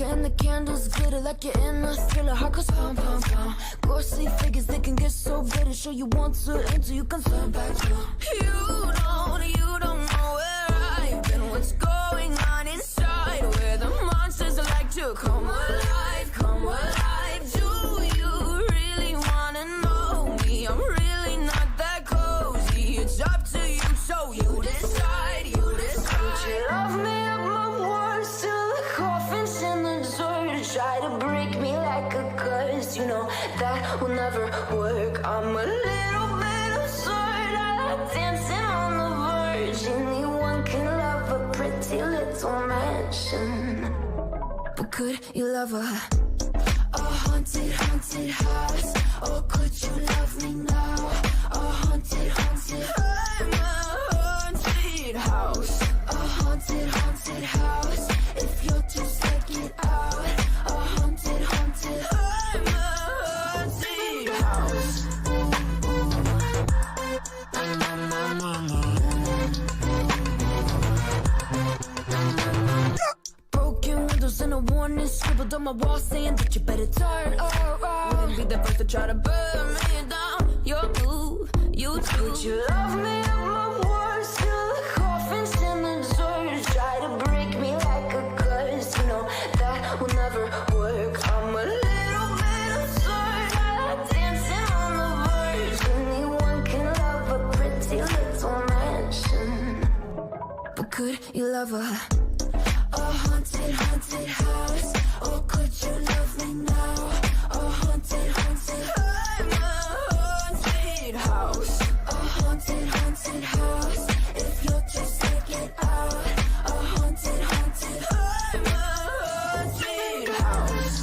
and the candles glitter like you're in a thriller. Heart goes pum pum pum. Ghostly figures, they can get so bitter. Show you want to until you can turn back to. You don't know where I've been. What's going on inside? Where the monsters like to come alive, come alive. Do you really wanna know me? I'm really not that cozy. It's up to you, so you decide, you decide. Would you love me up my words till the coffin's in the dirt? Try to break me like a curse, you know that will never work. I'm a little bit absurd, I like dancing on the verge. Anyone can love a pretty little mansion, but could you love a haunted, haunted house? Or could you love me now? A haunted, haunted, I'm a haunted house. A haunted, haunted house. If you're too scared, get out. A haunted, haunted, I'm a haunted house. Broken windows and a warning scribbled on my wall saying that you better turn around. Wouldn't be the first to try to burn me down. Your move, you too. Would you love me up my words till the coffin's in the dirt? Try to break me like a curse, you know that will never work. I'm a little bit absurd, I like dancing on the verge. Anyone can love a pretty little mansion, but could you love a haunted, haunted house? Or could you love me now? A haunted, haunted, I'm a haunted house. A haunted, haunted house. If you're too scared, get out. A haunted, haunted, I'm a haunted house.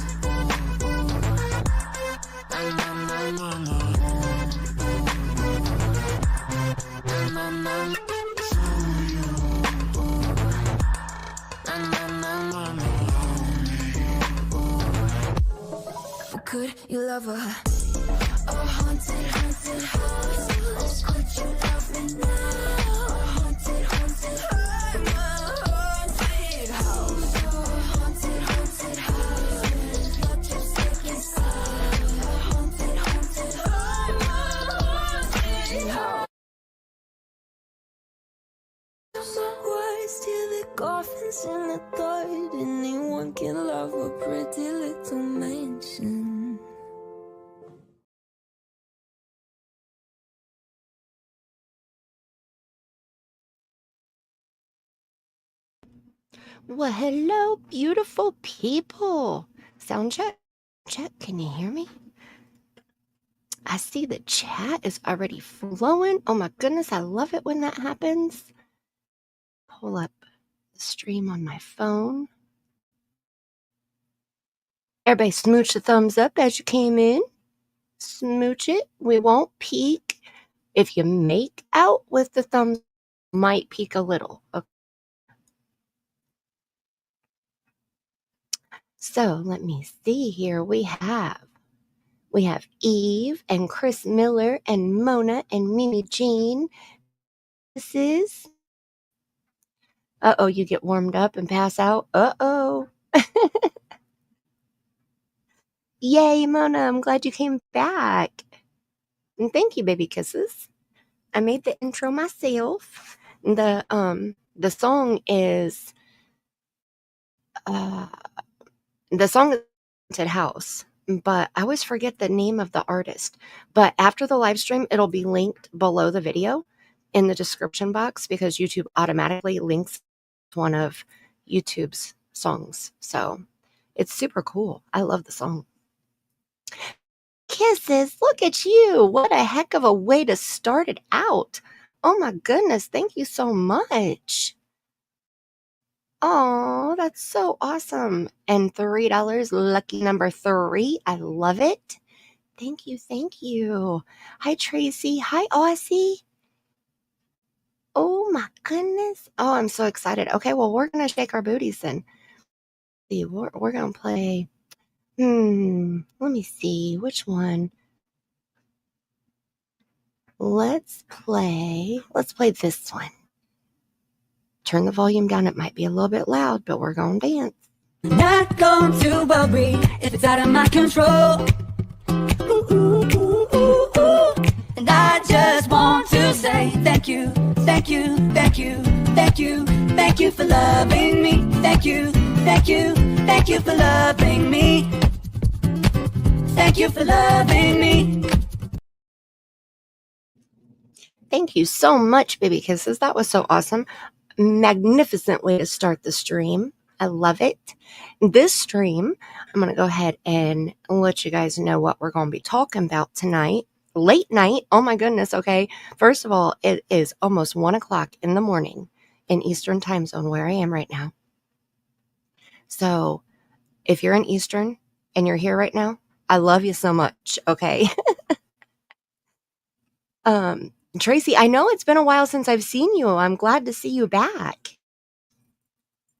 Could you love a haunted, haunted house? Or could you love me now? A haunted, haunted, I'm a haunted house. A haunted, haunted house. You're just taking side. A haunted, haunted, I'm a haunted house. Words till the coffin's in the dirt. Anyone can love a pretty little mansion. Well, hello, beautiful people. Sound check. Check. Can you hear me? I see the chat is already flowing. Oh my goodness, I love it when that happens. Pull up the stream on my phone. Everybody smooch the thumbs up as you came in. Smooch it. We won't peek. If you make out with the thumbs, might peek a little. Okay. So let me see here. We have Eve and Chris Miller and Mona and Mimi Jean. This is. Uh-oh, you get warmed up and pass out. Uh-oh. Yay, Mona, I'm glad you came back. And thank you, baby kisses. I made the intro myself. The song is Haunted House, but I always forget the name of the artist. But after the live stream, it'll be linked below the video in the description box because YouTube automatically links one of YouTube's songs. So it's super cool. I love the song. Kisses, look at you. What a heck of a way to start it out. Oh my goodness, thank you so much. Oh, that's so awesome. And $3, lucky number 3. I love it. Thank you, thank you. Hi, Tracy. Hi, Aussie. Oh my goodness. Oh, I'm so excited. Okay, well, we're going to shake our booties then. We're going to play. Let me see. Which one? Let's play this one. Turn the volume down. It might be a little bit loud, but we're going to dance. Not going to worry if it's out of my control. Ooh, ooh, ooh, ooh, ooh. And I just want to say thank you, thank you, thank you, thank you, thank you for loving me. Thank you, thank you, thank you for loving me. Thank you for loving me. Thank you so much, baby kisses. That was so awesome. Magnificent way to start the stream. I love it. This stream, I'm going to go ahead and let you guys know what we're going to be talking about tonight. Late night. Oh my goodness. Okay. First of all, it is almost 1 o'clock in the morning in Eastern time zone where I am right now. So if you're in Eastern and you're here right now, I love you so much. Okay. Tracy, I know it's been a while since I've seen you. I'm glad to see you back.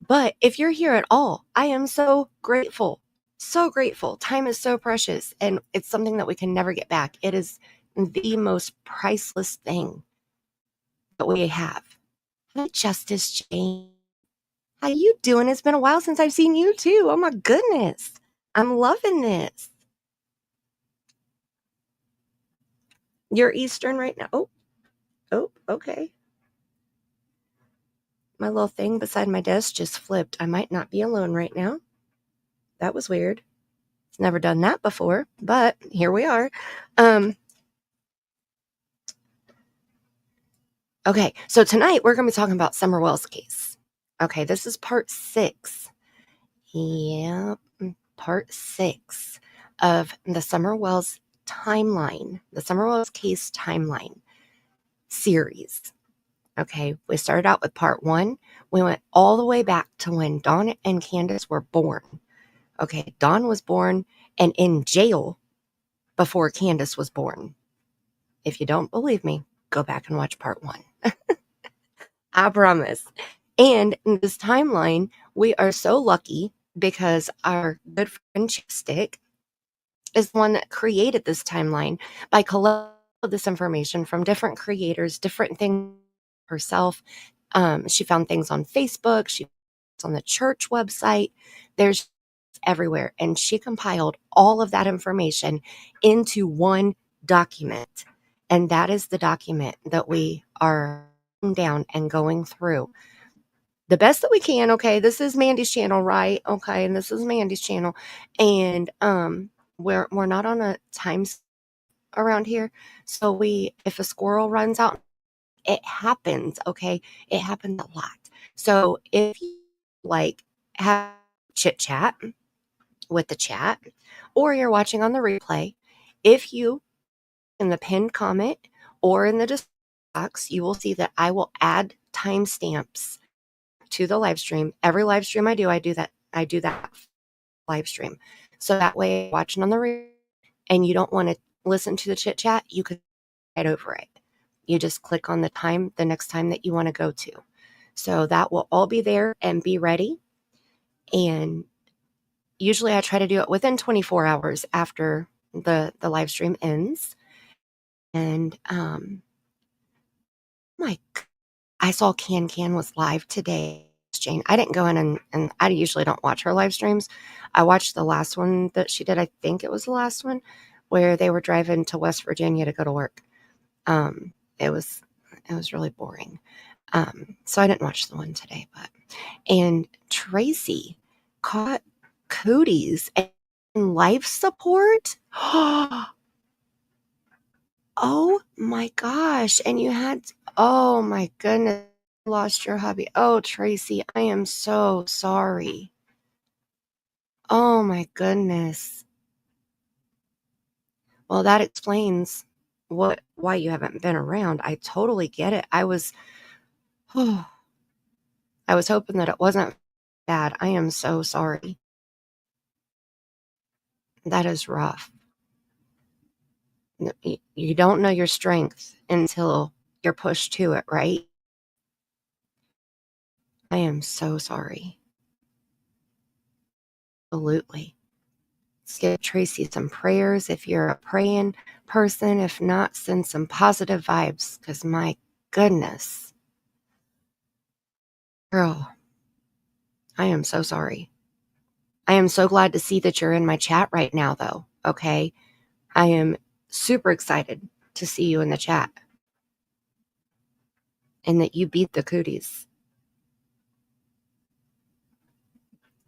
But if you're here at all, I am so grateful. So grateful. Time is so precious, and it's something that we can never get back. It is the most priceless thing that we have. Hi, Justice Jane. How you doing? It's been a while since I've seen you too. Oh my goodness. I'm loving this. You're Eastern right now. Oh, okay. My little thing beside my desk just flipped. I might not be alone right now. That was weird. It's never done that before, but here we are. Okay, so tonight we're going to be talking about Summer Wells' case. Okay, this is part 6. Yep, part 6 of the Summer Wells timeline, the Summer Wells case timeline series. Okay, we started out with part 1. We went all the way back to when Dawn and Candus were born. Okay, Dawn was born and in jail before Candus was born. If you don't believe me, go back and watch part 1. I promise. And in this timeline, we are so lucky because our good friend Chapstick is the one that created this timeline by collecting this information from different creators, different things herself. She found things on Facebook. She found on the church website. There's everywhere. And she compiled all of that information into one document. And that is the document that we are down and going through the best that we can. Okay, this is Mandy's channel, right? Okay, and this is Mandy's channel, and we're not on a time around here, so if a squirrel runs out, it happens. Okay, it happens a lot. So if you like have chit chat with the chat, or you're watching on the replay, if you in the pinned comment or in the description box, you will see that I will add timestamps to the live stream. Every live stream I do that live stream. So that way watching on the replay and you don't want to listen to the chit chat, you could head over it. You just click on the next time that you want to go to. So that will all be there and be ready. And usually I try to do it within 24 hours after the live stream ends. And I saw Can was live today. Jane, I didn't go in and I usually don't watch her live streams. I watched the last one that she did. I think it was the last one where they were driving to West Virginia to go to work. It was really boring. So I didn't watch the one today, and Tracy caught cooties and life support. Oh my gosh. And oh my goodness, lost your hubby. Oh, Tracy, I am so sorry. Oh my goodness. Well, that explains why you haven't been around. I totally get it. I was hoping that it wasn't bad. I am so sorry. That is rough. You don't know your strength until you're pushed to it, right? I am so sorry. Absolutely. Let's give Tracy some prayers if you're a praying person. If not, send some positive vibes because my goodness. Girl, I am so sorry. I am so glad to see that you're in my chat right now, though, okay? I am super excited to see you in the chat and that you beat the cooties.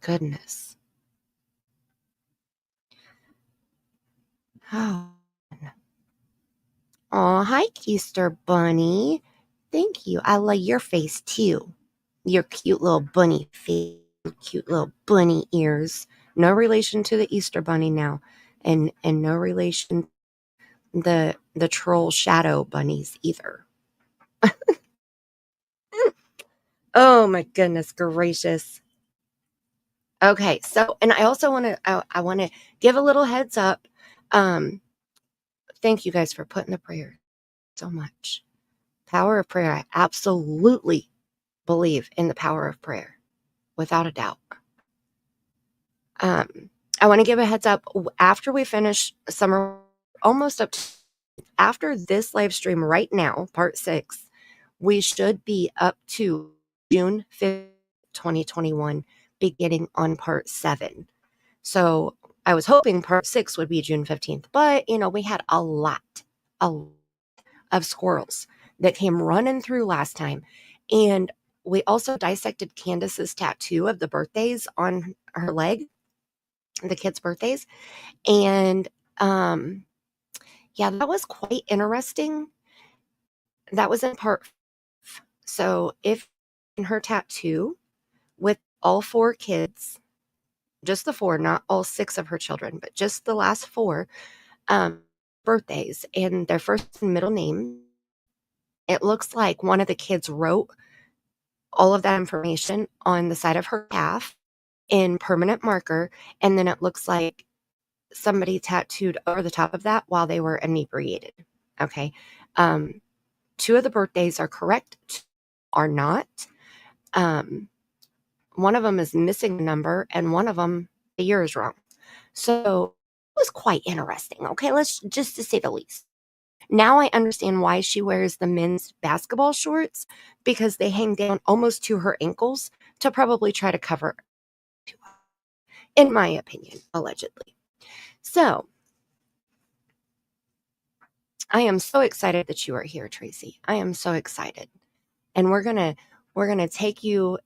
Goodness. Oh. Oh, hi, Keister Bunny. Thank you. I love your face, too. Your cute little bunny face, cute little bunny ears. No relation to the Easter Bunny now. And no relation the troll shadow bunnies either. Oh my goodness gracious. Okay, so and I also want to I want to give a little heads up. Thank you guys for putting the prayer so much. Power of prayer. I absolutely believe in the power of prayer, without a doubt. I want to give a heads up after we finish summer, almost up to, after this live stream right now, part 6, we should be up to June 5th, 2021, beginning on part 7. So I was hoping part 6 would be June 15th, but we had a lot of squirrels that came running through last time. And we also dissected Candus's tattoo of the birthdays on her leg, the kids' birthdays. And yeah, that was quite interesting. That was in part 5. So if in her tattoo with all 4 kids, just the 4, not all 6 of her children, but just the last 4 birthdays and their first and middle name, it looks like one of the kids wrote all of that information on the side of her calf in permanent marker, and then it looks like somebody tattooed over the top of that while they were inebriated. Okay. 2 of the birthdays are correct, 2 are not. One of them is missing a number, and one of them, the year is wrong. So it was quite interesting. Okay, let's just to say the least. Now I understand why she wears the men's basketball shorts, because they hang down almost to her ankles to probably try to cover, in my opinion, allegedly. So I am so excited that you are here, Tracy. I am so excited. And we're gonna take you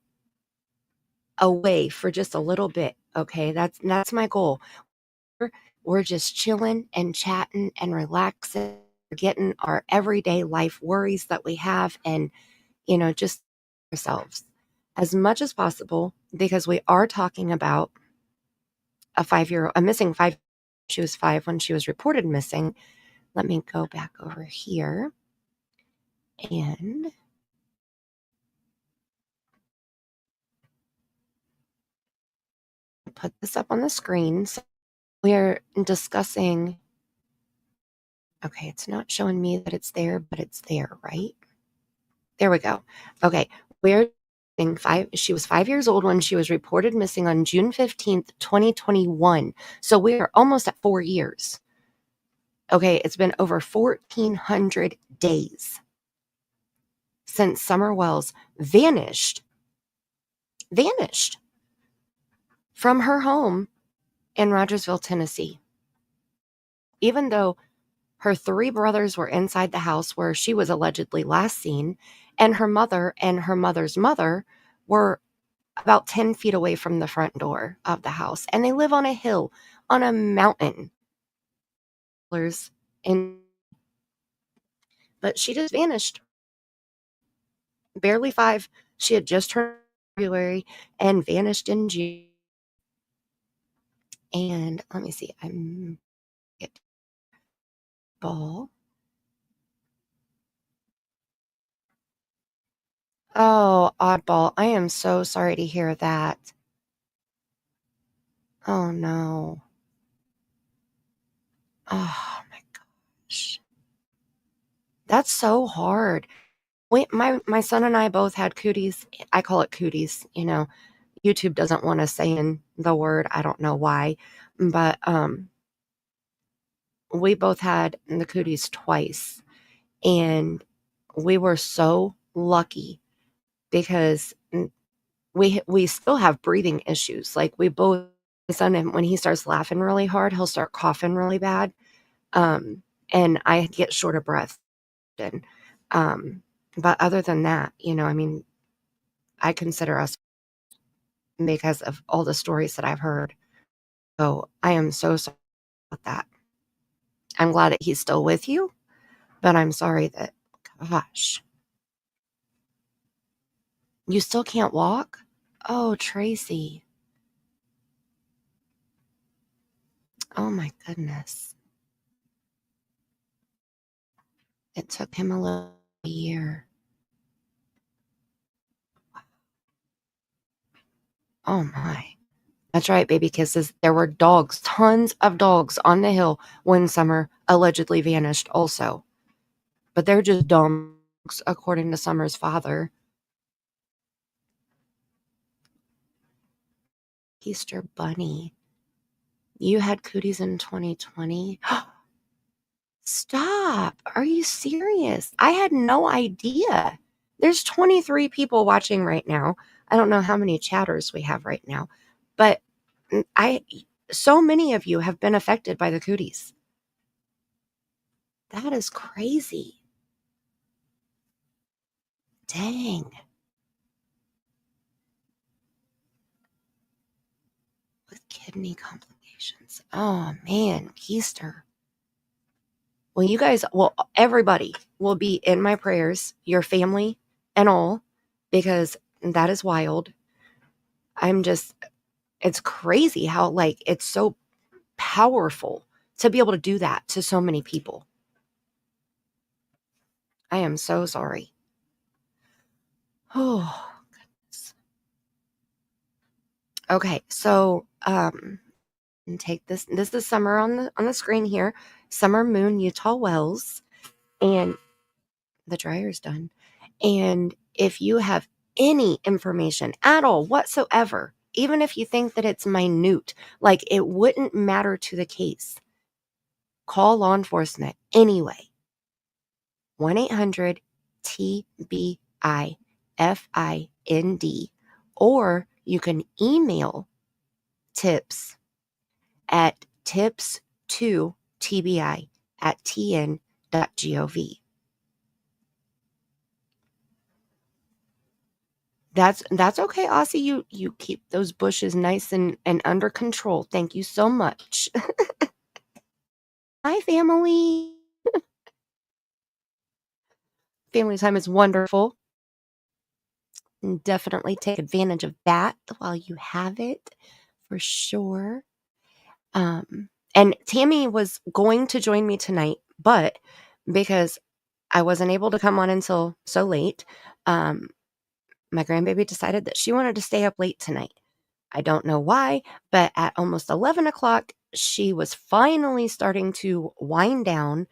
away for just a little bit. Okay, that's my goal. We're just chilling and chatting and relaxing, getting our everyday life worries that we have, and just ourselves as much as possible, because we are talking about a missing 5. She was 5 when she was reported missing. Let me go back over here and put this up on the screen. So we're discussing, okay, it's not showing me that it's there, but it's there, right? There we go. Okay, we're she was 5 years old when she was reported missing on June 15th, 2021. So we're almost at 4 years. Okay, it's been over 1,400 days since Summer Wells vanished from her home in Rogersville, Tennessee. Even though her 3 brothers were inside the house where she was allegedly last seen, and her mother and her mother's mother were about 10 feet away from the front door of the house. And they live on a hill, on a mountain. But she just vanished. Barely 5. She had just turned February and vanished in June. And let me see. I'm get ball. Oh, oddball. I am so sorry to hear that. Oh no. Oh my gosh. That's so hard. My son and I both had cooties. I call it cooties. YouTube doesn't want us saying the word. I don't know why. But we both had the cooties twice. And we were so lucky because we still have breathing issues. Like we both My son, when he starts laughing really hard, he'll start coughing really bad. And I get short of breath. And, but other than that, I mean, I consider us because of all the stories that I've heard. So I am so sorry about that. I'm glad that he's still with you, but I'm sorry that, gosh, you still can't walk? Oh, Tracy. Oh my goodness. It took him a year. Oh my. That's right, baby kisses. There were dogs, tons of dogs on the hill when Summer allegedly vanished also. But they're just dogs, according to Summer's father. Easter Bunny. You had cooties in 2020? Stop. Are you serious? I had no idea. There's 23 people watching right now. I don't know how many chatters we have right now, but so many of you have been affected by the cooties. That is crazy. Dang. With kidney complications. Oh man, Keister. Well, you guys, everybody will be in my prayers, your family and all, because that is wild. It's crazy how, it's so powerful to be able to do that to so many people. I am so sorry. Oh, goodness. Okay, so, and take this. This is Summer on the screen here. Summer Moon, Utah Wells. And the dryer's done. And if you have any information at all whatsoever, even if you think that it's minute, like it wouldn't matter to the case, call law enforcement anyway. 1-800-TBI-FIND, or you can email tips at tips2tbi@tn.gov. That's okay, Aussie. You keep those bushes nice and under control. Thank you so much. Hi, family. Family time is wonderful. And definitely take advantage of that while you have it, for sure. And Tammie was going to join me tonight, but because I wasn't able to come on until so late, my grandbaby decided that she wanted to stay up late tonight. I don't know why, but at almost 11 o'clock, she was finally starting to wind down,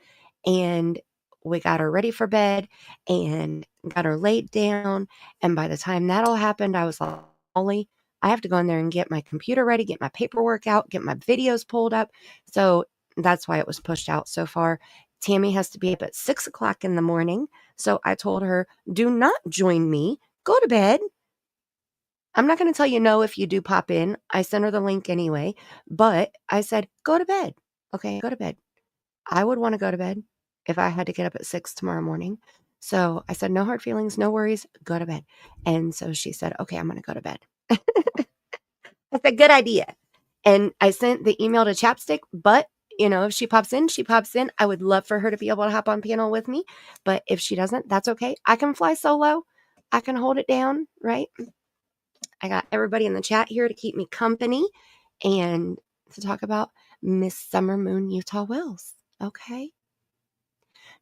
and we got her ready for bed and got her laid down. And by the time that all happened, I was like, Molly, I have to go in there and get my computer ready, get my paperwork out, get my videos pulled up. So that's why it was pushed out so far. Tammie has to be up at 6 o'clock in the morning. So I told her, do not join me. Go to bed. I'm not going to tell you no if you do pop in. I sent her the link anyway, but I said, go to bed. Okay, go to bed. I would want to go to bed if I had to get up at 6 tomorrow morning. So I said, no hard feelings, no worries, go to bed. And so she said, okay, I'm going to go to bed. That's a good idea. And I sent the email to Chapstick, but if she pops in, she pops in. I would love for her to be able to hop on panel with me. But if she doesn't, that's okay. I can fly solo. I can hold it down, right? I got everybody in the chat here to keep me company and to talk about Miss Summer Moon Utah Wells. Okay.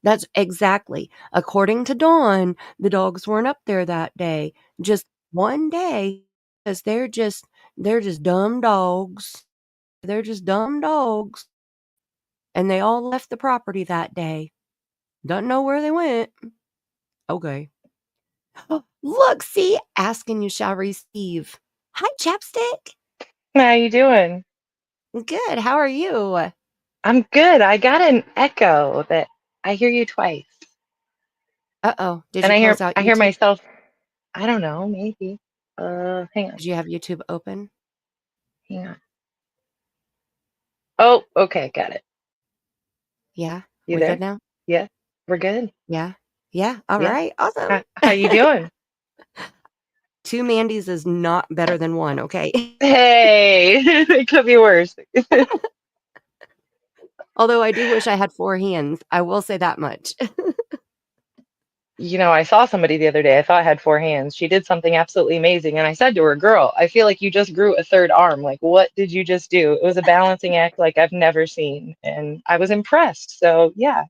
That's exactly. According to Dawn, the dogs weren't up there that day. Just one day, because they're just dumb dogs. They're just dumb dogs. And they all left the property that day. Don't know where they went. Okay. Look, see, asking you shall receive. Hi, Chapstick. How you doing? Good. How are you? I'm good. I got an echo that I hear you twice. Uh-oh. Did And you I hear close out I hear YouTube? myself. I don't know, maybe. Hang on. Did you have YouTube open? Hang on. Oh, okay, got it. Yeah, You we good there? now? Yeah, we're good. Yeah. Yeah. All Yeah. right. Awesome. How you doing? Two Mandys is not better than one, okay? Hey, it could be worse. Although I do wish I had four hands. I will say that much. You know, I saw somebody the other day. I thought I had four hands. She did something absolutely amazing, and I said to her, "Girl, I feel like you just grew a third arm. Like, what did you just do?" It was a balancing act like I've never seen, and I was impressed. So, yeah,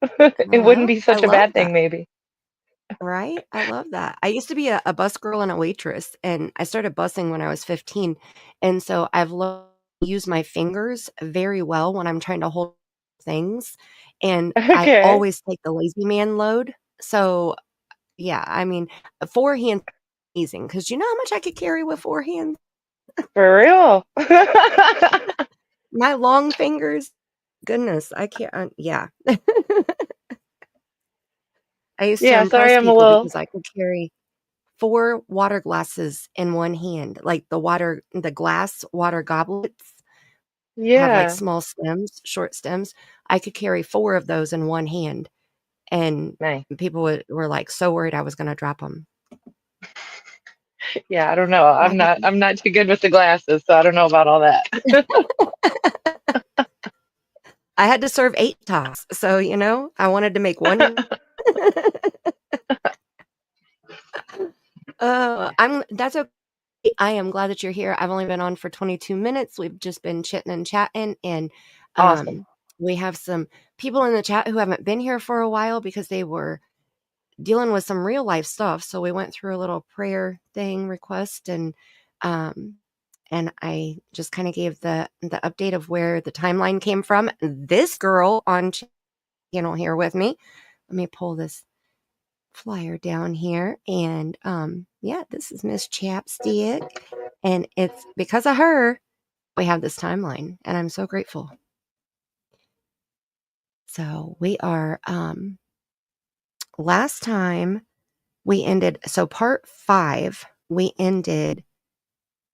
it wouldn't Well, be I such a love bad that. thing, maybe. Right? I love that. I used to be a bus girl and a waitress, and I started busing when I was 15. And so I've learned to use my fingers very well when I'm trying to hold things. And I Okay, always take the lazy man load. So, yeah, I mean, four hands is amazing because you know how much I could carry with four hands? for real. My long fingers, goodness, I can't, yeah. I used to Yeah, sorry, impress I'm a people little. because I could carry 4 water glasses in one hand, like the glass water goblets have, like, Yeah, small stems, short stems. I could carry 4 of those in one hand, and nice. people were, like, so worried I was gonna drop them. Yeah, I don't know. I had I'm not too good with the glasses, so I don't know about all that. I had to serve 8 tops, so, you know, I wanted to make one. I'm that's okay. I am glad that you're here. I've only been on for 22 minutes. We've just been chitting and chatting, and Awesome. we have some people in the chat who haven't been here for a while because they were dealing with some real life stuff. So we went through a little prayer thing request, um, and I just kind of gave the update of where the timeline came from. This girl on channel here with me. Let me pull this flyer down here, and yeah, this is Miss Chapstick, and it's because of her we have this timeline, and I'm so grateful. So we are last time we ended, so part 5 we ended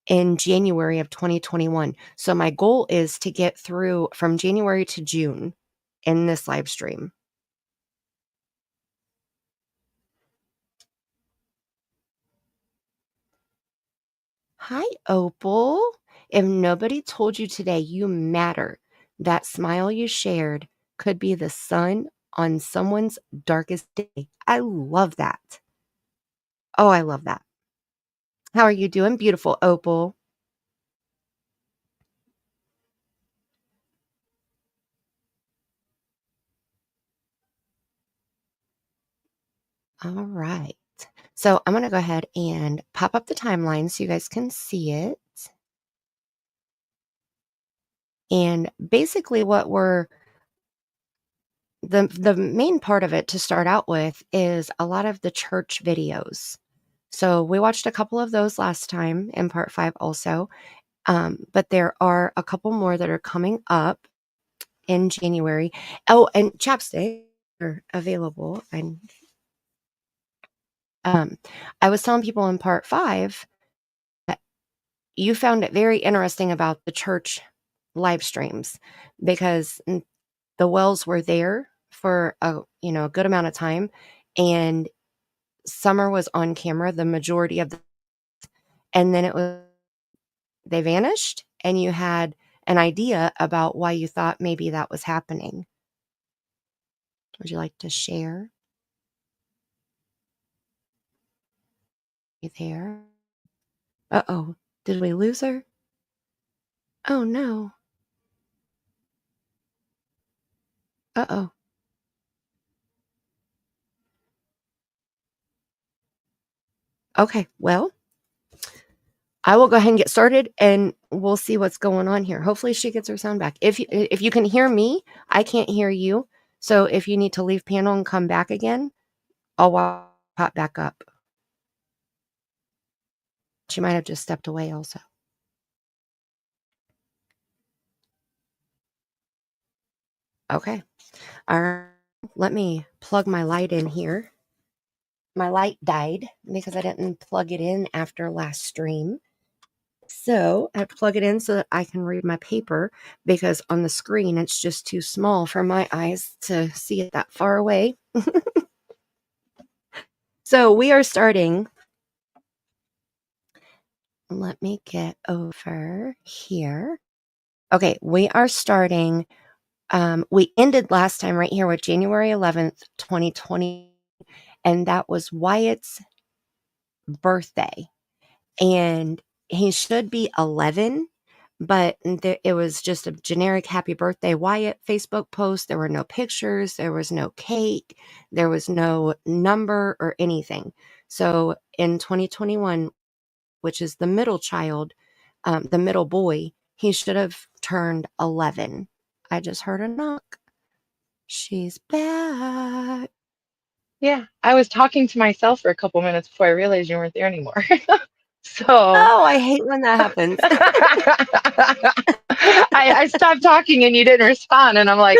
in January of 2021. So my goal is to get through from January to June in this live stream. Hi, Opal. If nobody told you today you matter, that smile you shared could be the sun on someone's darkest day. I love that. Oh, I love that. How are you doing, beautiful Opal? All right. So I'm going to go ahead and pop up the timeline so you guys can see it. And basically what we're the main part of it to start out with is a lot of the church videos. So we watched a couple of those last time in part 5 also. But there are a couple more that are coming up in January. Oh, and Chapstick are available. And I was telling people in part 5 that you found it very interesting about the church live streams because the wells were there for a good amount of time, and Summer was on camera the majority of the, and then they vanished, and you had an idea about why you thought maybe that was happening. Would you like to share? You there? Uh-oh. Did we lose her? Oh no. Uh-oh. Okay, well, I will go ahead and get started, and we'll see what's going on here. Hopefully she gets her sound back. If you can hear me, I can't hear you. So if you need to leave panel and come back again, I'll pop back up. She might have just stepped away also. Okay. All right. Let me plug my light in here. My light died because I didn't plug it in after last stream. So I have to plug it in so that I can read my paper, because on the screen it's just too small for my eyes to see it that far away. So we are starting. Let me get over here. Okay, we are starting. We ended last time right here with January 11th, 2020, and that was Wyatt's birthday. And he should be 11, but it was just a generic happy birthday Wyatt Facebook post. There were no pictures, there was no cake, there was no number or anything. So in 2021, which is the middle child, the middle boy, he should have turned 11. I just heard a knock. She's back. Yeah, I was talking to myself for a couple minutes before I realized you weren't there anymore. So Oh, I hate when that happens. I stopped talking and you didn't respond, and I'm like,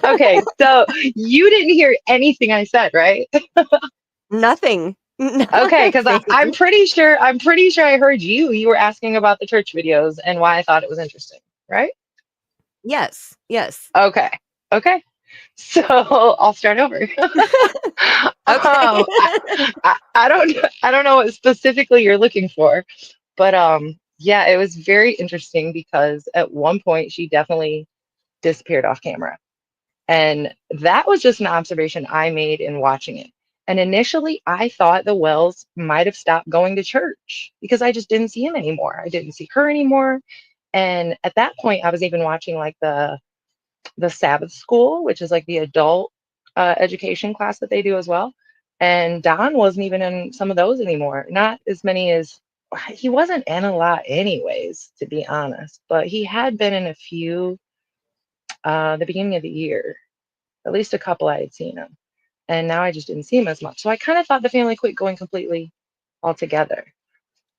okay, so you didn't hear anything I said, right? Nothing. Okay, because I'm Nothing. pretty sure I heard you. You were asking about the church videos and why I thought it was interesting, right? Yes, yes. Okay, okay. So I'll start over. Okay. I don't know what specifically you're looking for, but yeah, it was very interesting because at one point she definitely disappeared off camera. And that was just an observation I made in watching it. And initially, I thought the Wells might have stopped going to church because I just didn't see him anymore. I didn't see her anymore. And at that point, I was even watching like the Sabbath school, which is like the adult education class that they do as well. And Don wasn't even in some of those anymore. Not as many as he wasn't in a lot, anyways, to be honest. But he had been in a few the beginning of the year, at least a couple I had seen him. And now I just didn't see him as much. So I kind of thought the family quit going completely altogether.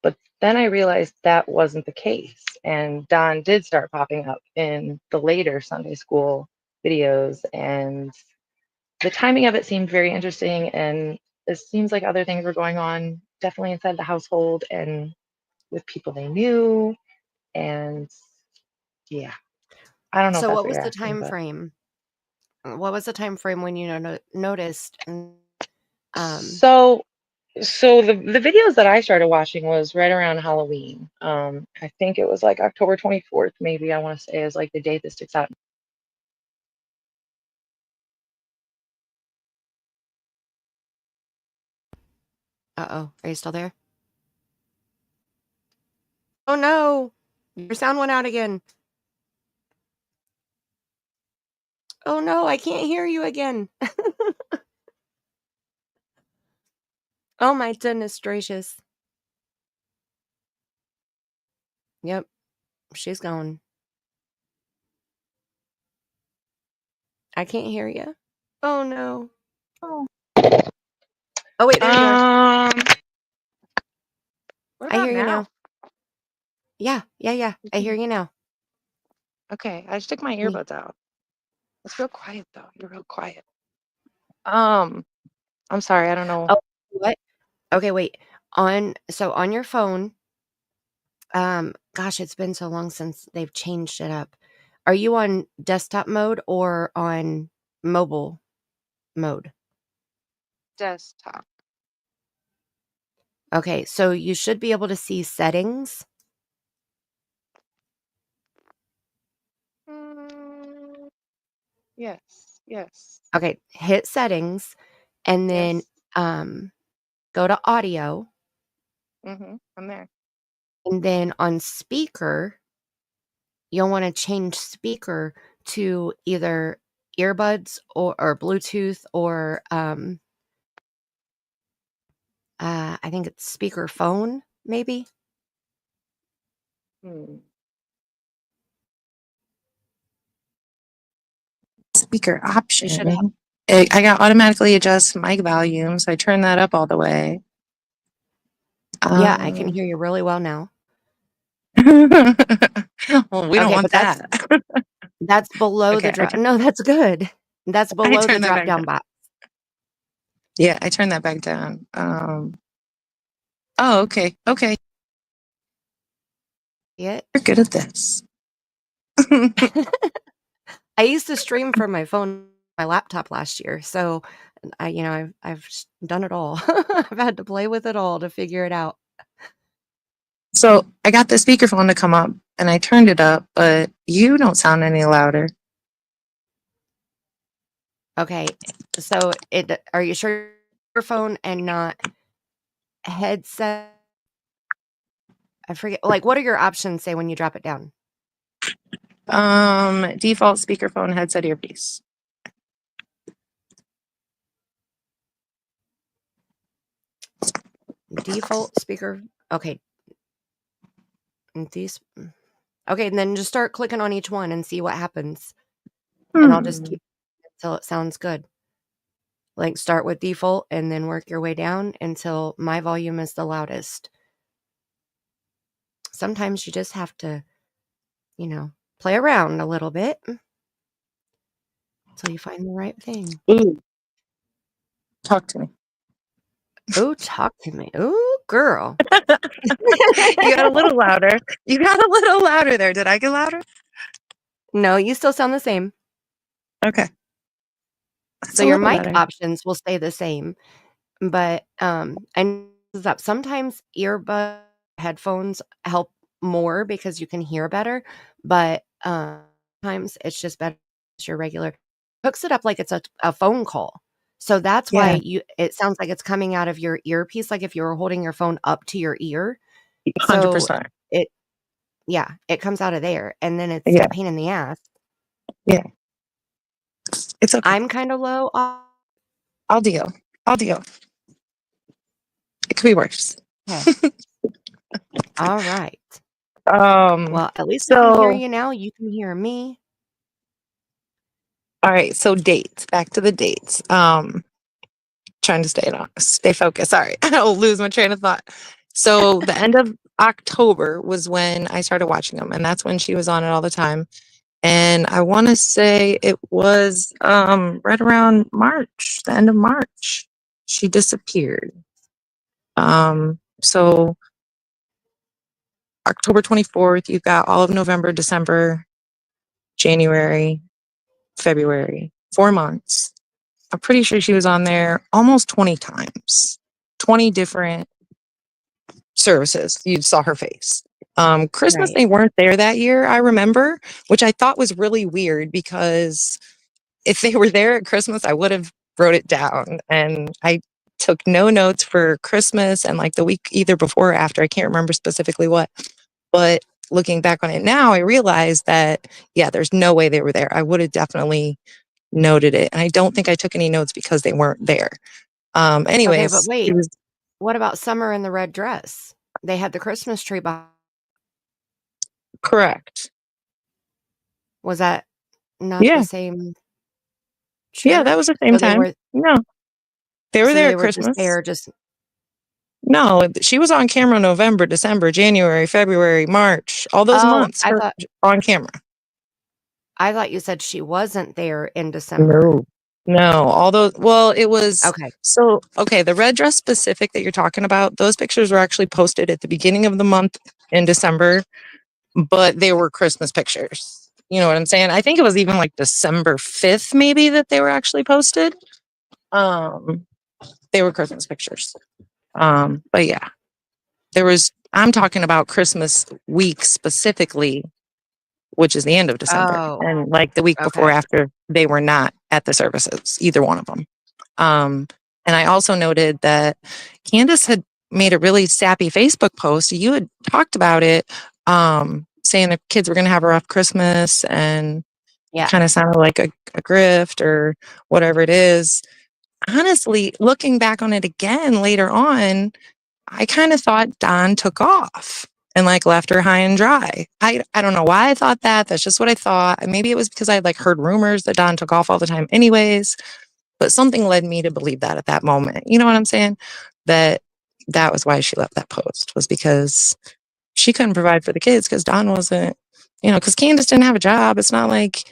But then I realized that wasn't the case. And Don did start popping up in the later Sunday school videos. And the timing of it seemed very interesting. And it seems like other things were going on definitely inside the household and with people they knew. And yeah, I don't know if So that's what what was you're the asking, time but frame? What was the time frame when you noticed? so the videos that I started watching was right around Halloween. I think it was like October 24th, maybe I want to say is like the date that sticks out. Uh-oh, are you still there? Oh no, your sound went out again. Oh no, I can't hear you again. Oh my goodness gracious. Yep, she's gone. I can't hear you. Oh no. Oh wait, there you are. What I about hear you now? now. Yeah, I hear you now. Okay, I just took my Me. earbuds out. It's real quiet though. You're real quiet. Um, I'm sorry, I don't know. Oh, what? Okay, wait. On your phone, gosh, it's been so long since they've changed it up. Are you on desktop mode or on mobile mode? Desktop. Okay, so you should be able to see settings. Mm, yes, yes, Okay, hit settings and then yes. um go to audio, I'm there. and then on speaker, you'll want to change speaker to either earbuds or Bluetooth or I think it's speaker phone, maybe. Hmm. Speaker You should have. option. I got automatically adjust mic volume, so I turn that up all the way. Yeah, I can Um, hear you really well now. well, we don't Okay, want but that. that's below the Okay, drop. No, that's good. That's I below the turned that drop back down down. box. Yeah, I turned that back down. Oh, okay, okay. it. You're good at this. I used to stream from my phone, my laptop last year, so I've done it all. I've had to play with it all to figure it out. So I got the speakerphone to come up and I turned it up, but you don't sound any louder. Okay, so are you sure your phone and not headset? I forget. Like, what are your options say when you drop it down? Default speakerphone, headset, earpiece. Default speaker. Okay. These. Okay, and then just start clicking on each one and see what happens. And I'll just keep until it sounds good. Like start with default and then work your way down until my volume is the loudest. Sometimes you just have to, play around a little bit until you find the right thing. Ooh. Talk to me. Oh, talk to me. Oh, girl. You got a little louder. You got a little louder there. Did I get louder? No, you still sound the same. Okay. That's So a your little mic better. options will stay the same. But and that sometimes earbud headphones help more because you can hear better. But sometimes it's just better as your regular hooks it up like it's a phone call. So that's Yeah, why it sounds like it's coming out of your earpiece, like if you were holding your phone up to your ear. So 100%. it comes out of there, and then it's Yeah, a pain in the ass. yeah. It's okay. I'm kind of low. I'll deal. I'll deal. It could be worse. Okay. All right. Um, Well, at least I can hear so you now. You can hear me. all right, so dates. Back to the dates. Trying to stay focused. Sorry, I'll lose my train of thought. So the end of October was when I started watching them, and that's when she was on it all the time. And I want to say it was right around March, the end of March, she disappeared. So October 24th, you got all of November, December, January, February, 4 months. I'm pretty sure she was on there almost 20 times, 20 different services. You saw her face. Christmas, Right. they weren't there that year, I remember, which I thought was really weird because if they were there at Christmas, I would have wrote it down. And I took no notes for Christmas and like the week either before or after. I can't remember specifically what. But looking back on it now, I realized that, yeah, there's no way they were there. I would have definitely noted it. And I don't think I took any notes because they weren't there. Okay, but Anyways, it wait. was What about Summer in the red dress? They had the Christmas tree behind. correct. Was that not the Yeah. same Yeah, that was church? the same time. No, they were So there they at were just Christmas. there just No, she was on camera November, December, January, February, March, all those Oh, months her on camera. I thought you said she wasn't there in December. No. No, all those, well, it was, Okay. so, okay, the red dress specific that you're talking about, those pictures were actually posted at the beginning of the month in December, but they were Christmas pictures. You know what I'm saying? I think it was even like December 5th, maybe, that they were actually posted. They were Christmas pictures. But yeah, I'm talking about Christmas week specifically, which is the end of December, Oh, and like the week before okay. after they were not at the services, either one of them. And I also noted that Candus had made a really sappy Facebook post. You had talked about it, saying the kids were going to have a rough Christmas and Yeah. kind of sounded like a grift or whatever it is. Honestly, looking back on it again later on, I kind of thought Don took off and like left her high and dry. I don't know why I thought that. That's just what I thought. And maybe it was because I had like heard rumors that Don took off all the time anyways, but something led me to believe that at that moment. You know what I'm saying? That was why she left that post, was because she couldn't provide for the kids because Don wasn't, because Candace didn't have a job. It's not like,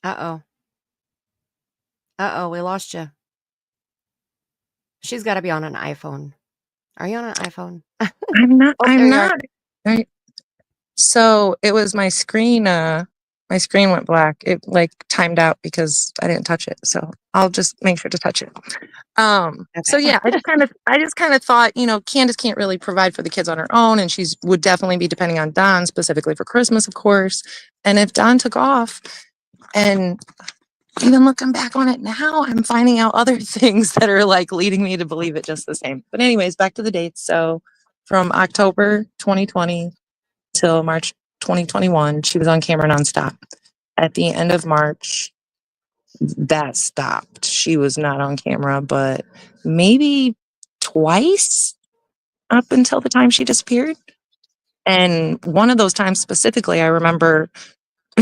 Uh-oh. Uh-oh, we lost you. She's got to be on an iPhone. Are you on an iPhone? I'm not. Oh, there I'm you are. not. I, so it was my screen. My screen went black. It like timed out because I didn't touch it. So I'll just make sure to touch it. So Okay. yeah, I just kind of thought, Candace can't really provide for the kids on her own, and she's would definitely be depending on Don specifically for Christmas, of course. And if Don took off, and even looking back on it now, I'm finding out other things that are like leading me to believe it just the same. But anyways, back to the dates. So from October 2020 till March 2021, she was on camera nonstop. At the end of March, that stopped. She was not on camera, but maybe twice up until the time she disappeared. And one of those times specifically, I remember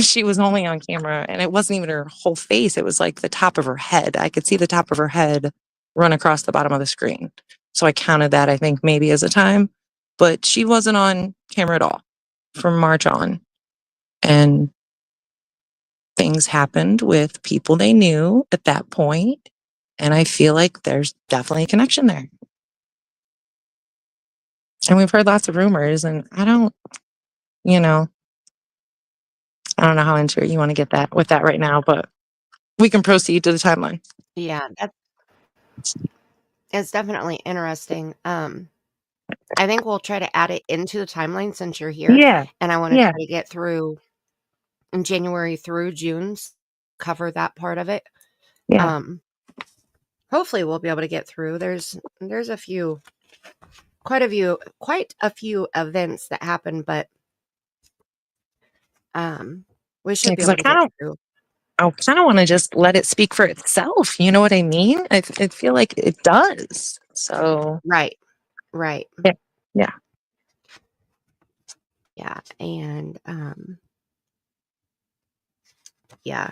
she was only on camera and it wasn't even her whole face. It was like the top of her head. I could see the top of her head run across the bottom of the screen. So I counted that, I think, maybe as a time, but she wasn't on camera at all from March on. And things happened with people they knew at that point, and I feel like there's definitely a connection there. And we've heard lots of rumors, and you know, I don't know how into it you want to get that with that right now, but we can proceed to the timeline. Yeah, it's definitely interesting. I think we'll try to add it into the timeline since you're here, Yeah, and I want to yeah, try to get through in January through June, cover that part of it. yeah. Um, hopefully we'll be able to get through. There's quite a few events that happen, but we should be Because able to get through. I kind of want to just let it speak for itself. You know what I mean? I feel like it does. So Right, right, yeah, yeah, yeah, and yeah,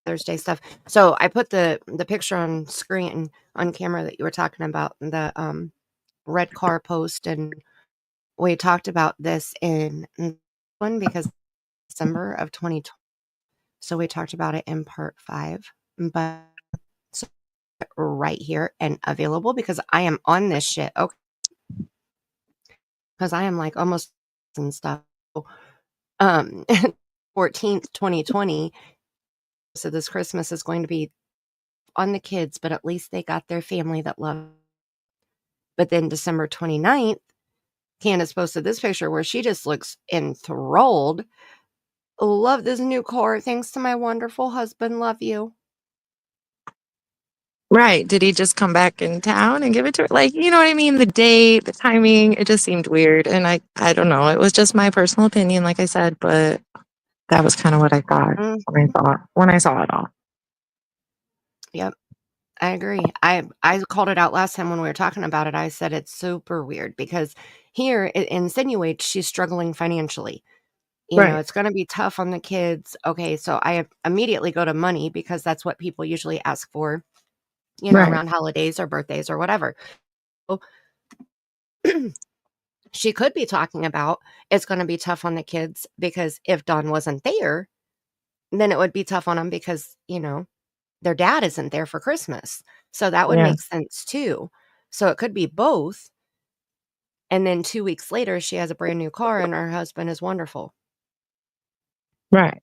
Thursday stuff. So I put the picture on screen on camera that you were talking about, the red car post, and we talked about this in one because December of 2020. So we talked about it in part 5, but so right here and available because I am on this shit. Okay, because I am like almost and stuff. 14th, 2020. So this Christmas is going to be on the kids, but at least they got their family that love. But then December 29th, Candus posted this picture where she just looks enthralled. Love this new car. Thanks to my wonderful husband. Love you. right. Did he just come back in town and give it to her? Like, you know what I mean? The date, the timing, it just seemed weird. And I don't know. It was just my personal opinion, like I said, but that was kind of what I thought Mm, when I saw it all. yep, I agree. I called it out last time when we were talking about it. I said it's super weird because here it insinuates she's struggling financially. Right. It's going to be tough on the kids. Okay, so I immediately go to money because that's what people usually ask for, Right. around holidays or birthdays or whatever. So she could be talking about it's going to be tough on the kids because if Dawn wasn't there, then it would be tough on them because, their dad isn't there for Christmas. So that would Yeah. make sense too. So it could be both. And then 2 weeks later, she has a brand new car and her husband is wonderful. Right.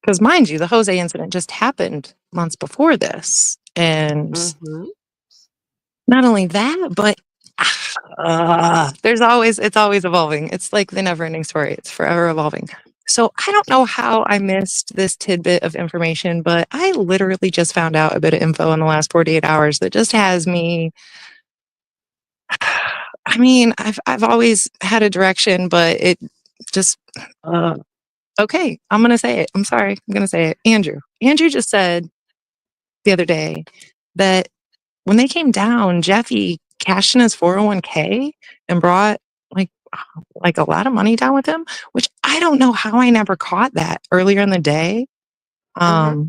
Because mind you, the Jose incident just happened months before this. And Mm-hmm. not only that, but it's always evolving. It's like the never ending story. It's forever evolving. So I don't know how I missed this tidbit of information, but I literally just found out a bit of info in the last 48 hours that just has me. I mean, I've always had a direction, but it just okay, I'm gonna say it. I'm sorry, I'm gonna say it. Andrew just said the other day that when they came down, Jeffy cashed in his 401k and brought like like a lot of money down with him, which I don't know how I never caught that earlier in the day. Mm-hmm.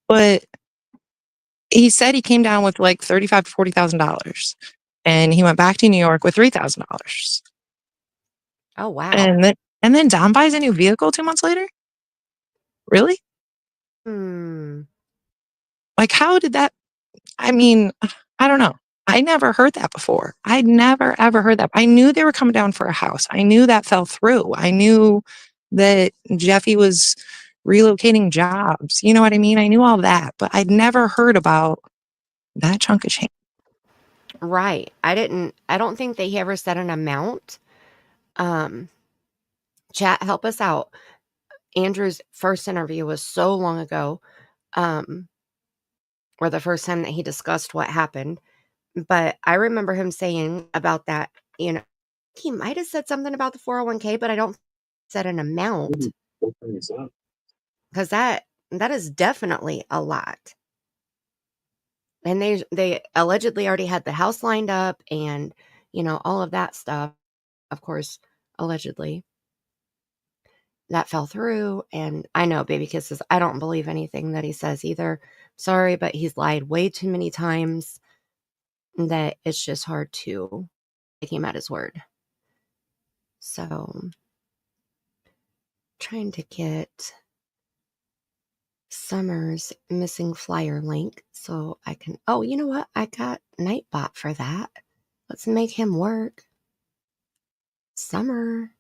But he said he came down with like $35 to $40,000, and he went back to New York with $3,000. Oh, wow. And then Don buys a new vehicle 2 months later. Really? Hmm. Like, how did that? I mean, I don't know. I never heard that before. I'd never ever heard that. I knew they were coming down for a house. I knew that fell through. I knew that Jeffy was relocating jobs. You know what I mean? I knew all that, but I'd never heard about that chunk of change. Right. I don't think they ever set an amount. Chat, help us out. Andrew's first interview was so long ago, or the first time that he discussed what happened. But I remember him saying about that, he might have said something about the 401k, but I don't set an amount, because that is definitely a lot. And they allegedly already had the house lined up and, all of that stuff. Of course, allegedly. That fell through. And I know Baby Kisses, I don't believe anything that he says either. Sorry, but he's lied way too many times that it's just hard to take him at his word. So, trying to get Summer's missing flyer link so I can, oh, you know what? I got Nightbot for that. Let's make him work. Summer.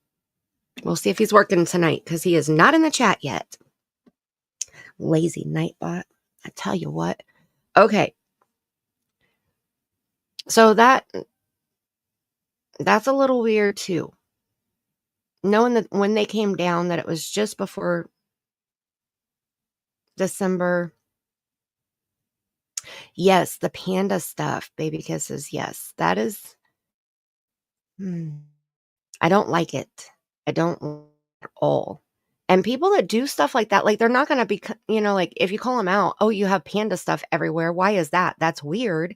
We'll see if he's working tonight because he is not in the chat yet. Lazy Nightbot. I tell you what. Okay. So that's a little weird too. Knowing that when they came down that it was just before December. Yes, the panda stuff, Baby Kisses. Yes, that is. I don't like it. I don't at all. And people that do stuff like that, like they're not going to be, like if you call them out, oh, you have panda stuff everywhere. Why is that? That's weird.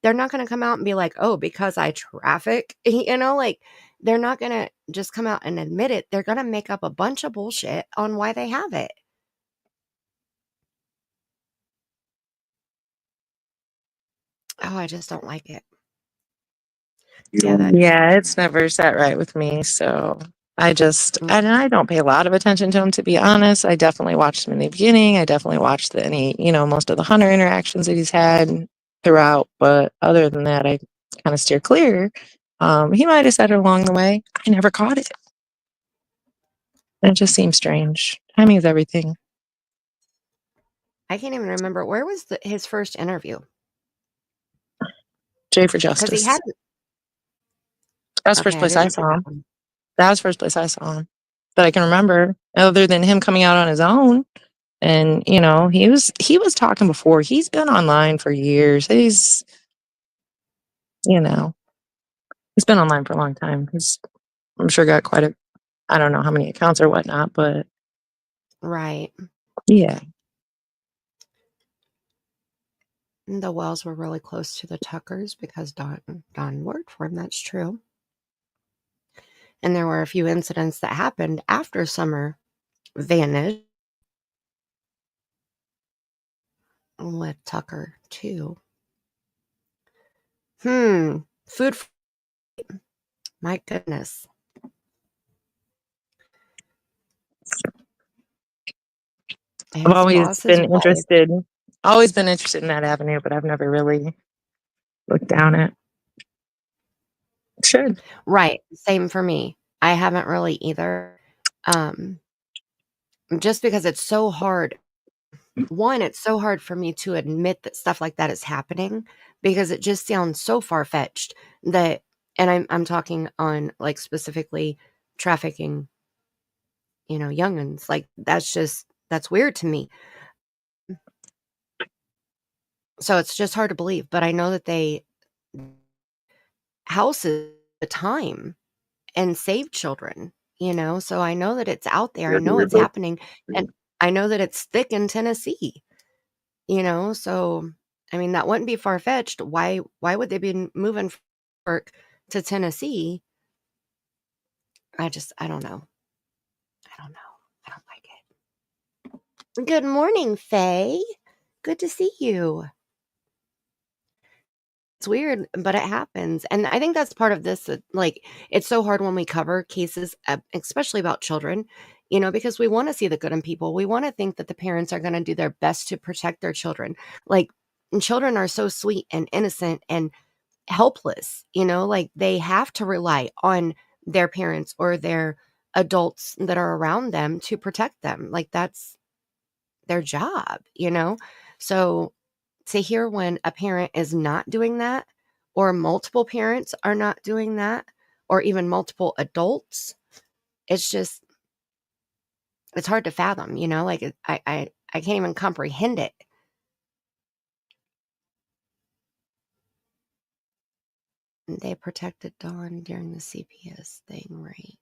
They're not going to come out and be like, oh, because I traffic, like they're not going to just come out and admit it. They're going to make up a bunch of bullshit on why they have it. Oh, I just don't like it. Yeah, it's never sat right with me. So I don't pay a lot of attention to him, to be honest. I definitely watched him in the beginning. I definitely watched most of the hunter interactions that he's had throughout. But other than that, I kind of steer clear. He might have said it along the way. I never caught it. It just seems strange. Timing is everything. I can't even remember. Where was his first interview? J for Justice. Because he had. That was first place I saw him. That was first place I saw him. That I can remember, other than him coming out on his own. And, he was talking before. He's been online for years. He's been online for a long time. I'm sure got I don't know how many accounts or whatnot, but. Right. Yeah. The Wells were really close to the Tuckers because Don worked for him. That's true. And there were a few incidents that happened after Summer vanished with Tucker too. Food. My goodness. I've always been interested in that avenue, but I've never really looked down it. Should. Right. Same for me. I haven't really either. Just because it's so hard. One, it's so hard for me to admit that stuff like that is happening because it just sounds so far-fetched that, and I'm talking on like specifically trafficking, young'uns. Like that's weird to me. So it's just hard to believe, but I know that they houses the time and save children, so I know that it's out there. I know it's happening, and I know that it's thick in Tennessee, so I mean that wouldn't be far-fetched. Why would they be moving work to Tennessee? I don't know. I don't like it. Good morning, Faye. Good to see you. It's weird, but it happens. And I think that's part of this. Like, it's so hard when we cover cases, especially about children, because we want to see the good in people. We want to think that the parents are going to do their best to protect their children. Like, children are so sweet and innocent and helpless, like they have to rely on their parents or their adults that are around them to protect them. Like that's their job. So to hear when a parent is not doing that, or multiple parents are not doing that, or even multiple adults, it's just, it's hard to fathom, like I can't even comprehend it. They protected Dawn during the CPS thing, right?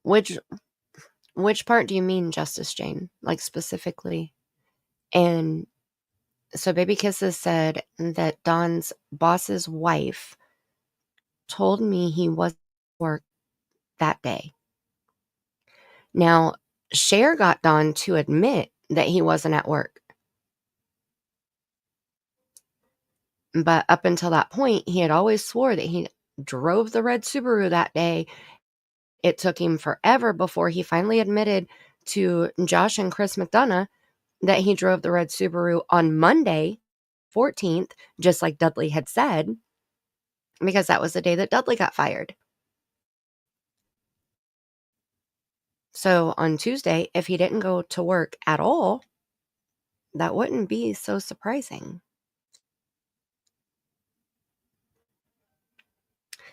Which part do you mean, Justice Jane? Like specifically? And so Baby Kisses said that Dawn's boss's wife told me he wasn't at work that day. Now, Cher got Dawn to admit that he wasn't at work. But up until that point, he had always swore that he drove the red Subaru that day. It took him forever before he finally admitted to Josh and Chris McDonough that he drove the red Subaru on Monday, 14th, just like Dudley had said, because that was the day that Dudley got fired. So on Tuesday, if he didn't go to work at all, that wouldn't be so surprising.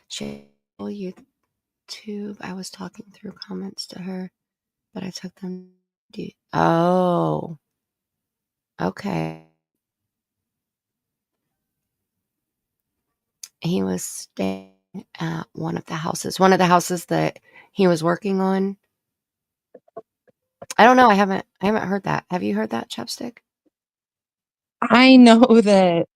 YouTube, I was talking through comments to her, but I took them. Oh, okay. He was staying at one of the houses that he was working on. I don't know. I haven't heard that. Have you heard that, Chapstick? I know that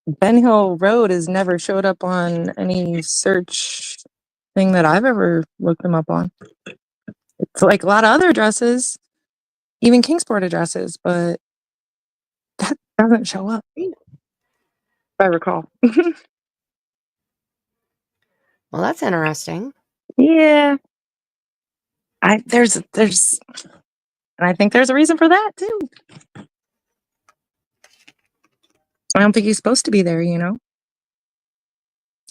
Ben Hill Road has never showed up on any search thing that I've ever looked him up on. It's like a lot of other addresses, even Kingsport addresses, but that doesn't show up, if I recall. Well, that's interesting. Yeah. There's and I think there's a reason for that too. I don't think he's supposed to be there,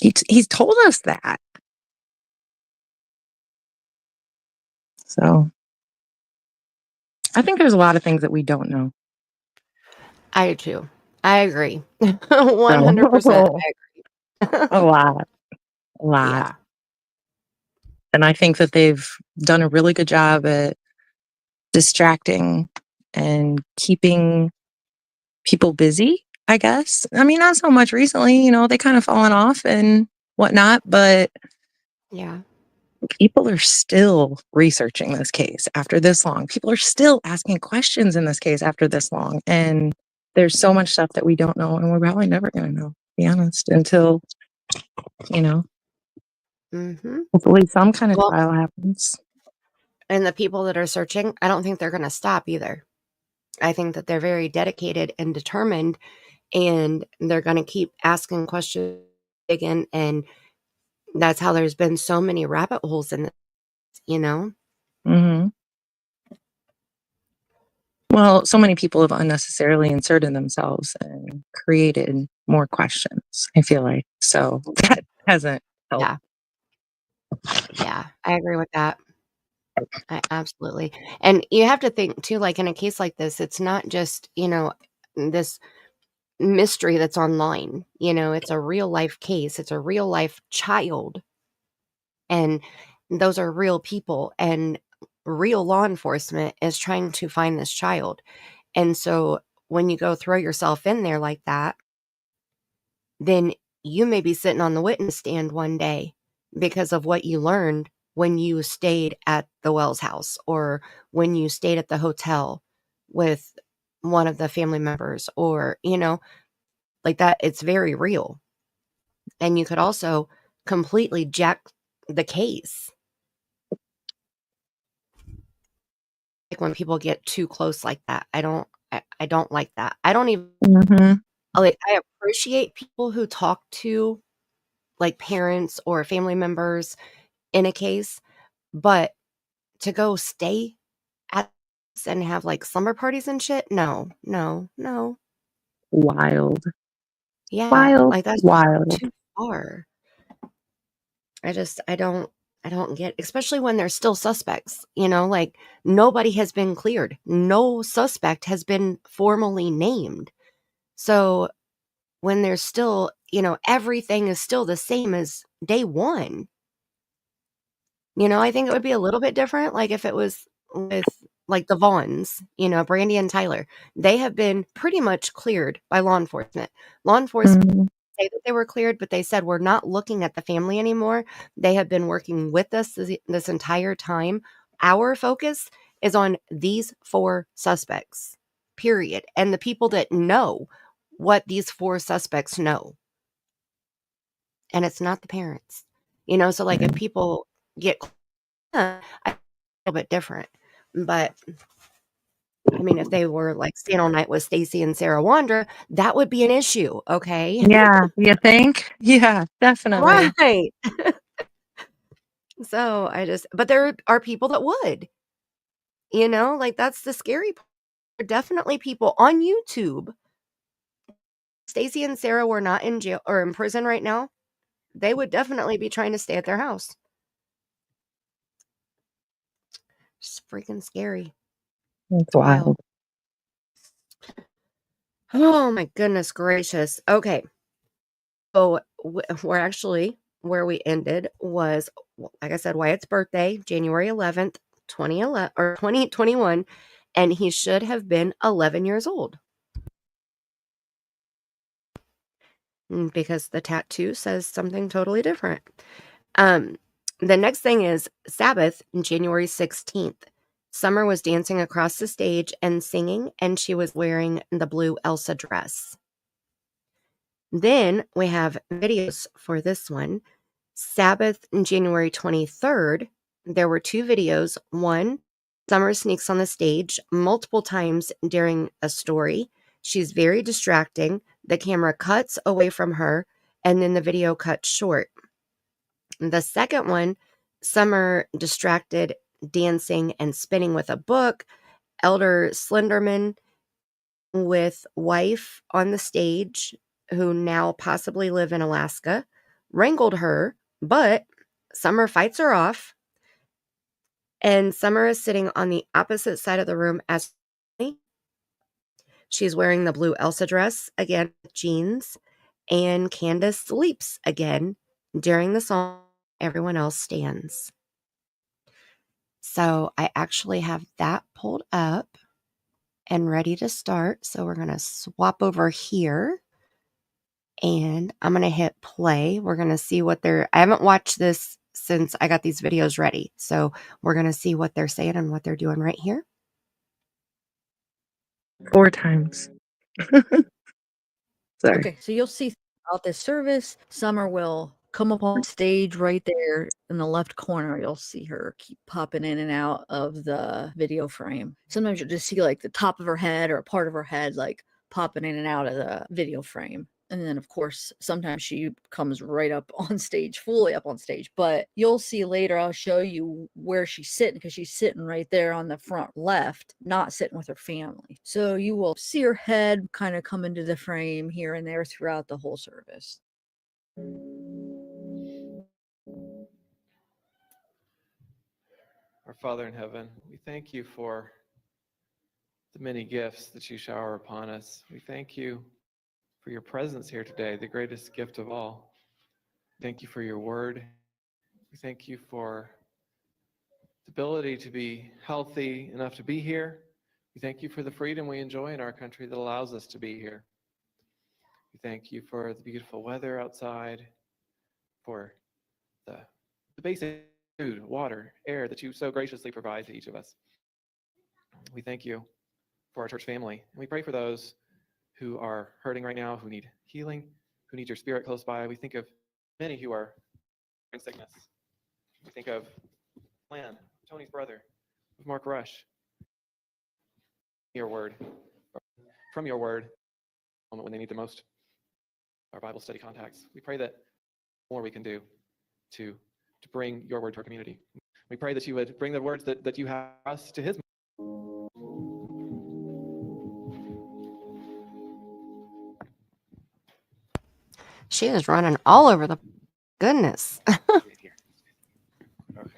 He's told us that. So I think there's a lot of things that we don't know. I do too. I agree. 100%. I agree. A lot. Yeah. And I think that they've done a really good job at distracting and keeping people busy, I guess. I mean, not so much recently, they kind of fallen off and whatnot, but Yeah. people are still researching this case after this long. People are still asking questions in this case after this long. And there's so much stuff that we don't know, and we're probably never going to know, to be honest, until, hopefully some kind of trial happens. And the people that are searching, I don't think they're going to stop either. I think that they're very dedicated and determined, and they're going to keep asking questions again. And that's how there's been so many rabbit holes in this, Mm-hmm. Well, so many people have unnecessarily inserted themselves and created more questions, I feel like. So that hasn't helped. Yeah, I agree with that. Absolutely. And you have to think too, like in a case like this, it's not just, this mystery that's online. It's a real life case. It's a real life child. And those are real people, and real law enforcement is trying to find this child. And so when you go throw yourself in there like that, then you may be sitting on the witness stand one day because of what you learned when you stayed at the Wells house, or when you stayed at the hotel with one of the family members, or, like that. It's very real. And you could also completely jack the case. Like when people get too close like that, I don't like that. I don't even like, I appreciate people who talk to like parents or family members in a case, but to go stay at and have like slumber parties and shit. No. Wild. Yeah, Wild. like that's Wild. too far. I don't get, especially when there's still suspects, like nobody has been cleared. No suspect has been formally named. So when there's still, everything is still the same as day one. I think it would be a little bit different, like if it was with like the Vaughns, Brandy and Tyler. They have been pretty much cleared by law enforcement. Law enforcement Mhm. say that they were cleared, but they said we're not looking at the family anymore. They have been working with us this entire time. Our focus is on these 4 suspects, period. And the people that know what these 4 suspects know. And it's not the parents. So like if people get a little bit different. But I mean, if they were like staying all night with Stacy and Sarah Wandra, that would be an issue. Okay. Yeah, you think? Yeah, definitely. Right. So but there are people that would, like that's the scary part. There are definitely people on YouTube. Stacy and Sarah were not in jail or in prison right now. They would definitely be trying to stay at their house. It's freaking scary. It's Wild. wild. Oh my goodness gracious. Okay. So where we ended was, like I said, Wyatt's birthday, January 11th, 2011 or 2021, and he should have been 11 years old. Because the tattoo says something totally different. The next thing is Sabbath, January 16th. Summer was dancing across the stage and singing, and she was wearing the blue Elsa dress. Then we have videos for this one. Sabbath, January 23rd, there were 2 videos. One, Summer sneaks on the stage multiple times during a story. She's very distracting. The camera cuts away from her, and then the video cuts short. The second one, Summer distracted, dancing and spinning with a book. Elder Slenderman with wife on the stage, who now possibly live in Alaska, wrangled her, but Summer fights her off. And Summer is sitting on the opposite side of the room as she's wearing the blue Elsa dress, again, with jeans. And Candus sleeps again during the song, Everyone Else Stands. So I actually have that pulled up and ready to start. So we're going to swap over here. And I'm going to hit play. We're going to see what I haven't watched this since I got these videos ready. So we're going to see what they're saying and what they're doing right here. 4 times. Sorry. Okay, so you'll see throughout this service, Summer will come up on stage right there in the left corner. You'll see her keep popping in and out of the video frame. Sometimes you'll just see like the top of her head or a part of her head like popping in and out of the video frame. And then, of course, sometimes she comes right up on stage, fully up on stage. But you'll see later, I'll show you where she's sitting, because she's sitting right there on the front left, not sitting with her family. So you will see her head kind of come into the frame here and there throughout the whole service. Our Father in heaven, we thank you for the many gifts that you shower upon us. We thank you for your presence here today, the greatest gift of all. Thank you for your word. We thank you for the ability to be healthy enough to be here. We thank you for the freedom we enjoy in our country that allows us to be here. We thank you for the beautiful weather outside, for the basic food, water, air that you so graciously provide to each of us. We thank you for our church family. And we pray for those who are hurting right now, who need healing, who need your spirit close by. We think of many who are in sickness. We think of Lan, Tony's brother, of Mark Rush. Your word, from your word, moment when they need the most, our Bible study contacts. We pray that more we can do to bring your word to our community. We pray that you would bring the words that you have us to his. She is running all over the goodness. Here. Okay.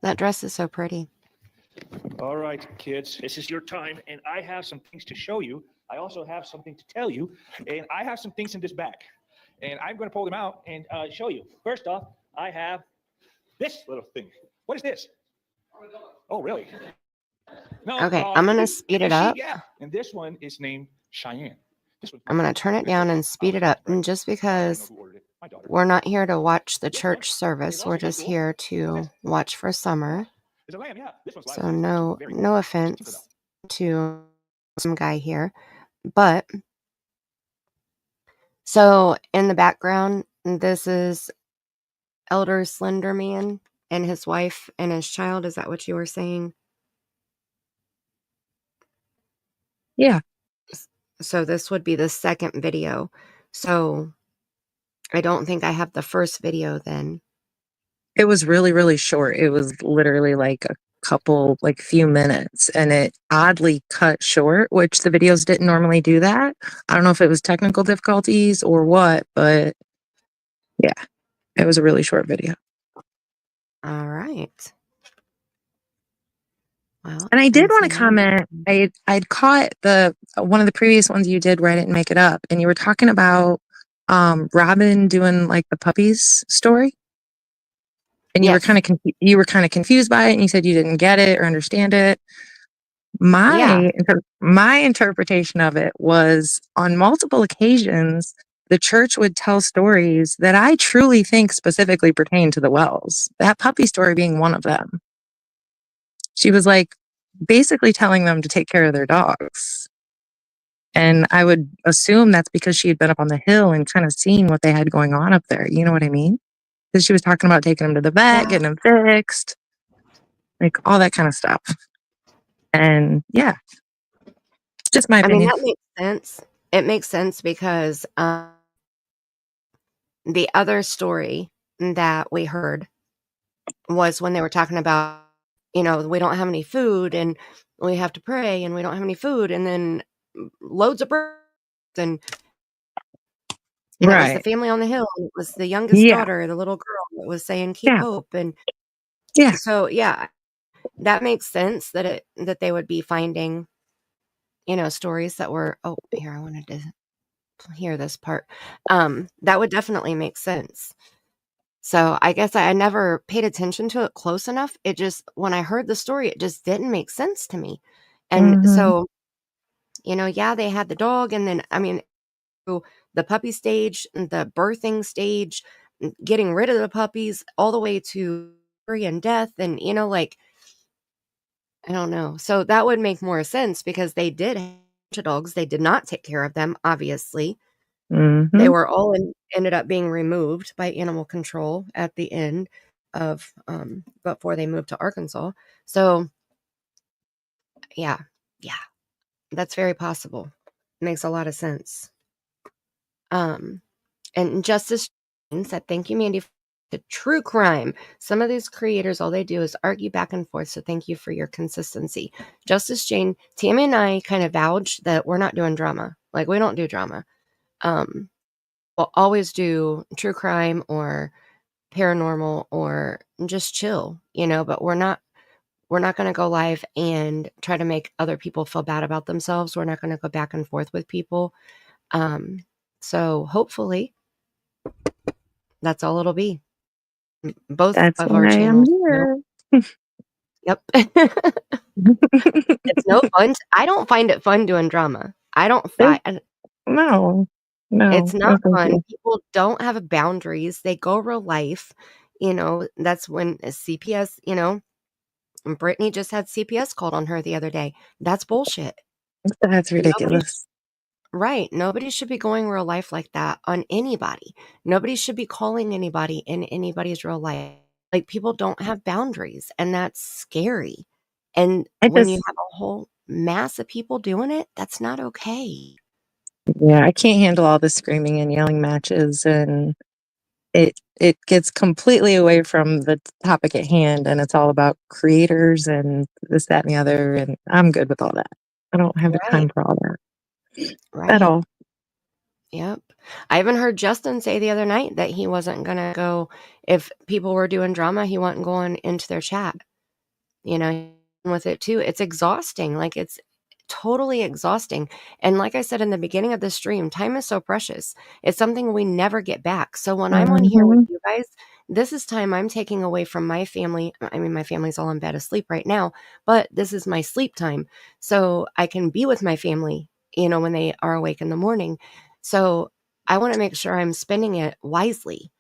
That dress is so pretty. All right, kids, this is your time, and I have some things to show you. I also have something to tell you, and I have some things in this bag, and I'm going to pull them out and show you. First off, I have this little thing. What is this? Oh, really? No. Okay, I'm gonna speed you it see, up. Yeah, and this one is named Cheyenne. I'm gonna turn it down and speed it up, and just because we're not here to watch the church service, we're just here to watch for Summer. It's a lamb, yeah. This one's So live. no offense to some guy here, but so in the background, this is Elder Slender Man and his wife and his child. Is that what you were saying? Yeah. So this would be the second video. So I don't think I have the first video then. It was really, really short. It was literally like a couple, like few minutes, and it oddly cut short, which the videos didn't normally do that. I don't know if it was technical difficulties or what, but yeah, it was a really short video. All right. Well, And I did want to since comment. I'd caught one of the previous ones you did, Write It and Make It Up, and you were talking about Robin doing like the puppies story. And Yes. you were kind of confused by it, and you said you didn't get it or understand it. Yeah. My interpretation of it was on multiple occasions, the church would tell stories that I truly think specifically pertain to the Wells. That puppy story being one of them. She was like basically telling them to take care of their dogs. And I would assume that's because she had been up on the hill and kind of seen what they had going on up there. You know what I mean? Because she was talking about taking them to the vet, getting them fixed, like all that kind of stuff. And yeah, just my opinion. I mean, that makes sense. It makes sense because the other story that we heard was when they were talking about, we don't have any food and we have to pray and we don't have any food, and then loads of birds, and it was the family on the hill, and it was the youngest daughter, the little girl, that was saying keep hope. And so that makes sense that they would be finding stories that were here, I wanted to hear this part. That would definitely make sense. So I guess I never paid attention to it close enough. It just, when I heard the story, it just didn't make sense to me. And so, they had the dog, and then, I mean, the puppy stage, the birthing stage, getting rid of the puppies, all the way to and death. And, I don't know. So that would make more sense because they did have dogs. They did not take care of them, obviously. They were all ended up being removed by animal control at the end of before they moved to Arkansas. So yeah, that's very possible. Makes a lot of sense. And Justice said, thank you, Mandy, for the true crime. Some of these creators, all they do is argue back and forth. So thank you for your consistency. Justice Jane, Tammie and I kind of vouched that we're not doing drama. Like, we don't do drama. We'll always do true crime or paranormal or just chill, but we're not going to go live and try to make other people feel bad about themselves. We're not going to go back and forth with people. So hopefully that's all it'll be. Both of our channels. Yep. It's no fun. I don't find it fun doing drama. I don't find. No. It's not fun. People don't have boundaries. They go real life. That's when CPS, Brittany just had CPS called on her the other day. That's bullshit. That's ridiculous. Right. Nobody should be going real life like that on anybody. Nobody should be calling anybody in anybody's real life. Like, people don't have boundaries, and that's scary. And when you have a whole mass of people doing it, that's not okay. Yeah, I can't handle all the screaming and yelling matches, and it gets completely away from the topic at hand, and it's all about creators and this, that, and the other, and I'm good with all that. I don't have the time for all that at all. Yep. I even heard Justin say the other night that he wasn't gonna go if people were doing drama, he wasn't going into their chat. You know, with it too. It's exhausting. Like it's totally exhausting. And like I said in the beginning of the stream, time is so precious. It's something we never get back. So when I'm on here with Mhm. you guys, this is time I'm taking away from my family. I mean, my family's all in bed asleep right now, but this is my sleep time. So I can be with my family, when they are awake in the morning. So I want to make sure I'm spending it wisely.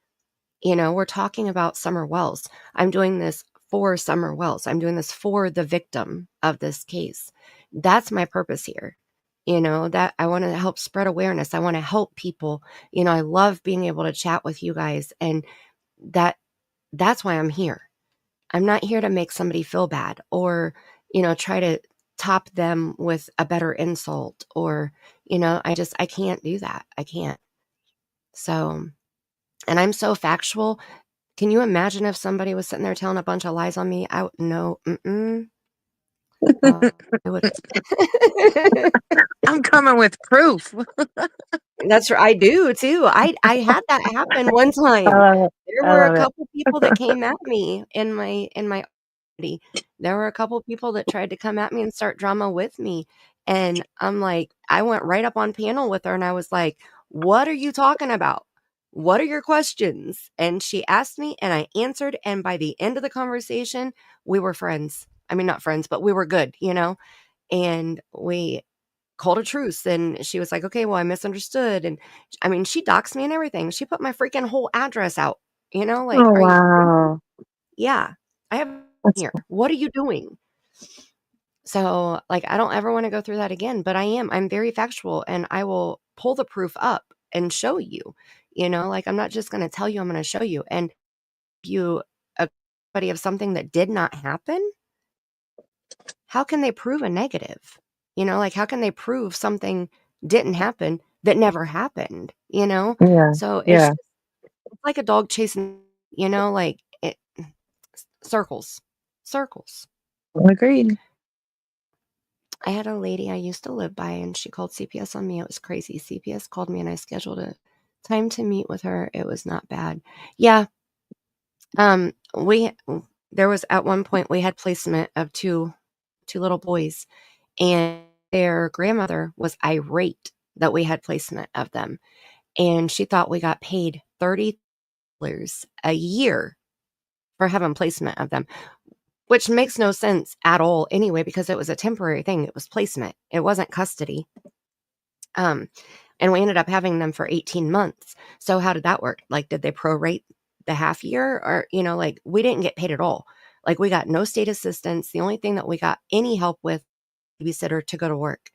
We're talking about Summer Wells. I'm doing this for Summer Wells. I'm doing this for the victim of this case. That's my purpose here. That I want to help spread awareness. I want to help people. I love being able to chat with you guys, and that's why I'm here. I'm not here to make somebody feel bad or, try to top them with a better insult or, I can't do that. I can't. So, and I'm so factual. Can you imagine if somebody was sitting there telling a bunch of lies on me? I would no, I would. I'm coming with proof. That's right, I do too. I had that happen one I time. love it. There I were a love it. couple people that came at me in my community. There were a couple people that tried to come at me and start drama with me, and I'm like, I went right up on panel with her, and I was like, "What are you talking about? What are your questions?" And she asked me, and I answered, and by the end of the conversation, we were friends. I mean, not friends, but we were good, and we called a truce, and she was like, "Okay, well, I misunderstood." And I mean, she doxed me and everything. She put my freaking whole address out, like, Oh, are you crazy? wow. Yeah. I have That's here. What are you doing? So, like, I don't ever want to go through that again, but I'm very factual, and I will pull the proof up and show you, like, I'm not just going to tell you, I'm going to show you. And if you a buddy of something that did not happen, how can they prove a negative? Like, how can they prove something didn't happen that never happened? yeah, So yeah. it's like a dog chasing, like it circles, circles. Agreed. I had a lady I used to live by, and she called CPS on me. It was crazy. CPS called me, and I scheduled a time to meet with her. It was not bad. Yeah. We there was at one point we had placement of two little boys, and their grandmother was irate that we had placement of them, and she thought we got paid $30 a year for having placement of them, which makes no sense at all anyway, because it was a temporary thing. It was placement. It wasn't custody. And we ended up having them for 18 months. So how did that work? Like, did they prorate the half year, or, like, we didn't get paid at all. Like, we got no state assistance. The only thing that we got any help with, babysitter to go to work.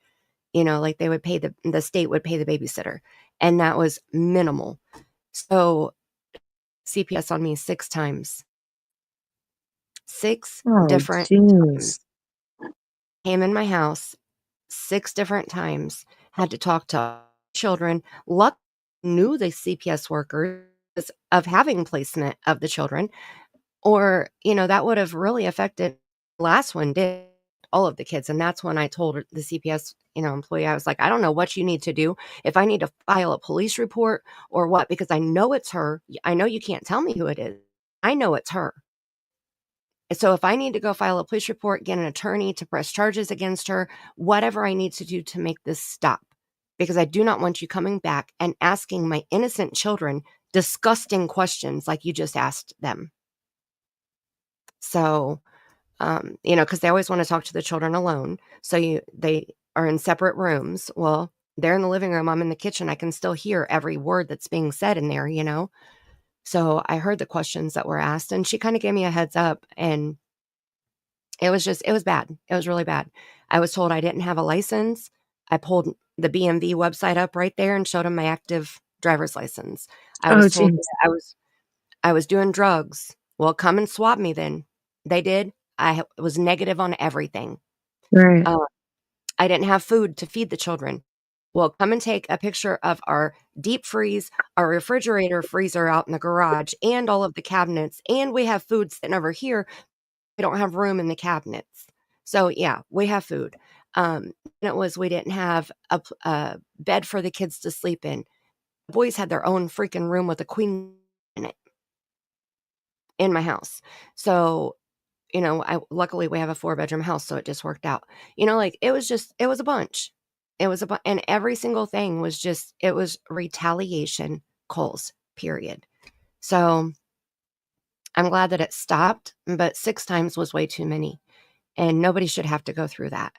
Like, they would pay the state would pay the babysitter, and that was minimal. So CPS on me 6 times. 6 Oh, different jeez. times. Came in my house 6 different times, had to talk to children. Luck knew the CPS workers of having placement of the children, or, that would have really affected. Last one did all of the kids, and that's when I told the CPS, employee, I was like, "I don't know what you need to do, if I need to file a police report or what, because I know it's her. I know you can't tell me who it is. I know it's her. So if I need to go file a police report, get an attorney to press charges against her, whatever I need to do to make this stop, because I do not want you coming back and asking my innocent children disgusting questions like you just asked them." So, because they always want to talk to the children alone. So they are in separate rooms. Well, they're in the living room. I'm in the kitchen. I can still hear every word that's being said in there. So I heard the questions that were asked, and she kind of gave me a heads up, and it was bad. It was really bad. I was told I didn't have a license. I pulled the BMV website up right there and showed them my active driver's license. I Oh, was told jeez. that I was doing drugs. Well, come and swab me then. They did. Was negative on everything. Right. Uh, I didn't have food to feed the children. Well, come and take a picture of our deep freeze, our refrigerator freezer out in the garage, and all of the cabinets, and we have food sitting over here. We don't have room in the cabinets. So, yeah, we have food. And it was we didn't have a bed for the kids to sleep in. boys had their own freaking room with a queen in it in my house. So, luckily we have a 4-bedroom house, so it just worked out. Like it was a bunch. And every single thing was it was retaliation calls, period. So I'm glad that it stopped, but 6 times was way too many. And nobody should have to go through that.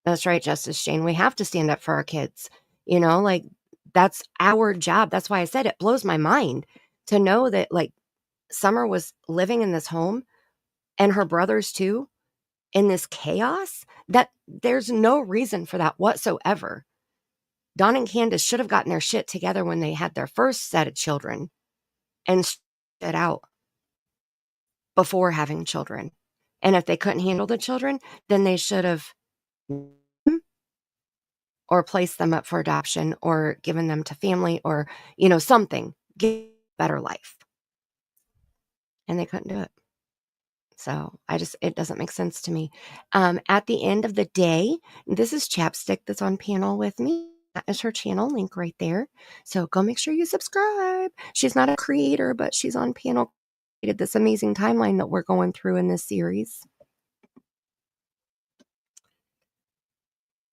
That's right, Justice Shane. We have to stand up for our kids. Like that's our job. That's why I said it blows my mind to know that like Summer was living in this home and her brothers too, in this chaos, that there's no reason for that whatsoever. Don and Candus should have gotten their shit together when they had their first set of children and it out before having children. And if they couldn't handle the children, then they should have or placed them up for adoption or given them to family or, something, get a better life. And they couldn't do it. So it doesn't make sense to me. At the end of the day, this is Chapstick that's on panel with me. That is her channel link right there. So go make sure you subscribe. She's not a creator, but she's on panel. Created this amazing timeline that we're going through in this series.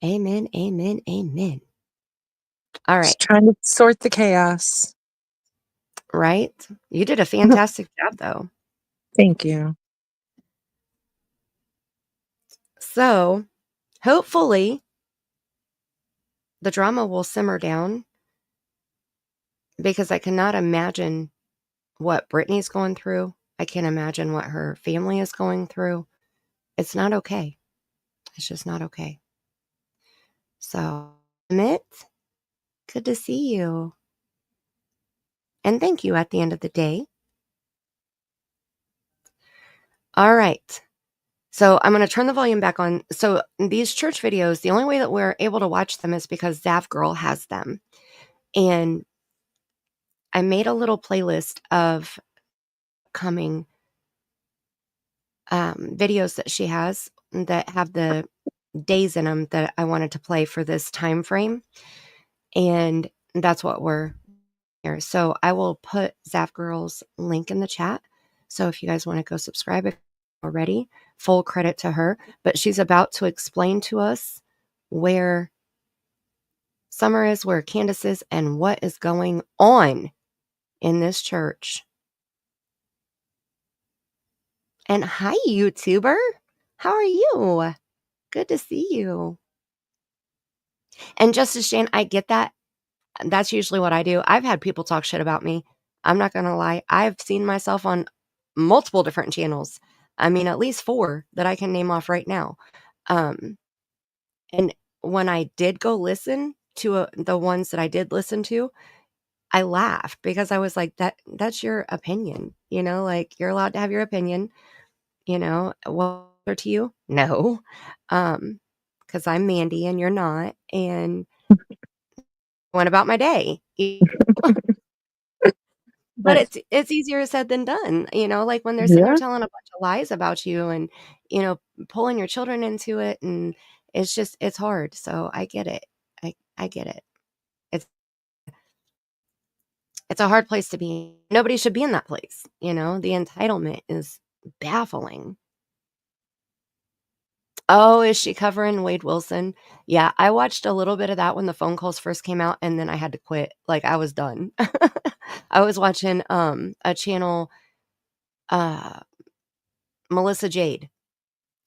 Amen, amen, amen. All right. Just trying to sort the chaos. Right? You did a fantastic job, though. Thank you. So, hopefully, the drama will simmer down because I cannot imagine what Brittany's going through. I can't imagine what her family is going through. It's not okay. It's just not okay. So, Emmett, good to see you. And thank you at the end of the day. All right. So I'm going to turn the volume back on. So these church videos, the only way that we're able to watch them is because Zav Girl has them. And I made a little playlist of coming videos that she has that have the days in them that I wanted to play for this time frame. And that's what we're here. So I will put Zav Girl's link in the chat. So if you guys want to go subscribe already, full credit to her. But she's about to explain to us where Summer is, where Candus is, and what is going on in this church. And hi, YouTuber. How are you? Good to see you. And Justice Jane, I get that. That's usually what I do. I've had people talk shit about me. I'm not going to lie. I've seen myself on multiple different channels. I mean, at least 4 that I can name off right now. And when I did go listen to the ones that I did listen to, I laughed because I was like, that's your opinion, like you're allowed to have your opinion, well, to you? No. Because I'm Mandy and you're not. And went about my day. But it's easier said than done, like when they're sitting there telling a bunch of lies about you and, pulling your children into it. And it's hard. So I get it. I get it. It's a hard place to be. Nobody should be in that place. The entitlement is baffling. Oh, is she covering Wade Wilson? Yeah, I watched a little bit of that when the phone calls first came out, and then I had to quit. Like, I was done. I was watching a channel, Melissa Jade.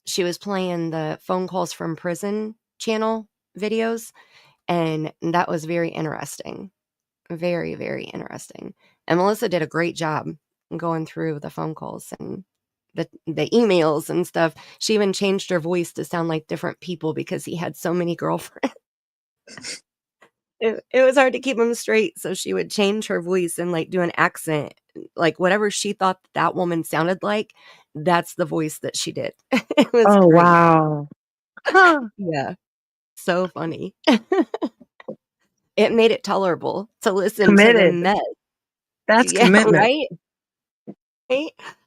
She was playing the phone calls from prison channel videos, and that was very interesting. Very, very interesting. And Melissa did a great job going through the phone calls and the emails and stuff. She even changed her voice to sound like different people because he had so many girlfriends. It was hard to keep him straight, so she would change her voice and like do an accent, like whatever she thought that woman sounded like. That's the voice that she did. It was great. Wow. Huh. Yeah, so funny. It made it tolerable to listen to the mess. That's Yeah, commitment. right?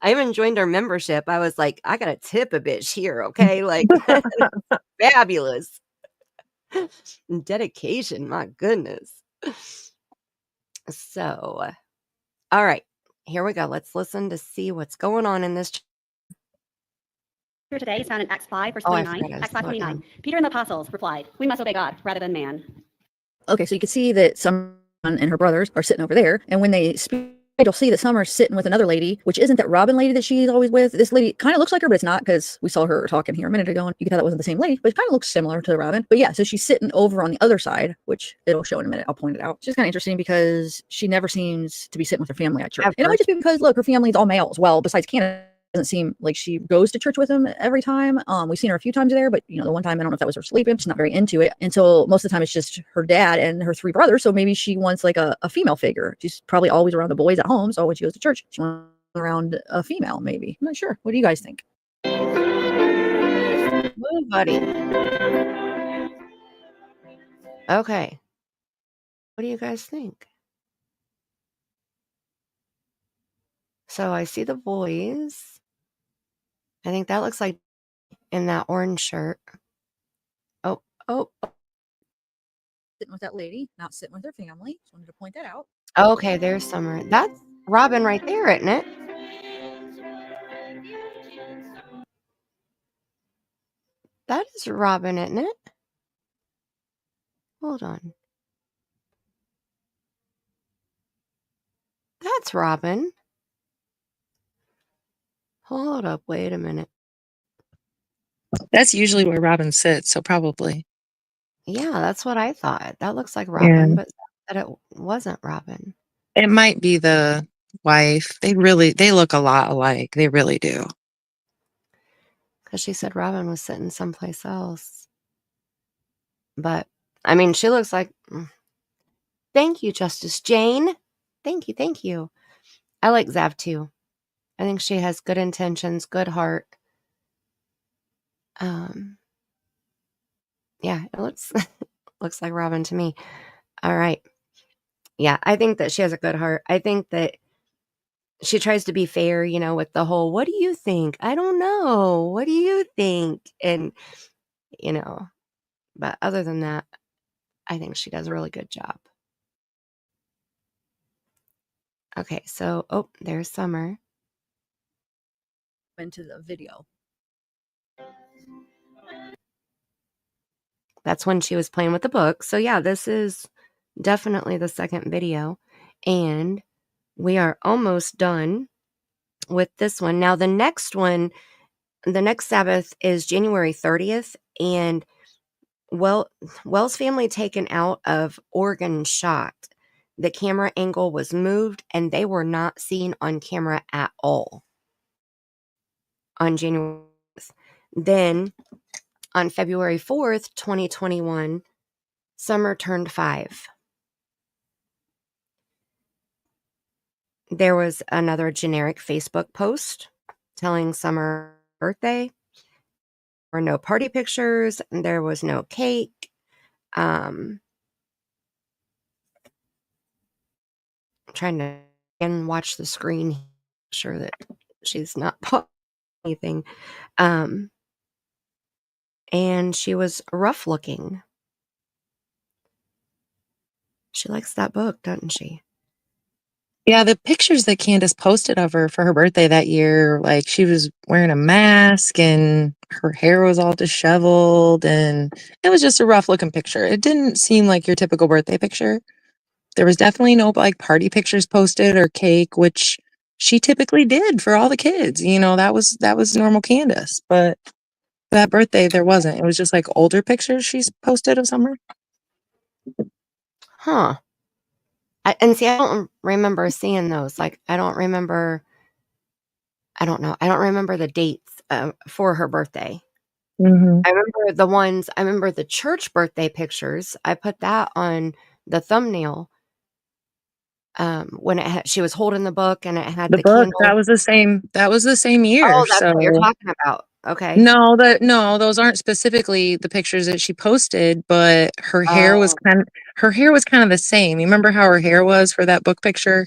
I even joined our membership. I was like, I gotta tip a bitch here, okay? Like, fabulous. Dedication, my goodness. So, all right, here we go. Let's listen to see what's going on in this. Here today is found in Acts 5, verse Oh, I 29. forgot to Acts slow it 5:29. down. Peter and the apostles replied, "We must obey God rather than man." Okay, so you can see that Summer and her brothers are sitting over there, and when they speak, you'll see that Summer's sitting with another lady, which isn't that Robin lady that she's always with. This lady kind of looks like her, but it's not, because we saw her talking here a minute ago, and you can tell that wasn't the same lady, but it kind of looks similar to Robin. But yeah, so she's sitting over on the other side, which it'll show in a minute. I'll point it out. It's just kind of interesting because she never seems to be sitting with her family at church. And it might just be because, look, her family's all males. Well, besides Canada, doesn't seem like she goes to church with him every time. We've seen her a few times there, but the one time, I don't know if that was her sleeping. She's not very into it. And so most of the time it's just her dad and her 3 brothers. So maybe she wants like a female figure. She's probably always around the boys at home. So when she goes to church, she wants around a female, maybe. I'm not sure. What do you guys think? Move, buddy. Okay. What do you guys think? So I see the boys. I think that looks like in that orange shirt. Oh. Sitting with that lady, not sitting with her family. Just wanted to point that out. Okay, there's Summer. That's Robin right there, isn't it? That is Robin, isn't it? Hold on. That's Robin. Hold up, wait a minute. That's usually where Robin sits, so probably. Yeah, that's what I thought. That looks like Robin, Yeah. but that it wasn't Robin. It might be the wife. They look a lot alike. They really do. Because she said Robin was sitting someplace else. But, I mean, she looks like... Thank you, Justice Jane. Thank you. I like Zav, too. I think she has good intentions, good heart. Yeah, it looks looks like Robin to me. All right. Yeah, I think that she has a good heart. I think that she tries to be fair, with the whole, what do you think? I don't know. What do you think? And, but other than that, I think she does a really good job. Okay, so, there's Summer. Into the video. That's when she was playing with the book. So yeah, this is definitely the second video. And we are almost done with this one. Now the next one, the next Sabbath is January 30th. And Wells family taken out of Oregon shot. The camera angle was moved and they were not seen on camera at all on January 4th. Then on February 4th, 2021, Summer turned 5. There was another generic Facebook post telling Summer's birthday. There were no party pictures. There was no cake. I'm trying to again watch the screen, make sure that she's not put anything. And she was rough looking. She likes that book, doesn't she? Yeah, the pictures that Candus posted of her for her birthday that year, like she was wearing a mask and her hair was all disheveled, and it was just a rough looking picture. It didn't seem like your typical birthday picture. There was definitely no like party pictures posted or cake, which she typically did for all the kids. That was normal Candus. But for that birthday, there wasn't. It was just like older pictures she's posted of Summer. Huh. And see, I don't remember seeing those. Like, I don't remember the dates for her birthday. Mm-hmm. I remember the church birthday pictures. I put that on the thumbnail when she was holding the book and it had The the book, candle. that was the same year. Oh, that's So what you're talking about. Okay. no, those aren't specifically the pictures that she posted, but her hair was Oh. kind of the same. You remember how her hair was for that book picture?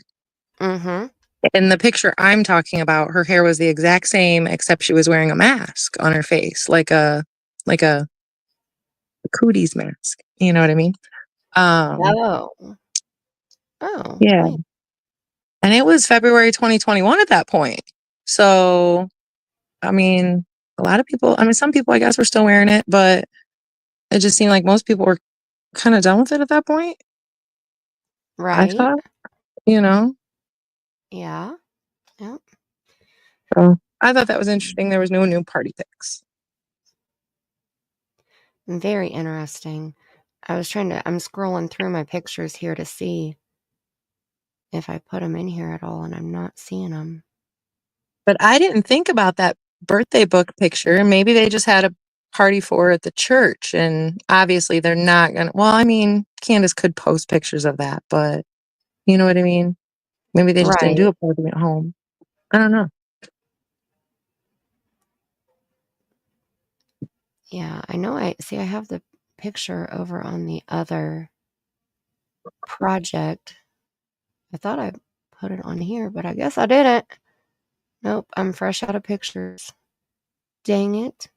Mm-hmm. In the picture I'm talking about, her hair was the exact same, except she was wearing a mask on her face, like a cooties mask. You know what I mean? Oh. Oh, Yeah. wait. And it was February 2021 at that point. So, I mean, a lot of people, I mean, some people, I guess, were still wearing it, but it just seemed like most people were kind of done with it at that point. I Right. thought, you know, Yeah. Yep. so I thought that was interesting. There was no new party pics. Very interesting. I'm scrolling through my pictures here to see if I put them in here at all, and I'm not seeing them. But I didn't think about that birthday book picture. Maybe they just had a party for at the church, and obviously they're not gonna. Well, I mean, Candus could post pictures of that, but you know what I mean. Maybe they just didn't Right. do a party at home. I don't know. Yeah, I know. I have the picture over on the other project. I thought I put it on here, but I guess I didn't. Nope, I'm fresh out of pictures. Dang it.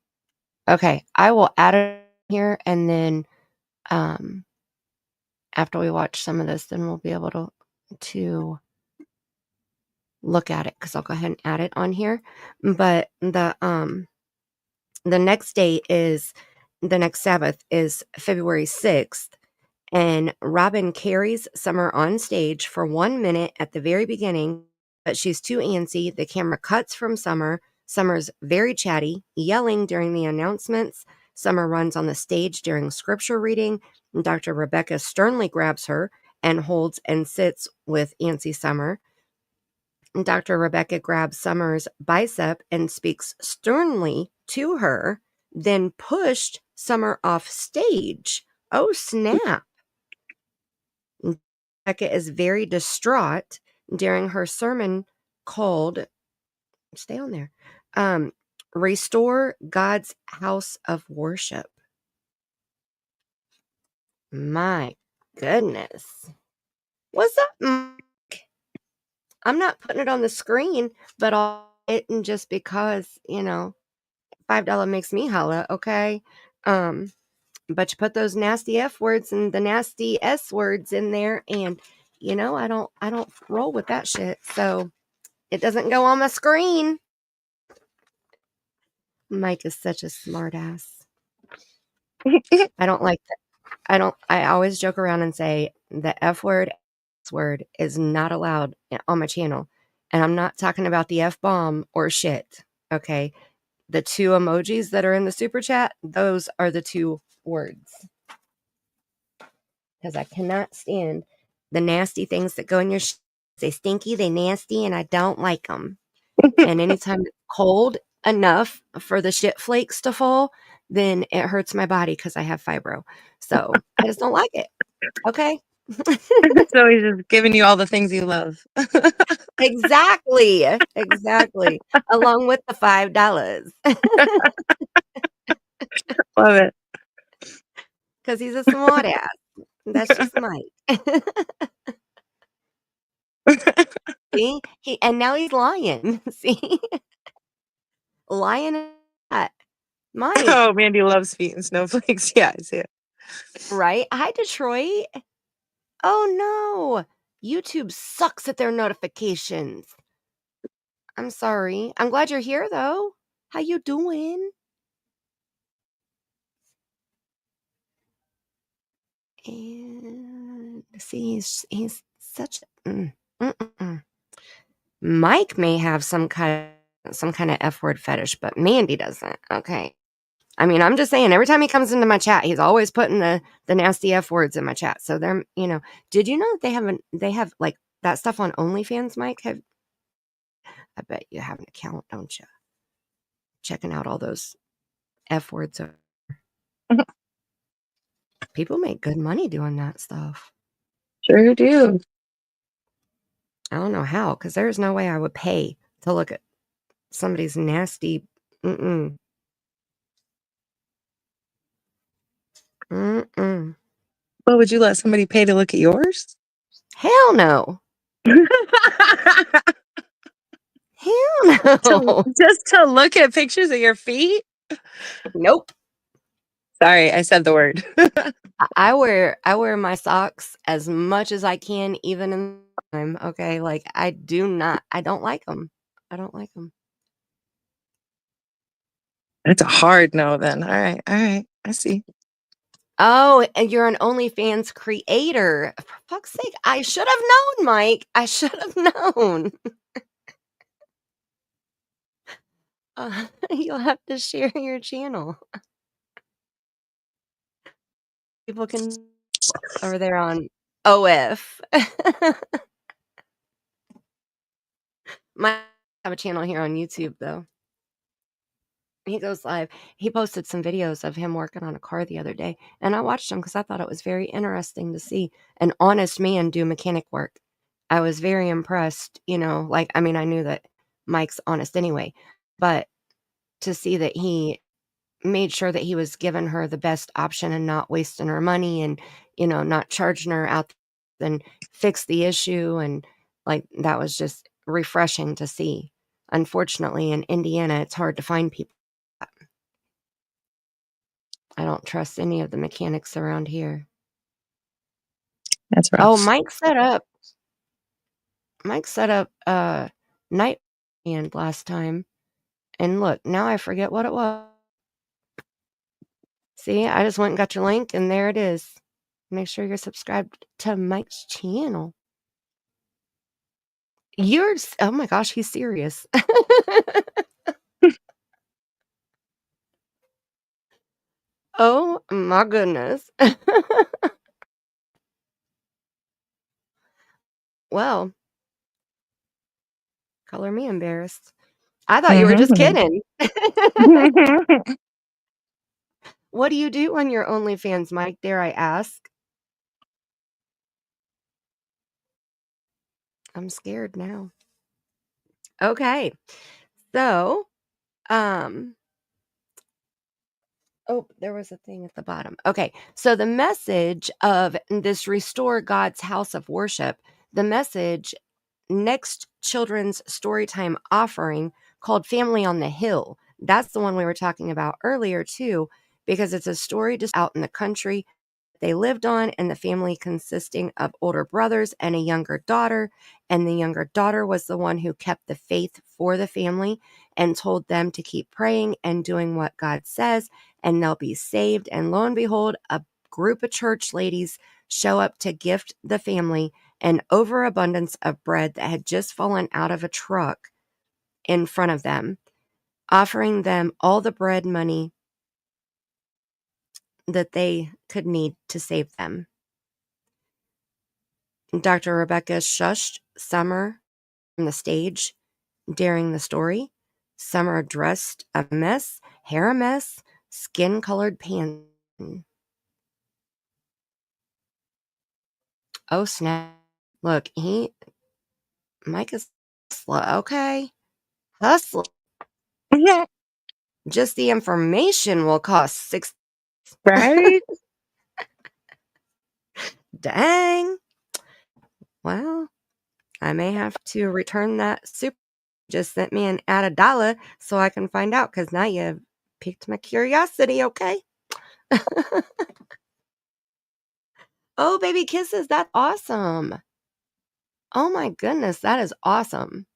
Okay, I will add it here, and then after we watch some of this, then we'll be able to look at it, because I'll go ahead and add it on here. But the next day is the next Sabbath is February 6th, and Robin carries Summer on stage for 1 minute at the very beginning, but she's too antsy. The camera cuts from Summer. Summer's very chatty, yelling during the announcements. Summer runs on the stage during scripture reading. Dr. Rebecca sternly grabs her and holds and sits with antsy Summer. Dr. Rebecca grabs Summer's bicep and speaks sternly to her, then pushed Summer off stage. Oh, snap. Rebecca is very distraught during her sermon called, stay on there, Restore God's House of Worship. My goodness. What's up, Mike? I'm not putting it on the screen, but I'll it and just because, $5 makes me holla, okay? But you put those nasty F words and the nasty S words in there, and I don't roll with that shit. So it doesn't go on my screen. Mike is such a smart ass. I don't like that. I always joke around and say the F word, S word is not allowed on my channel. And I'm not talking about the F bomb or shit. Okay. The 2 emojis that are in the super chat, those are the 2 words. Because I cannot stand the nasty things that go in your they stinky, they nasty, and I don't like them. And anytime it's cold enough for the shit flakes to fall, then it hurts my body because I have fibro. So I just don't like it. Okay. So he's just giving you all the things you love. Exactly. Along with the $5. Love it. Because he's a smart ass. That's just Mike. See? And now he's lying. See? Lying at that. Mike. Oh, Mandy loves feet and snowflakes. Yeah, I see it. Right? Hi, Detroit. Oh, no. YouTube sucks at their notifications. I'm sorry. I'm glad you're here, though. How you doing? And see, he's such Mike may have some kind of F word fetish, but Mandy doesn't. Okay. I mean, I'm just saying, every time he comes into my chat, he's always putting the nasty F words in my chat. So they're, did you know that they have like that stuff on OnlyFans, Mike? I bet you have an account, don't you? Checking out all those F words. People make good money doing that stuff. Sure do. I don't know how, because there's no way I would pay to look at somebody's nasty. What would you let somebody pay to look at yours? Hell no. Hell no. Just to look at pictures of your feet? Nope. Sorry, I said the word. I wear my socks as much as I can, even in time. Okay, like I don't like them. I don't like them. It's a hard no then. All right. I see. Oh, and you're an OnlyFans creator. For fuck's sake, I should have known, Mike. I should have known. You'll have to share your channel. People can over there on OF. Might have a channel here on YouTube though. He goes live. He posted some videos of him working on a car the other day, and I watched them because I thought it was very interesting to see an honest man do mechanic work. I was very impressed, like, I mean, I knew that Mike's honest anyway, but to see that he made sure that he was giving her the best option and not wasting her money and, not charging her out and fix the issue. And like, that was just refreshing to see. Unfortunately, in Indiana, it's hard to find people. I don't trust any of the mechanics around here. That's Oh, rough. Mike set up night band last time. And look, now I forget what it was. See, I just went and got your link and there it is. Make sure you're subscribed to Mike's channel. Oh my gosh, he's serious. Oh my goodness. Well, color me embarrassed. I thought you were just Mhm. kidding. What do you do on your OnlyFans, Mike? Dare I ask? I'm scared now. Okay. So, oh, there was a thing at the bottom. Okay. So the message of this Restore God's House of Worship, the message next children's storytime offering called Family on the Hill. That's the one we were talking about earlier too, because it's a story just out in the country they lived on, and the family consisting of older brothers and a younger daughter. And the younger daughter was the one who kept the faith for the family and told them to keep praying and doing what God says, and they'll be saved. And lo and behold, a group of church ladies show up to gift the family an overabundance of bread that had just fallen out of a truck in front of them, offering them all the bread money that they could need to save them. Dr. Rebecca shushed Summer from the stage during the story. Summer dressed a mess, hair a mess, skin-colored pants. Oh, snap. Look, Mike is okay. Hustler. Just the information will cost $6. Right? Dang. Well, I may have to return that super just sent me and add $1 so I can find out, because now you've piqued my curiosity, okay? Oh, baby kisses. That's awesome. Oh my goodness, that is awesome.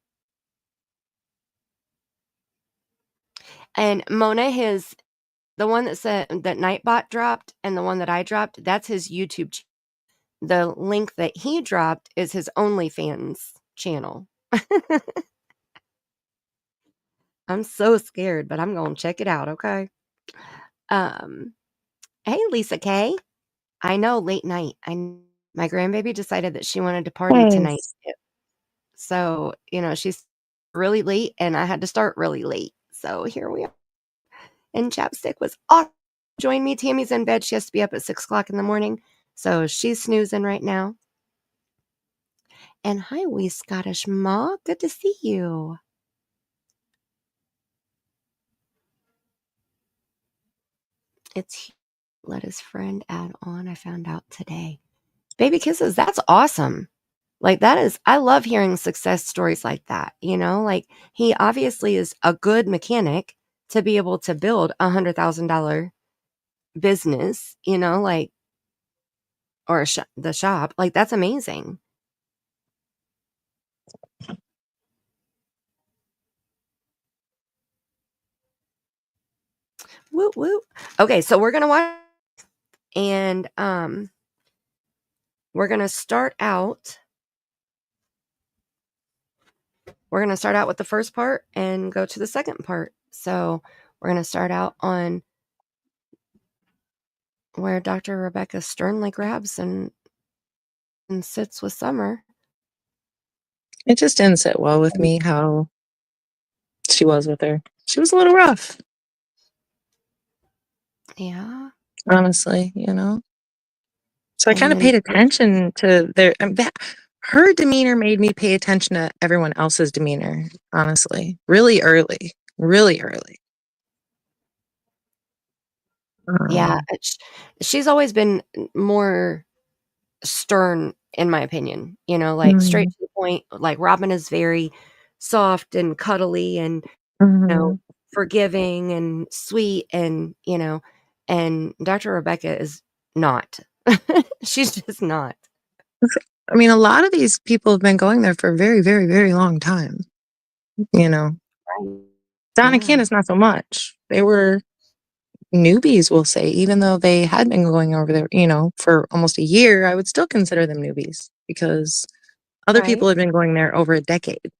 And Mona, the one that said that Nightbot dropped and the one that I dropped, that's his YouTube channel. The link that he dropped is his OnlyFans channel. I'm so scared, but I'm going to check it out, okay? Hey, Lisa K. I know, late night. My grandbaby decided that she wanted to party tonight. Nice. So, she's really late and I had to start really late. So here we are. And Chapstick was awesome. Join me. Tammie's in bed. She has to be up at 6 o'clock in the morning. So she's snoozing right now. And hi, wee Scottish Ma. Good to see you. It's let his friend add on. I found out today. Baby kisses. That's awesome. Like I love hearing success stories like that. Like he obviously is a good mechanic to be able to build $100,000 business, like or the shop. Like, that's amazing. Woo woo. Okay, so we're gonna watch, and we're gonna start out. We're gonna start out with the first part and go to the second part. So we're gonna start out on where Dr. Rebecca sternly grabs and sits with Summer. It just didn't sit well with me how she was with her. She was a little rough, Yeah. honestly, you know? So I And kind of then paid attention to her demeanor made me pay attention to everyone else's demeanor, honestly, really early, really early. yeah, she's always been more stern, in my opinion, you know, like straight to the point. Like Robin is very soft and cuddly and, you know, forgiving and sweet, and, you know, and Dr. Rebecca is not. She's just not. I mean, a lot of these people have been going there for a very, very, very long time, you know? Right. Don and Yeah. Candus, not so much. They were newbies, we'll say, even though they had been going over there, you know, for almost a year. I would still consider them newbies because other people Right. had been going there over a decade.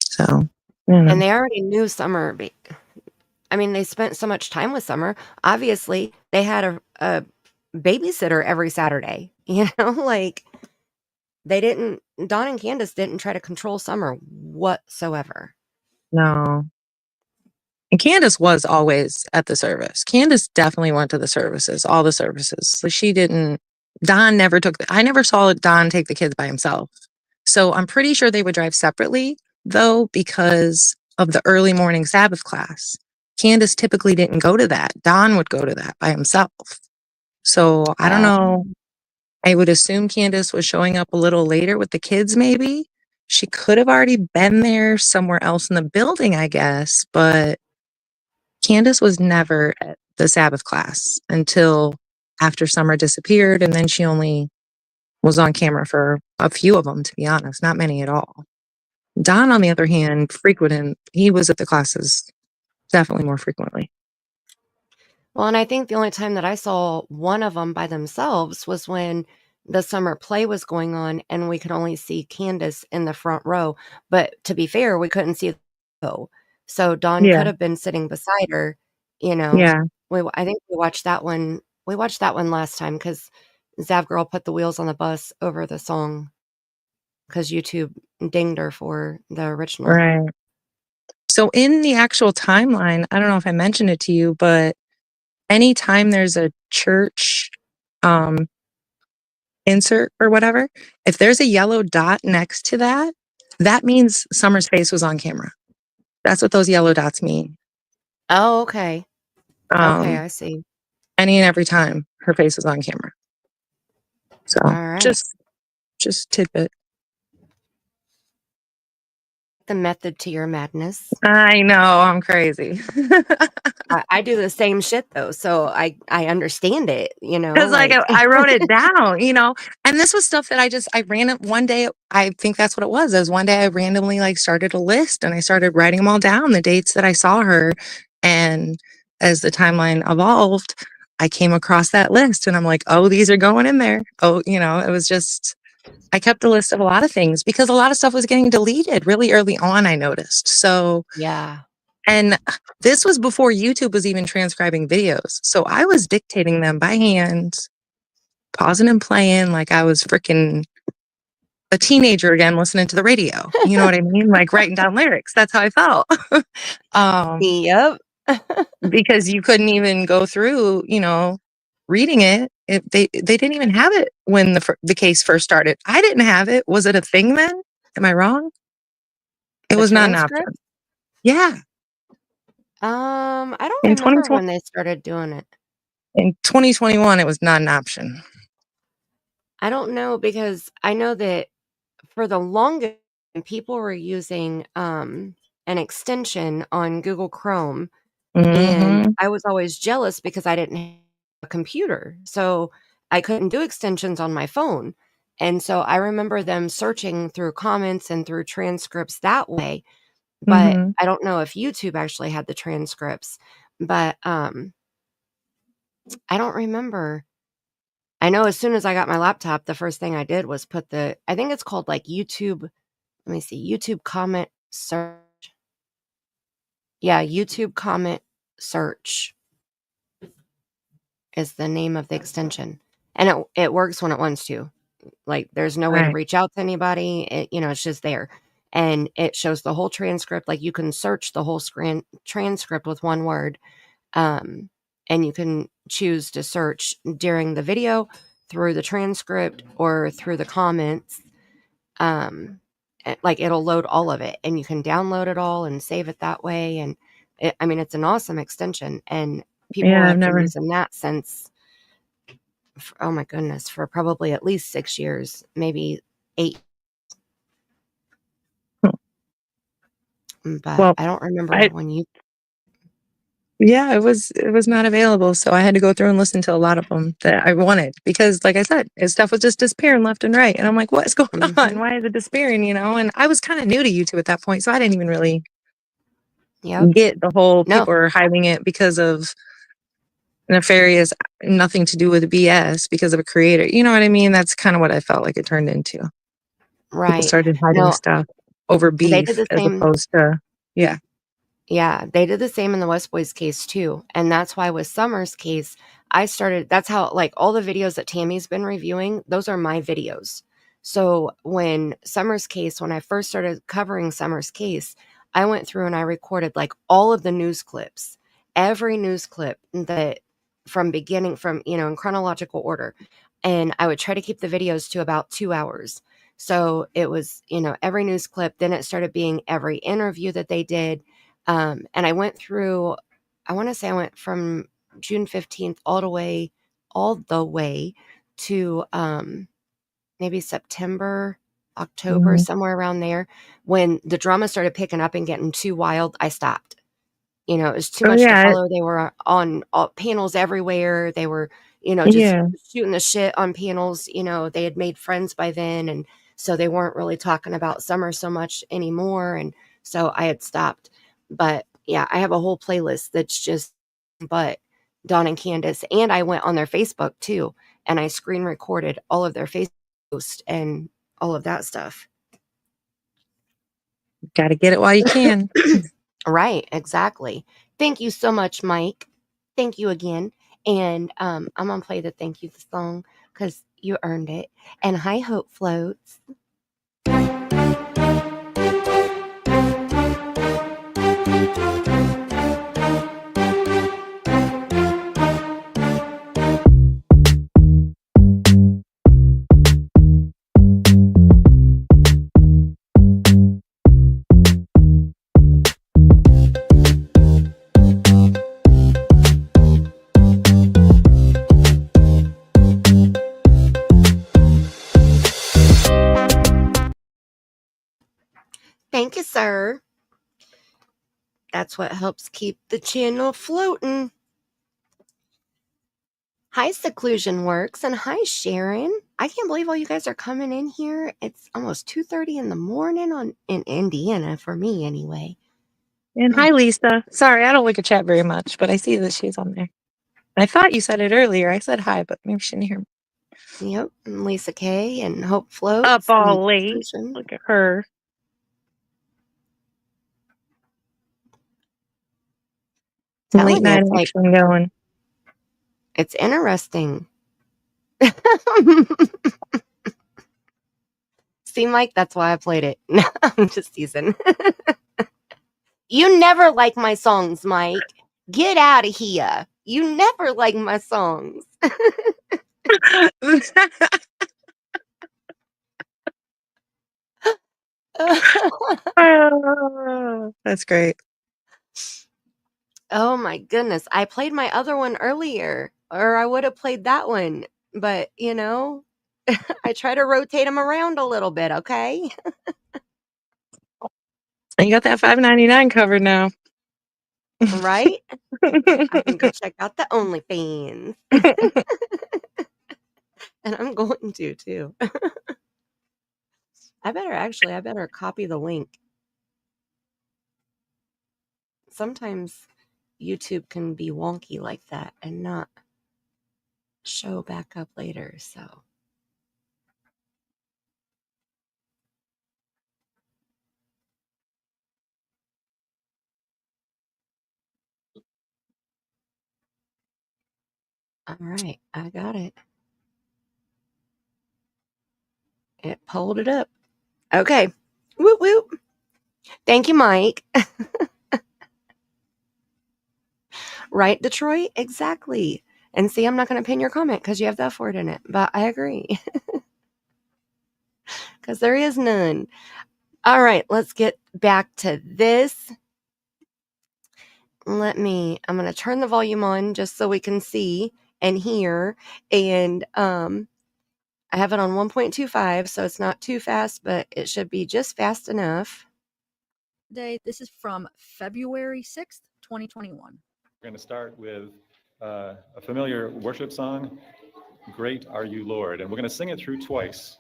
So, you know. And they already knew Summer. I mean, they spent so much time with Summer. Obviously, they had a babysitter every Saturday, you know, like Don and Candace didn't try to control Summer whatsoever. No. And Candus was always at the service. Candus definitely went to the services, all the services. So she didn't, Don never took, I never saw Don take the kids by himself. So I'm pretty sure they would drive separately, though, because of the early morning Sabbath class. Candus typically didn't go to that. Don would go to that by himself. So I don't know. I would assume Candus was showing up a little later with the kids, maybe. She could have already been there somewhere else in the building, I guess, but Candus was never at the Sabbath class until after Summer disappeared, and then she only was on camera for a few of them, to be honest, not many at all. Don, on the other hand, frequented, he was at the classes definitely more frequently. Well, and I think the only time that I saw one of them by themselves was when the summer play was going on and we could only see Candace in the front row. But to be fair, we couldn't see the so Dawn Yeah, could have been sitting beside her, you know. yeah, I think we watched that one. We watched that one last time because Zav Girl put the wheels on the bus over the song because YouTube dinged her for the original. right. So in the actual timeline, I don't know if I mentioned it to you, but anytime there's a church insert or whatever, if there's a yellow dot next to that, that means Summer's face was on camera. That's what those yellow dots mean. Oh, okay. Okay, Um, I see. any and every time her face was on camera. So All right. just tidbit. The method to your madness. I know, I'm crazy. I do the same shit though, so I understand it, you know, Because like like I wrote it down, you know, and this was stuff that I ran it one day. I think that's what it was. It was one day I randomly like started a list and I started writing them all down, the dates that I saw her. And as the timeline evolved, I came across that list and I'm like, oh, these are going in there. Oh, you know, it was just, I kept a list of a lot of things because a lot of stuff was getting deleted really early on, I noticed. So, yeah. and this was before YouTube was even transcribing videos. So I was dictating them by hand, pausing and playing like I was freaking a teenager again, listening to the radio. You know what I mean? Like writing down lyrics. That's how I felt. Yep. Because you couldn't even go through, you know, reading it. They didn't even have it when the case first started. I didn't have it. Was it a thing then? Am I wrong? It The was not an option. transcript? Yeah. I don't In remember 2020, when they started doing it. in 2021, it was not an option. I don't know because I know that for the longest people were using an extension on Google Chrome And Mm-hmm. I was always jealous because I didn't have a computer, so I couldn't do extensions on my phone. And so I remember them searching through comments and through transcripts that way, but Mm-hmm. I don't know if YouTube actually had the transcripts, but, I don't remember. I know as soon as I got my laptop, the first thing I did was put I think it's called, like, YouTube let me see, YouTube comment search. Yeah, YouTube comment search is the name of the extension, and it works when it wants to. Like, there's no way to Right. reach out to anybody, it's just there, and it shows the whole transcript, like, you can search the whole screen transcript with one word, um, and you can choose to search during the video, through the transcript, or through the comments, like, it'll load all of it, and you can download it all and save it that way, and I mean, it's an awesome extension, and people Yeah, I've have been never. using that since oh my goodness, for probably at least 6 years, maybe 8. Hmm. But Well, I don't remember I when you yeah, it was not available, so I had to go through and listen to a lot of them that I wanted because, like I said, his stuff was just disappearing left and right, and I'm like, "What is going on? Mhm. Why is it disappearing?" And I was kinda new to YouTube at that point, so I didn't even really Yep. get the whole No. people are hiding it because of nefarious nothing to do with BS because of a creator. You know what I mean? That's kinda what I felt like it turned into. People Right. started hiding No, stuff over they did beef the as same opposed to yeah. Yeah, they did the same in the West Boys case too, and that's why with Summer's case, that's how like, all the videos that Tammie's been reviewing, those are my videos. So, when I first started covering Summer's case, I went through and I recorded, like, all of the news clips, every news clip that from beginning in chronological order, and I would try to keep the videos to about 2 hours. So, it was, every news clip, then it started being every interview that they did, and I went through, I want to say I went from June 15th all the way to maybe September, October, Mhm. somewhere around there. When the drama started picking up and getting too wild, I stopped. It was too Oh, much to yeah, follow. They were on panels everywhere. They were, just yeah. shooting the shit on panels. They had made friends by then. And so they weren't really talking about Summer so much anymore. And so I had stopped. But yeah, I have a whole playlist that's just but Dawn and Candus. And I went on their Facebook too. And I screen recorded all of their Facebook posts and all of that stuff. Gotta get it while you can. Right, exactly. Thank you so much, Mike. Thank you again. And I'm gonna play the thank you song because you earned it. And hi, Hope Floats. Thank you, sir. That's what helps keep the channel floating. Hi, Seclusion Works, and hi, Sharon. I can't believe all you guys are coming in here. It's almost 2:30 in the morning in Indiana, for me anyway. And hi, Lisa. Sorry, I don't look at chat very much, but I see that she's on there. I thought you said it earlier. I said hi, but maybe she didn't hear me. Yep, and Lisa K and Hope Up Floats and all late. Seclusion. Look at her. Late Telling you, night it's like action going. it's interesting. See, Mike, that's why I played it. No, I'm just teasing. You never like my songs, Mike. Get out of here. You never like my songs. That's great. Oh my goodness. I played my other one earlier, or I would have played that one. But, I try to rotate them around a little bit, okay? And you got that $5.99 covered now. Right? I can go check out the OnlyFans. And I'm going to too. I better copy the link. Sometimes YouTube can be wonky like that and not show back up later, so. All right, I got it. It pulled it up. Okay. Whoop whoop. Thank you, Mike. Right, Detroit? Exactly. And see, I'm not going to pin your comment because you have the F word in it, but I agree. Because there is none. All right, let's get back to this. I'm going to turn the volume on just so we can see and hear. And I have it on 1.25, so it's not too fast, but it should be just fast enough. This is from February 6th, 2021. We're going to start with a familiar worship song, Great Are You, Lord, and we're going to sing it through twice.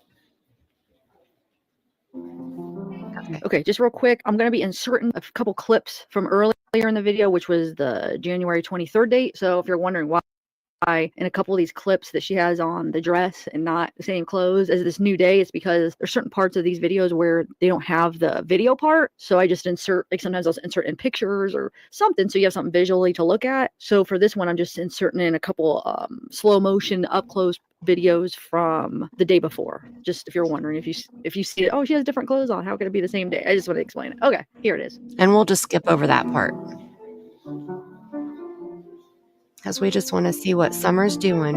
Okay, just real quick, I'm going to be inserting a couple clips from earlier in the video, which was the January 23rd date. So if you're wondering why in a couple of these clips that she has on the dress and not the same clothes as this new day, it's because there's certain parts of these videos where they don't have the video part. So I just insert, like sometimes I'll insert in pictures or something so you have something visually to look at. So for this one, I'm just inserting in a couple slow motion up close videos from the day before. Just if you're wondering, if you see it, oh, she has different clothes on, how could it be the same day? I just want to explain it. Okay, here it is. And we'll just skip over that part. Because we just want to see what Summer's doing.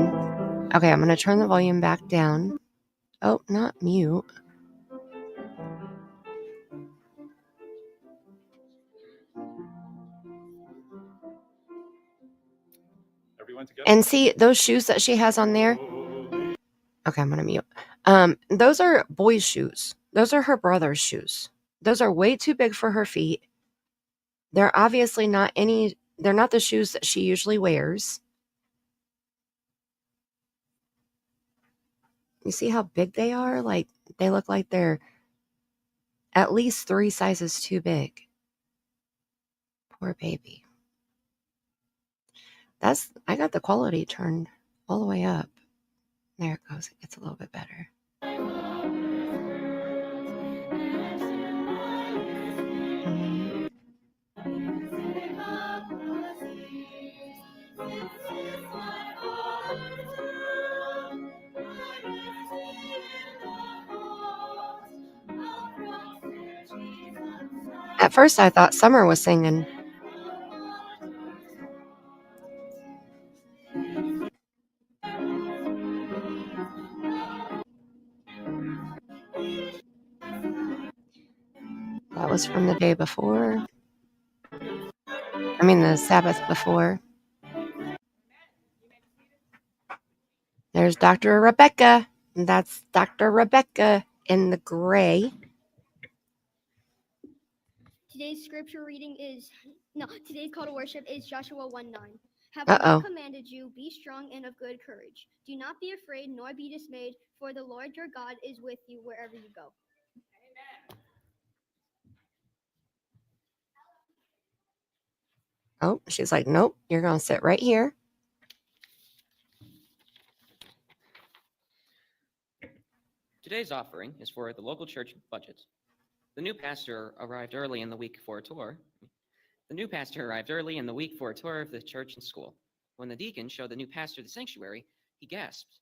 Okay, I'm going to turn the volume back down. Oh, not mute. Everyone together? And see, those shoes that she has on there. Okay, I'm going to mute. Those are boys' shoes. Those are her brother's shoes. Those are way too big for her feet. They're obviously they're not the shoes that she usually wears. You see how big they are? Like, they look like they're at least 3 sizes too big. Poor baby. I got the quality turned all the way up. There it goes. It gets a little bit better. At first, I thought Summer was singing. That was from the day before. I mean, the Sabbath before. There's Dr. Rebecca. That's Dr. Rebecca in the gray. Today's scripture reading today's call to worship is Joshua 1:9. Have Uh-oh. I not commanded you, be strong and of good courage. Do not be afraid, nor be dismayed, for the Lord your God is with you wherever you go. Oh, she's like, nope, you're going to sit right here. Today's offering is for the local church budget. The new pastor arrived early in the week for a tour. of the church and school. When the deacon showed the new pastor the sanctuary, he gasped.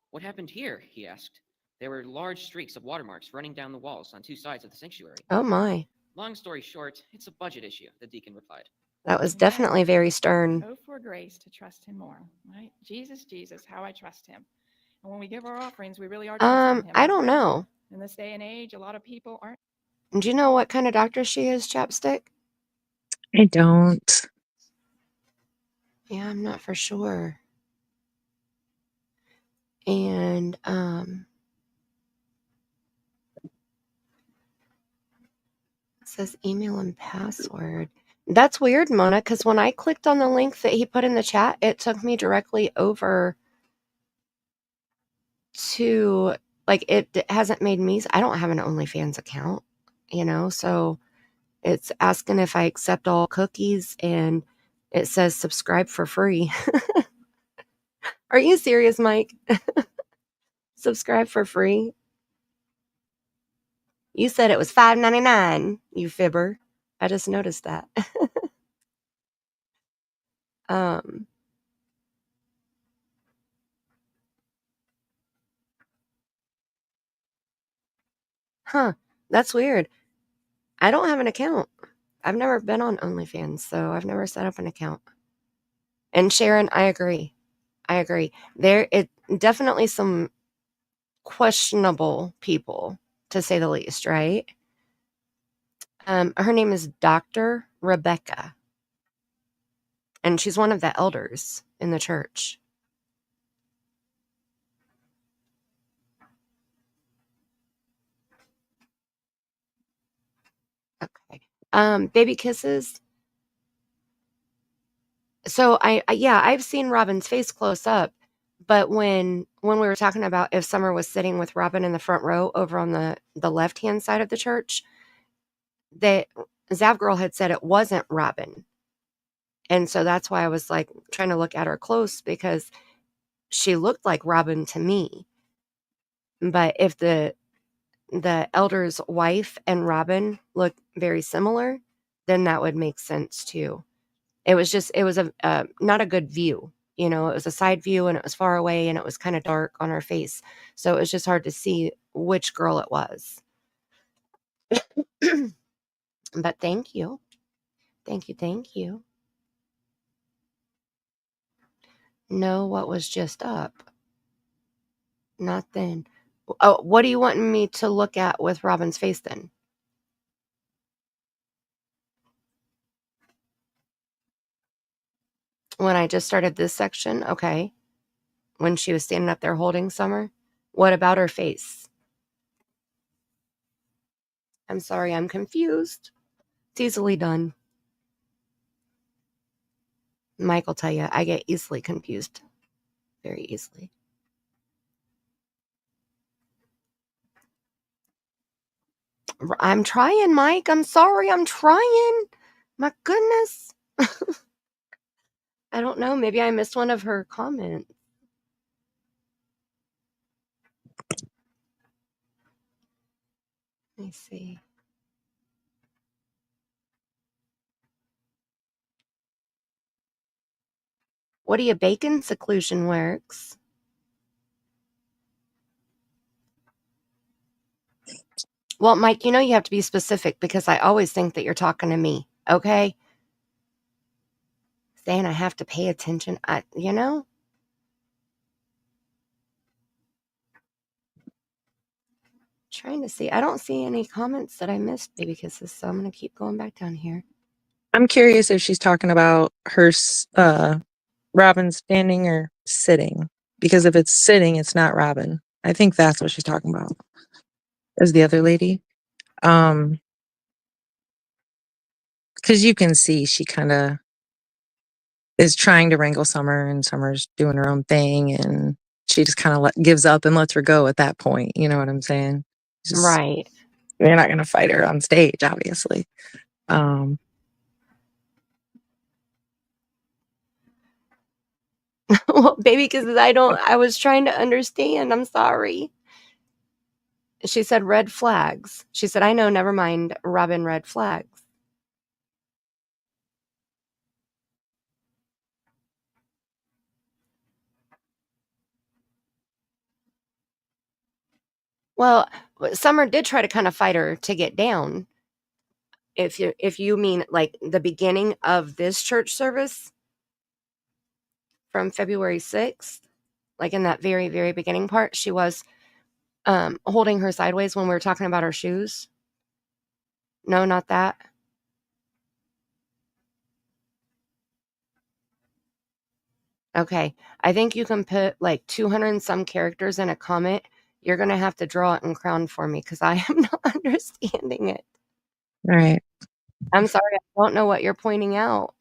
"What happened here?" he asked. There were large streaks of watermarks running down the walls on 2 sides of the sanctuary. Oh, my. Long story short, it's a budget issue, the deacon replied. That was definitely very stern. Oh, for grace to trust him more, right? Jesus, how I trust him. And when we give our offerings, we really are trusting him. I don't know. In this day and age, a lot of people aren't. Do you know what kind of doctor she is, Chapstick? I don't. Yeah, I'm not for sure. And it says email and password. That's weird, Mona, because when I clicked on the link that he put in the chat, it took me directly over to, like, it hasn't made me, I don't have an OnlyFans account, so it's asking if I accept all cookies, and it says subscribe for free. Are you serious, Mike? Subscribe for free? You said it was $5.99, you fibber. I just noticed that. Huh. That's weird. I don't have an account. I've never been on OnlyFans, so I've never set up an account. And Sharon, I agree. There it definitely some questionable people, to say the least, right? Her name is Dr. Rebecca, and she's one of the elders in the church. Okay. Baby kisses. So I've seen Robin's face close up, but when we were talking about if Summer was sitting with Robin in the front row over on the left-hand side of the church, that Zav Girl had said it wasn't Robin. And so that's why I was like trying to look at her close, because she looked like Robin to me. But if the elder's wife and Robin look very similar, then that would make sense too. It was a not a good view. It was a side view, and it was far away, and it was kind of dark on her face. So it was just hard to see which girl it was. But thank you. Thank you. No, what was just up? Nothing. Oh, what do you want me to look at with Robin's face then? When I just started this section, okay. When she was standing up there holding Summer. What about her face? I'm sorry, I'm confused. It's easily done. Mike will tell you, I get easily confused. Very easily. I'm trying, Mike. I'm sorry, I'm trying. My goodness. I don't know. Maybe I missed one of her comments. Let me see. What do you bacon? Seclusion works. Well, Mike, you have to be specific, because I always think that you're talking to me, okay? Saying I have to pay attention. Trying to see. I don't see any comments that I missed, baby kisses, so I'm going to keep going back down here. I'm curious if she's talking about her, Robin standing or sitting. Because if it's sitting, it's not Robin. I think that's what she's talking about. As the other lady. Because you can see she kind of is trying to wrangle Summer, and Summer's doing her own thing, and she just kind of gives up and lets her go at that point. You know what I'm saying? Right. You're not going to fight her on stage, obviously. Well, baby kisses, I was trying to understand. I'm sorry. She said red flags. She said, I know, never mind, Robin, red flags. Well, Summer did try to kind of fight her to get down. If you mean like the beginning of this church service from February 6th, like in that very, very beginning part, she was holding her sideways when we were talking about her shoes. No, not that. Okay. I think you can put like 200 and some characters in a comment. You're going to have to draw it in Crown for me, because I am not understanding it. All right. I'm sorry, I don't know what you're pointing out.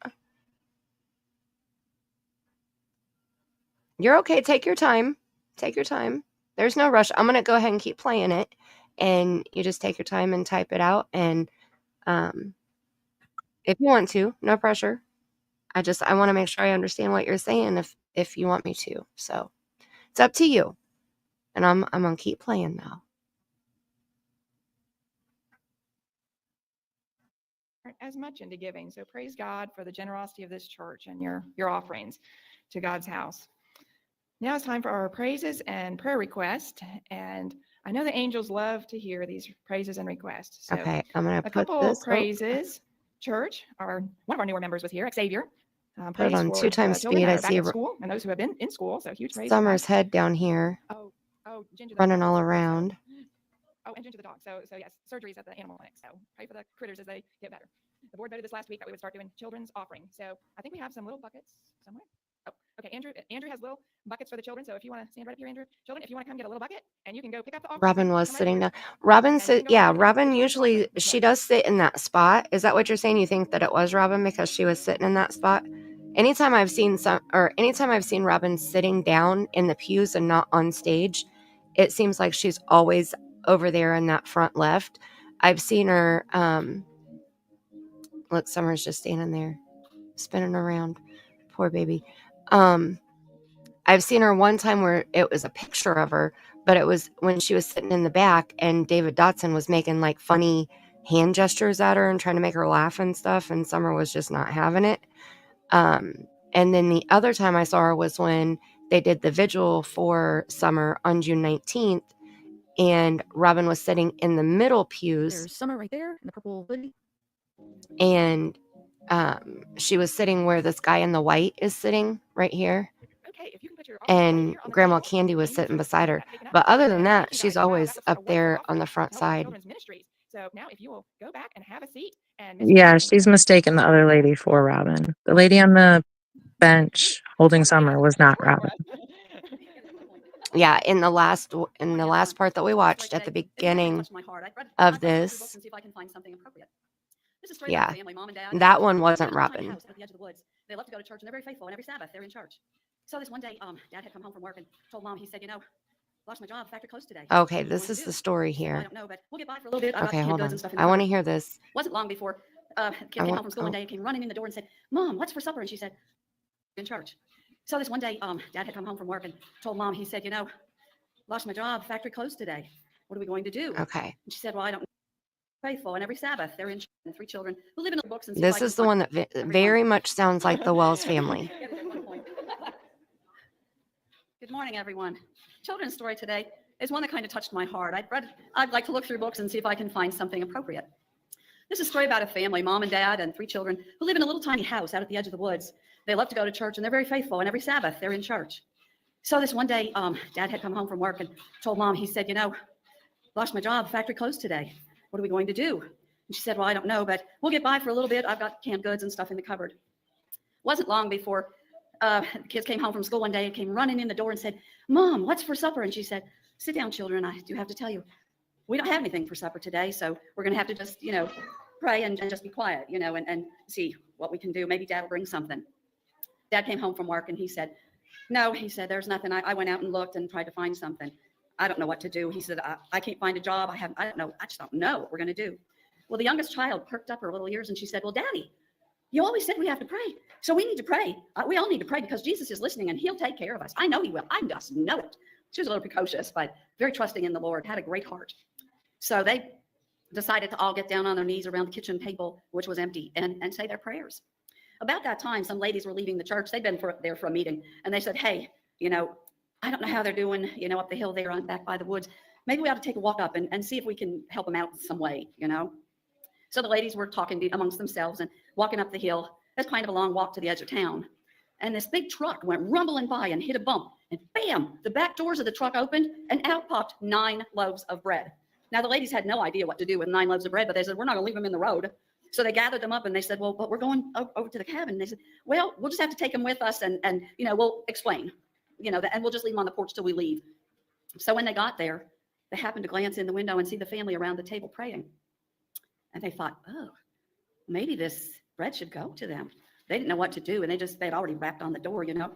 You're okay. Take your time. Take your time. There's no rush. I'm gonna go ahead and keep playing it, and you just take your time and type it out. And if you want to, no pressure. I want to make sure I understand what you're saying. If you want me to, so it's up to you. And I'm gonna keep playing now. As much into giving. So praise God for the generosity of this church and your offerings to God's house. Now it's time for our praises and prayer requests. And I know the angels love to hear these praises and requests. So Okay, I'm gonna a put couple this. praises. Church, one of our newer members was here, Xavier. Put it Praise on for 2 times children speed. that I are back see at school and those who have been in school. So huge praise. Summer's head down here, Ginger the running dog. all around. And Ginger the dog. So yes, surgeries at the animal clinic. So pray for the critters as they get better. The board voted this last week that we would start doing children's offering. So I think we have some little buckets somewhere. Oh, okay. Andrew has little buckets for the children. So if you want to stand right up here, Andrew, children, if you want to come get a little bucket and you can go pick up the offering. Robin was sitting down. Robin said, yeah, Robin usually, she does sit in that spot. Is that what you're saying? You think that it was Robin because she was sitting in that spot? Anytime I've seen Robin sitting down in the pews and not on stage, it seems like she's always over there in that front left. I've seen her, look, Summer's just standing there, spinning around. Poor baby. I've seen her one time where it was a picture of her, but it was when she was sitting in the back and David Dotson was making like funny hand gestures at her and trying to make her laugh and stuff, and Summer was just not having it. And then the other time I saw her was when they did the vigil for Summer on June 19th, and Robin was sitting in the middle pews. There's Summer right there in the purple hoodie. And she was sitting where this guy in the white is sitting right here. And Grandma Candy was sitting beside her. But other than that, she's always up there on the front side. So now if you will go back and have a seat. Yeah, she's mistaken the other lady for Robin. The lady on the bench holding Summer was not Robin. Yeah, in the last part that we watched at the beginning of this, yeah, that one wasn't Robin. They love to go to church and they're very faithful, and every Sabbath they're in church. So this one day, Dad had come home from work and told Mom, he said, lost my job, factory closed today. Okay, this is the story here. I don't know, but we'll get by for a little bit. I got Okay, canned hold goods on. and stuff in I the want to car. hear this. Wasn't long before kid came home from school one day and came running in the door and said, Mom, what's for supper? And she said, in church. So this one day, Dad had come home from work and told Mom, he said, lost my job, factory closed today. What are we going to do? Okay. And she said, well, I don't know. Faithful, and every Sabbath they're in church, and 3 children who live in the books. And This is the one that very much sounds like the Wells family. Good morning, everyone. Children's story today is one that kind of touched my heart. I'd like to look through books and see if I can find something appropriate. This is a story about a family, Mom and Dad and 3 children, who live in a little tiny house out at the edge of the woods. They love to go to church, and they're very faithful, and every Sabbath they're in church. So this one day, Dad had come home from work and told Mom, he said, lost my job, factory closed today. What are we going to do? And she said, well, I don't know, but we'll get by for a little bit. I've got canned goods and stuff in the cupboard. Wasn't long before the kids came home from school one day and came running in the door and said, Mom, what's for supper? And she said, sit down, children. I do have to tell you, we don't have anything for supper today. So we're going to have to just, pray and just be quiet, and see what we can do. Maybe Dad will bring something. Dad came home from work and he said, no, he said, there's nothing. I went out and looked and tried to find something. I don't know what to do. He said, I can't find a job. I don't know. I just don't know what we're going to do. Well, the youngest child perked up her little ears and she said, well, Daddy, you always said we have to pray. So we need to pray. We all need to pray because Jesus is listening and he'll take care of us. I know he will. I just know it. She was a little precocious, but very trusting in the Lord, had a great heart. So they decided to all get down on their knees around the kitchen table, which was empty, and say their prayers. About that time, some ladies were leaving the church. They'd been there for a meeting, and they said, hey, I don't know how they're doing, up the hill there on back by the woods. Maybe we ought to take a walk up and see if we can help them out some way, So the ladies were talking amongst themselves and walking up the hill. It's kind of a long walk to the edge of town. And this big truck went rumbling by and hit a bump. And bam, the back doors of the truck opened and out popped 9 loaves of bread. Now, the ladies had no idea what to do with 9 loaves of bread, but they said, we're not going to leave them in the road. So they gathered them up and they said, well, but we're going over to the cabin. And they said, well, we'll just have to take them with us and we'll explain, and we'll just leave them on the porch till we leave. So when they got there, they happened to glance in the window and see the family around the table praying. And they thought, oh, maybe this bread should go to them. They didn't know what to do, and they'd already rapped on the door, you know.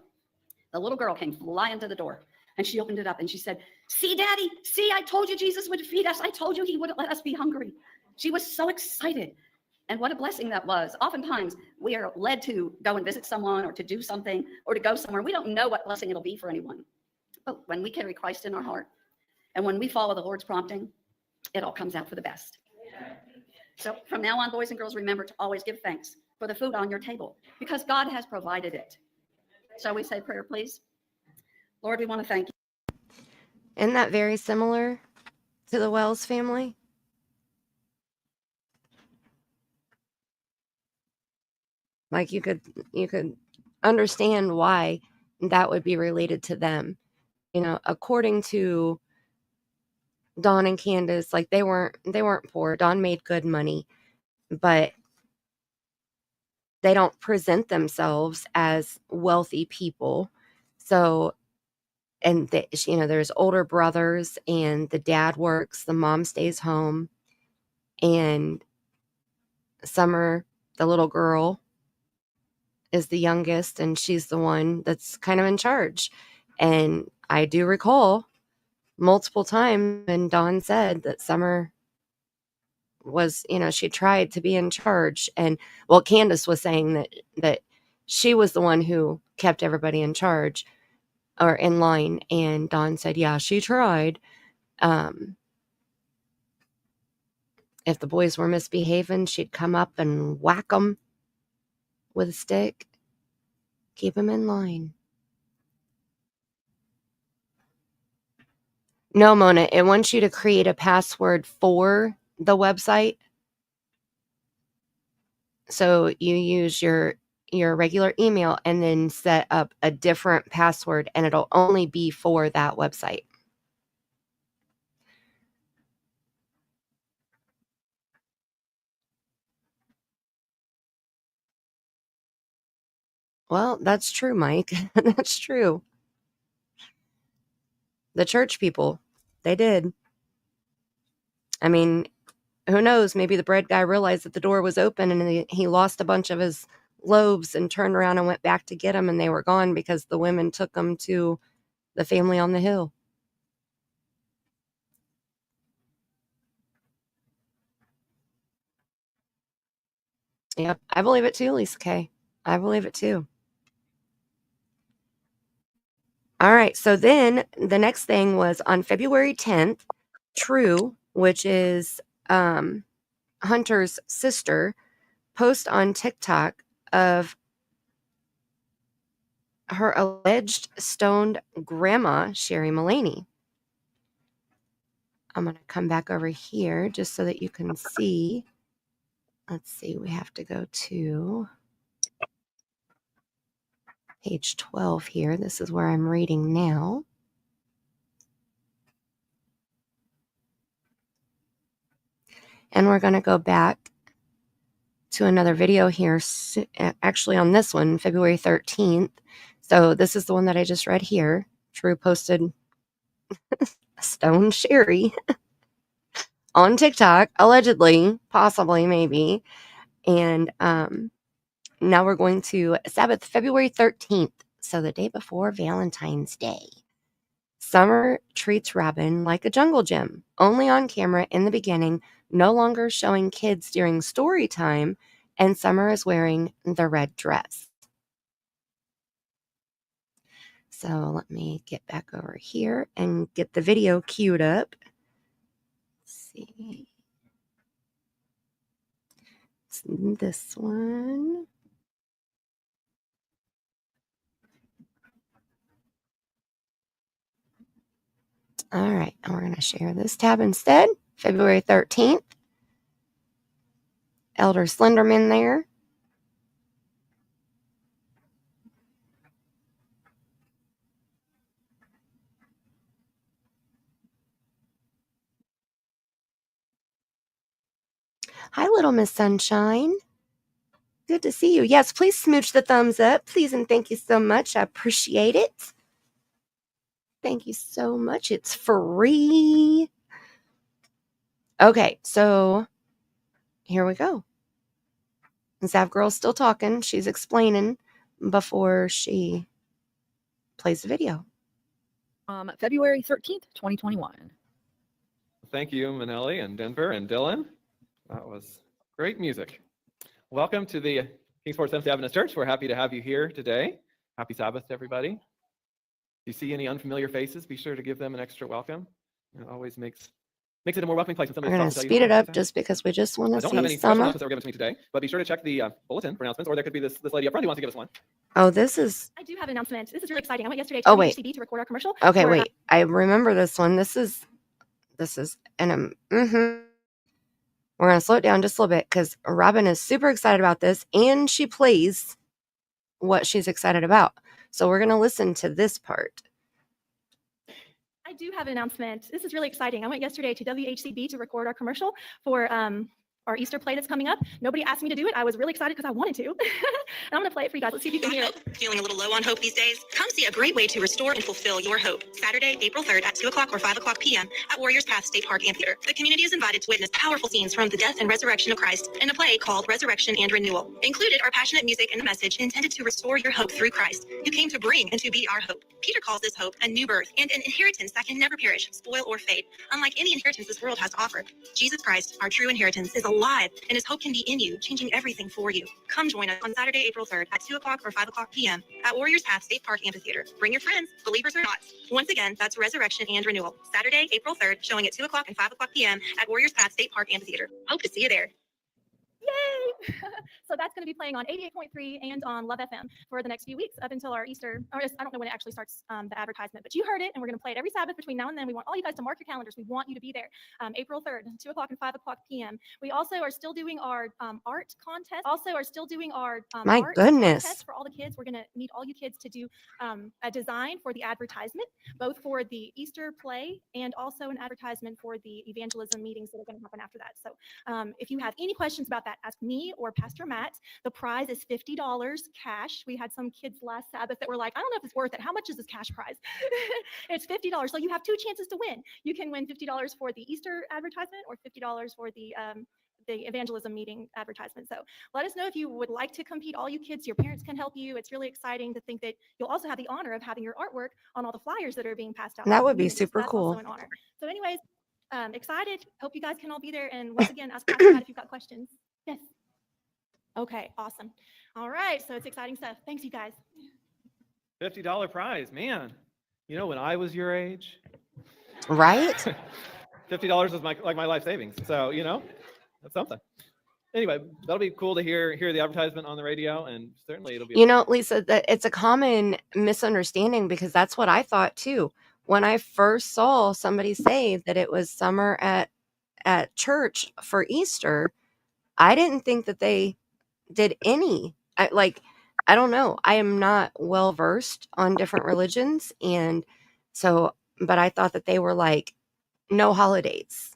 The little girl came flying to the door, and she opened it up, and she said, "See, Daddy, see, I told you Jesus would feed us. I told you he wouldn't let us be hungry." She was so excited. And what a blessing that was. Oftentimes, we are led to go and visit someone or to do something or to go somewhere. We don't know what blessing it'll be for anyone. But when we carry Christ in our heart and when we follow the Lord's prompting, it all comes out for the best. So from now on, boys and girls, remember to always give thanks for the food on your table because God has provided it. Shall we say prayer, please? Lord, we want to thank you. Isn't that very similar to the Wells family? Like you could understand why that would be related to them. You know, according to Dawn and Candus, like they weren't poor. Dawn made good money, but they don't present themselves as wealthy people. So, and they, you know, there's older brothers and the dad works, the mom stays home, and Summer, the little girl, is the youngest, and she's the one that's kind of in charge. And I do recall multiple times when Dawn said that Summer was, you know, she tried to be in charge. And well, Candus was saying that she was the one who kept everybody in charge or in line. And Dawn said, yeah, she tried. If the boys were misbehaving, she'd come up and whack them with a stick, keep them in line. No, Mona, it wants you to create a password for the website. So you use your regular email and then set up a different password, and it'll only be for that website. Well, that's true, Mike. That's true. The church people, they did. I mean, who knows? Maybe the bread guy realized that the door was open and he lost a bunch of his loaves and turned around and went back to get them, and they were gone because the women took them to the family on the hill. Yep, I believe it too, Lisa Kay. I believe it too. All right, so then the next thing was on February 10th, True, which is Hunter's sister, post on TikTok of her alleged stoned grandma, Sherry Mullaney. I'm going to come back over here just so that you can see. Let's see, we have to go to page 12 here. This is where I'm reading now. And we're going to go back to another video here, actually on this one, February 13th. So this is the one that I just read here. True posted stoned Sherry on TikTok, allegedly, possibly, maybe. And now we're going to Sabbath, February 13th. So the day before Valentine's Day. Summer treats Robin like a jungle gym, only on camera in the beginning, no longer showing kids during story time, and Summer is wearing the red dress. So let me get back over here and get the video queued up. Let's see. It's this one. All right, and we're going to share this tab instead. February 13th. Elder Slenderman there. Hi, little Miss Sunshine. Good to see you. Yes, please smooch the thumbs up, please, and thank you so much. I appreciate it. Thank you so much. It's free. Okay, so here we go. Zav Girl's still talking. She's explaining before she plays the video. February 13th, 2021. Thank you, Manelli and Denver and Dylan. That was great music. Welcome to the Kingsport Seventh Adventist Church. We're happy to have you here today. Happy Sabbath to everybody. If you see any unfamiliar faces, be sure to give them an extra welcome. It always makes it a more welcoming place. We're going to speed it up just because we just want to I don't have any see special Summer. announcements that were given to me today, but be sure to check the bulletin for announcements, or there could be this lady up front who wants to give us one. Oh, this is... I do have an announcement. This is really exciting. I went yesterday to Oh, wait. WHCB to record our commercial. Okay, for, wait. I remember this one. This is an... We're going to slow it down just a little bit because Robin is super excited about this, and she plays what she's excited about. So we're going to listen to this part. I do have an announcement. This is really exciting. I went yesterday to WHCB to record our commercial for our Easter play that's coming up. Nobody asked me to do it. I was really excited because I wanted to. And I'm going to play it for you guys. Let's see if you can hear it. Feeling a little low on hope these days? Come see a great way to restore and fulfill your hope. Saturday, April 3rd at 2 o'clock or 5 o'clock p.m. at Warriors Path State Park Amphitheater. The community is invited to witness powerful scenes from the death and resurrection of Christ in a play called Resurrection and Renewal. Included are passionate music and a message intended to restore your hope through Christ, who came to bring and to be our hope. Peter calls this hope a new birth and an inheritance that can never perish, spoil, or fade, unlike any inheritance this world has to offer. Jesus Christ, our true inheritance, is alive, and his hope can be in you, changing everything for you. Come join us on Saturday, April 3rd at 2 o'clock or 5 o'clock p.m. at Warriors Path State Park Amphitheater. Bring your friends, believers or not. Once again, that's Resurrection and Renewal. Saturday, April 3rd, showing at 2 o'clock and 5 o'clock p.m. at Warriors Path State Park Amphitheater. Hope to see you there. Yay! So that's going to be playing on 88.3 and on Love FM for the next few weeks up until our Easter, or I don't know when it actually starts, the advertisement, but you heard it, and we're going to play it every Sabbath between now and then. We want all you guys to mark your calendars. We want you to be there. April 3rd, 2 o'clock and 5 o'clock p.m. We also are still doing our art contest. My goodness. Contest for all the kids. We're going to need all you kids to do a design for the advertisement, both for the Easter play and also an advertisement for the evangelism meetings that are going to happen after that. So if you have any questions about that, ask me or Pastor Matt. The prize is $50 cash. We had some kids last Sabbath that were like, I don't know if it's worth it. How much is this cash prize? It's $50. So you have two chances to win. You can win $50 for the Easter advertisement or $50 for the evangelism meeting advertisement. So let us know if you would like to compete. All you kids, your parents can help you. It's really exciting to think that you'll also have the honor of having your artwork on all the flyers that are being passed out. That would be super That's cool. also an honor. So anyways, excited. Hope you guys can all be there. And once again, ask Pastor Matt if you've got questions. Yes. Okay, awesome. All right, so it's exciting stuff. Thanks, you guys. $50 prize, man. You know, when I was your age, Right? $50 was my life savings. So, you know, that's something. Anyway, that'll be cool to hear the advertisement on the radio, and certainly it'll be. You know, Lisa, that it's a common misunderstanding because that's what I thought too. When I first saw somebody say that it was Summer at church for Easter, I didn't think that they did any. I don't know. I am not well versed on different religions, and so, but I thought that they were like no holidays.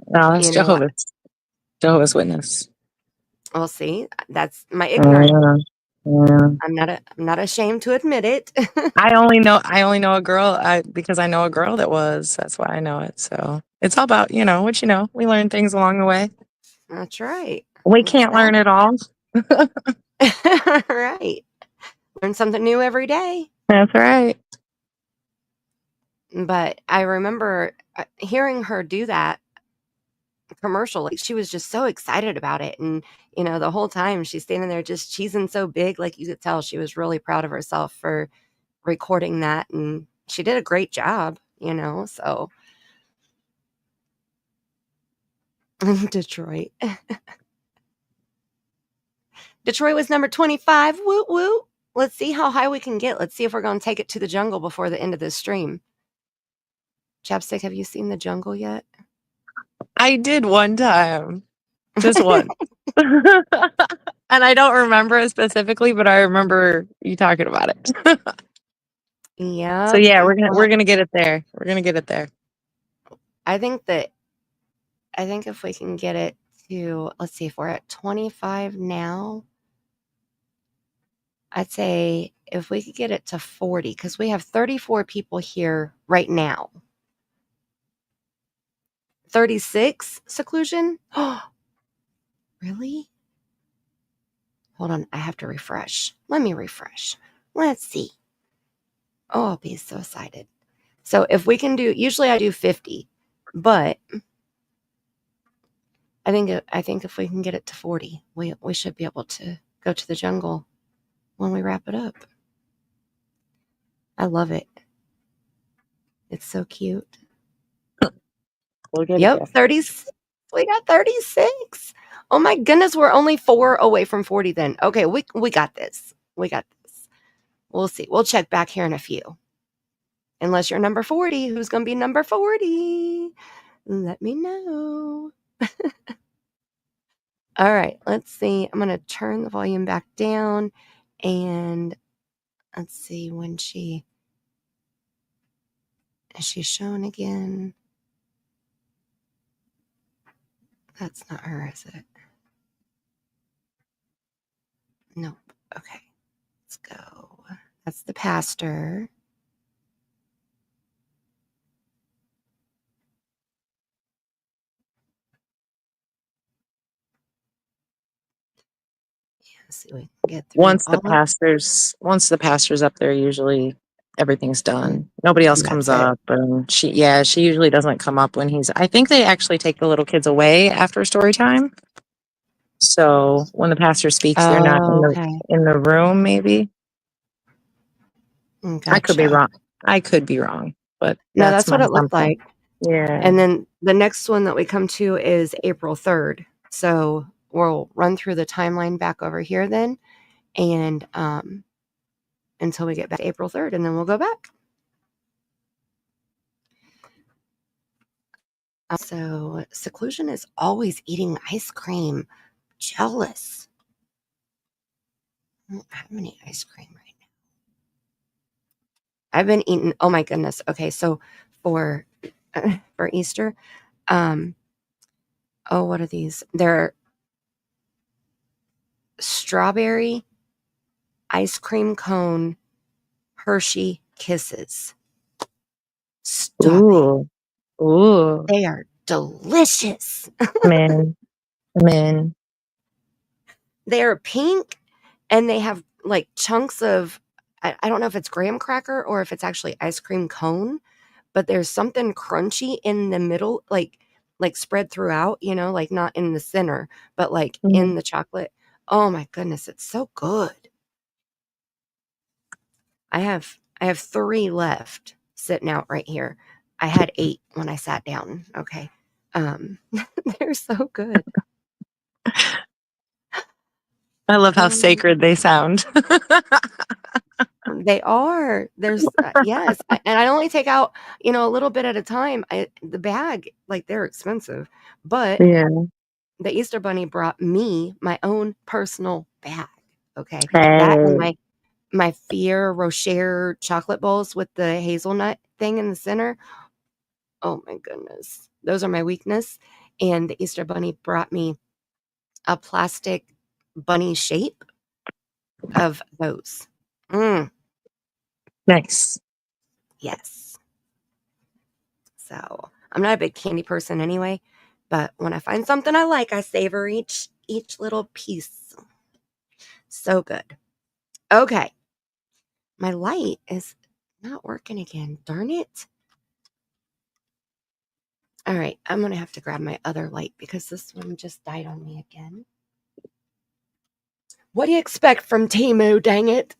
No, that's You know, Jehovah's Witness. Well, see, that's my ignorance. Yeah. I'm not ashamed to admit it. I only know a girl because I know a girl that was. That's why I know it. So it's all about, what you know. We learn things along the way. That's right. We can't learn it all. Right. Learn something new every day. That's right. But I remember hearing her do that commercial. Like, she was just so excited about it. And, the whole time she's standing there just cheesing so big. Like, you could tell she was really proud of herself for recording that. And she did a great job, so. Detroit. Detroit was number 25. Woo woo. Let's see how high we can get. Let's see if we're going to take it to the jungle before the end of this stream. Chapstick, have you seen the jungle yet? I did one time. Just one. And I don't remember it specifically, but I remember you talking about it. Yeah. So yeah, we're gonna get it there. We're gonna get it there. I think if we can get it to, let's see, if we're at 25 now, I'd say if we could get it to 40, because we have 34 people here right now. 36 seclusion? Oh, really? Hold on, I have to refresh. Let me refresh. Let's see. Oh, I'll be so excited. So if we can do, usually I do 50, but I think if we can get it to 40, we should be able to go to the jungle when we wrap it up. I love it. It's so cute. We'll get Yep, it. 30. We got 36. Oh my goodness, we're only 4 away from 40 then. Okay, we got this. We got this. We'll see. We'll check back here in a few. Unless you're number 40, who's going to be number 40? Let me know. All right, let's see. I'm going to turn the volume back down and let's see when is she shown again? That's not her, is it? Nope. Okay, let's go. That's the pastor. Let's see, we can get through Once the all of pastor's up there, usually everything's done. Nobody else comes that's it. up, and she usually doesn't come up when he's. I think they actually take the little kids away after story time. So when the pastor speaks, they're not Oh, okay. in the room. Maybe I could be Gotcha. wrong. I could be wrong, but No, that's that's my what it looked assumption. like. Yeah. And then the next one that we come to is April 3rd. So we'll run through the timeline back over here then, and until we get back to April 3rd, and then we'll go back. So Seclusion is always eating ice cream. Jealous. I don't have any ice cream right now. I've been eating, oh my goodness. Okay, so for Easter, what are these? They're strawberry ice cream cone Hershey Kisses. Stop it. Ooh, They are delicious. man. They are pink and they have like chunks of, I don't know if it's graham cracker or if it's actually ice cream cone, but there's something crunchy in the middle, like spread throughout, like not in the center, but like in the chocolate. Oh my goodness, it's so good. I have 3 left sitting out right here. I had 8 when I sat down. Okay. They're so good. I love how sacred they sound. They are. There's yes, and I only take out, a little bit at a time. The bag, like they're expensive, but Yeah. the Easter Bunny brought me my own personal bag. Okay, that and Hey. my Fier Rocher chocolate bowls with the hazelnut thing in the center. Oh my goodness, those are my weakness. And the Easter Bunny brought me a plastic bunny shape of those. Nice. Yes. So I'm not a big candy person anyway, but when I find something I like, I savor each little piece. So good. Okay. My light is not working again. Darn it. All right. I'm going to have to grab my other light because this one just died on me again. What do you expect from Temu, dang it?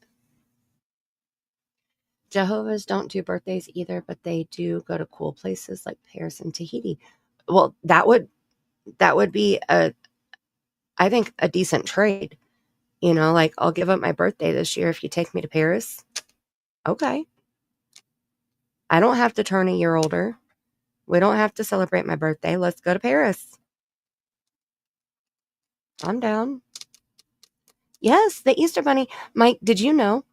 Jehovah's don't do birthdays either, but they do go to cool places like Paris and Tahiti. Well, that would be I think a decent trade. Like I'll give up my birthday this year if you take me to Paris. Okay. I don't have to turn a year older. We don't have to celebrate my birthday. Let's go to Paris. I'm down. Yes, the Easter Bunny. Mike, did you know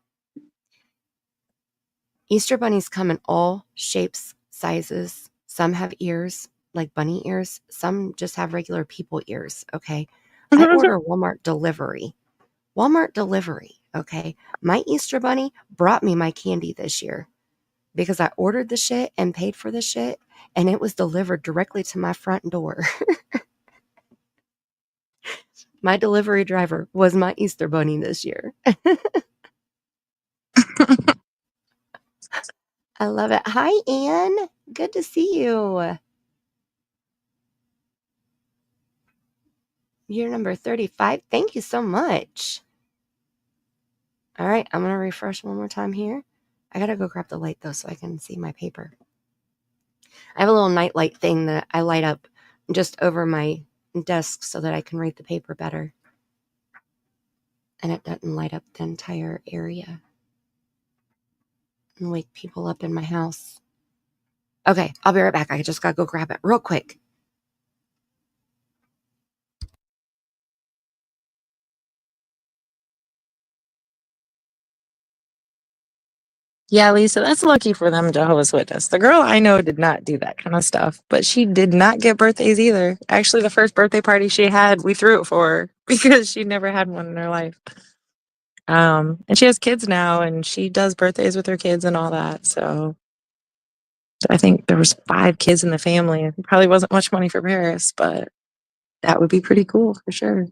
Easter bunnies come in all shapes, sizes? Some have ears, like bunny ears. Some just have regular people ears, okay? I order Walmart delivery. Okay? My Easter bunny brought me my candy this year because I ordered the shit and paid for the shit, and it was delivered directly to my front door. My delivery driver was my Easter bunny this year. I love it. Hi, Anne. Good to see you. You're number 35. Thank you so much. All right, I'm going to refresh one more time here. I got to go grab the light, though, so I can see my paper. I have a little night light thing that I light up just over my desk so that I can read the paper better. And it doesn't light up the entire area and wake people up in my house. Okay, I'll be right back. I just got to go grab it real quick. Yeah, Lisa, that's lucky for them, Jehovah's Witness. The girl I know did not do that kind of stuff, but she did not get birthdays either. Actually, the first birthday party she had, we threw it for her because she never had one in her life. And she has kids now, and she does birthdays with her kids and all that. So I think there was 5 kids in the family. It probably wasn't much money for Paris, but that would be pretty cool for sure.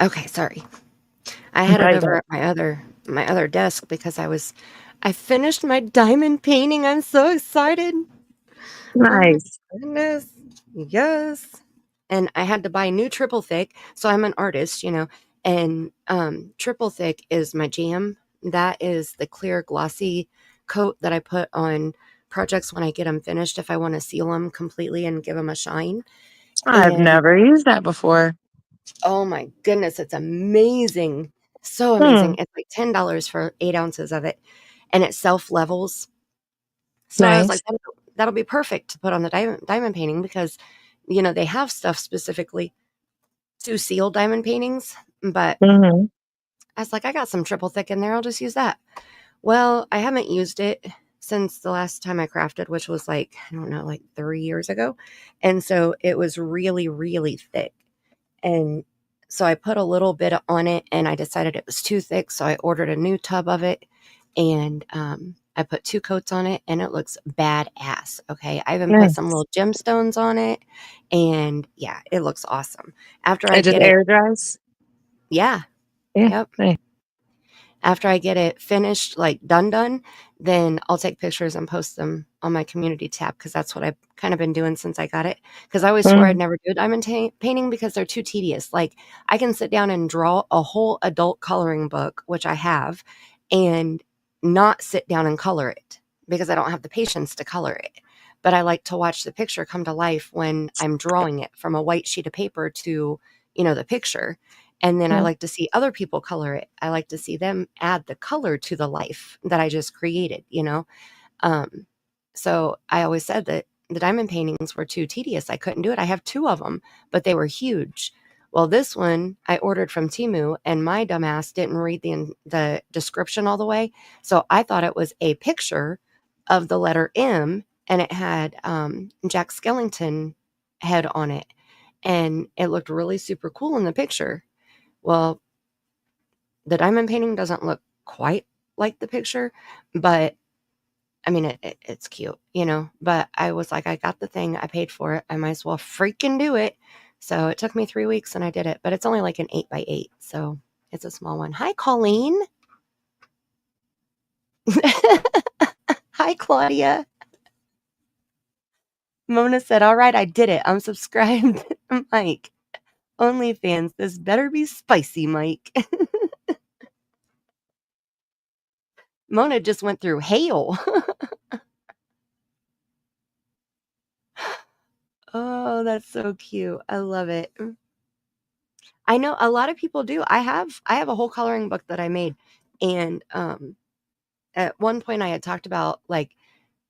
Okay, sorry. I had it Right. over at my other desk because I finished my diamond painting. I'm so excited. Oh my Nice. goodness. Yes. And I had to buy new triple thick. So I'm an artist, and triple thick is my jam. That is the clear glossy coat that I put on projects when I get them finished if I want to seal them completely and give them a shine. I've And never used that before. oh my goodness, it's amazing. So amazing. It's like $10 for 8 ounces of it, and it self-levels. So I was like, Nice. that'll be perfect to put on the diamond painting because, they have stuff specifically to seal diamond paintings. But Mm-hmm. I was like, I got some triple thick in there. I'll just use that. Well, I haven't used it since the last time I crafted, which was like, I don't know, like 3 years ago. And so it was really, really thick. And so I put a little bit on it and I decided it was too thick. So I ordered a new tub of it and I put 2 coats on it and it looks badass. Okay. I even put some Nice. little gemstones on it and yeah, it looks awesome. After I It just get it, air dries. yeah. Yeah. Yep. Nice. After I get it finished, like done, then I'll take pictures and post them on my community tab because that's what I've kind of been doing since I got it. Because I always swore I'd never do a diamond painting because they're too tedious. Like I can sit down and draw a whole adult coloring book, which I have, and not sit down and color it because I don't have the patience to color it. But I like to watch the picture come to life when I'm drawing it from a white sheet of paper to, the picture. And then I like to see other people color it. I like to see them add the color to the life that I just created, So I always said that the diamond paintings were too tedious. I couldn't do it. I have 2 of them, but they were huge. Well, this one I ordered from Temu, and my dumbass didn't read the description all the way. So I thought it was a picture of the letter M, and it had Jack Skellington head on it. And it looked really super cool in the picture. Well, the diamond painting doesn't look quite like the picture, but I mean, it's cute, but I was like, I got the thing. I paid for it. I might as well freaking do it. So it took me 3 weeks and I did it, but it's only like an 8x8. So it's a small one. Hi, Colleen. Hi, Claudia. Mona said, all right, I did it. I'm subscribed. Mike. OnlyFans. This better be spicy, Mike. Mona just went through hail. Oh, that's so cute. I love it. I know a lot of people do. I have a whole coloring book that I made, and at one point I had talked about like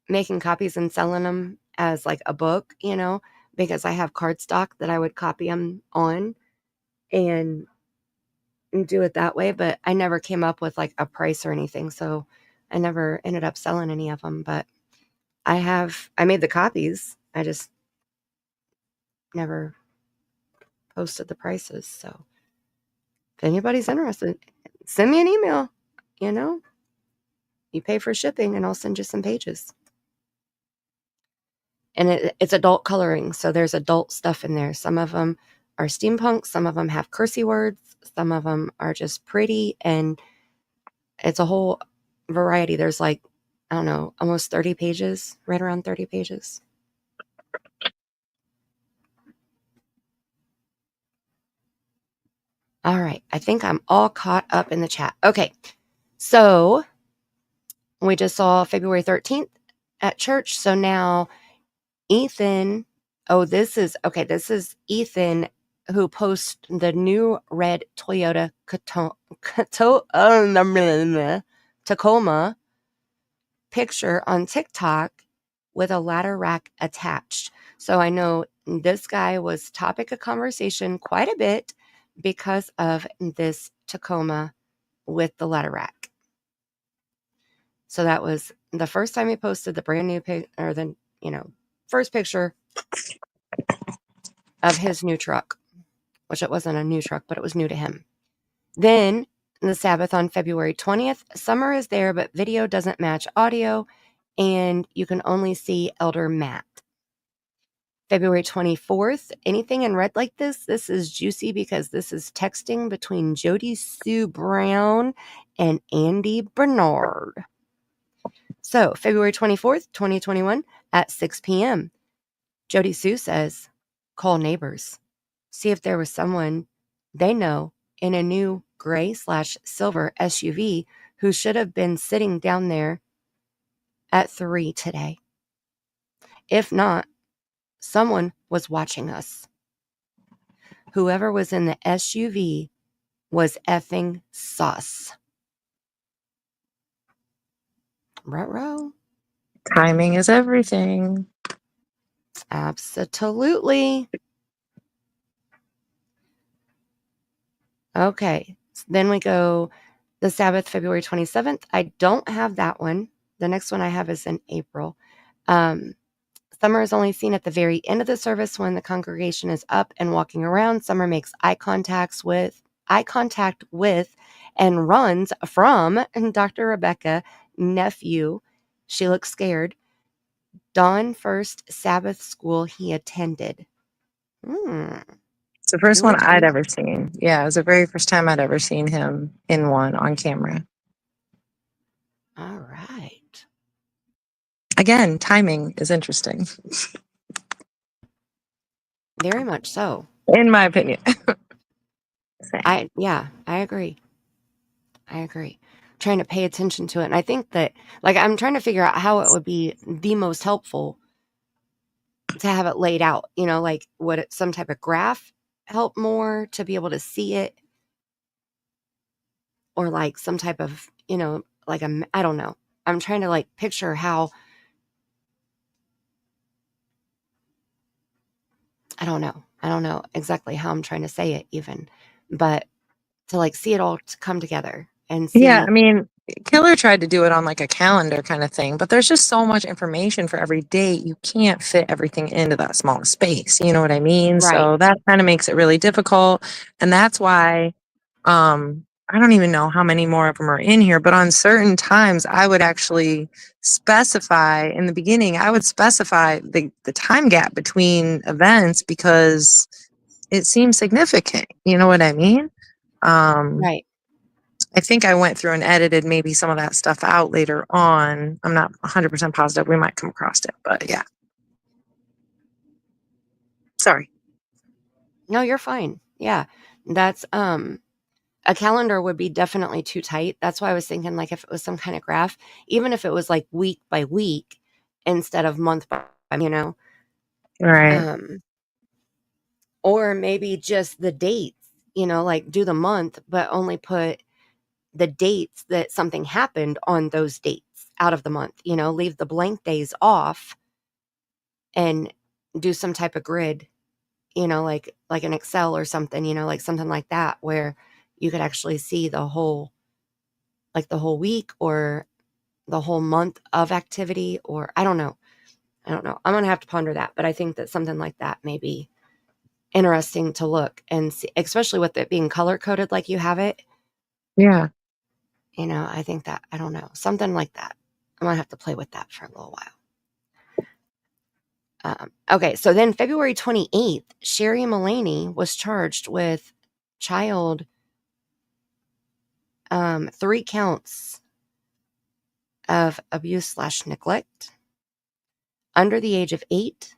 making copies and selling them as like a book, because I have cardstock that I would copy them on and do it that way, but I never came up with like a price or anything, so I never ended up selling any of them, but I made the copies. I just never posted the prices. So if anybody's interested, send me an email. You know, you pay for shipping and I'll send you some pages. And it's adult coloring, so there's adult stuff in there. Some of them are steampunk, some of them have cursey words, some of them are just pretty, and it's a whole variety. There's like, I don't know, almost 30 pages, right around 30 pages. All right, I think I'm all caught up in the chat. Okay, so we just saw February 13th at church, so now Ethan, this is Ethan who posts the new red Toyota Tacoma picture on TikTok with a ladder rack attached. So I know this guy was topic of conversation quite a bit because of this Tacoma with the ladder rack. So that was the first time he posted the brand new first picture of his new truck, which it wasn't a new truck, but it was new to him. Then the Sabbath on February 20th, summer is there, but video doesn't match audio, and you can only see Elder Matt. February 24th, anything in red like this is juicy because this is texting between Jody Sue Brown and Andy Bernard. So February 24th, 2021 at 6 p.m. Jody Sue says, call neighbors. See if there was someone they know in a new gray/silver SUV who should have been sitting down there at 3 today. If not, someone was watching us. Whoever was in the SUV was effing sus. Ruh-roh. Timing is everything. Absolutely. Okay, then we go the Sabbath, February 27th. I don't have that one. The next one I have is in April. Summer is only seen at the very end of the service when the congregation is up and walking around. Summer makes eye contact with and runs from Dr. Rebecca, nephew. She looks scared. Dawn first Sabbath school he attended. It's the first one I'd ever seen. Yeah, it was the very first time I'd ever seen him in one on camera. All right. Again, timing is interesting. Very much so. In my opinion. I agree. Trying to pay attention to it. And I think that, I'm trying to figure out how it would be the most helpful to have it laid out. Would some type of graph help more to be able to see it? Or some type of, I don't know. I'm trying to picture how, I don't know exactly how I'm trying to say it even, but to see it all to come together and see. Yeah, I mean, Killer tried to do it on a calendar kind of thing, but there's just so much information for every date. You can't fit everything into that small space. You know what I mean? Right. So that kind of makes it really difficult. And that's why, I don't even know how many more of them are in here, but on certain times I would actually specify in the beginning, I would specify the time gap between events because it seems significant. You know what I mean? Right. I think I went through and edited maybe some of that stuff out later on. I'm not 100% positive. We might come across it, but yeah. Sorry. No, you're fine. Yeah. That's, a calendar would be definitely too tight. That's why I was thinking if it was some kind of graph, even if it was week by week instead of month by, Right. Or maybe just the dates, do the month, but only put the dates that something happened on those dates out of the month, leave the blank days off and do some type of grid, like an Excel or something, something like that, where you could actually see the whole week or the whole month of activity, or I don't know. I'm going to have to ponder that, but I think that something like that maybe interesting to look and see, especially with it being color coded like you have it. Yeah. You know, I think that, I don't know, something like that. I'm going to have to play with that for a little while. Okay, so then February 28th, Sherry Mullaney was charged with child 3 counts of abuse/neglect under the age of 8,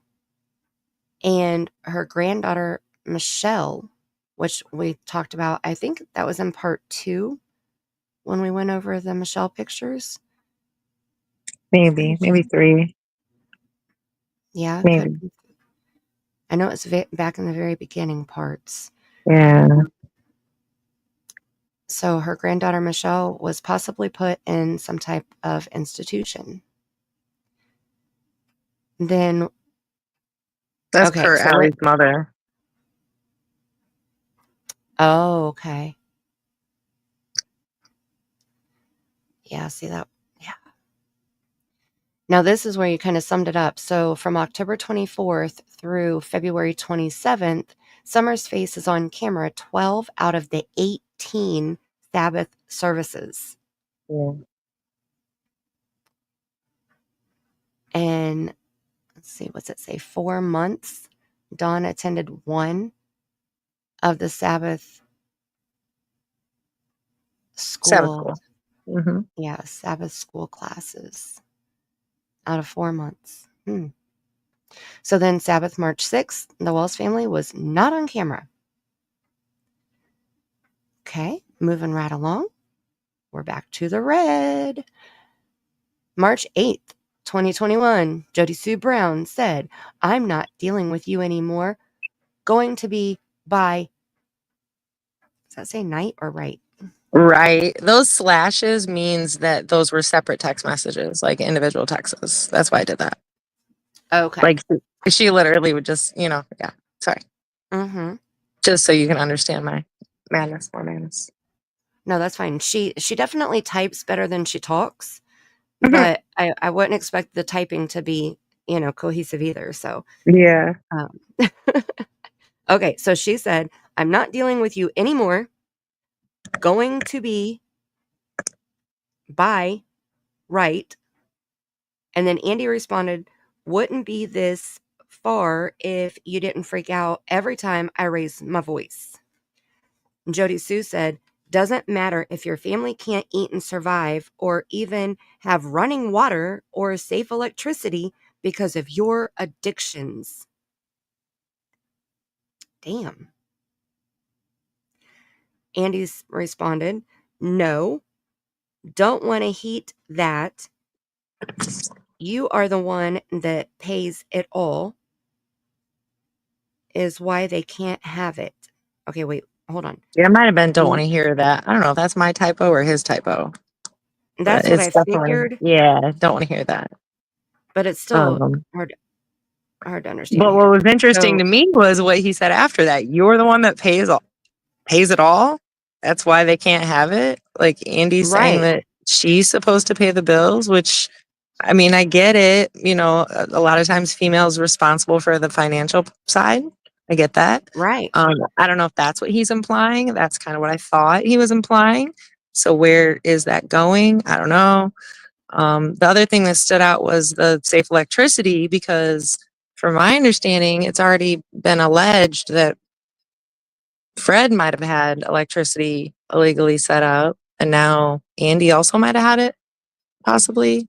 and her granddaughter Michelle, which we talked about, I think that was in part 2 when we went over the Michelle pictures. Maybe 3. Yeah, it Maybe. could be. I know it's back in the very beginning parts. Yeah. So her granddaughter Michelle was possibly put in some type of institution. Then, That's okay, per so Allie's mother. oh, okay. Yeah, see that? Yeah. Now, this is where you kind of summed it up. So from October 24th through February 27th, Summer's face is on camera 12 out of the 18 Sabbath services. Yeah. And let's see, what's it say? 4 months. Dawn attended 1 of the Sabbath Sabbath school. school. Mm-hmm. Yeah, Sabbath school classes out of 4 months. So then Sabbath, March 6th, the Wells family was not on camera. Okay, moving right along. We're back to the red. March 8th, 2021, Jody Sue Brown said, I'm not dealing with you anymore. Going to be by, does that say night or right? Right. Those slashes means that those were separate text messages, like individual texts. That's why I did that. Okay. Like she literally would just, yeah. Sorry. Mm-hmm. Just so you can understand my more madness. No, that's fine. She definitely types better than she talks, but I wouldn't expect the typing to be, cohesive either. So yeah. Okay, so she said, I'm not dealing with you anymore. Going to be by right. And then Andy responded, wouldn't be this far if you didn't freak out every time I raise my voice. And Jody Sue said, doesn't matter if your family can't eat and survive or even have running water or safe electricity because of your addictions. Damn. Andy's responded, no, don't want to heat that. You are the one that pays it all, is why they can't have it. Okay, wait, hold on. Yeah, it might have been don't want to hear that. I don't know if that's my typo or his typo. That's But what it's I definitely, figured. yeah, don't want to hear that. But it's still hard to understand. But what was interesting to me was what he said after that. You're the one that pays it all. That's why they can't have it. Like Andy's saying that she's supposed to pay the bills, which, I mean, I get it. A lot of times females responsible for the financial side. I get that. Right. I don't know if that's what he's implying. That's kind of what I thought he was implying. So where is that going? I don't know. The other thing that stood out was the safe electricity, because from my understanding, it's already been alleged that Fred might have had electricity illegally set up, and now Andy also might have had it possibly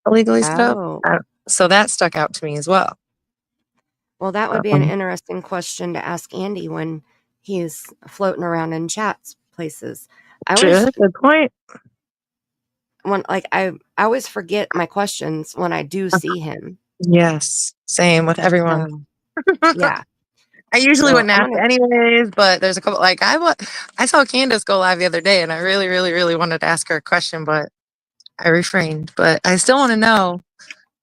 illegally set up. So that stuck out to me as well. Well, that would be an interesting question to ask Andy when he's floating around in chats places. Good point. I always forget my questions when I do see him. Yes, same with everyone. Yeah. I usually wouldn't ask anyways, but there's a couple, like I saw Candus go live the other day and I really, really, really wanted to ask her a question, but I refrained. But I still want to know.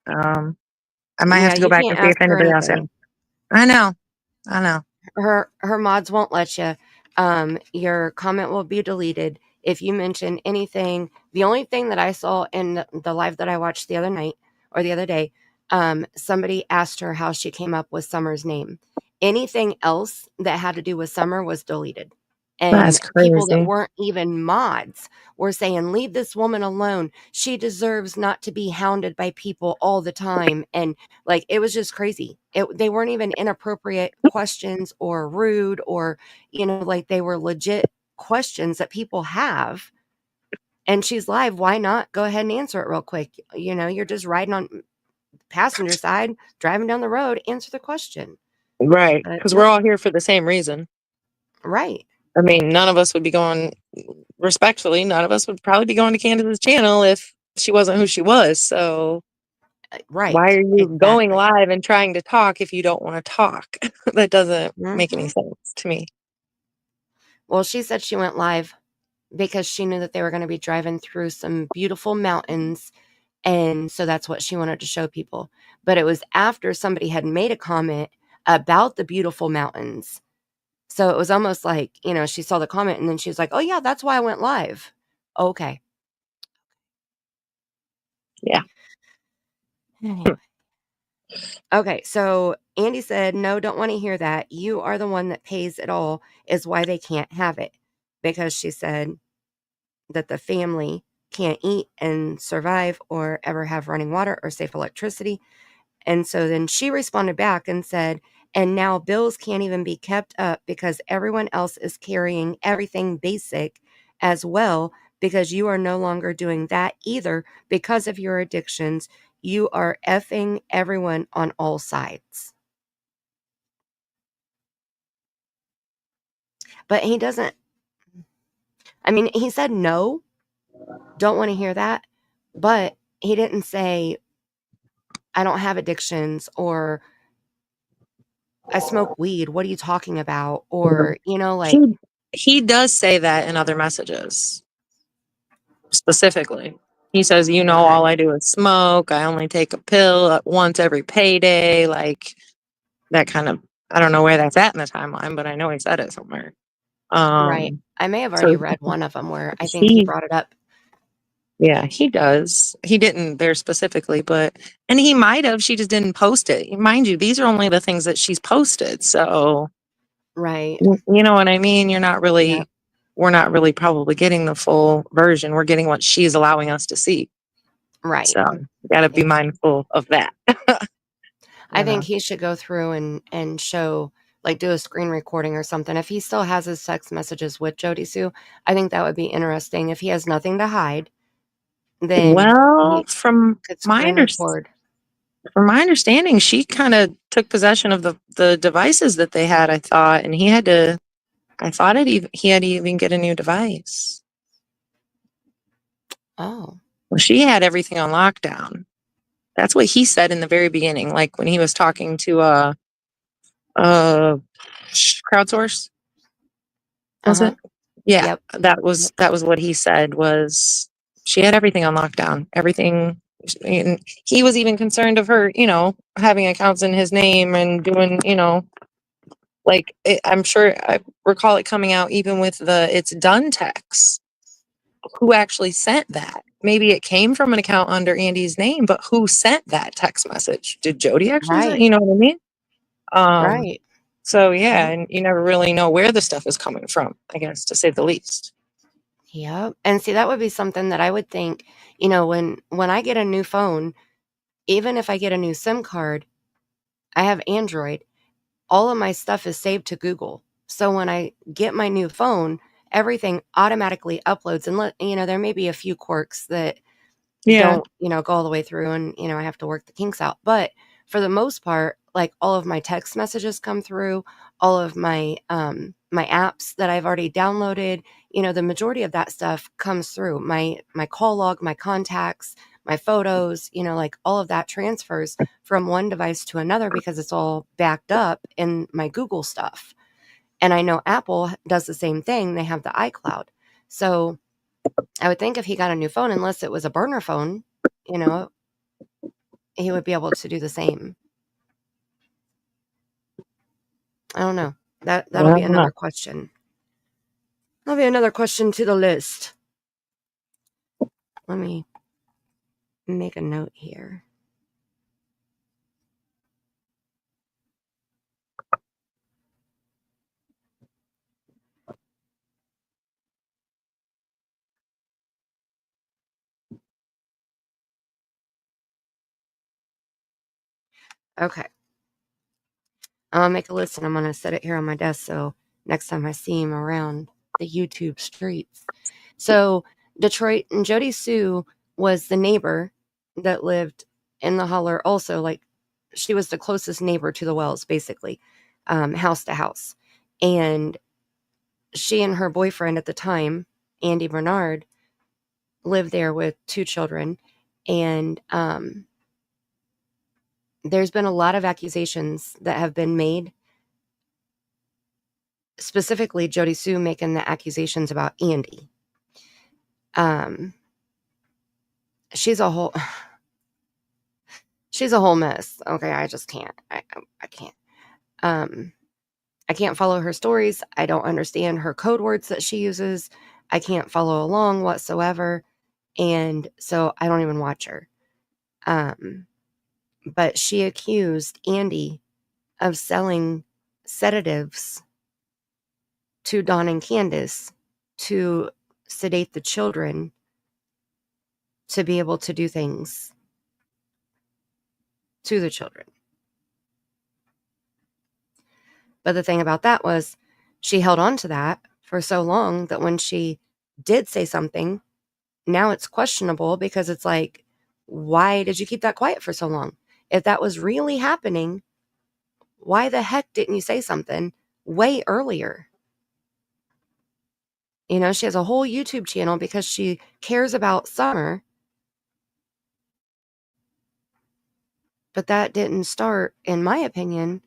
I might have to go back and see if anybody else has. I know. Her mods won't let you. Your comment will be deleted if you mention anything. The only thing that I saw in the live that I watched the other night or the other day, somebody asked her how she came up with Summer's name. anything else that had to do with Summer was deleted. That's And people that crazy. weren't even mods were saying, leave this woman alone. She deserves not to be hounded by people all the time. And like, it was just crazy. They weren't even inappropriate questions or rude or, like they were legit questions that people have. And she's live. Why not go ahead and answer it real quick? You're just riding on passenger side, driving down the road, answer the question. Right. But Because we're no, all here for the same reason. right. I mean, none of us would be going, respectfully, none of us would probably be going to Candus's channel if she wasn't who she was. So why Right. are you going Exactly. live and trying to talk if you don't want to talk? That doesn't make any Mhm. sense to me. Well, she said she went live because she knew that they were going to be driving through some beautiful mountains. And so that's what she wanted to show people. But it was after somebody had made a comment about the beautiful mountains. So it was almost like, she saw the comment and then she was like, oh, yeah, that's why I went live. Okay. Yeah. Anyway. Okay. So Andy said, no, don't want to hear that. You are the one that pays it all, is why they can't have it. Because she said that the family can't eat and survive or ever have running water or safe electricity. And so then she responded back and said, and now bills can't even be kept up because everyone else is carrying everything basic as well, because you are no longer doing that either because of your addictions. You are effing everyone on all sides. But he doesn't, I mean, he said no, don't want to hear that. But he didn't say, I don't have addictions, or I smoke weed. What are you talking about? Or, like, He does say that in other messages, specifically. He says, okay. all I do is smoke. I only take a pill once every payday. Like that kind of, I don't know where that's at in the timeline, but I know he said it somewhere. Right. I may have already So read one of them where I think he he, brought it up. yeah, he does. He didn't there specifically, and he might have, she just didn't post it. Mind you, these are only the things that she's posted. So, Right. you know what I mean? Yep. We're not really probably getting the full version. We're getting what she's allowing us to see. Right. So, you got to be mindful of that. I think he should go through and show, like, do a screen recording or something. If he still has his text messages with Jody Sue, I think that would be interesting. If he has nothing to hide, then Well, he could screen record. from my understanding, she kind of took possession of the devices that they had, I thought, and he had to, he had to even get a new device. Oh. Well, she had everything on lockdown. That's what he said in the very beginning, like when he was talking to crowdsource. Was Uh-huh. it? Yeah, Yep. that was what he said, was she had everything on lockdown. Everything. And he was even concerned of her, having accounts in his name and doing, like I'm sure I recall it coming out even with the "it's done" text. Who actually sent that? Maybe it came from an account under Andy's name, but who sent that text message? Did Jody actually send? Right. You know what I mean? Right. So yeah, and you never really know where the stuff is coming from, I guess, to say the least. Yep. And see, that would be something that I would think, when I get a new phone, even if I get a new SIM card, I have Android, all of my stuff is saved to Google. So when I get my new phone, everything automatically uploads. And there may be a few quirks that Yeah. don't, go all the way through, and, I have to work the kinks out. But for the most part, like, all of my text messages come through, all of my my apps that I've already downloaded, the majority of that stuff comes through. My call log, my contacts, my photos, like, all of that transfers from one device to another because it's all backed up in my Google stuff. And I know Apple does the same thing. They have the iCloud. So I would think if he got a new phone, unless it was a burner phone, you know, he would be able to do the same. I don't know. That'll be another question. That'll be another question to the list. Let me make a note here. Okay. I'll make a list and I'm going to set it here on my desk so next time I see him around the YouTube streets. So Detroit, and Jody Sue was the neighbor that lived in the holler also. Like, she was the closest neighbor to the Wells, basically, house to house. And she and her boyfriend at the time, Andy Bernard, lived there with 2 children. And there's been a lot of accusations that have been made, specifically Jody Sue making the accusations about Andy. She's a whole mess. Okay, I just can't. I can't. I can't follow her stories. I don't understand her code words that she uses. I can't follow along whatsoever. And so I don't even watch her. But she accused Andy of selling sedatives to Don and Candus to sedate the children to be able to do things to the children. But the thing about that was she held on to that for so long that when she did say something, now it's questionable because it's like, why did you keep that quiet for so long? If that was really happening, why the heck didn't you say something way earlier? You know, she has a whole YouTube channel because she cares about Summer. But that didn't start, in my opinion,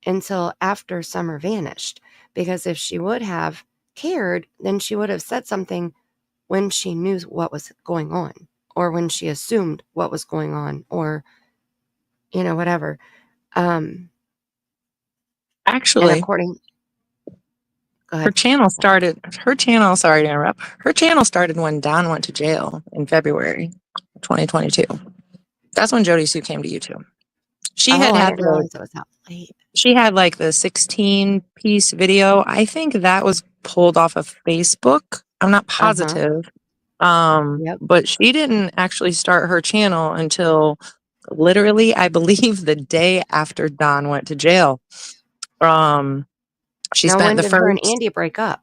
until after Summer vanished. Because if she would have cared, then she would have said something when she knew what was going on, or when she assumed what was going on, or, you know, whatever. Actually, according, go ahead. her channel, sorry to interrupt. Her channel started when Don went to jail in February 2022. That's when Jody Sue came to YouTube. She I had didn't realize it was that late. she had like the 16-piece video. I think that was pulled off of Facebook. I'm not positive. But she didn't actually start her channel until literally, I believe, the day after Don went to jail. She now, spent when the did her and first. Andy break up?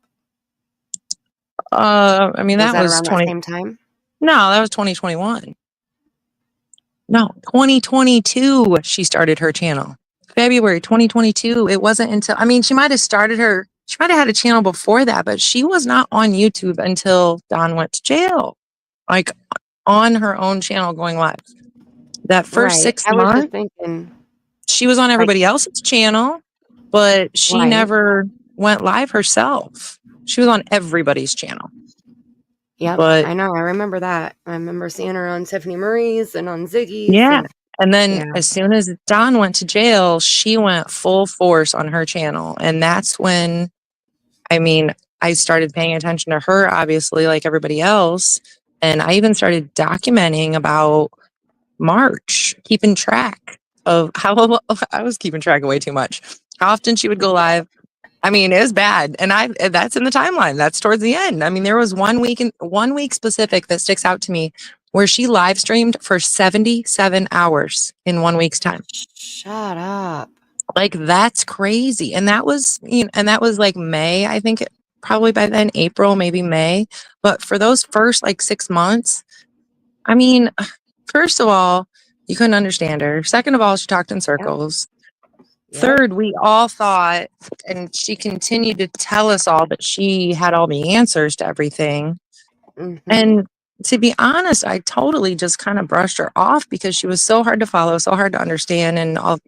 I mean, Was that was around that same time? No, that was 2021. No, 2022. She started her channel. February 2022. It wasn't until, I mean, she might have had a channel before that, but she was not on YouTube until Don went to jail. Like, on her own channel going live. That first Right. 6 I was just months, thinking, she was on everybody else's channel, but she Right. never went live herself. She was on everybody's channel. Yep, But I know. I remember that. I remember seeing her on Tiffany Marie's and on Ziggy's. yeah. And then yeah. as soon as Don went to jail, she went full force on her channel. And that's when, I mean, I started paying attention to her, obviously, like everybody else. And I even started documenting about March, keeping track of how I was keeping track of way too much. How often she would go live. I mean, it was bad. And that's in the timeline. That's towards the end. I mean, there was 1 week specific that sticks out to me where she live streamed for 77 hours in 1 week's time. Shut up. Like, that's crazy. And that was, like May, I think, probably by then, April, maybe May. But for those first like 6 months, I mean, first of all, you couldn't understand her. Second of all, she talked in circles. Yep. Third, we all thought, and she continued to tell us all that she had all the answers to everything. And to be honest, I totally just kind of brushed her off because she was so hard to follow, so hard to understand, and all,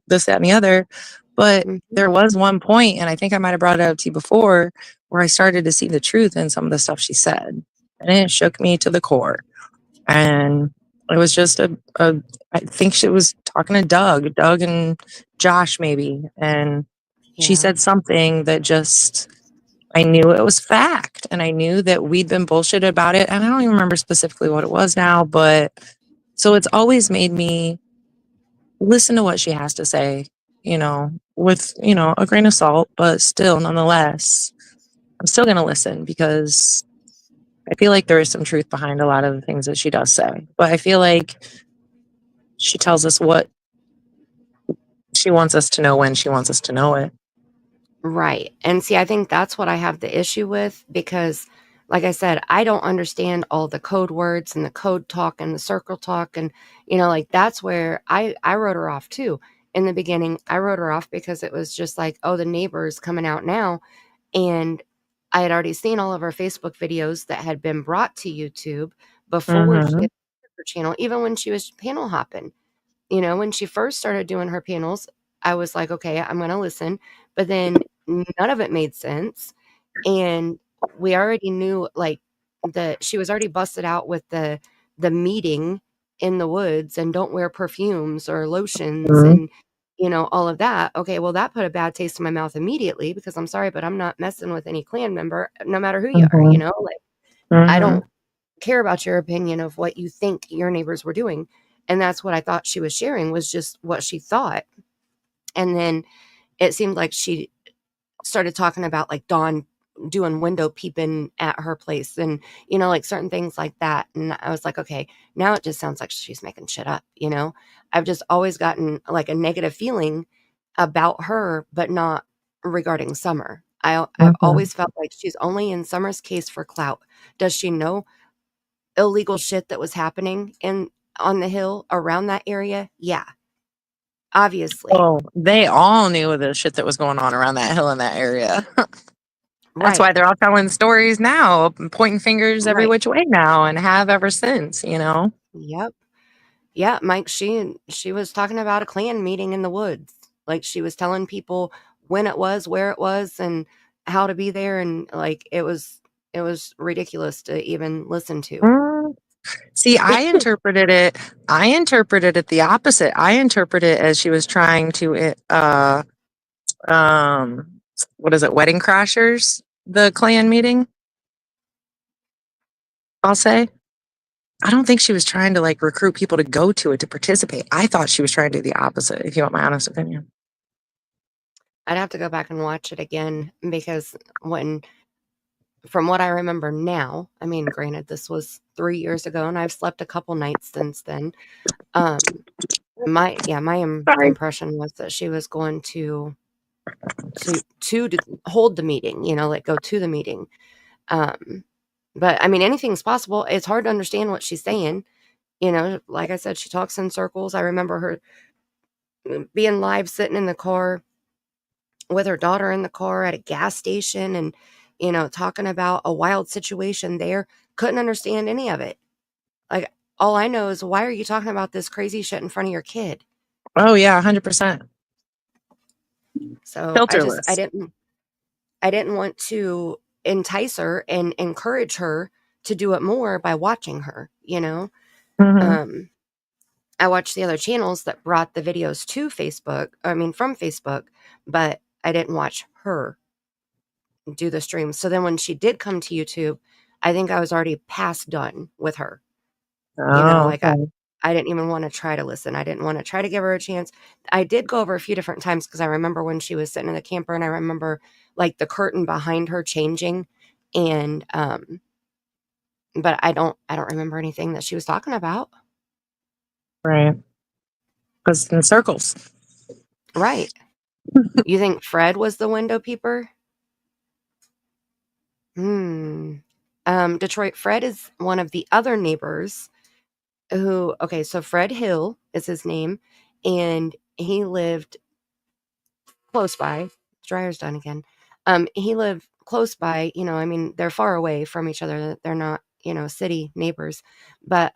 this, that, and the other. But there was one point, and I think I might have brought it up to you before, where I started to see the truth in some of the stuff she said. And it shook me to the core. And it was just I think she was talking to Doug and Josh maybe. And she said something that just, I knew it was fact. And I knew that we'd been bullshit about it. And I don't even remember specifically what it was now, but so it's always made me listen to what she has to say, with, a grain of salt, but still, nonetheless, I'm still going to listen because I feel like there is some truth behind a lot of the things that she does say, but I feel like she tells us what She wants us to know when she wants us to know it. Right. And see, I think that's what I have the issue with because, like I said, I don't understand all the code words and the code talk and the circle talk. And, like that's where I wrote her off too. In the beginning, I wrote her off because it was just like, oh, the neighbor's coming out now. And I had already seen all of her Facebook videos that had been brought to YouTube before she Mm-hmm. had her channel, even when she was panel hopping. When she first started doing her panels, I was like, okay, I'm going to listen. But then none of it made sense. And we already knew like she was already busted out with the meeting in the woods and don't wear perfumes or lotions and all of that. Okay, well that put a bad taste in my mouth immediately because I'm sorry, but I'm not messing with any clan member, no matter who you are, like I don't care about your opinion of what you think your neighbors were doing. And that's what I thought she was sharing was just what she thought. And then it seemed like she started talking about like Dawn doing window peeping at her place and, like certain things like that. And I was like, okay, now it just sounds like she's making shit up. I've just always gotten like a negative feeling about her, but not regarding Summer. I've always felt like she's only in Summer's case for clout. Does she know illegal shit that was happening on the hill around that area? Yeah, obviously. Oh, they all knew the shit that was going on around that hill in that area. That's Right. why they're all telling stories now, pointing fingers every Right. which way now, and have ever since. Yep. Yeah, Mike, she was talking about a clan meeting in the woods. Like she was telling people when it was, where it was, and how to be there, and like it was ridiculous to even listen to. See, I interpreted it the opposite. I interpret it as she was trying to what is it, Wedding Crashers, the clan meeting, I'll say. I don't think she was trying to like recruit people to go to it to participate. I thought she was trying to do the opposite, if you want my honest opinion. I'd have to go back and watch it again because from what I remember now, I mean, granted, this was 3 years ago and I've slept a couple nights since then. My impression was that she was going to hold the meeting, like go to the meeting. But I mean, anything's possible. It's hard to understand what she's saying. Like I said, she talks in circles. I remember her being live sitting in the car with her daughter in the car at a gas station and, talking about a wild situation there. Couldn't understand any of it. Like, all I know is why are you talking about this crazy shit in front of your kid? Oh yeah, 100%. So Filterless. I didn't want to entice her and encourage her to do it more by watching her, I watched the other channels that brought the videos to from Facebook, but I didn't watch her do the stream. So then when she did come to YouTube, I think I was already past done with her. Like I didn't even want to try to listen. I didn't want to try to give her a chance. I did go over a few different times because I remember when she was sitting in the camper and I remember like the curtain behind her changing and but I don't remember anything that she was talking about. Right. Because in circles. Right. You think Fred was the window peeper? Detroit, Fred is one of the other neighbors so Fred Hill is his name, and he lived close by. Dryer's done again. He lived close by, I mean, they're far away from each other. They're not, city neighbors, but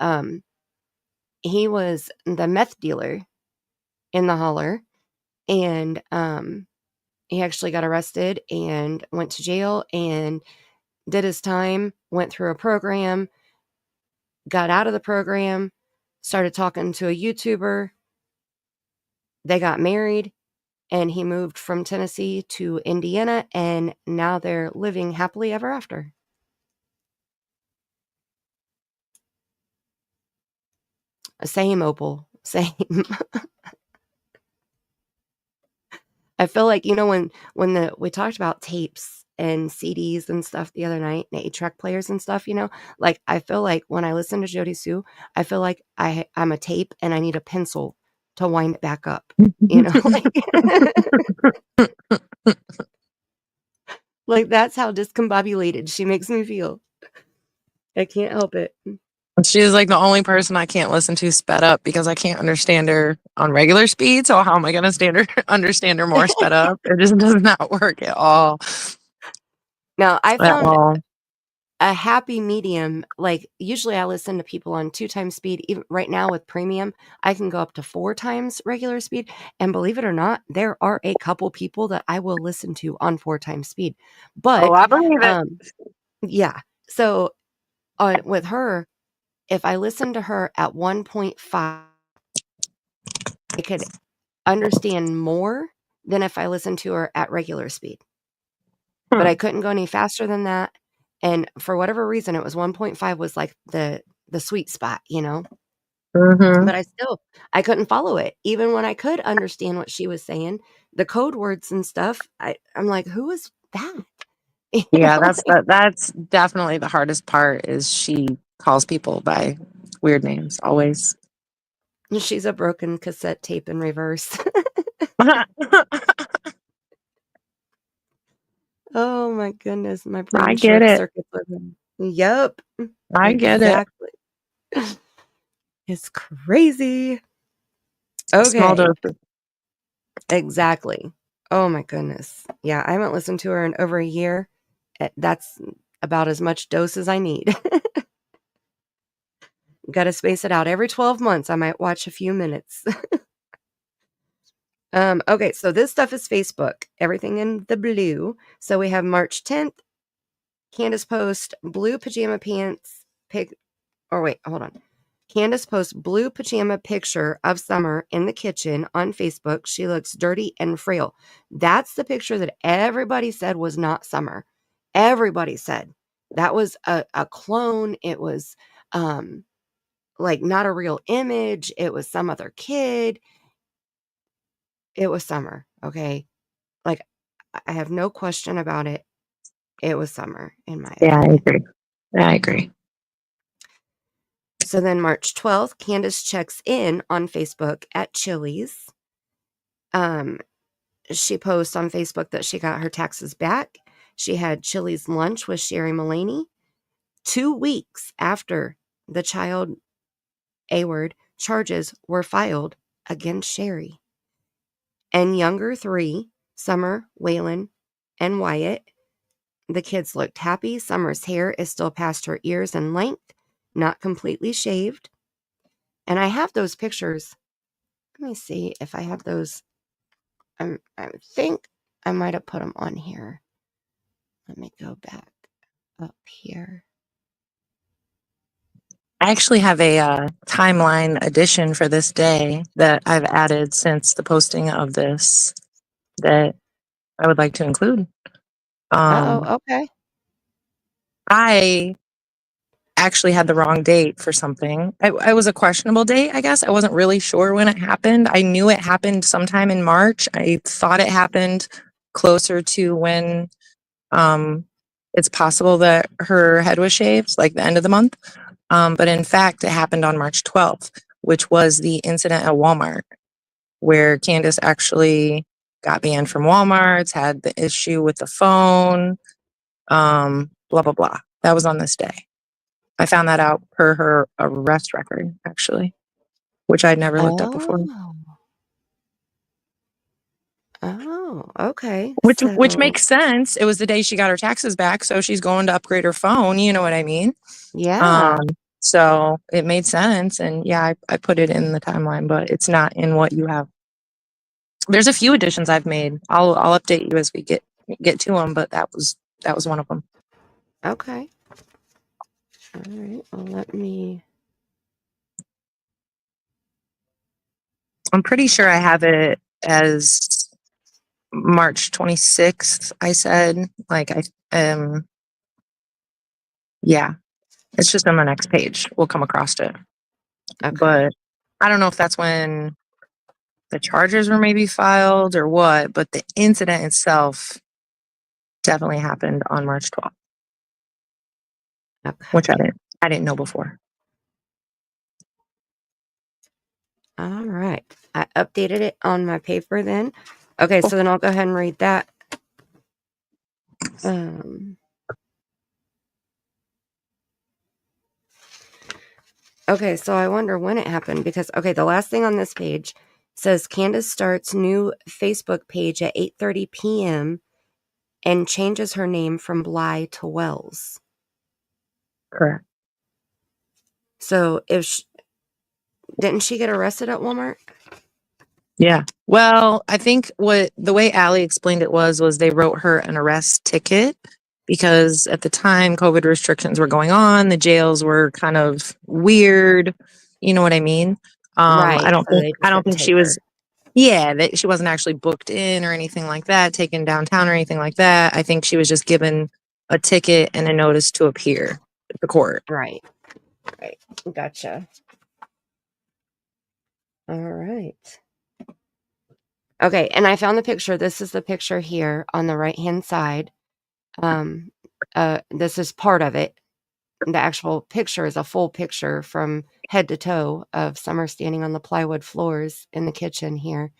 he was the meth dealer in the holler, and he actually got arrested and went to jail and did his time, went through a program, got out of the program, started talking to a YouTuber. They got married and he moved from Tennessee to Indiana and now they're living happily ever after. Same, Opal. Same. I feel like, when we talked about tapes and CDs and stuff the other night, and 8-track players and stuff, like I feel like when I listen to Jody Sue, I feel like I'm a tape and I need a pencil to wind it back up, you know? Like, that's how discombobulated she makes me feel. I can't help it. She's like the only person I can't listen to sped up because I can't understand her on regular speed. So how am I going to understand her more sped up? It just does not work at all. Now, I At found all. a happy medium. Like, usually I listen to people on 2 times speed. Even right now with premium, I can go up to 4 times regular speed. And believe it or not, there are a couple people that I will listen to on 4 times speed. But, I believe it. yeah. So with her, if I listen to her at 1.5, I could understand more than if I listened to her at regular speed. But I couldn't go any faster than that. And for whatever reason, it was 1.5 was like the sweet spot, you know? Mm-hmm. But I couldn't follow it. Even when I could understand what she was saying, the code words and stuff, I'm like, who is that? You Yeah, know, that's definitely the hardest part is she calls people by weird names always. like, she's a broken cassette tape in reverse. Oh my goodness, my brain I get short it. circuits living. Yep, I get it. exactly. It's crazy. Small Okay, doses. exactly. Oh my goodness. Yeah, I haven't listened to her in over a year. That's about as much dose as I need. Got to space it out. Every 12 months, I might watch a few minutes. Okay, so this stuff is Facebook. Everything in the blue. So we have March 10th, Candus post blue pajama pants pic. Or wait, hold on. Candus posts blue pajama picture of Summer in the kitchen on Facebook. She looks dirty and frail. That's the picture that everybody said was not Summer. Everybody said that was a clone. It was like not a real image. It was some other kid. It was Summer. Okay. Like, I have no question about it. It was Summer, in my Yeah, I opinion. agree. I agree. So then March 12th, Candus checks in on Facebook at Chili's. She posts on Facebook that she got her taxes back. She had Chili's lunch with Sherry Mullaney 2 weeks after the child A-word charges were filed against Sherry. And younger 3, Summer, Waylon, and Wyatt. The kids looked happy. Summer's hair is still past her ears in length, not completely shaved. And I have those pictures. Let me see if I have those. I think I might have put them on here. Let me go back up here. I actually have a timeline addition for this day that I've added since the posting of this that I would like to include. Okay. I actually had the wrong date for something. I was a questionable date, I guess. I wasn't really sure when it happened. I knew it happened sometime in March. I thought it happened closer to when it's possible that her head was shaved, like the end of the month. But in fact, it happened on March 12th, which was the incident at Walmart, where Candus actually got banned from Walmart's, had the issue with the phone, blah, blah, blah. That was on this day. I found that out per her arrest record, actually, which I'd never looked up before. Oh, okay. Which So, makes sense. It was the day she got her taxes back, so she's going to upgrade her phone. You know what I mean? yeah. So it made sense, and yeah, I put it in the timeline, but it's not in what you have. There's a few additions I've made. I'll update you as we get to them, but that was one of them. Okay. All right. Well, let me. I'm pretty sure I have it as March 26th. I said yeah, it's just on the next page. We'll come across it. Okay. But I don't know if that's when the charges were maybe filed or what, but the incident itself definitely happened on March 12th, Okay. which I didn't know before. All right. I updated it on my paper then. Okay, Cool. so then I'll go ahead and read that. Um, okay, so I wonder when it happened because, okay, the last thing on this page says Candus starts new Facebook page at 8:30 p.m. and changes her name from Bly to Wells. Correct. So didn't she get arrested at Walmart? Yeah. Well, I think the way Allie explained it was they wrote her an arrest ticket because at the time COVID restrictions were going on, the jails were kind of weird. You know what I mean? Right. So they I just don't didn't think take she her. was, yeah, that she wasn't actually booked in or anything like that, taken downtown or anything like that. I think she was just given a ticket and a notice to appear at the court. Right. Right. Gotcha. All right. Okay, and I found the picture. This is the picture here on the right-hand side. This is part of it. The actual picture is a full picture from head to toe of Summer standing on the plywood floors in the kitchen here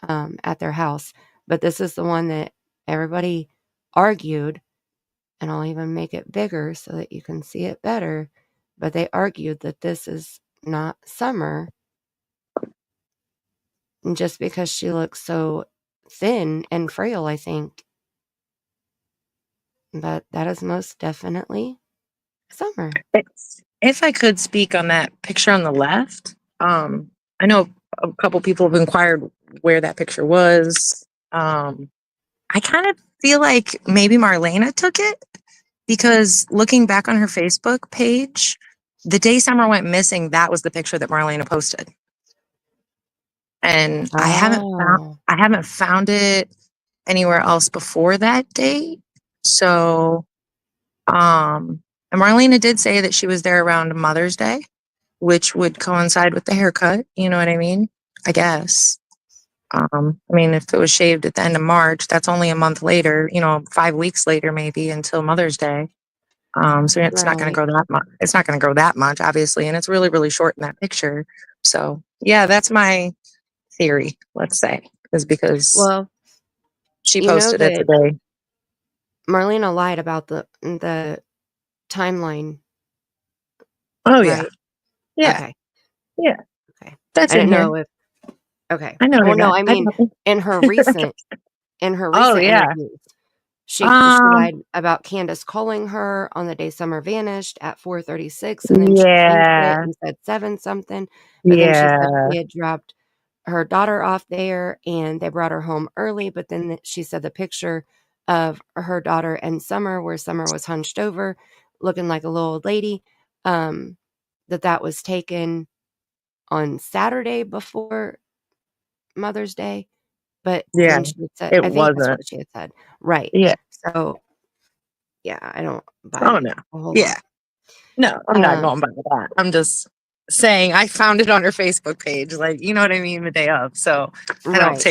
at their house. But this is the one that everybody argued, and I'll even make it bigger so that you can see it better. But they argued that this is not Summer just because she looks so thin and frail, I think. But that is most definitely Summer. If I could speak on that picture on the left, I know a couple people have inquired where that picture was. I kind of feel like maybe Marlena took it because looking back on her Facebook page, the day Summer went missing, that was the picture that Marlena posted. And Oh. I haven't found it anywhere else before that date. So, and Marlena did say that she was there around Mother's Day, which would coincide with the haircut. You know what I mean? I guess. I mean, if it was shaved at the end of March, that's only a month later, 5 weeks later, maybe until Mother's Day. So it's not going to Right. grow that much. It's not going to grow that much, obviously. And it's really, really short in that picture. So yeah, that's my theory, let's say, is because Well, she you know posted it that today. Marlena lied about the timeline, Oh yeah. right? Yeah. Okay. Yeah. Okay. That's I in didn't here. know if okay. I know Well, no, that. I mean in her recent Oh yeah. interviews, she Um, lied about Candus calling her on the day Summer vanished at 4:36, and then she changed it yeah. and said 7 something, but then she said Yeah. she had dropped her daughter off there and they brought her home early, but then she said the picture of her daughter and Summer, where Summer was hunched over, looking like a little old lady, that was taken on Saturday before Mother's Day, but Yeah. then she had said It I think that's wasn't. what she had said. Right. Yeah. So, yeah, I don't buy Oh it no. a whole Yeah. lot. No, I'm not Um, going by that. I'm just saying I found it on her Facebook page, like, you know what I mean, the day of. So right.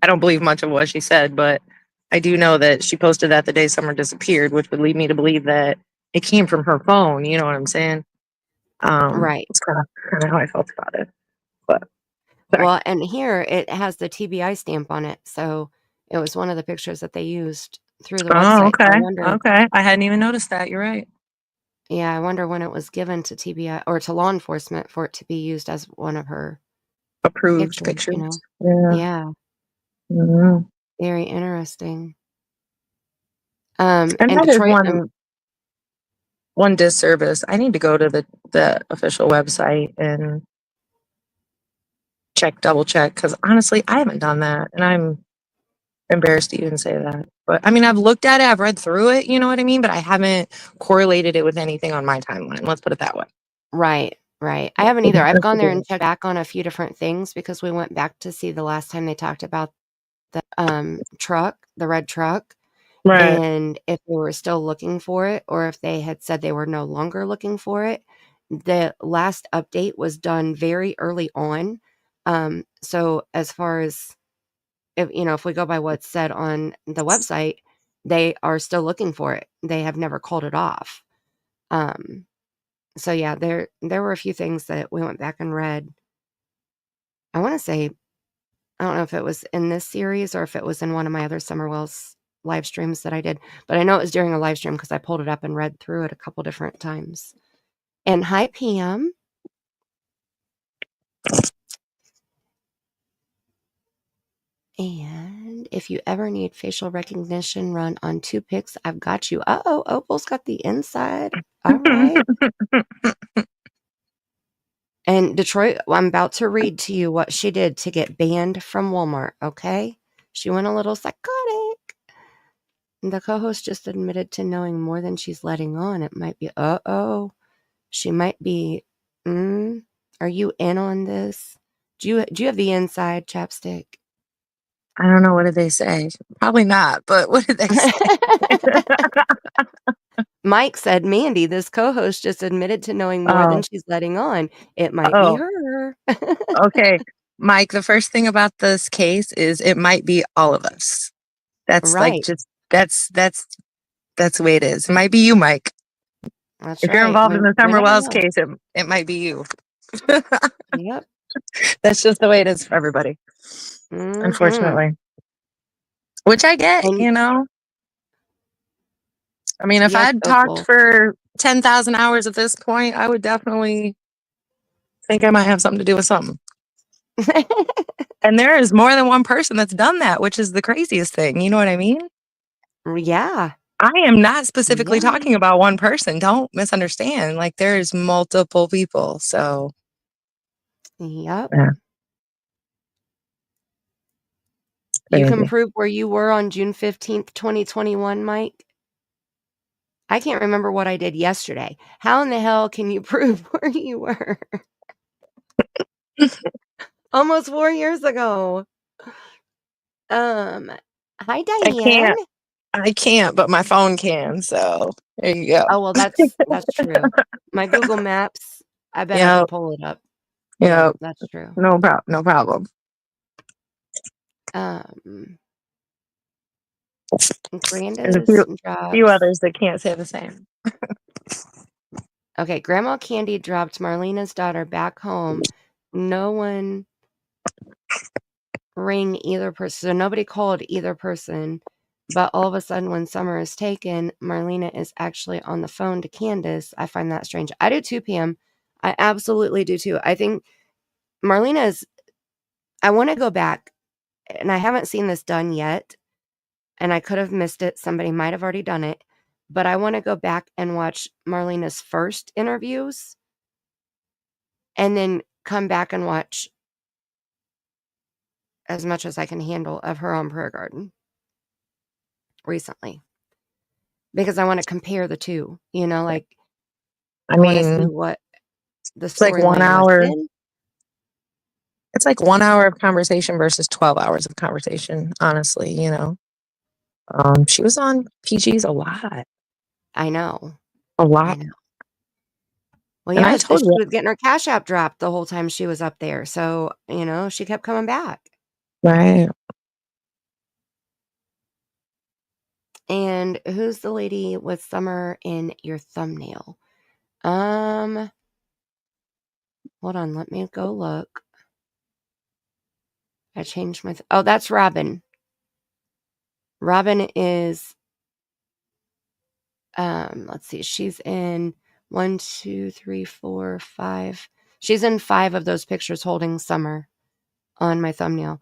I don't believe much of what she said, but I do know that she posted that the day Summer disappeared, which would lead me to believe that it came from her phone. You know what I'm saying? Right. It's kind of how I felt about it. But sorry. Well, and here it has the TBI stamp on it, so it was one of the pictures that they used through the Oh, website. So I okay. wonder Okay. I hadn't even noticed that. You're right. yeah, I wonder when it was given to TBI or to law enforcement for it to be used as one of her Approved pictures, you know? pictures. Yeah. Yeah, Mhm. very interesting. And And that is Detroit, one disservice. I need to go to the official website and double check, because honestly, I haven't done that, and I'm embarrassed to even say that. But I mean, I've looked at it, I've read through it, you know what I mean? But I haven't correlated it with anything on my timeline. Let's put it that way. right, right. I Yeah, haven't either. I've that's gone a there good and one. checked back on a few different things because we went back to see the last time they talked about the truck, the red truck, Right. and if they were still looking for it or if they had said they were no longer looking for it. The last update was done very early on. So as far as if we go by what's said on the website, they are still looking for it. They have never called it off. So yeah, there were a few things that we went back and read I want to say, I don't know if it was in this series or if it was in one of my other Summer Wells live streams that I did, but I know it was during a live stream because I pulled it up and read through it a couple different times. And hi, Pam. And if you ever need facial recognition run on 2 pics, I've got you. Uh-oh, Opal's got the inside. All right. And Detroit, I'm about to read to you what she did to get banned from Walmart, okay? She went a little psychotic. And the co-host just admitted to knowing more than she's letting on. It might be, uh-oh. She might be, are you in on this? Do you have the inside, Chapstick? I don't know. What did they say? Probably not, but what did they say? Mike said, Mandy, this co-host just admitted to knowing more than she's letting on. It might be her. Okay. Mike, the first thing about this case is it might be all of us. That's right. That's the way it is. It might be you, Mike. That's if right. you're involved in the Summer Wells know. case, it might be you. Yep. That's just the way it is for everybody. Unfortunately. Which I get, And you know. I mean, if yes, I'd talked for 10,000 hours at this point, I would definitely think I might have something to do with something. And there is more than one person that's done that, which is the craziest thing. You know what I mean? Yeah. I am not specifically talking about one person. Don't misunderstand. Like, there's multiple people. So, yep. Yeah. You can Crazy. prove where you were on June 15th, 2021, Mike? I can't remember what I did yesterday. How in the hell can you prove where you were? Almost 4 years ago. Hi, Diane. I can't, but my phone can. So there you go. Oh, well, that's true. My Google Maps, I bet I can pull it up. Yeah, that's true. No problem. There's a few others that can't say the same. Okay, Grandma Candy dropped Marlena's daughter back home. No one rang either person. So nobody called either person. But all of a sudden, when Summer is taken, Marlena is actually on the phone to Candus. I find that strange. I do too, Pam. I absolutely do too. I think Marlena is, I want to go back, and I haven't seen this done yet, and I could have missed it. Somebody might have already done it. But I want to go back and watch Marlena's first interviews and then come back and watch as much as I can handle of her on Prayer Garden recently. Because I want to compare the two, you know, like I want to see what the it's like 1 storyline was hour. then. It's like 1 hour of conversation versus 12 hours of conversation, honestly, you know. She was on PG's a lot. I know. A lot. I know. Well, And yeah, I told she you. was getting her Cash App dropped the whole time she was up there. So, you know, she kept coming back. Right. And who's the lady with Summer in your thumbnail? Hold on, let me go look. I changed my oh, that's Robin. Robin is let's see, she's in 1, 2, 3, 4, 5. She's in 5 of those pictures holding Summer on my thumbnail.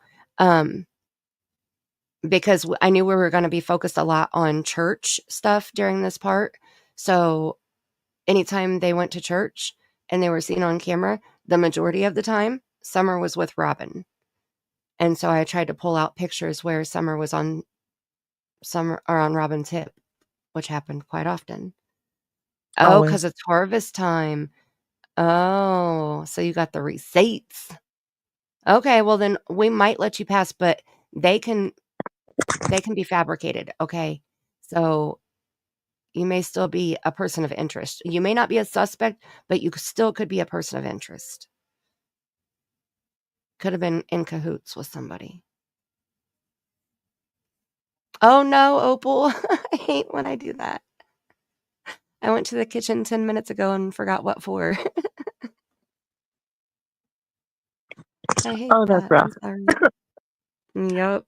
Because I knew we were going to be focused a lot on church stuff during this part. So anytime they went to church and they were seen on camera, the majority of the time, Summer was with Robin. And so I tried to pull out pictures where Summer was on Robin's hip, which happened quite often. Oh, because it's harvest time. Oh, so you got the receipts. Okay, well then we might let you pass, but they can be fabricated, okay? So you may still be a person of interest. You may not be a suspect, but you still could be a person of interest. Could have been in cahoots with somebody. Oh no, Opal. I hate when I do that. I went to the kitchen 10 minutes ago and forgot what for. I hate Oh, that's that. rough. I'm sorry. Yep.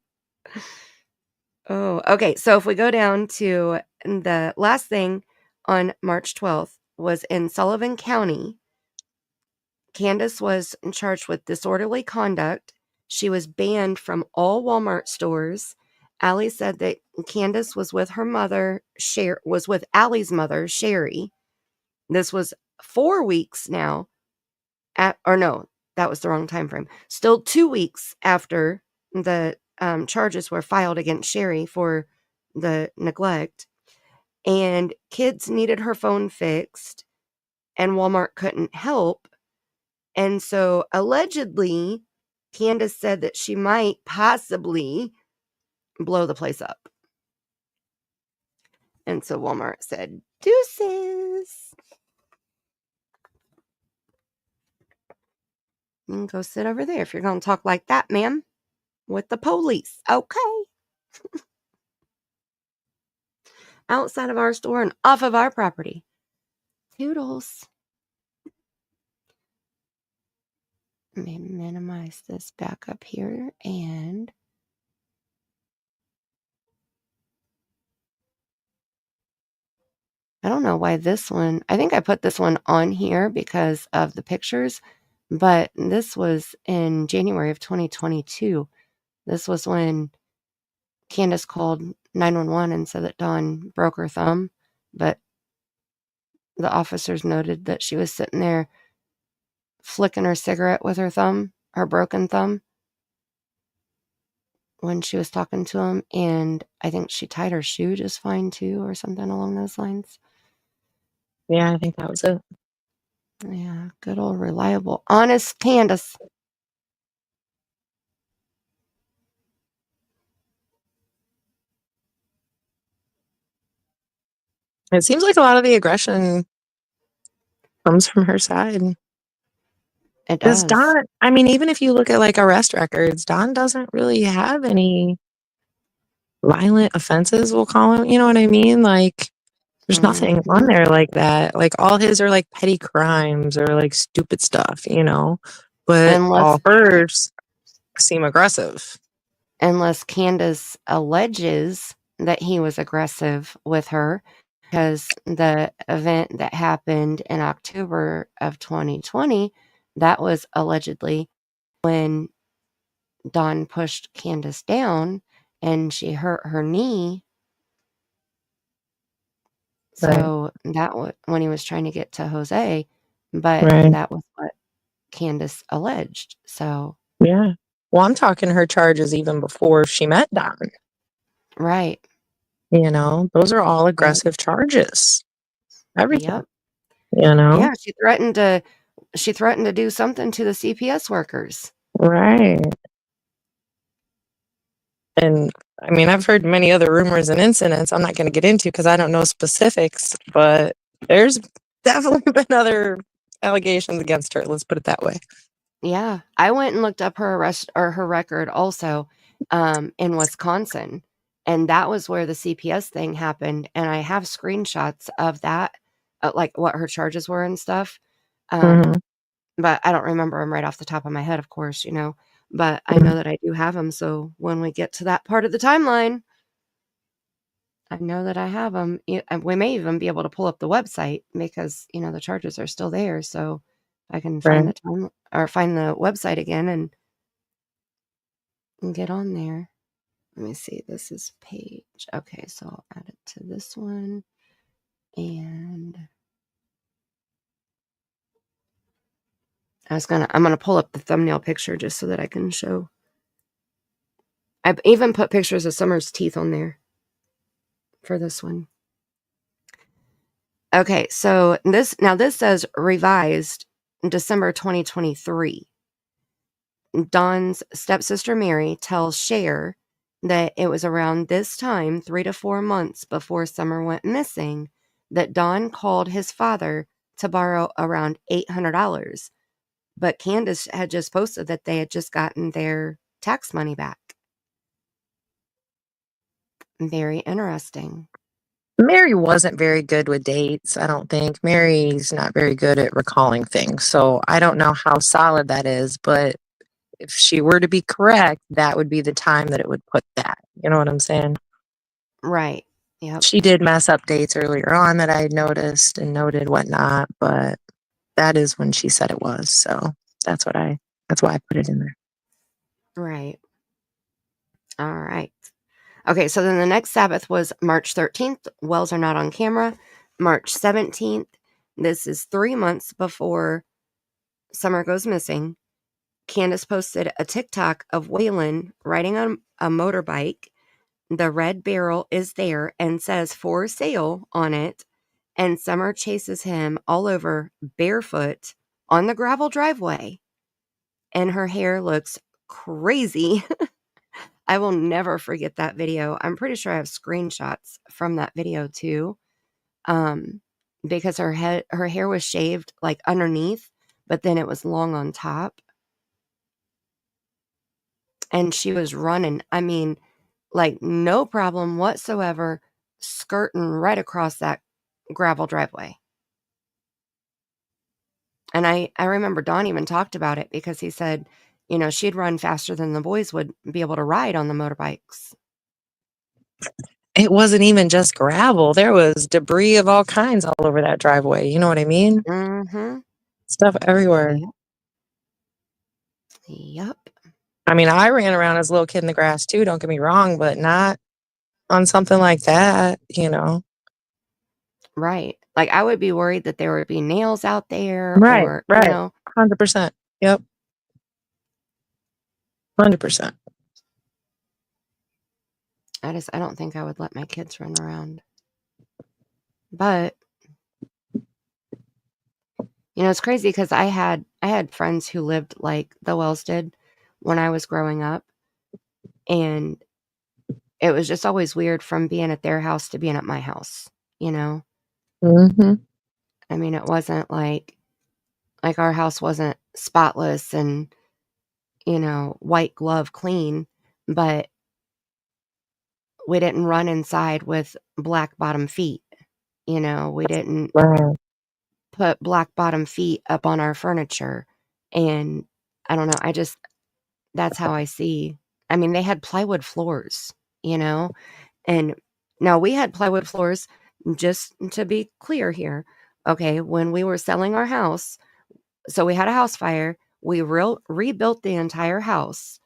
Oh, okay. So if we go down to the last thing on March 12th was in Sullivan County. Candus was charged with disorderly conduct. She was banned from all Walmart stores. Allie said that Candus was with her mother, was with Allie's mother, Sherry. This was 4 weeks now, or no, that was the wrong time frame. Still 2 weeks after the charges were filed against Sherry for the neglect. And kids needed her phone fixed, and Walmart couldn't help. And so allegedly, Candus said that she might possibly blow the place up. And so Walmart said, deuces. You can go sit over there if you're going to talk like that, ma'am, with the police. Okay. Outside of our store and off of our property. Toodles. Let me minimize this back up here and I don't know why this one, I think I put this one on here because of the pictures, but this was in January of 2022. This was when Candus called 911 and said that Dawn broke her thumb, but the officers noted that she was sitting there flicking her cigarette with her thumb, her broken thumb, when she was talking to him, and I think she tied her shoe just fine too, or something along those lines. Yeah, I think that was it. Yeah, good old reliable, honest Candus. It seems like a lot of the aggression comes from her side. It Because does. Dawn, I mean, even if you look at like arrest records, Dawn doesn't really have any violent offenses, we'll call them. You know what I mean? Like, there's nothing on there like that. Like, all his are like petty crimes or like stupid stuff, you know? But all hers seem aggressive. Unless Candus alleges that he was aggressive with her, because the event that happened in October of 2020, that was allegedly when Dawn pushed Candus down and she hurt her knee. So that was when he was trying to get to Jose, but that was what Candus alleged. So yeah. Well, I'm talking her charges even before she met Dawn. Right. You know, those are all aggressive charges. Everything. Yep. You know? Yeah, she threatened to do something to the CPS workers. Right. And I mean, I've heard many other rumors and incidents I'm not going to get into because I don't know specifics, but there's definitely been other allegations against her. Let's put it that way. Yeah, I went and looked up her arrest or her record also in Wisconsin, and that was where the CPS thing happened. And I have screenshots of that, like what her charges were and stuff. But I don't remember them right off the top of my head, of course, you know. But I know that I do have them. So when we get to that part of the timeline, I know that I have them. We may even be able to pull up the website because, you know, the charges are still there. So I can find the time or find the website again and get on there. Let me see. This is page. Okay, so I'll add it to this one. And I'm gonna pull up the thumbnail picture just so that I can show. I've even put pictures of Summer's teeth on there for this one. Okay, so this says revised December 2023. Dawn's stepsister Mary tells Cher that it was around this time, 3 to 4 months before Summer went missing, that Dawn called his father to borrow around $800. But Candus had just posted that they had just gotten their tax money back. Very interesting. Mary wasn't very good with dates, I don't think. Mary's not very good at recalling things. So I don't know how solid that is, but if she were to be correct, that would be the time that it would put that. You know what I'm saying? Right. Yep. She did mess up dates earlier on that I had noticed and noted whatnot, but that is when she said it was. So that's why I put it in there. Right. All right. Okay, so then the next Sabbath was March 13th. Wells are not on camera. March 17th. This is 3 months before Summer goes missing. Candus posted a TikTok of Waylon riding on a motorbike. The red barrel is there and says for sale on it. And Summer chases him all over barefoot on the gravel driveway. And her hair looks crazy. I will never forget that video. I'm pretty sure I have screenshots from that video too. Because her hair was shaved like underneath, but then it was long on top. And she was running. I mean, like no problem whatsoever, skirting right across that gravel driveway. And I remember Don even talked about it because he said, you know, she'd run faster than the boys would be able to ride on the motorbikes. It wasn't even just gravel. There was debris of all kinds all over that driveway. You know what I mean? Mm-hmm. Stuff everywhere. Yep. I mean, I ran around as a little kid in the grass too, don't get me wrong, but not on something like that, you know? Right. Like I would be worried that there would be nails out there Right, or, right. you know. 100%. Yep. 100%. I don't think I would let my kids run around. But you know, it's crazy because I had friends who lived like the Wells did when I was growing up. And it was just always weird from being at their house to being at my house, you know? Mm-hmm. I mean, it wasn't like our house wasn't spotless and, you know, white glove clean, but we didn't run inside with black bottom feet. You know, we didn't Wow. put black bottom feet up on our furniture. And I don't know, that's how I see. I mean, they had plywood floors, you know, and now we had plywood floors, just to be clear here. Okay, when we were selling our house, so we had a house fire, we rebuilt the entire house,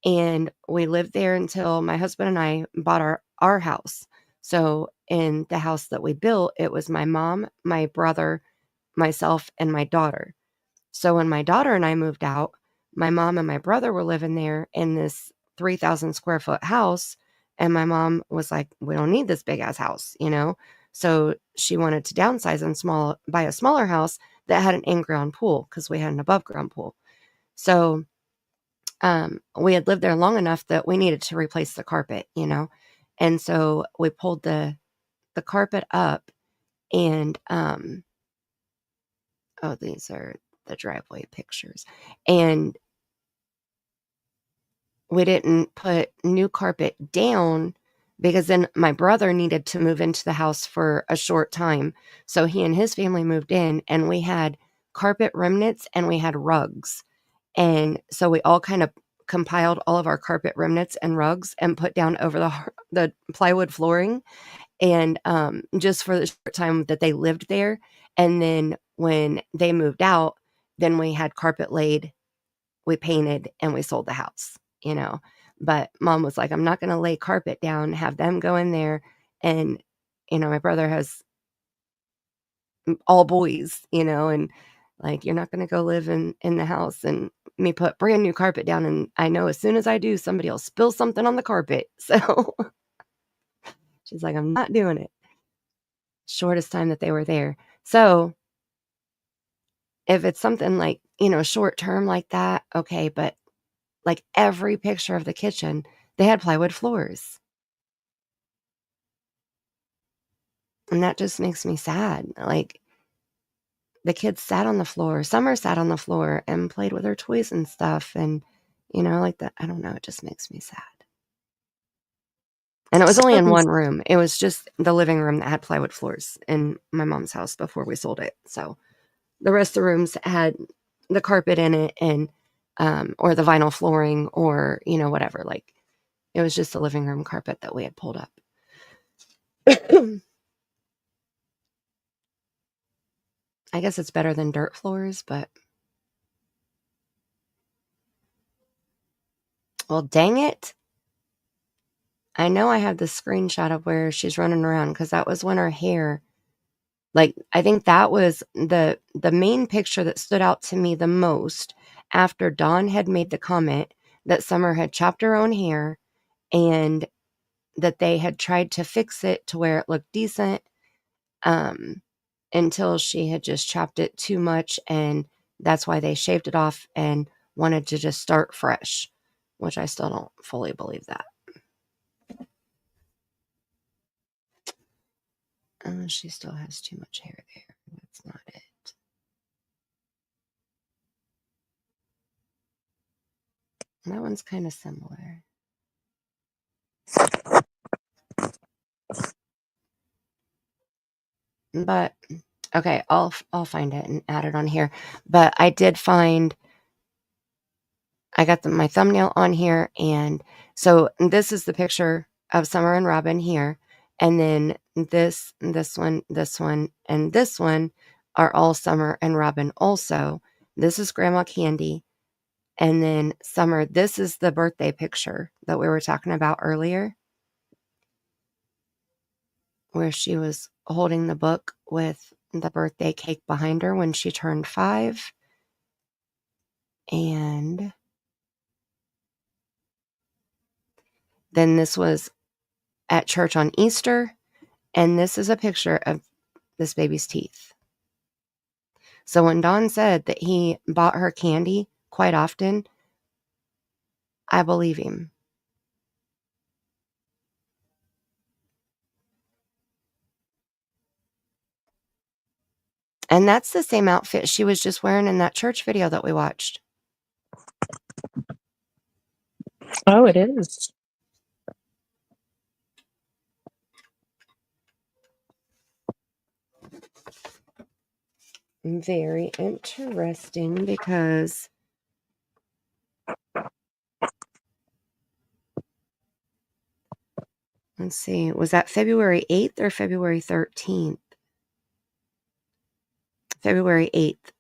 and we lived there until my husband and I bought our house. So in the house that we built, it was my mom, my brother, myself, and my daughter. So when my daughter and I moved out, my mom and my brother were living there in this 3,000 square foot house. And my mom was like, we don't need this big ass house, you know? So she wanted to downsize and buy a smaller house that had an in-ground pool because we had an above ground pool. So we had lived there long enough that we needed to replace the carpet, you know? And so we pulled the carpet up and, oh, these are the driveway pictures. And we didn't put new carpet down because then my brother needed to move into the house for a short time. So he and his family moved in and we had carpet remnants and we had rugs. And so we all kind of compiled all of our carpet remnants and rugs and put down over the plywood flooring. And just for the short time that they lived there. And then when they moved out, then we had carpet laid, we painted, and we sold the house, you know. But mom was like, I'm not going to lay carpet down, have them go in there. And, you know, my brother has all boys, you know, and like, you're not going to go live in the house and me put brand new carpet down. And I know as soon as I do, somebody will spill something on the carpet. So she's like, I'm not doing it. Shortest time that they were there. So if it's something like, you know, short term like that, okay. But like every picture of the kitchen, they had plywood floors. And that just makes me sad. Like the kids sat on the floor. Summer sat on the floor and played with her toys and stuff. And, you know, like that. I don't know. It just makes me sad. And it was only in one room. It was just the living room that had plywood floors in my mom's house before we sold it. So the rest of the rooms had the carpet in it and or the vinyl flooring or, you know, whatever. Like, it was just the living room carpet that we had pulled up. I guess it's better than dirt floors, but well, dang it. I know I have the screenshot of where she's running around because that was when her hair, like, I think that was the main picture that stood out to me the most after Dawn had made the comment that Summer had chopped her own hair and that they had tried to fix it to where it looked decent, until she had just chopped it too much, and that's why they shaved it off and wanted to just start fresh, which I still don't fully believe that. She still has too much hair there. That's not it. That one's kind of similar. But okay, I'll find it and add it on here. But I did find, I got my thumbnail on here, and so this is the picture of Summer and Robin here, and then this one, and this one are all Summer and Robin also. This is Grandma Candy, and then Summer, this is the birthday picture that we were talking about earlier, where she was holding the book with the birthday cake behind her when she turned 5. And then this was at church on Easter. And this is a picture of this baby's teeth. So when Don said that he bought her candy quite often, I believe him. And that's the same outfit she was just wearing in that church video that we watched. Oh, it is. Very interesting because let's see, was that February 8th or February 13th? February 8th.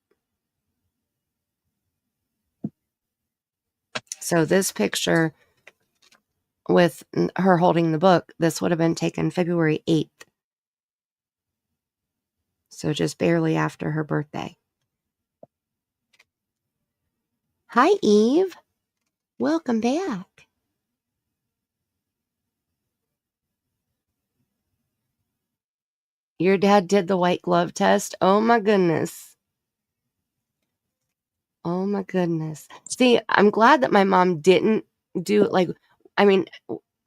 So this picture with her holding the book, this would have been taken February 8th. So just barely after her birthday. Hi, Eve. Welcome back. Your dad did the white glove test? Oh my goodness. Oh my goodness. See, I'm glad that my mom didn't do, like, I mean,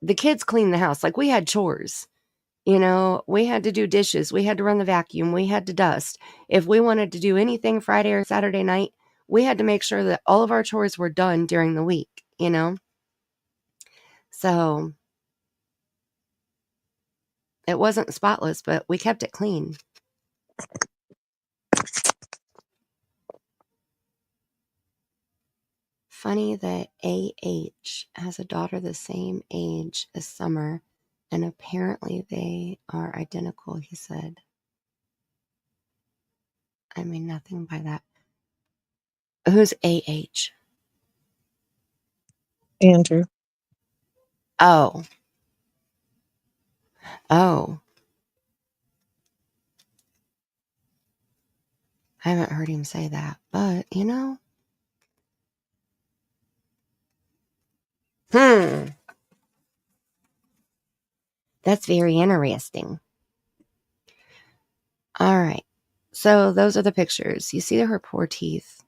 the kids cleaned the house. Like, we had chores. You know, we had to do dishes. We had to run the vacuum. We had to dust. If we wanted to do anything Friday or Saturday night, we had to make sure that all of our chores were done during the week, you know? So it wasn't spotless, but we kept it clean. Funny that AH has a daughter the same age as Summer, and apparently they are identical, he said. I mean, nothing by that. Who's AH? Andrew. Oh. Oh. I haven't heard him say that, but, you know. That's very interesting. All right. So those are the pictures. You see her poor teeth.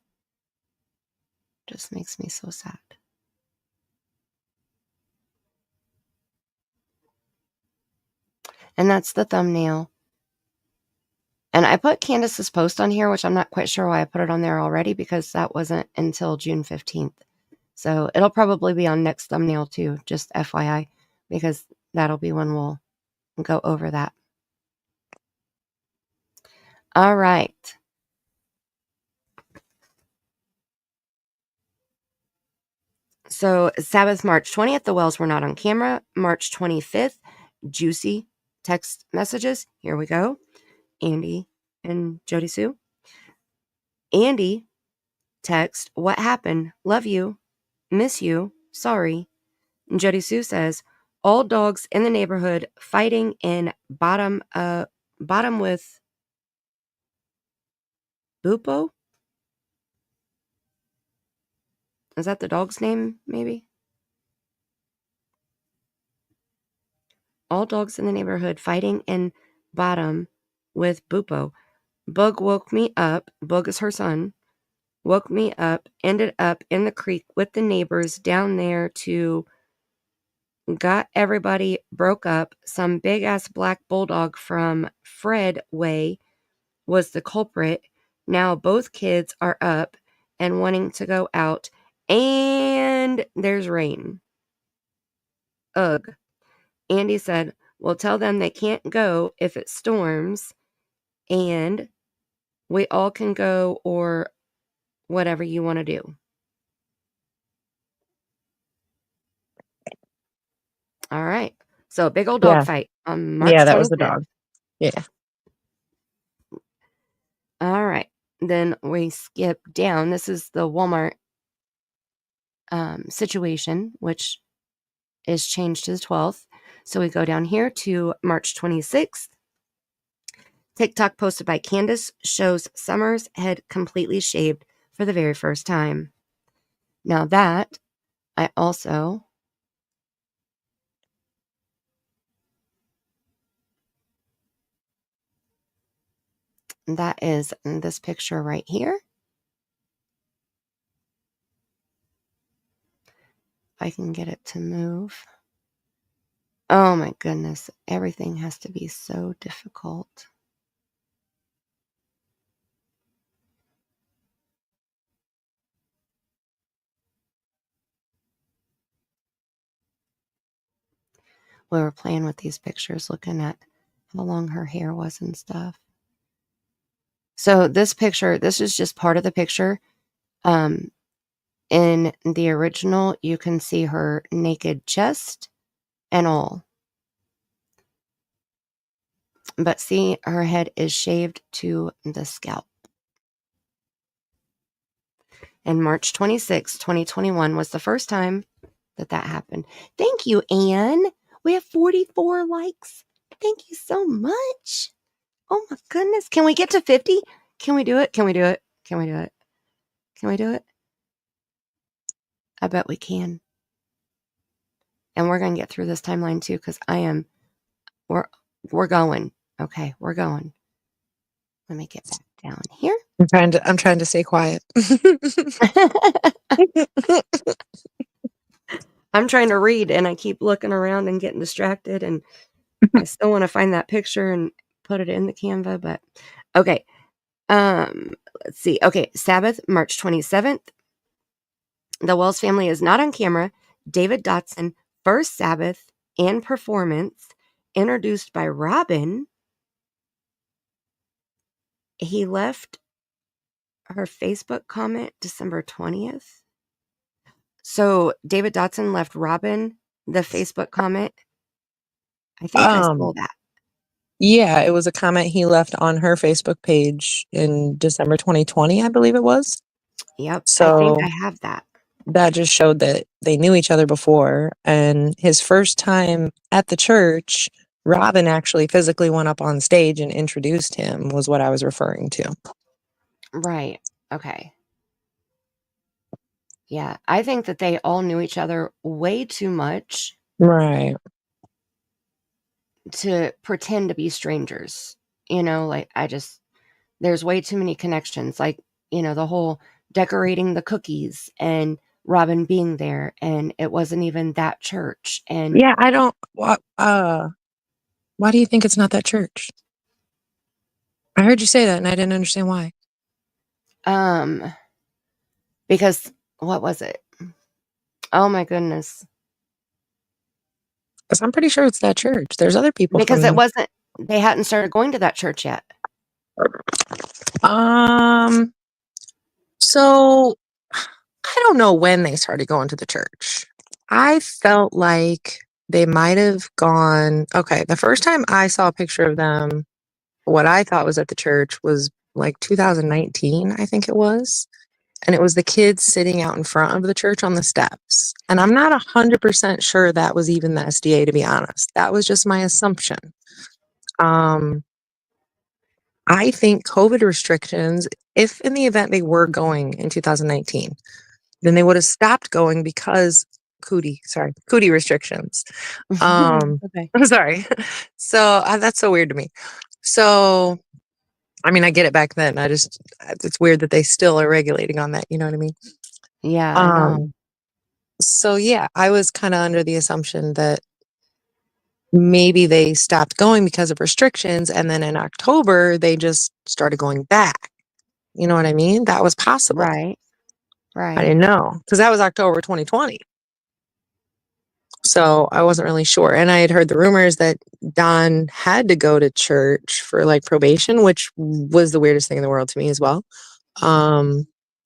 Just makes me so sad. And that's the thumbnail. And I put Candus's post on here, which I'm not quite sure why I put it on there already, because that wasn't until June 15th. So it'll probably be on next thumbnail too, just FYI, because that'll be when we'll go over that. All right. So Sabbath, March 20th, the Wells were not on camera. March 25th, juicy text messages. Here we go. Andy and Jody Sue. Andy text, what happened? Love you. Miss you. Sorry. And Jody Sue says, all dogs in the neighborhood fighting in bottom with Bupo? Is that the dog's name, maybe? All dogs in the neighborhood fighting in bottom with Bupo. Bug woke me up. Bug is her son. Woke me up. Ended up in the creek with the neighbors down there to... Got everybody broke up. Some big-ass black bulldog from Fred Way was the culprit. Now both kids are up and wanting to go out. And there's rain. Ugh. Andy said, well, tell them they can't go if it storms. And we all can go or whatever you want to do. All right. So a big old dog Yeah. fight on March Yeah, that was the 25th. dog. Yeah. All right. Then we skip down. This is the Walmart situation, which is changed to the 12th. So we go down here to March 26th. TikTok posted by Candus shows Summer's head completely shaved for the very first time. Now that I also... That is this picture right here. I can get it to move. Oh my goodness. Everything has to be so difficult. We were playing with these pictures, looking at how long her hair was and stuff. So this picture, this is just part of the picture. In the original, you can see her naked chest and all. But see, her head is shaved to the scalp. And March 26, 2021 was the first time that happened. Thank you, Anne. We have 44 likes. Thank you so much. Oh my goodness. Can we get to 50? Can we do it? Can we do it? Can we do it? Can we do it? I bet we can. And we're going to get through this timeline too, because we're going. Okay, we're going. Let me get back down here. I'm trying to stay quiet. I'm trying to read and I keep looking around and getting distracted, and I still want to find that picture and put it in the Canva, but okay. Let's see. Okay, Sabbath, March 27th. The Wells family is not on camera. David Dotson, first Sabbath and performance, introduced by Robin. He left her Facebook comment December 20th. So David Dotson left Robin the Facebook comment. I think I stole that. Yeah, it was a comment he left on her Facebook page in December 2020, I believe it was. Yep. So I think I have that. That just showed that they knew each other before. And his first time at the church, Robin actually physically went up on stage and introduced him, was what I was referring to. Right. Okay. Yeah. I think that they all knew each other way too much. Right. To pretend to be strangers. You know, like there's way too many connections. Like, you know, the whole decorating the cookies and Robin being there, and it wasn't even that church. And yeah, I don't. Why do you think it's not that church? I heard you say that, and I didn't understand why. Because what was it? Oh my goodness! Because I'm pretty sure it's that church. There's other people. Because it wasn't. They hadn't started going to that church yet. So I don't know when they started going to the church. I felt like they might have gone. Okay, the first time I saw a picture of them, what I thought was at the church was like 2019, I think it was. And it was the kids sitting out in front of the church on the steps. And I'm not 100% sure that was even the SDA, to be honest. That was just my assumption. I think COVID restrictions, if in the event they were going in 2019, then they would have stopped going because cootie restrictions. Okay. I'm sorry. So that's so weird to me. So, I mean, I get it back then. It's weird that they still are regulating on that. You know what I mean? Yeah, I know. So yeah, I was kind of under the assumption that maybe they stopped going because of restrictions. And then in October, they just started going back. You know what I mean? That was possible. Right. I Right. didn't know because that was October 2020. So I wasn't really sure. And I had heard the rumors that Don had to go to church for like probation, which was the weirdest thing in the world to me as well. I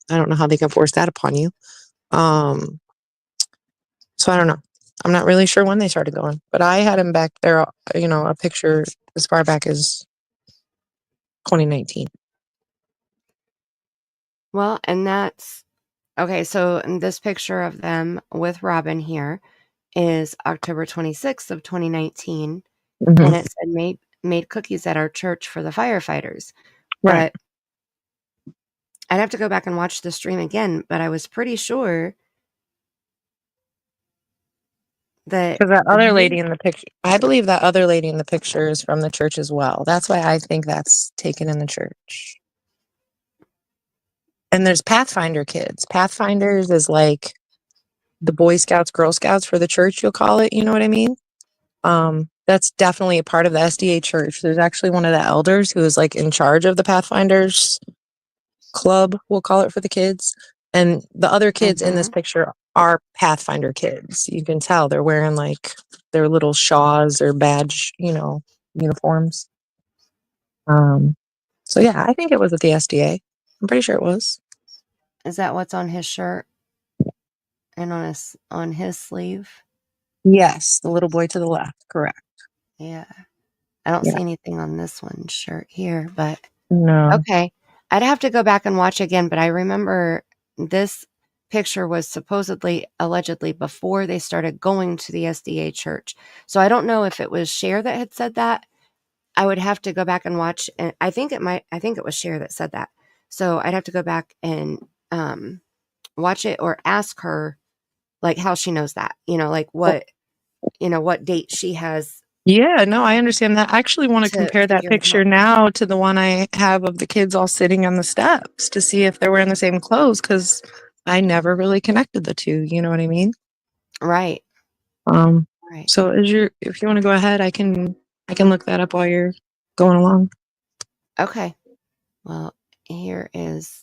don't know how they can force that upon you. So I don't know. I'm not really sure when they started going, but I had him back there, you know, a picture as far back as 2019. Well, and that's okay. So in this picture of them with Robin here is October 26th of 2019. Mhm. And it said made cookies at our church for the firefighters. Right. But I'd have to go back and watch the stream again, but I was pretty sure that Because that other lady in the picture, I believe that other lady in the picture is from the church as well. That's why I think that's taken in the church. And there's Pathfinder kids. Pathfinders is like the Boy Scouts, Girl Scouts for the church, you'll call it. You know what I mean? That's definitely a part of the SDA church. There's actually one of the elders who is like in charge of the Pathfinders club, we'll call it, for the kids. And the other kids in this picture are Pathfinder kids. You can tell they're wearing like their little shawls or badge, you know, uniforms. So yeah, I think it was at the SDA. I'm pretty sure it was. is that what's on his shirt and on his sleeve? Yes, the little boy to the left, correct. Yeah. I don't Yeah. see anything on this one shirt here, but No. okay. I'd have to go back and watch again, but I remember this picture was supposedly, allegedly, before they started going to the SDA church. So I don't know if it was Cher that had said that. I would have to go back and watch, and I think it was Cher that said that. So I'd have to go back and watch it or ask her like how she knows that, like what date she has Yeah, no, I understand that. I actually want to to compare that figure it picture out. now to the one I have of the kids all sitting on the steps to see if they're wearing the same clothes, because I never really connected the two. You know what I mean? Right. Um, Right. so if you want to go ahead, I can look that up while you're going along. Okay. Well, here is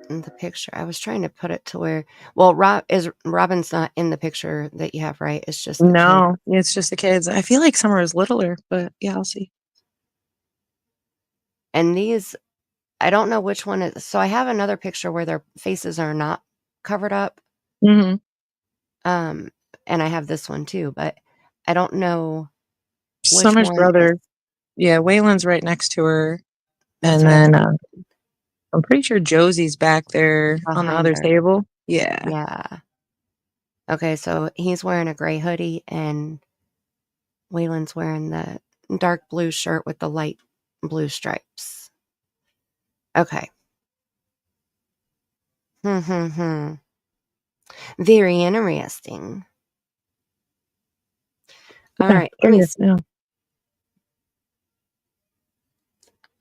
the picture. I was trying to put it to where, well, Robin's not in the picture that you have, right? It's just the kid. No, it's just the kids. I feel like Summer is littler, but yeah, I'll see. And these, I don't know which one is. So I have another picture where their faces are not covered up. Mm-hmm. And I have this one too, but I don't know which Summer's one brother. is. Yeah, Waylon's right next to her. That's And what I was then I'm pretty sure Josie's back there on the behind other her. table. Yeah. Yeah. Okay, so he's wearing a gray hoodie and Waylon's wearing the dark blue shirt with the light blue stripes. Okay. Very interesting. All right, let me Curious, see. yeah.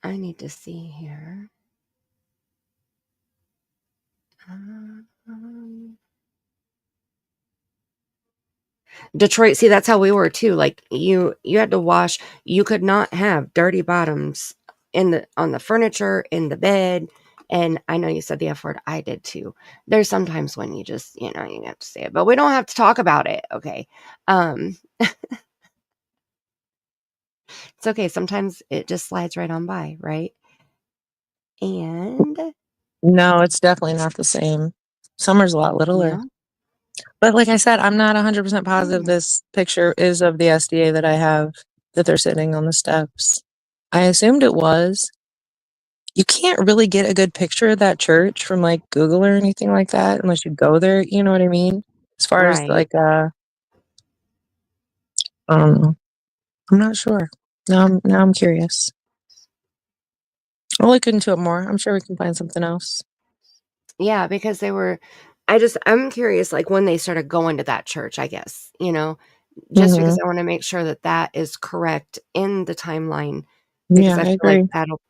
I need to see here. Detroit, see, that's how we were too. Like you had to wash. You could not have dirty bottoms on the furniture, in the bed. And I know you said the F word. I did too. There's sometimes when you just, you have to say it, but we don't have to talk about it. Okay. It's okay. Sometimes it just slides right on by, right? And No, it's definitely not the same. Summer's a lot littler. Yeah. But like I said, I'm not 100% positive this picture is of the SDA that I have, that they're sitting on the steps. I assumed it was. You can't really get a good picture of that church from like Google or anything like that unless you go there, you know what I mean? As far as Right. like I'm not sure. Now I'm curious. I'll look into it more. I'm sure we can find something else. Yeah, because I'm curious, like, when they started going to that church, I guess, just because I want to make sure that that is correct in the timeline, because Yeah, I I feel like agree. that'll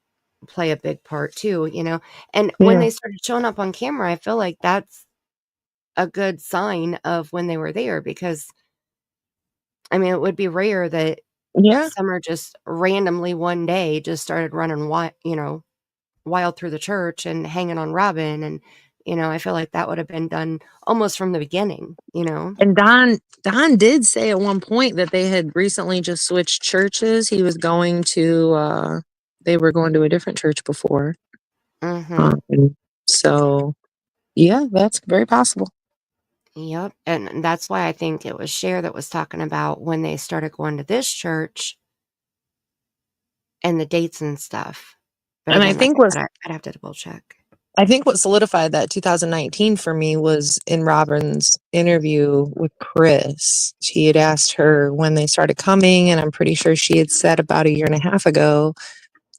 play a big part too, and when Yeah. they started showing up on camera, I feel like that's a good sign of when they were there, because I mean, it would be rare that Yeah. Summer just randomly one day just started running wild through the church and hanging on Robin, and I feel like that would have been done almost from the beginning. And Don did say at one point that they had recently just switched churches. He was going to they were going to a different church before. Mm-hmm. So yeah, that's very possible. Yep, and that's why I think it was Cher that was talking about when they started going to this church and the dates and stuff. But And again, I'd have to double check. I think what solidified that 2019 for me was in Robin's interview with Chris. He had asked her when they started coming, and I'm pretty sure she had said about a year and a half ago.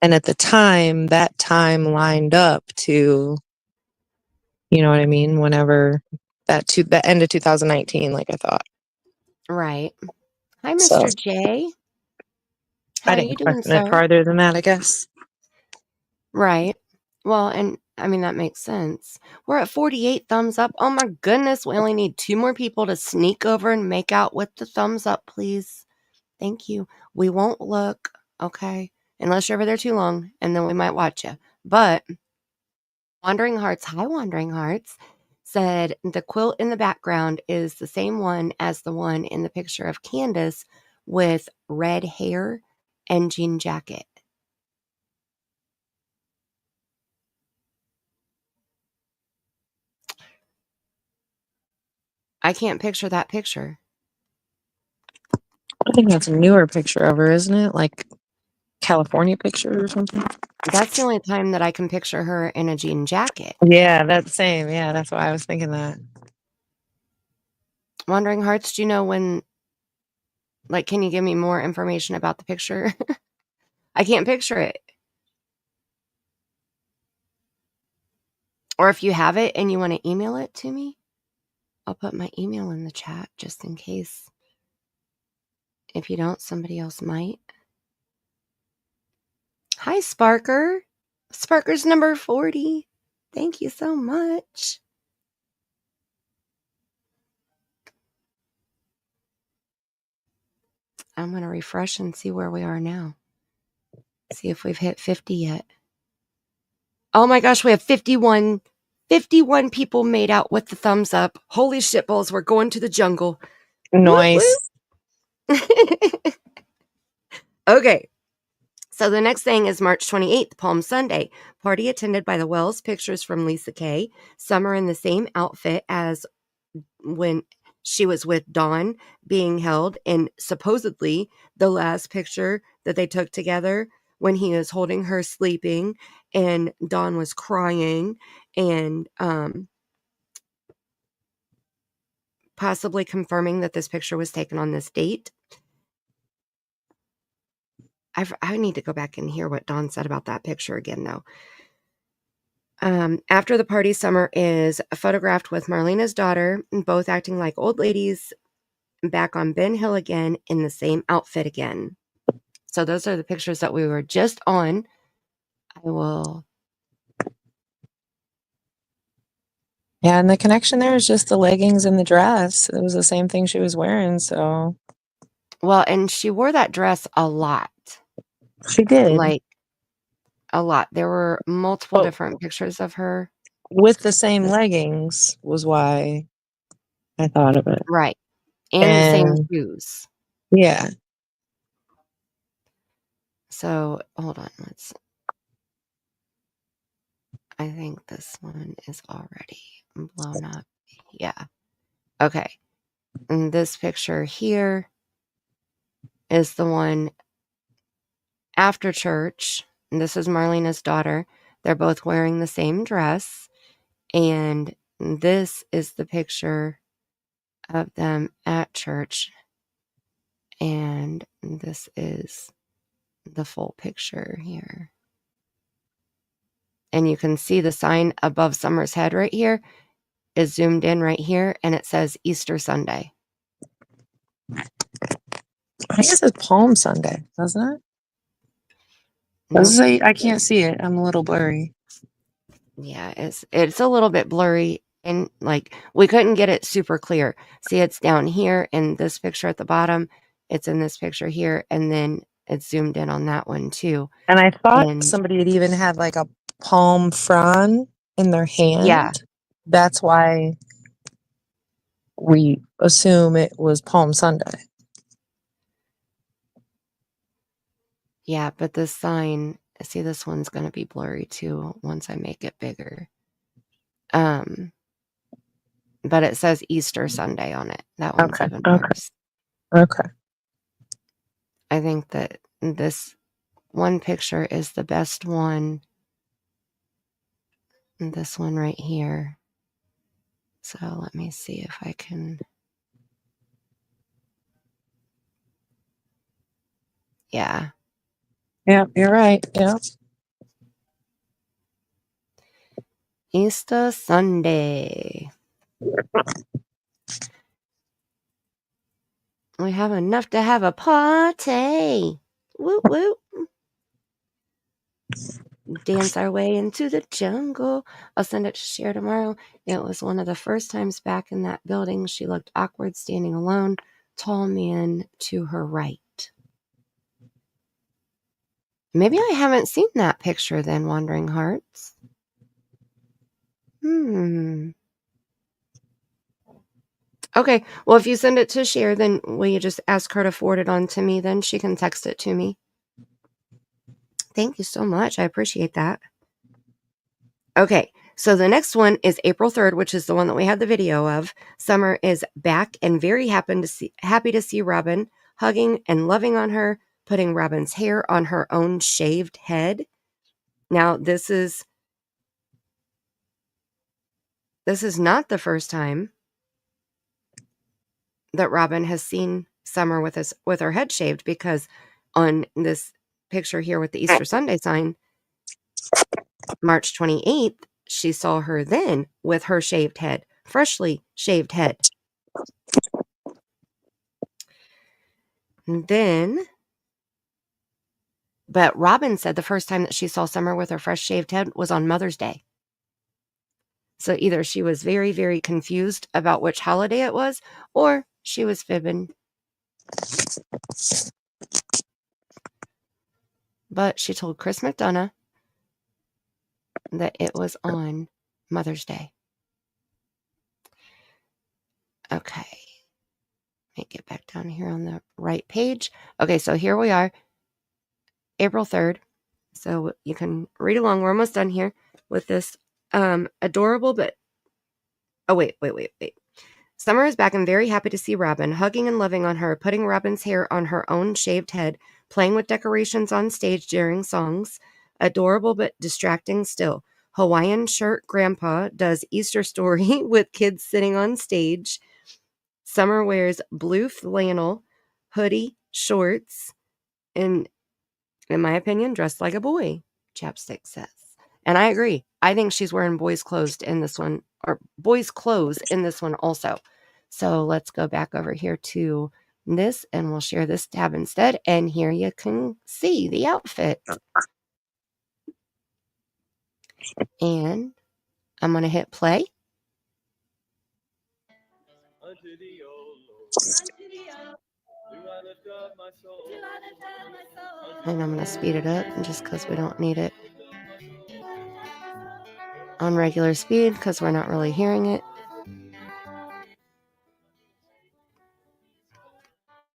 And at the time, that time lined up to, you know what I mean? Whenever the end of 2019, like I thought. Right. Hi, So Mr. J. How I are you didn't doing, question it sir? farther than that, I guess. Right. Well, and I mean, that makes sense. We're at 48 thumbs up. Oh my goodness, we only need 2 more people to sneak over and make out with the thumbs up, please. Thank you. We won't look, okay? Unless you're over there too long, and then we might watch you. But Wandering Hearts, hi Wandering Hearts, said the quilt in the background is the same one as the one in the picture of Candus with red hair and jean jacket. I can't picture that picture. I think that's a newer picture of her, isn't it? Like California picture or something. That's the only time that I can picture her in a jean jacket. Yeah, that's same. Yeah, that's why I was thinking that. Wandering Hearts, do you know when, like, can you give me more information about the picture? I can't picture it. Or if you have it and you want to email it to me, I'll put my email in the chat just in case. If you don't, somebody else might. Hi, Sparker. Sparker's number 40. Thank you so much. I'm going to refresh and see where we are now. See if we've hit 50 yet. Oh my gosh, we have 51. 51 people made out with the thumbs up. Holy shitballs, we're going to the jungle. Nice. Whoop, whoop. Okay. So the next thing is March 28th, Palm Sunday. Party attended by the Wells. Pictures from Lisa Kay. Summer in the same outfit as when she was with Dawn being held, and supposedly the last picture that they took together when he was holding her sleeping and Dawn was crying and possibly confirming that this picture was taken on this date. I need to go back and hear what Dawn said about that picture again, though. After the party, Summer is photographed with Marlena's daughter, both acting like old ladies, back on Ben Hill again in the same outfit again. So those are the pictures that we were just on. I will. Yeah, and the connection there is just the leggings and the dress. It was the same thing she was wearing, so. Well, and she wore that dress a lot. She did. Like, a lot. There were multiple different pictures of her. With the same leggings was why I thought of it. Right. And the same shoes. Yeah. So, hold on. Let's. I think this one is already blown up. Yeah. Okay. And this picture here is the one after church. And this is Marlena's daughter. They're both wearing the same dress. And this is the picture of them at church. And this is the full picture here. And you can see the sign above Summer's head right here is zoomed in right here, and it says Easter Sunday. I think it says Palm Sunday, doesn't it? Nope. Does it say? I can't see it. I'm a little blurry. Yeah, it's a little bit blurry, and like we couldn't get it super clear. See, it's down here in this picture at the bottom. It's in this picture here, and then it's zoomed in on that one too. And I thought And somebody had even had like a palm frond in their hand. yeah, That's why we assume it was Palm Sunday. yeah, but this sign, see, this one's going to be blurry too once I make it bigger. But it says Easter Sunday on it. That one's Okay. even Okay. worse. Okay. I think that this one picture is the best one. And this one right here. So let me see if I can. Yeah. Yeah, you're right. Yeah. Easter Sunday. We have enough to have a party. Woo woo. Dance our way into the jungle. I'll send it to Cher tomorrow. It was one of the first times back in that building. She looked awkward standing alone. Tall man to her right. Maybe I haven't seen that picture then, Wandering Hearts. Okay, well, if you send it to Cher, then will you just ask her to forward it on to me? Then she can text it to me. Thank you so much. I appreciate that. Okay, so the next one is April 3rd, which is the one that we had the video of. Summer is back and very happy to see Robin, hugging and loving on her, putting Robin's hair on her own shaved head. Now, this is not the first time that Robin has seen Summer with her head shaved, because on this picture here with the Easter Sunday sign, March 28th, she saw her then with her shaved head, freshly shaved head. But Robin said the first time that she saw Summer with her fresh shaved head was on Mother's Day. So either she was very, very confused about which holiday it was, or she was fibbing. But she told Chris McDonough that it was on Mother's Day. Okay. Let me get back down here on the right page. Okay, so here we are, April 3rd. So you can read along. We're almost done here with this adorable, but... Oh, wait. Summer is back and very happy to see Robin, hugging and loving on her, putting Robin's hair on her own shaved head, playing with decorations on stage during songs. Adorable but distracting still. Hawaiian shirt grandpa does Easter story with kids sitting on stage. Summer wears blue flannel, hoodie, shorts, and, in my opinion, dressed like a boy, Chapstick says. And I agree. I think she's wearing boys' clothes in this one also. So let's go back over here to this, and we'll share this tab instead. And here you can see the outfit. And I'm going to hit play. And I'm going to speed it up just because we don't need it on regular speed because we're not really hearing it.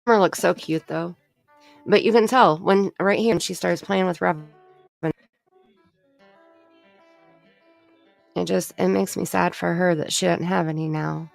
Summer looks so cute though. But you can tell when right here when she starts playing with Robin. it makes me sad for her that she doesn't have any now.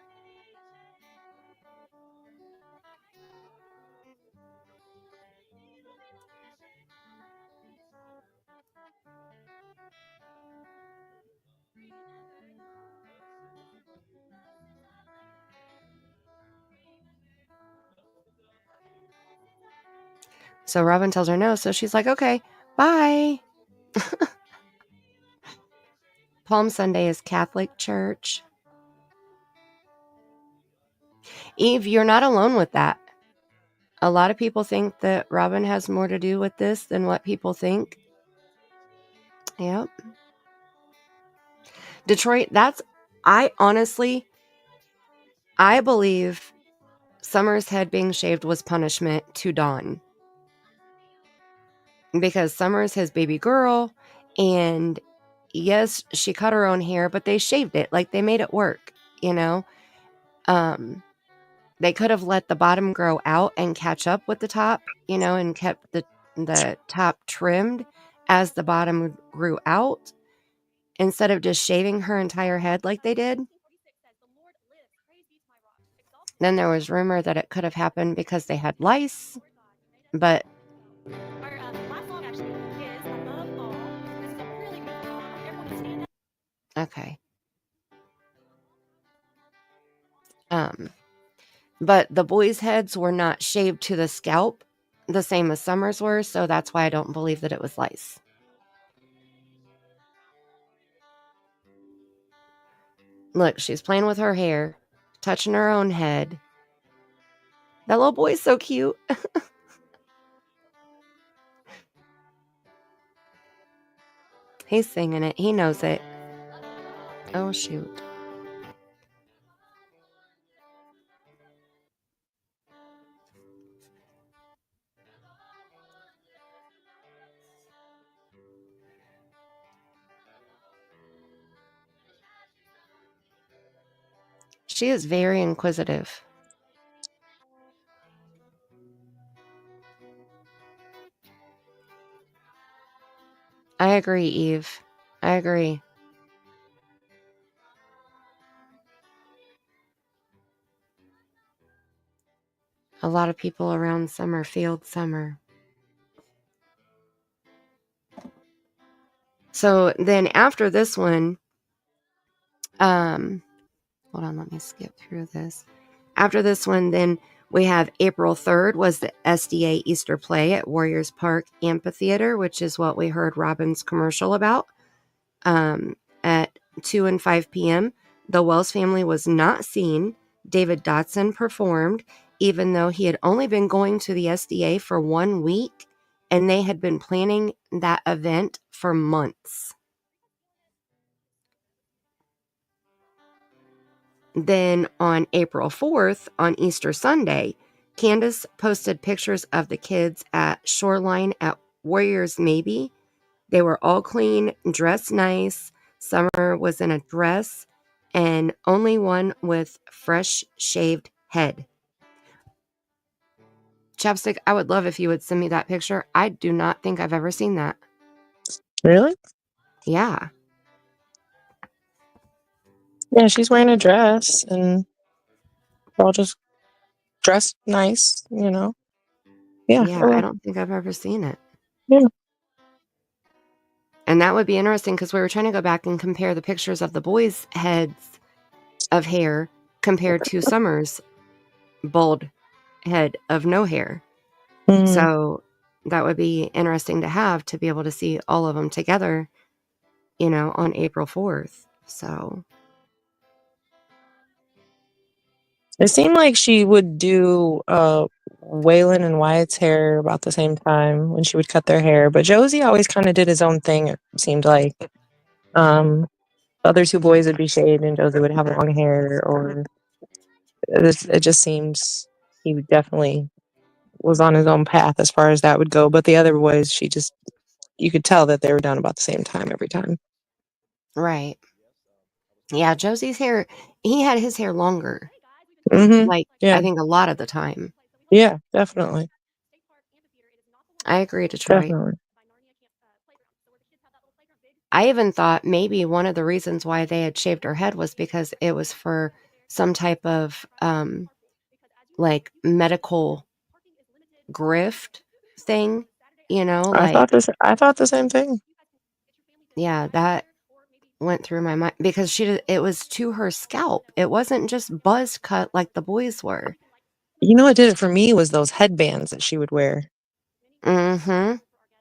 So Robin tells her no, so she's like, okay, bye. Palm Sunday is Catholic church. Eve, you're not alone with that. A lot of people think that Robin has more to do with this than what people think. Yep. Detroit, I believe Summer's head being shaved was punishment to Dawn. Because Summer's his baby girl, and yes, she cut her own hair, but they shaved it. Like, they made it work, you know? They could have let the bottom grow out and catch up with the top, you know, and kept the top trimmed as the bottom grew out, instead of just shaving her entire head like they did. Then there was rumor that it could have happened because they had lice, but okay. But the boys' heads were not shaved to the scalp, the same as Summer's were, so that's why I don't believe that it was lice. Look, she's playing with her hair, touching her own head. That little boy's so cute. He's singing it. He knows it. Oh, shoot. She is very inquisitive. I agree, Eve. I agree. A lot of people around Summer failed Summer. So then after this one, hold on, let me skip through this. After this one, then we have April 3rd was the SDA Easter play at Warriors Park Amphitheater, which is what we heard Robin's commercial about, at 2 and 5 p.m. The Wells family was not seen. David Dotson performed, even though he had only been going to the SDA for 1 week, and they had been planning that event for months. Then on April 4th, on Easter Sunday, Candus posted pictures of the kids at Shoreline at Warriors Maybe. They were all clean, dressed nice. Summer was in a dress, and only one with fresh shaved head. Chapstick, I would love if you would send me that picture. I do not think I've ever seen that. Really? Yeah. Yeah, she's wearing a dress, and they're all just dressed nice, you know? Yeah. Yeah, I don't think I've ever seen it. Yeah. And that would be interesting because we were trying to go back and compare the pictures of the boys' heads of hair compared to Summer's bald head of no hair. Mm. So that would be interesting to have, to be able to see all of them together, you know, on April 4th. So It seemed like she would do Waylon and Wyatt's hair about the same time when she would cut their hair, but Josie always kind of did his own thing, it seemed like. The other two boys would be shaved and Josie would have long hair, or it just seems he definitely was on his own path as far as that would go. But the other boys, you could tell that they were done about the same time every time. right. Yeah, Josie's hair, he had his hair longer. Mm-hmm. Like, Yeah. I think a lot of the time. Yeah, definitely. I agree, Detroit. Definitely. I even thought maybe one of the reasons why they had shaved her head was because it was for some type of like medical grift thing, like I thought the same thing. yeah, that went through my mind because it was to her scalp. It wasn't just buzz cut like the boys were. You know what did it for me was those headbands that she would wear. Mm-hmm.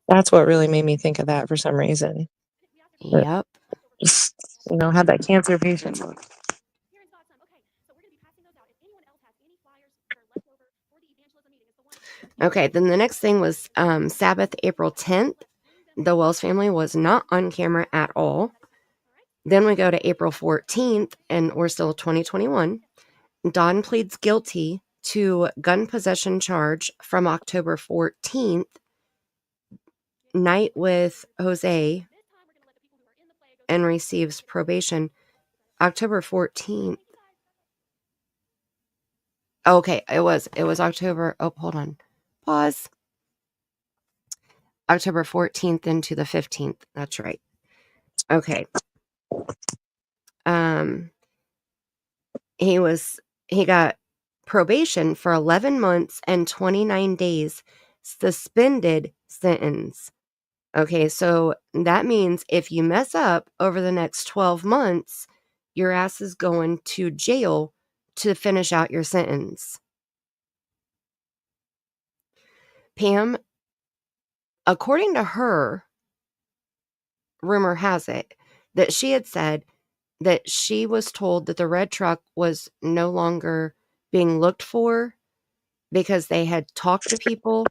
That's what really made me think of that for some reason. But Yep. just, had that cancer patient look. Okay, then the next thing was Sabbath, April 10th. The Wells family was not on camera at all. Then we go to April 14th, and we're still 2021. Don pleads guilty to gun possession charge from October 14th, night with Jose, and receives probation. October 14th. Okay, it was October. Oh, hold on. Pause. October 14th into the 15th. That's right. Okay. He got probation for 11 months and 29 days, suspended sentence. Okay, so that means if you mess up over the next 12 months, your ass is going to jail to finish out your sentence. Pam, according to her, rumor has it that she had said that she was told that the red truck was no longer being looked for because they had talked to people,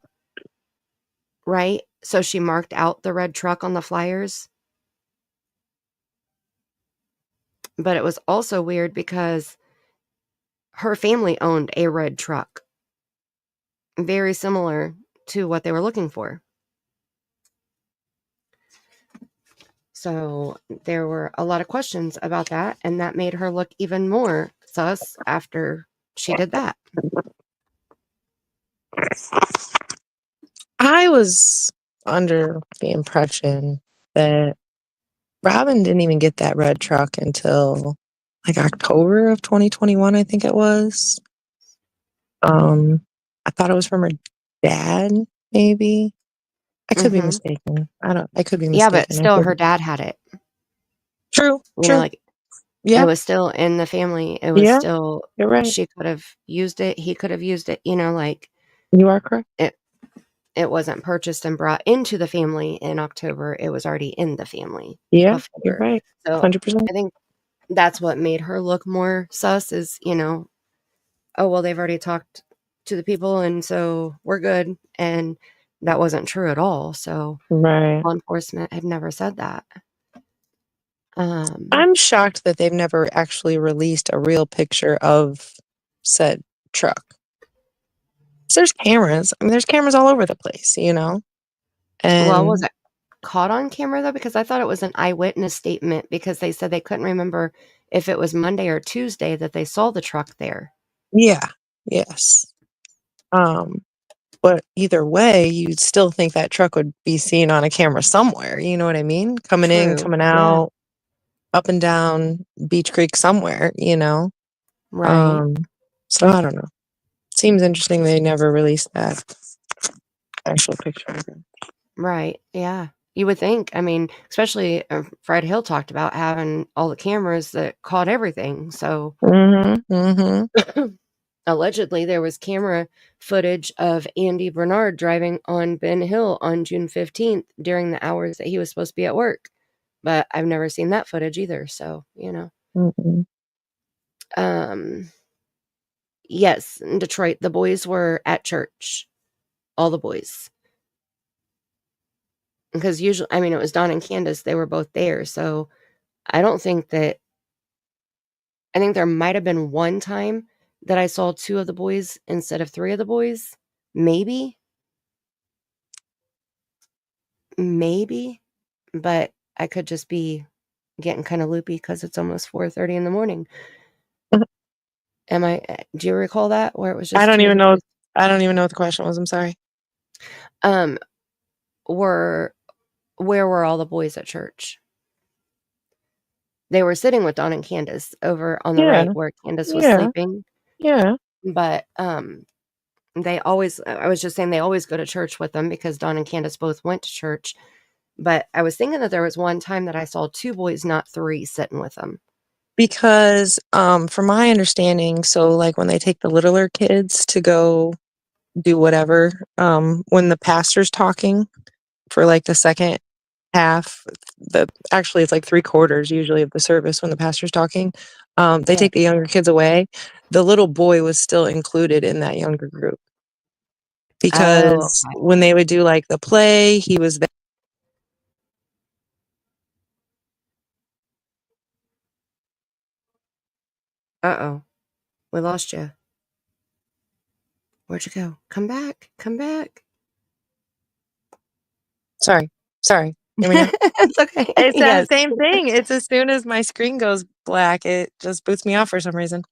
right? So she marked out the red truck on the flyers. But it was also weird because her family owned a red truck, very similar to what they were looking for. So there were a lot of questions about that, and that made her look even more sus after she did that. I was under the impression that Robin didn't even get that red truck until like October of 2021, I think it was. I thought it was from her dad, maybe. I could be mistaken. I could be mistaken. Yeah, but still her dad had it. True. Like Yeah. it was still in the family. It was still, you're right. she could have used it. He could have used it, like you are correct. It wasn't purchased and brought into the family in October. It was already in the family. Yeah, before. you're right. So 100%. I think that's what made her look more sus is, oh, well, they've already talked to the people and so we're good. And that wasn't true at all. So Right. law enforcement had never said that. I'm shocked that they've never actually released a real picture of said truck. There's cameras. I mean, there's cameras all over the place, And well, was it caught on camera though? Because I thought it was an eyewitness statement because they said they couldn't remember if it was Monday or Tuesday that they saw the truck there. Yeah. Yes. But either way, you'd still think that truck would be seen on a camera somewhere. You know what I mean? Coming in, coming out, up and down Beach Creek somewhere, Right. So I don't know. Seems interesting they never released that actual picture. Right. Yeah. You would think. I mean, especially Fred Hill talked about having all the cameras that caught everything. So allegedly there was camera footage of Andy Bernard driving on Ben Hill on June 15th during the hours that he was supposed to be at work. But I've never seen that footage either. So, yes, in Detroit, the boys were at church. All the boys. Because usually, I mean, it was Don and Candus. They were both there. So I think there might have been one time that I saw 2 of the boys instead of 3 of the boys. Maybe. But I could just be getting kind of loopy because it's almost 4:30 in the morning. Do you recall that where it was just I don't 2 of even the know. boys? I don't even know what the question was. I'm sorry. Where were all the boys at church? they were sitting with Dawn and Candus over on the Yeah. right where Candus was Yeah. sleeping. Yeah. But they always, I was just saying they always go to church with them because Dawn and Candus both went to church. But I was thinking that there was one time that I saw 2 boys, not 3, sitting with them. Because from my understanding, so like when they take the littler kids to go do whatever, when the pastor's talking for like the second half, actually it's like 3/4 usually of the service when the pastor's talking, they Yeah. take the younger kids away. The little boy was still included in that younger group. Oh, Because okay. when they would do like the play, he was there. Uh-oh. We lost you. Where'd you go? Come back. Come back. Sorry. Hear me now? It's okay. It's Yes. that same thing. It's as soon as my screen goes black, it just boots me off for some reason.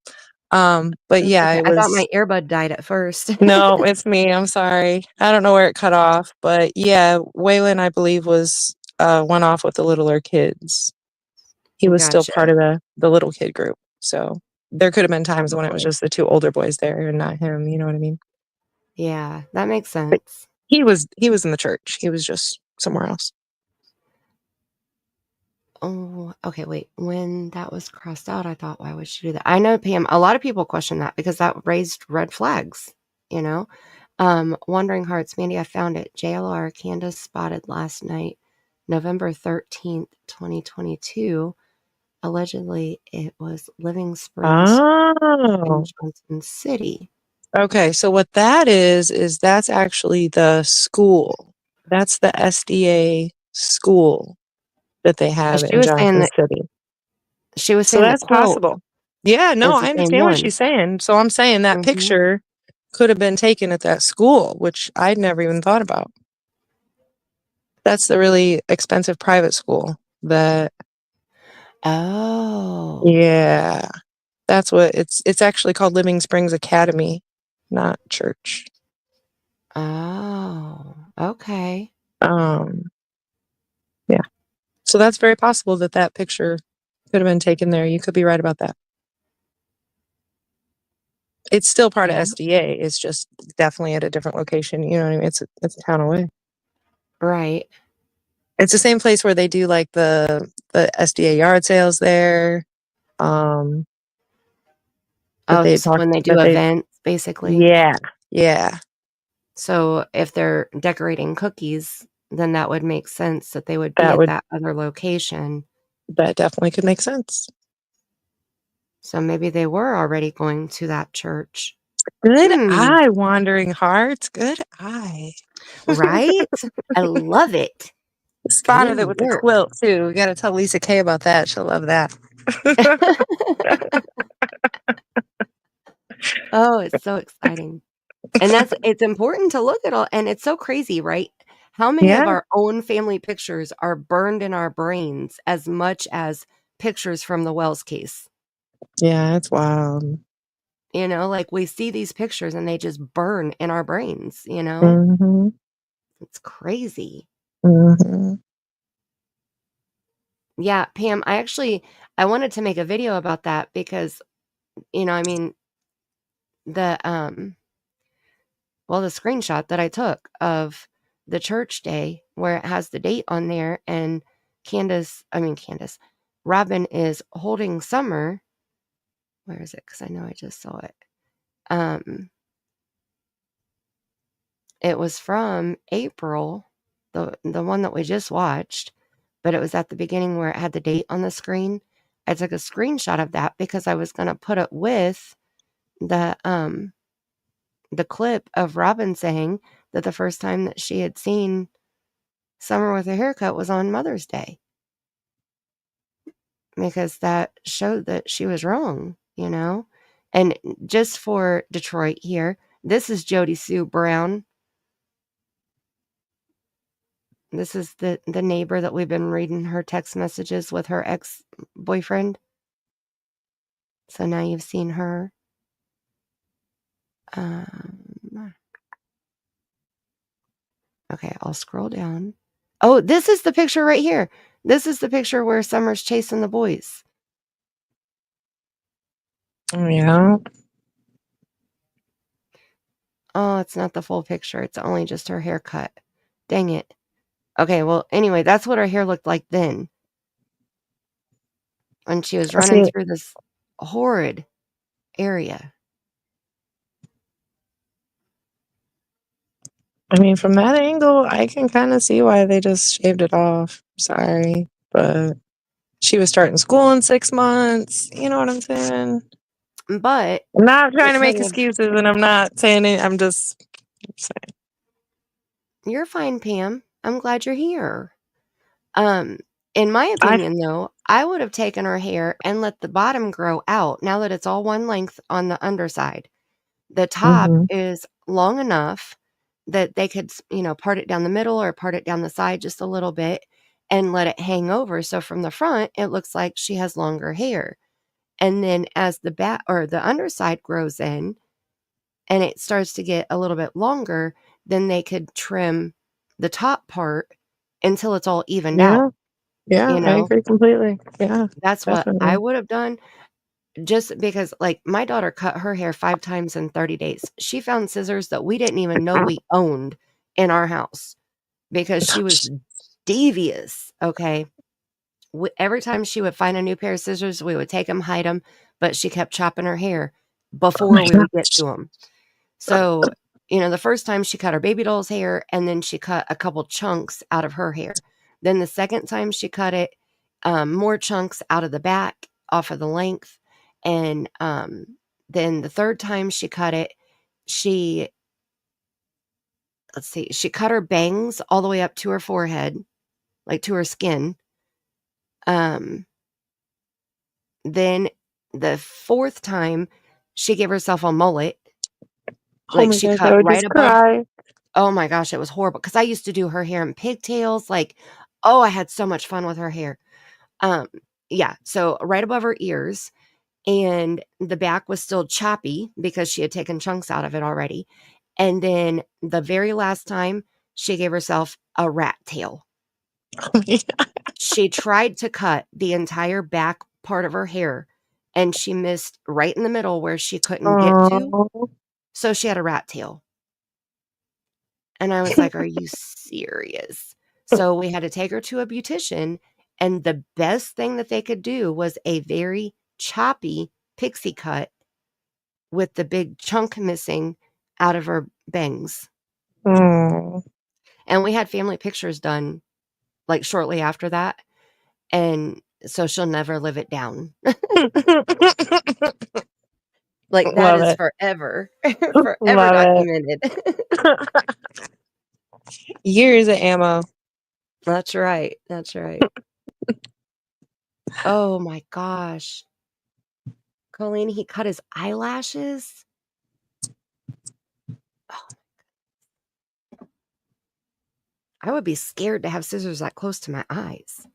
But That's yeah, okay. it I thought my was. earbud died at first. No, it's me. I'm sorry. I don't know where it cut off, but yeah, Waylon, I believe, was went off with the littler kids. He was still Gotcha. part of the little kid group. So there could have been times when it was Probably. just the 2 older boys there and not him. You know what I mean? Yeah, that makes But sense. he was in the church. He was just somewhere else. Oh, okay, wait. When that was crossed out, I thought, why would she do that? I know, Pam, a lot of people question that because that raised red flags, you know? Wandering Hearts, Mandy, I found it. JLR, Candus spotted last night, November 13th, 2022. Allegedly, it was Living Springs in Oh. Johnson City. Okay, so what that is that's actually the school. That's the SDA school that they have She in was saying Johnson that City. she was So saying the that's quote possible. Yeah, no, is the I same understand what one. she's saying. So I'm saying that Mhm. picture could have been taken at that school, which I'd never even thought about. That's the really expensive private school that Oh. yeah. That's what it's actually called Living Springs Academy, not church. Oh, okay. Yeah. So that's very possible that that picture could have been taken there. You could be right about that. It's still part of Yeah. SDA. It's just definitely at a different location. You know what I mean? It's a town away. Right. It's the same place where they do like the SDA yard sales there. That Oh, they so talk when they do that they events, basically. yeah. Yeah. So if they're decorating cookies, then that would make sense that they would be That at would that other location. that definitely could make sense. So maybe they were already going to that church. Good Hmm. eye, Wandering Hearts. Good eye. Right? I love it. Spotted it Good with the work. quilt too. We gotta tell Lisa K about that. She'll love that. Oh, it's so exciting. And it's important to look at all, and it's so crazy, right? How many of Yeah. our own family pictures are burned in our brains as much as pictures from the Wells case? Yeah, it's wild. You know, like we see these pictures and they just burn in our brains, you know? Mhm. It's crazy. Mhm. Yeah, Pam, I wanted to make a video about that because, I mean, the the screenshot that I took of the church day where it has the date on there and Candace, Robin is holding Summer. Where is it? Because I know I just saw it. It was from April, the one that we just watched, but it was at the beginning where it had the date on the screen. I took a screenshot of that because I was gonna put it with the clip of Robin saying that the first time that she had seen Summer with a haircut was on Mother's Day. Because that showed that she was wrong, you know? And just for Detroit here, this is Jody Sue Brown. This is the neighbor that we've been reading her text messages with her ex-boyfriend. So now you've seen her. Okay, I'll scroll down. Oh, this is the picture right here. This is the picture where Summer's chasing the boys. Yeah. Oh, it's not the full picture. It's only just her haircut. Dang it. Okay, well, anyway, that's what her hair looked like then. When she was running See, through this horrid area. I mean, from that angle, I can kind of see why they just shaved it off. Sorry, but she was starting school in 6 months. You know what I'm saying? But I'm not trying it to make could have. excuses, and I'm not saying it. I'm just saying. You're fine, Pam. I'm glad you're here. In my I opinion, though, I would have taken her hair and let the bottom grow out now that it's all one length on the underside. The top Mhm. is long enough that they could, part it down the middle or part it down the side just a little bit and let it hang over. So from the front, it looks like she has longer hair. And then as the back or the underside grows in and it starts to get a little bit longer, then they could trim the top part until it's all evened out. Yeah, yeah, You I know, agree completely. Yeah, that's what I definitely. would have done just because, like, my daughter cut her hair 5 times in 30 days. She found scissors that we didn't even know we owned in our house because she was devious, okay? Every time she would find a new pair of scissors, we would take them, hide them, but she kept chopping her hair Oh my before we would get gosh. to them. So, the first time she cut her baby doll's hair and then she cut a couple chunks out of her hair. Then the second time she cut it, more chunks out of the back off of the length. And then the third time she cut it, she, let's see, she cut her bangs all the way up to her forehead, like to her skin. Um, then the fourth time she gave herself a mullet, Oh like my she gosh, I cut would right just above. cry. Oh my gosh, it was horrible because I used to do her hair in pigtails. Like, oh, I had so much fun with her hair. Um, yeah, so right above her ears, and the back was still choppy because she had taken chunks out of it already. And then the very last time, she gave herself a rat tail. Oh my God. She tried to cut the entire back part of her hair, and she missed right in the middle where she couldn't get to. Oh. So she had a rat tail. And I was like, "Are you serious?" So we had to take her to a beautician, and the best thing that they could do was a very choppy pixie cut with the big chunk missing out of her bangs. Oh. And we had family pictures done, like, shortly after that, and so she'll never live it down. Like, that Love is it. forever, forever Love documented. it. Years of ammo. That's right, that's right. Oh my gosh. Colleen, he cut his eyelashes? Oh, I would be scared to have scissors that close to my eyes.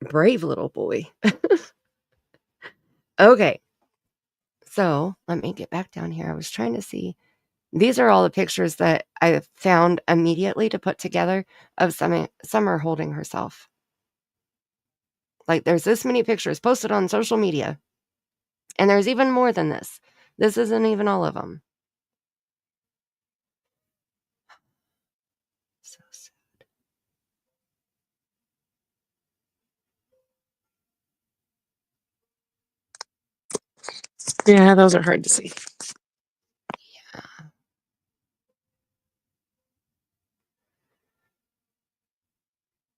Brave little boy. Okay. So, let me get back down here. I was trying to see. These are all the pictures that I found immediately to put together of Summer holding herself. Like, there's this many pictures posted on social media, and there's even more than this. This isn't even all of them. So sad. Yeah, those are hard to see. Yeah.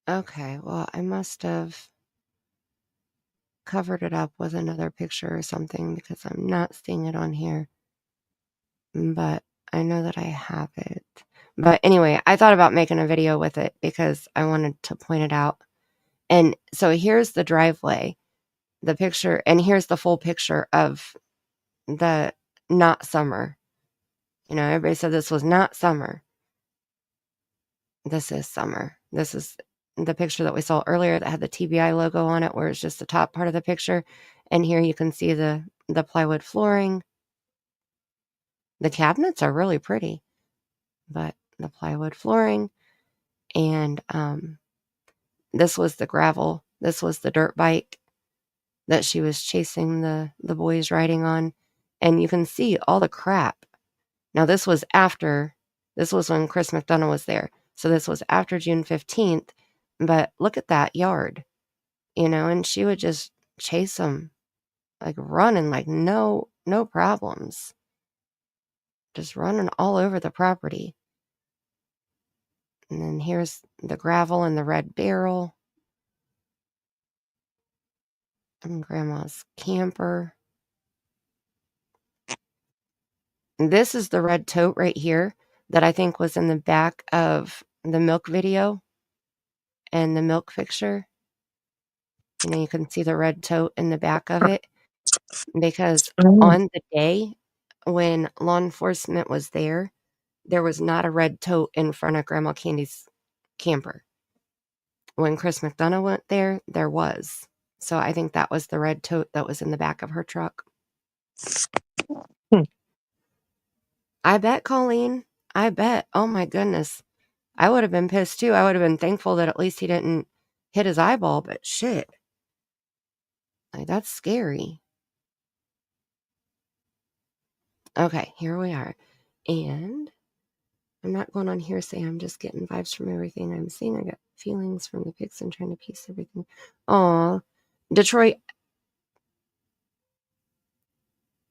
Okay, well, I must have covered it up with another picture or something because I'm not seeing it on here. But I know that I have it. But anyway, I thought about making a video with it because I wanted to point it out. And so here's the driveway, the picture, and here's the full picture of the not summer. Everybody said this was not summer. This is summer. This is the picture that we saw earlier that had the TBI logo on it, where it's just the top part of the picture. And here you can see the plywood flooring. The cabinets are really pretty, but the plywood flooring. And this was the gravel. This was the dirt bike. that she was chasing the boys riding on, and you can see all the crap. Now this was when Chris McDonough was there, so this was after June 15th, but look at that yard, and she would just chase them, like running like no problems, just running all over the property. And then here's the gravel and the red barrel. And Grandma's camper. And this is the red tote right here that I think was in the back of the milk video and the milk picture. You can see the red tote in the back of it, because on the day when law enforcement was there was not a red tote in front of Grandma Candy's camper. When Chris McDonough went there was. So I think that was the red tote that was in the back of her truck. I bet, Colleen. I bet. Oh my goodness. I would have been pissed too. I would have been thankful that at least he didn't hit his eyeball, but shit. Like, that's scary. Okay, here we are. And I'm not going on hearsay. I'm just getting vibes from everything I'm seeing. I got feelings from the pics and trying to piece everything. Aw. Detroit.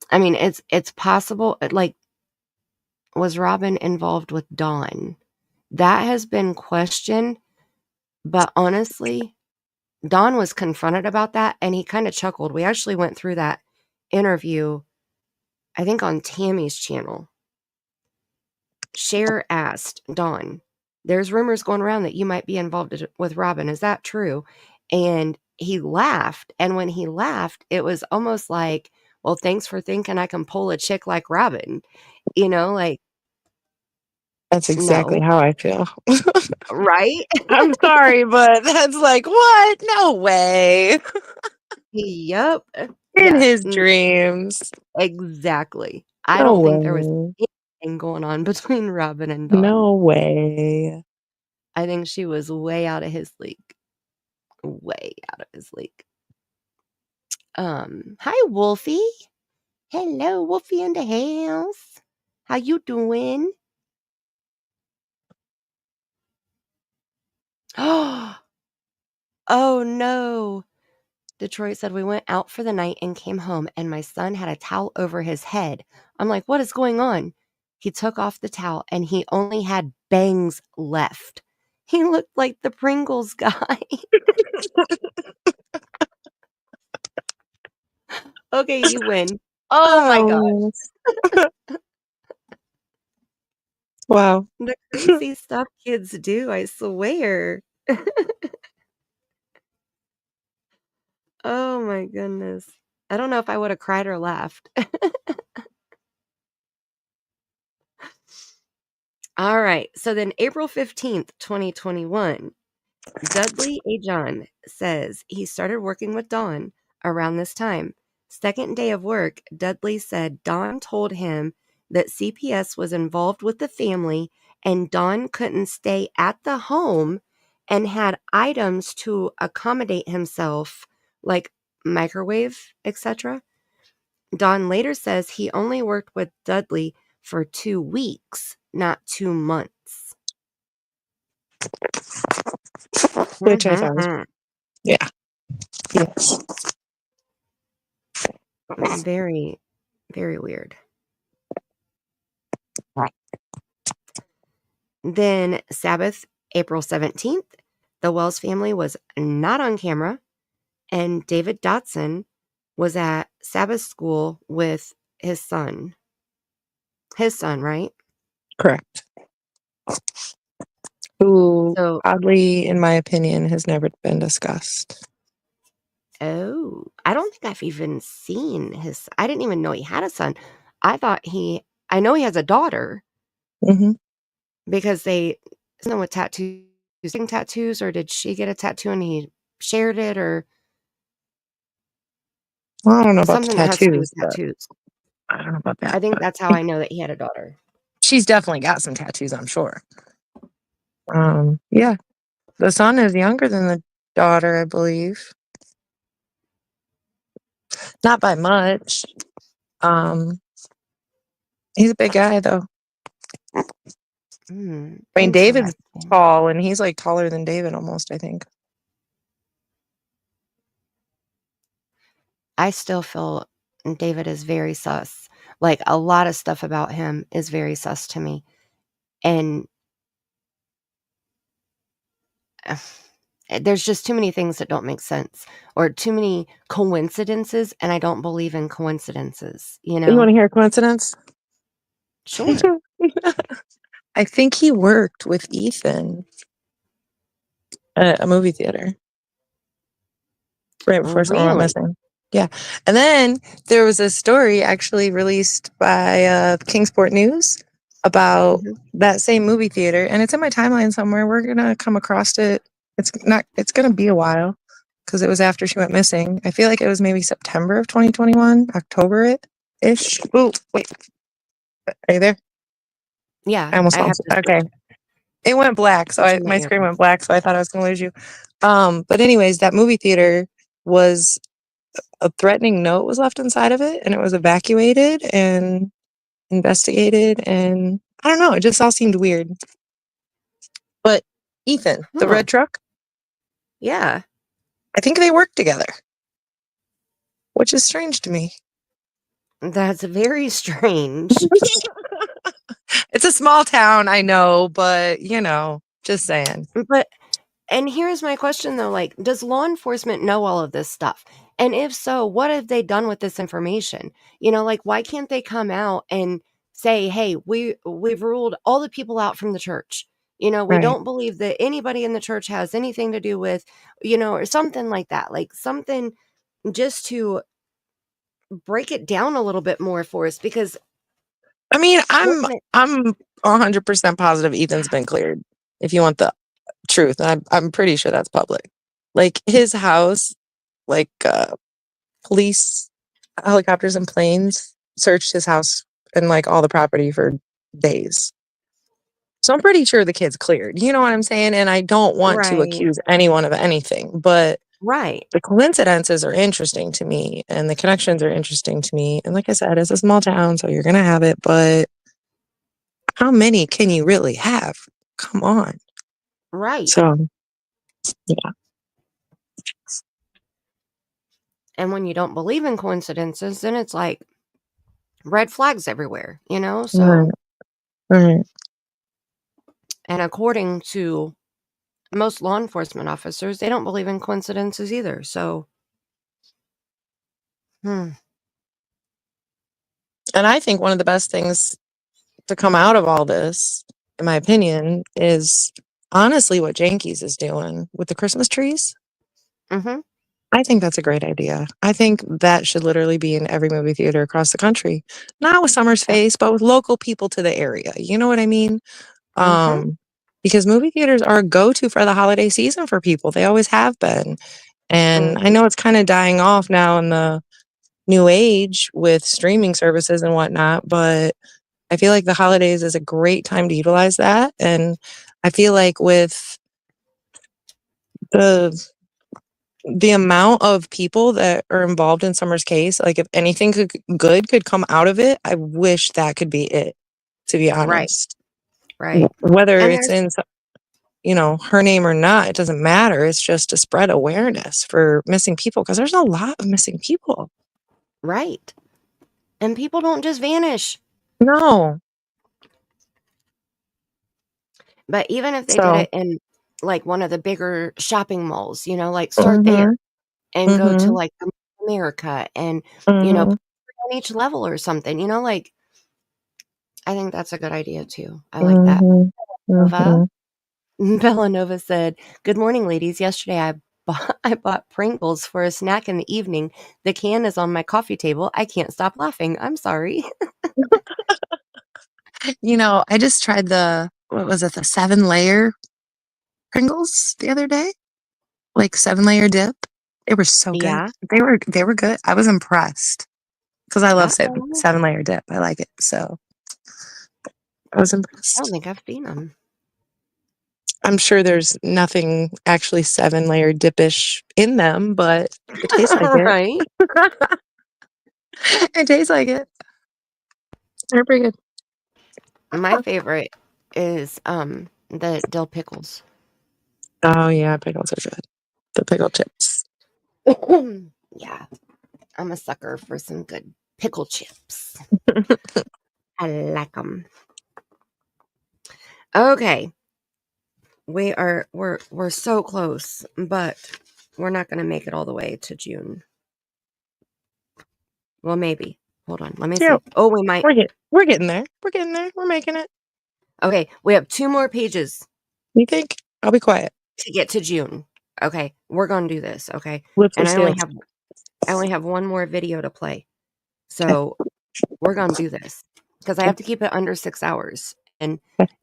I mean, it's possible. Like, was Robin involved with Dawn? That has been questioned, but honestly, Dawn was confronted about that, and he kind of chuckled. We actually went through that interview, I think, on Tammie's channel. Cher asked Dawn, "There's rumors going around that you might be involved with Robin. Is that true?" And he laughed, and when he laughed, it was almost like, well, thanks for thinking I can pull a chick like Robin. Like, That's exactly no. how I feel. Right? I'm sorry, but that's like, what? No way. Yep. In his dreams. Exactly. I No don't think there was way. anything going on between Robin and Dawn. No way. I think she was way out of his league. Way out of his league. Hi, Wolfie. Hello, Wolfie in the house. How you doing? Oh no. Detroit said, "We went out for the night and came home, and my son had a towel over his head." I'm like, what is going on? He took off the towel, and he only had bangs left. He looked like the Pringles guy. Okay, you win. Oh my gosh. Wow. The crazy stuff kids do, I swear. Oh my goodness. I don't know if I would have cried or laughed. All right. So then April 15th, 2021, Dudley A. John says he started working with Dawn around this time. Second day of work, Dudley said Dawn told him that CPS was involved with the family and Dawn couldn't stay at the home and had items to accommodate himself, like microwave, etc. Dawn later says he only worked with Dudley for 2 weeks, not 2 months. Which I found. Yeah. Yes. Very, very weird. Then Sabbath, April 17th, the Wells family was not on camera, and David Dotson was at Sabbath school with his son. His son, right? Correct. Who, So, oddly, in my opinion, has never been discussed. oh, I don't think I've even seen his. I didn't even know he had a son. I know he has a daughter. Mm-hmm. Because someone with tattoos, or did she get a tattoo and he shared it, or Well, I don't know about something the that has to do with tattoos. tattoos. I don't know about that. I think that's how I know that he had a daughter. She's definitely got some tattoos, I'm sure. Yeah. The son is younger than the daughter, I believe. Not by much. He's a big guy though. I mean, David's Interesting. tall, and he's like taller than David almost, I think. I still feel David is very sus. Like, a lot of stuff about him is very sus to me. And there's just too many things that don't make sense, or too many coincidences, and I don't believe in coincidences, you You know? want to hear a coincidence? Sure. I think he worked with Ethan at a movie theater right before someone went Really? missing. Yeah. And then there was a story actually released by Kingsport News about Mhm. that same movie theater, and it's in my timeline somewhere. We're gonna come across it. It's gonna be a while because it was after she went missing. I feel like it was maybe September of 2021, October-ish. Oh, wait. Are you there? Yeah, I almost I have lost to it. Okay. switch It went black, so switching my my screen earbuds. went black, so I thought I was gonna lose you. But anyways, that movie theater was a threatening note was left inside of it, and it was evacuated and investigated, and I don't know, it just all seemed weird. But Ethan, the Huh. red truck, Yeah. I think they worked together, which is strange to me. That's very strange. It's a small town, I know, but just saying. But and here's my question though, like, does law enforcement know all of this stuff? And if so, what have they done with this information? Like, why can't they come out and say, "Hey, we've ruled all the people out from the church. We Right. don't believe that anybody in the church has anything to do with," or something like that. Like, something just to break it down a little bit more for us, because I mean, splitting it. I'm 100% positive Ethan's been cleared. If you want the truth, and I'm pretty sure that's public. Like his house, like police helicopters and planes searched his house and like all the property for days. So I'm pretty sure the kid's cleared. You know what I'm saying? And I don't want to Right. accuse anyone of anything, but Right. the coincidences are interesting to me and the connections are interesting to me. And like I said, it's a small town, so you're gonna have it, but how many can you really have? Come on. Right. So yeah. And when you don't believe in coincidences, then it's like red flags everywhere, Right. So, Right. and according to most law enforcement officers, they don't believe in coincidences either. So, hmm. And I think one of the best things to come out of all this, in my opinion, is honestly what Janky's is doing with the Christmas trees. Mm-hmm. I think that's a great idea. I think that should literally be in every movie theater across the country. Not with Summer's Yep. face, but with local people to the area. You know what I mean? Mm-hmm. Because movie theaters are a go-to for the holiday season for people. They always have been. And I Mm-hmm. know it's kind of dying off now in the new age with streaming services and whatnot, but I feel like the holidays is a great time to utilize that. And I feel like with the amount of people that are involved in Summer's case, like if anything good could come out of it, I wish that could be it, to be Right. honest. Right. Whether And it's there's in her name or not, it doesn't matter. It's just to spread awareness for missing people, because there's a lot of missing people. right. And people don't just vanish. No. But even if they did So it in like one of the bigger shopping malls, like start there mhm. and go to Mhm. like America and, Mhm. on each level or something, like I think that's a good idea too. I like that. Mhm. Nova. Mhm. Bellanova said, "Good morning, ladies. Yesterday I bought Pringles for a snack in the evening. The can is on my coffee table. I can't stop laughing. I'm sorry." I just tried the 7-layer Pringles the other day, like 7-layer dip. They were so good. Yeah. They were good. I was impressed because I love Uh-oh. 7-layer dip. I like it, so I was I don't impressed. think I've seen them. I'm sure there's nothing actually 7-layer dipish in them, but it tastes like it. Right? It tastes like it. They're pretty good. My favorite is the dill pickles. Oh yeah, pickles are good. The pickle chips. Yeah, I'm a sucker for some good pickle chips. I like them. Okay, we're so close, but we're not going to make it all the way to June. Well, maybe. Hold on, let me Yeah, see. Oh, we might. we're getting there. We're getting there. We're making it. Okay, we have 2 more pages You think? I'll be quiet. to get to June. Okay, we're gonna do this. Okay, Lips are and I only sealed. have one more video to play, so we're gonna do this because I have to keep it under 6 hours, and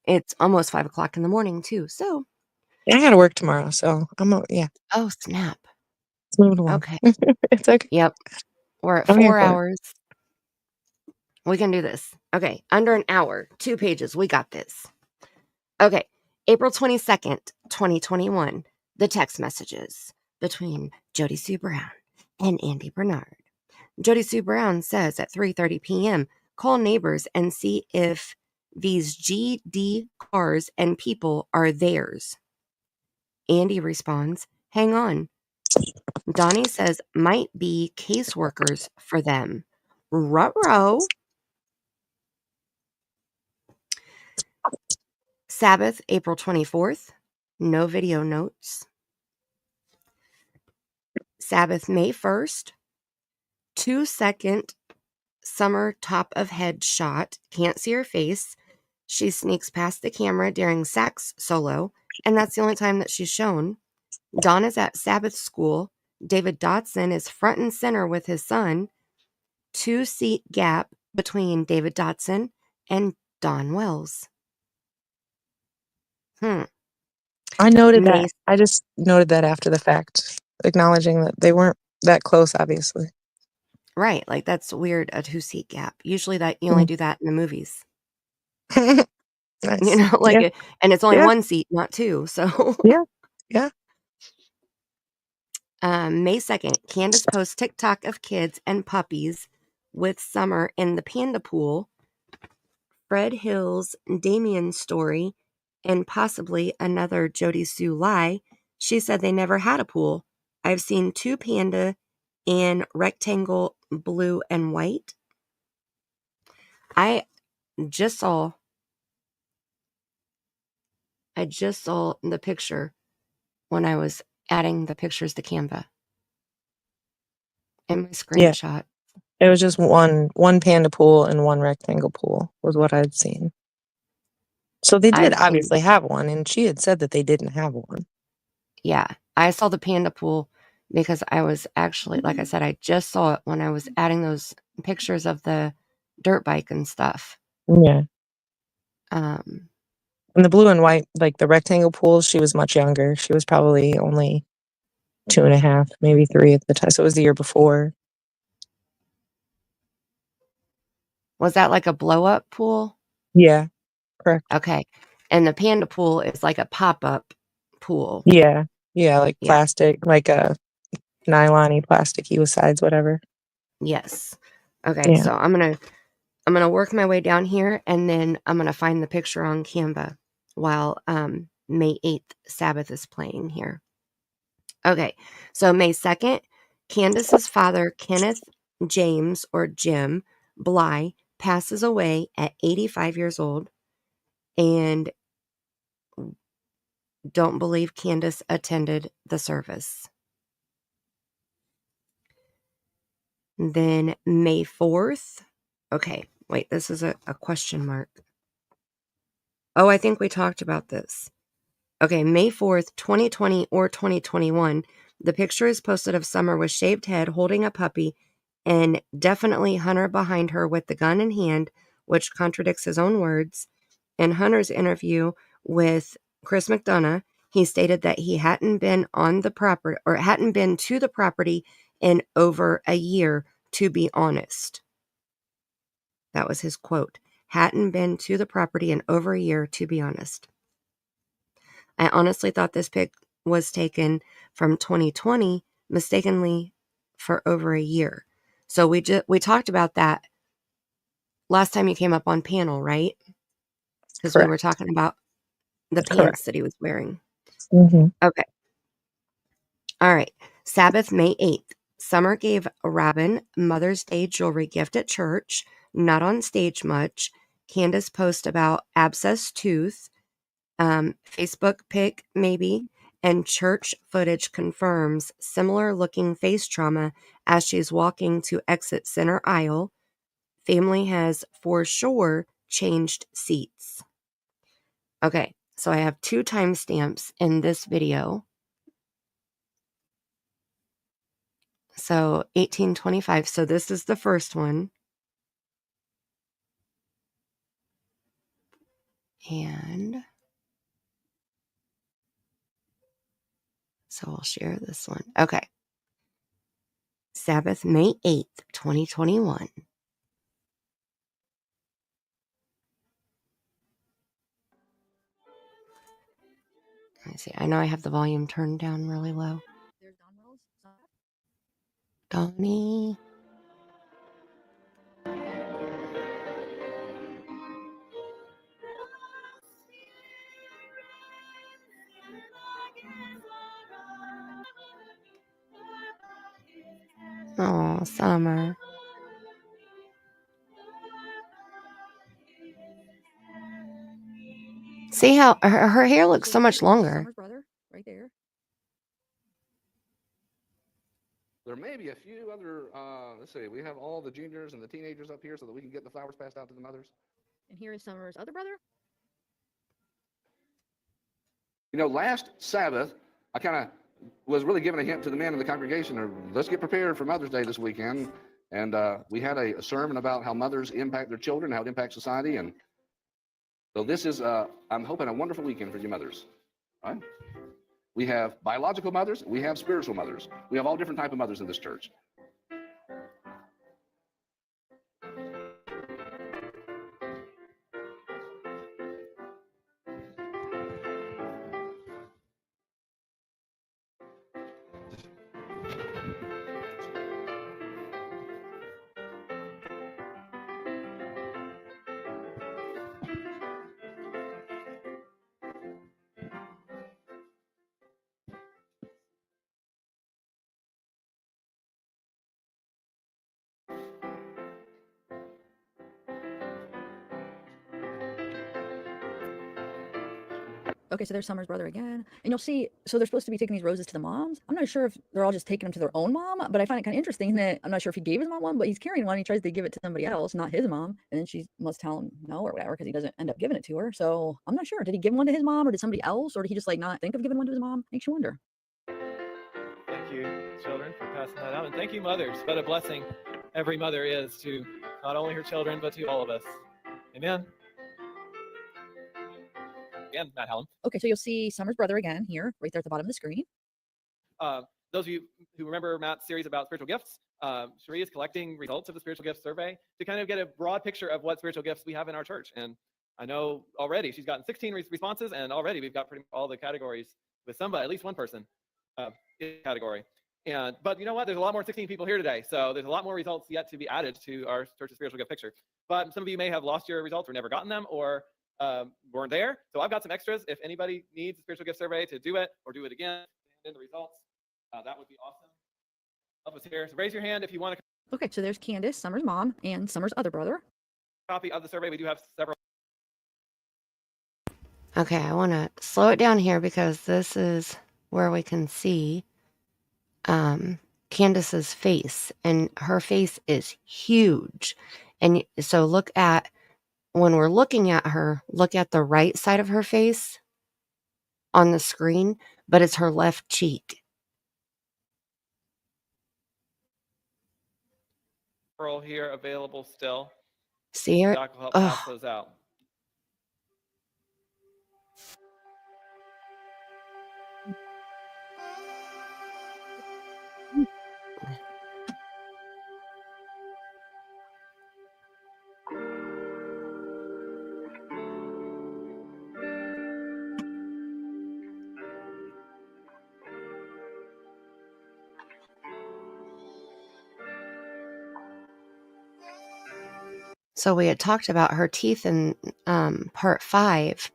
it's almost 5 o'clock in the morning too. So I gotta work tomorrow, so yeah. oh snap. Let's move it along. Okay. It's okay. Yep, we're at I'm here 4 for it. hours. We can do this. Okay, under an hour, 2 pages. We got this. Okay, April 22nd, 2021. The text messages between Jody Sue Brown and Andy Bernard. Jody Sue Brown says at 3:30 p.m., call neighbors and see if these GD cars and people are theirs. Andy responds, hang on. Donnie says might be caseworkers for them. Ruh-roh. Sabbath, April 24th. No video notes. Sabbath, May 1st. 2-second summer top of head shot. Can't see her face. She sneaks past the camera during sax solo, and that's the only time that she's shown. Dawn is at Sabbath school. David Dotson is front and center with his son. 2-seat gap between David Dotson and Dawn Wells. I noted that. I just noted that after the fact, acknowledging that they weren't that close, obviously. Right, like that's weird, a 2-seat gap. Usually that you only do that in the movies. Nice. You know, like Yeah. and it's only Yeah. 1 seat, not 2. So Yeah. May 2nd, Candus posts TikTok of kids and puppies with Summer in the panda pool. Fred Hill's Damien story, and possibly another Jody Sue lie. She said they never had a pool. I've seen 2 panda in rectangle blue and white. I just saw the picture when I was adding the pictures to Canva in my screenshot. It was just one panda pool and one rectangle pool was what I'd seen. So they did obviously have one, and she had said that they didn't have one. Yeah, I saw the panda pool because I was actually, like I said, I just saw it when I was adding those pictures of the dirt bike and stuff. Yeah. Um, And the blue and white, like the rectangle pool, she was much younger. She was probably only 2.5, maybe 3 at the time. So it was the year before. was that like a blow up pool? Yeah, correct. Okay. And the panda pool is like a pop up pool. Yeah. Yeah, like plastic, like a nylon-y, plasticky with sides, whatever. Yes. Okay, so I'm gonna work my way down here, and then I'm gonna find the picture on Canva while May 8th Sabbath is playing here. Okay, so May 2nd, Candus's father, Kenneth James or Jim Bly, passes away at 85 years old, and don't believe Candus attended the service. Then May 4th. Okay, wait, this is a question mark. Oh, I think we talked about this. Okay, May 4th, 2020 or 2021. The picture is posted of Summer with shaved head holding a puppy and definitely Hunter behind her with the gun in hand, which contradicts his own words. In Hunter's interview with Chris McDonough, he stated that he hadn't been on the property or hadn't been to the property in over a year, to be honest. That was his quote. Hadn't been to the property in over a year, to be honest. I honestly thought this pic was taken from 2020 mistakenly for over a year. So we talked about that last time you came up on panel, right? Because we were talking about the pants that he was wearing. Mm-hmm. Okay. All right. Sabbath, May 8th. Summer gave Robin Mother's Day jewelry gift at church. Not on stage much. Candus post about abscess tooth. Facebook pic, maybe. And church footage confirms similar looking face trauma as she's walking to exit center aisle. Family has for sure changed seats. Okay, so I have 2 timestamps in this video. So 1825. So this is the first one. And so we'll share this one. Okay. Sabbath, May 8th, 2021. Let me see. I know I have the volume turned down really low. There's Don Wells. Donnie. Oh, Summer. See how her hair looks so much longer. Summer's brother, right there. There may be a few other, let's see, we have all the juniors and the teenagers up here so that we can get the flowers passed out to the mothers. And here is Summer's other brother. You know, last Sabbath, I kind of was really giving a hint to the men in the congregation, or let's get prepared for Mother's Day this weekend. And we had a sermon about how mothers impact their children, how it impacts society. And so this is, I'm hoping, a wonderful weekend for you mothers. All right? We have biological mothers. We have spiritual mothers. We have all different types of mothers in this church. Okay, so there's Summer's brother again. And you'll see, so they're supposed to be taking these roses to the moms. I'm not sure if they're all just taking them to their own mom, but I find it kind of interesting that I'm not sure if he gave his mom one, but he's carrying one. He tries to give it to somebody else, not his mom. And then she must tell him no or whatever because he doesn't end up giving it to her. So I'm not sure. Did he give one to his mom or did somebody else? Or did he just like not think of giving one to his mom? Makes you wonder. Thank you, children, for passing that out. And thank you, mothers. What a blessing every mother is to not only her children, but to all of us. Amen. Again, Matt Hallam. Okay, so you'll see Summer's brother again here, right there at the bottom of the screen. Those of you who remember Matt's series about spiritual gifts, Cherie is collecting results of the spiritual gifts survey to kind of get a broad picture of what spiritual gifts we have in our church. And I know already she's gotten 16 responses, and already we've got pretty much all the categories with somebody, at least one person in the category. But you know what? There's a lot more 16 people here today, so there's a lot more results yet to be added to our church's spiritual gift picture. But some of you may have lost your results or never gotten them, or weren't there. So I've got some extras. If anybody needs a spiritual gift survey to do it or do it again, in the results, that would be awesome. Help us here. So raise your hand if you want a Okay, so there's Candus, Summer's mom, and Summer's other brother. copy of the survey. We do have several. Okay, I want to slow it down here because this is where we can see Candace's face, and her face is huge. And so look at, when we're looking at her, look at the right side of her face on the screen, but it's her left cheek. Here available still. See her? Doc will help pass those out. So we had talked about her teeth in part 5,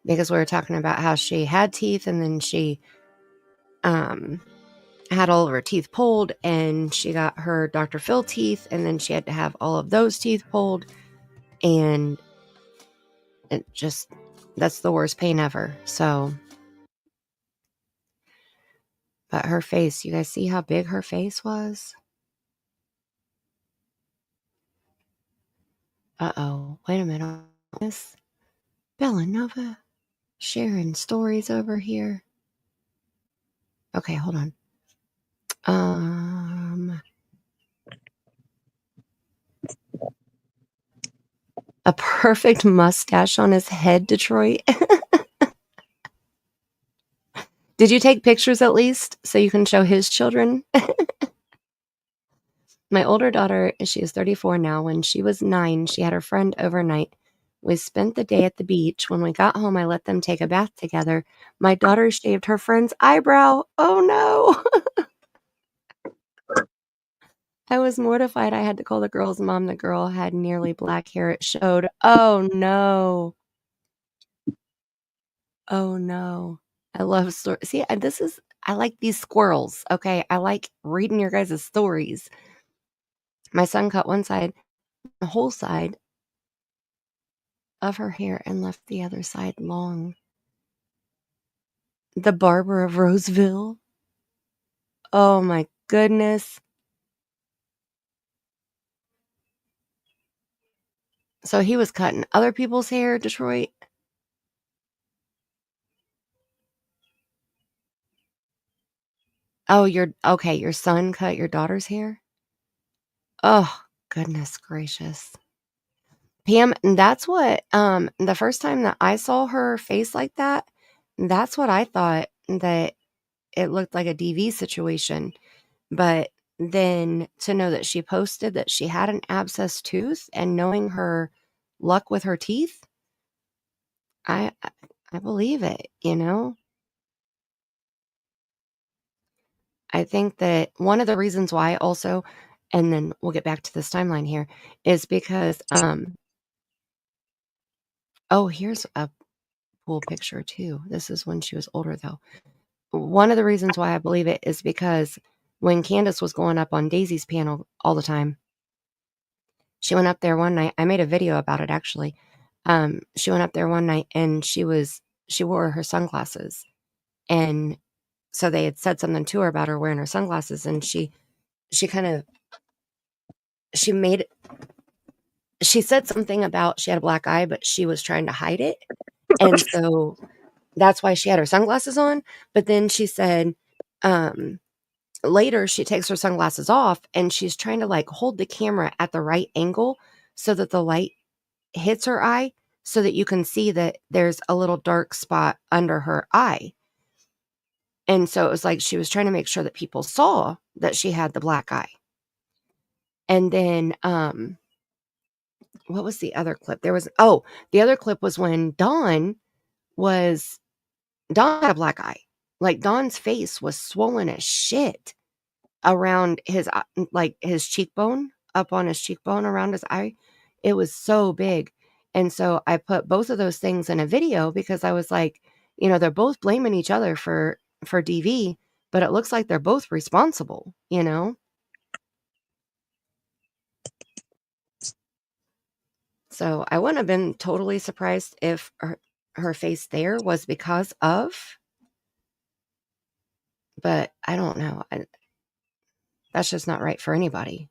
because we were talking about how she had teeth and then she had all of her teeth pulled, and she got her Dr. Phil teeth, and then she had to have all of those teeth pulled, and it just, that's the worst pain ever. So, but her face, you guys see how big her face was? Uh-oh, wait a minute. Miss Bellanova sharing stories over here. Okay, hold on. A perfect mustache on his head, Detroit. Did you take pictures at least so you can show his children? My older daughter, she is 34 now. When she was 9, she had her friend overnight. We spent the day at the beach. When we got home, I let them take a bath together. My daughter shaved her friend's eyebrow. Oh no. I was mortified. I had to call the girl's mom. The girl had nearly black hair. It showed. Oh no. Oh no. I love stories. See, I like these squirrels. Okay. I like reading your guys' stories. My son cut one side, the whole side of her hair, and left the other side long. The barber of Roseville. Oh my goodness. So he was cutting other people's hair, Detroit. Oh, your son cut your daughter's hair? Oh, goodness gracious. Pam, that's what, the first time that I saw her face like that, that's what I thought, that it looked like a DV situation. But then to know that she posted that she had an abscessed tooth, and knowing her luck with her teeth, I believe it, you know? I think that one of the reasons why also, and then we'll get back to this timeline here, is because, oh, here's a cool picture too. This is when she was older though. One of the reasons why I believe it is because when Candus was going up on Daisy's panel all the time, she went up there one night. I made a video about it actually. She went up there one night and she wore her sunglasses, and so they had said something to her about her wearing her sunglasses, and she said something about she had a black eye, but she was trying to hide it. And so that's why she had her sunglasses on. But then she said, later she takes her sunglasses off and she's trying to like hold the camera at the right angle so that the light hits her eye, so that you can see that there's a little dark spot under her eye. And so it was like she was trying to make sure that people saw that she had the black eye. And then, what was the other clip? The other clip was when Dawn had a black eye. Like Dawn's face was swollen as shit around his, like his cheekbone, up on his cheekbone around his eye. It was so big. And so I put both of those things in a video because I was like, they're both blaming each other for DV, but it looks like they're both responsible, So I wouldn't have been totally surprised if her face there was because of, but I don't know. That's just not right for anybody,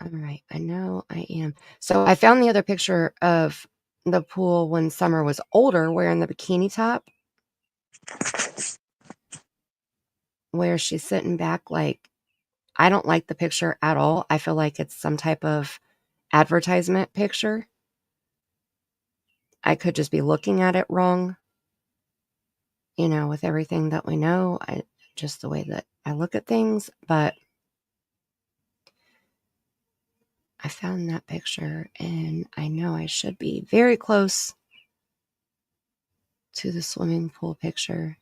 All right, I know I am. So I found the other picture of the pool when Summer was older, wearing the bikini top, where she's sitting back. Like, I don't like the picture at all. I feel like it's some type of advertisement picture. I could just be looking at it wrong, with everything that we know, just the way that I look at things. But I found that picture, and I know I should be very close to the swimming pool picture.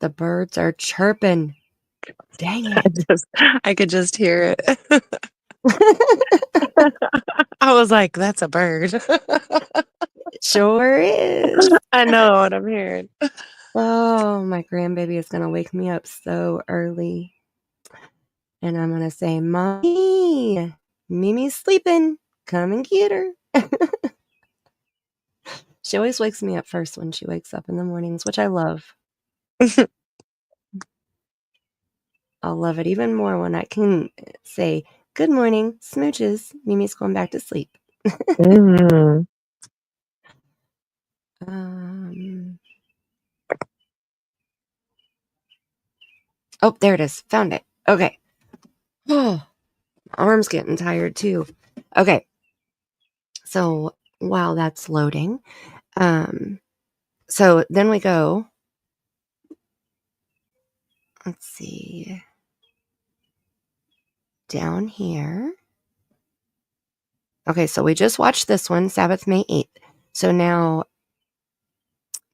The birds are chirping. Dang it. I could just hear it. I was like, that's a bird. Sure is. I know what I'm hearing. Oh, my grandbaby is going to wake me up so early. And I'm going to say, Mommy, Mimi's sleeping. Come and get her. She always wakes me up first when she wakes up in the mornings, which I love. I'll love it even more when I can say, good morning, smooches. Mimi's going back to sleep. Mm. Oh, there it is. Found it. Okay. Oh, my arm's getting tired too. Okay. So while that's loading, so then we go. Let's see. Down here. Okay, so we just watched this one, Sabbath, May 8th. So now,